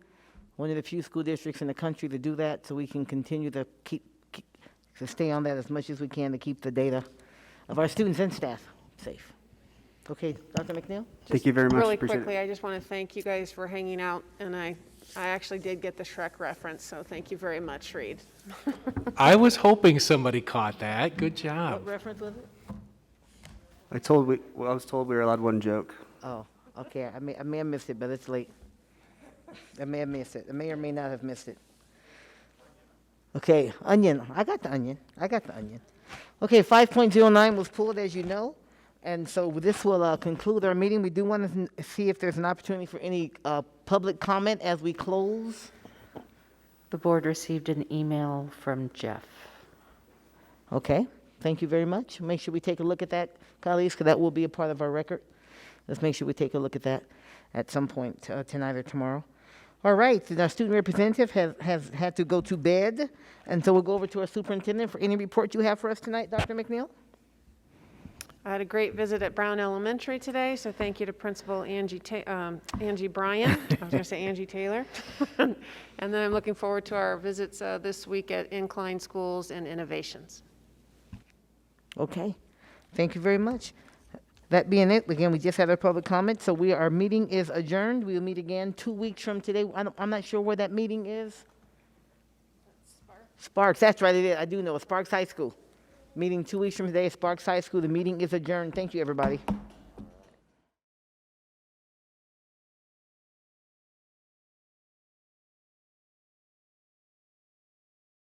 one of the few school districts in the country to do that, so we can continue to to stay on that as much as we can to keep the data of our students and staff safe. Okay, Dr. McNeil? Thank you very much. Really Appreciate it. quickly, I just want to thank you guys for hanging out, and I actually did get the Shrek reference, so thank you very much, Reed. I was hoping somebody caught that. Good job. What reference was it? I was told we were allowed one joke. Oh, okay, I may have missed it, but it's late. I may have missed it. I may or may not have missed it. Okay, onion. I got the onion. Okay, 5.09 was pulled, as you know, and so this will conclude our meeting. We do want to see if there's an opportunity for any public comment as we close. The board received an email from Jeff. Okay, thank you very much. Make sure we take a look at that, colleagues, because that will be a part of our record. Let's make sure we take a look at that at some point tonight or tomorrow. All right, our student representative has had to go to bed, and so we'll go over to our superintendent for any report you have for us tonight, Dr. McNeil. I had a great visit at Brown Elementary today, so thank you to Principal Angie Bryan. I was going to say Angie Taylor. And then I'm looking forward to our visits this week at Incline Schools and Innovations. Okay, thank you very much. That being it, again, we just had our public comment, so our meeting is adjourned. We will meet again 2 weeks from today. I'm not sure where that meeting is. Sparks, that's right, it is. I do know, Sparks High School. Meeting 2 weeks from today at Sparks High School. The meeting is adjourned. Thank you, everybody.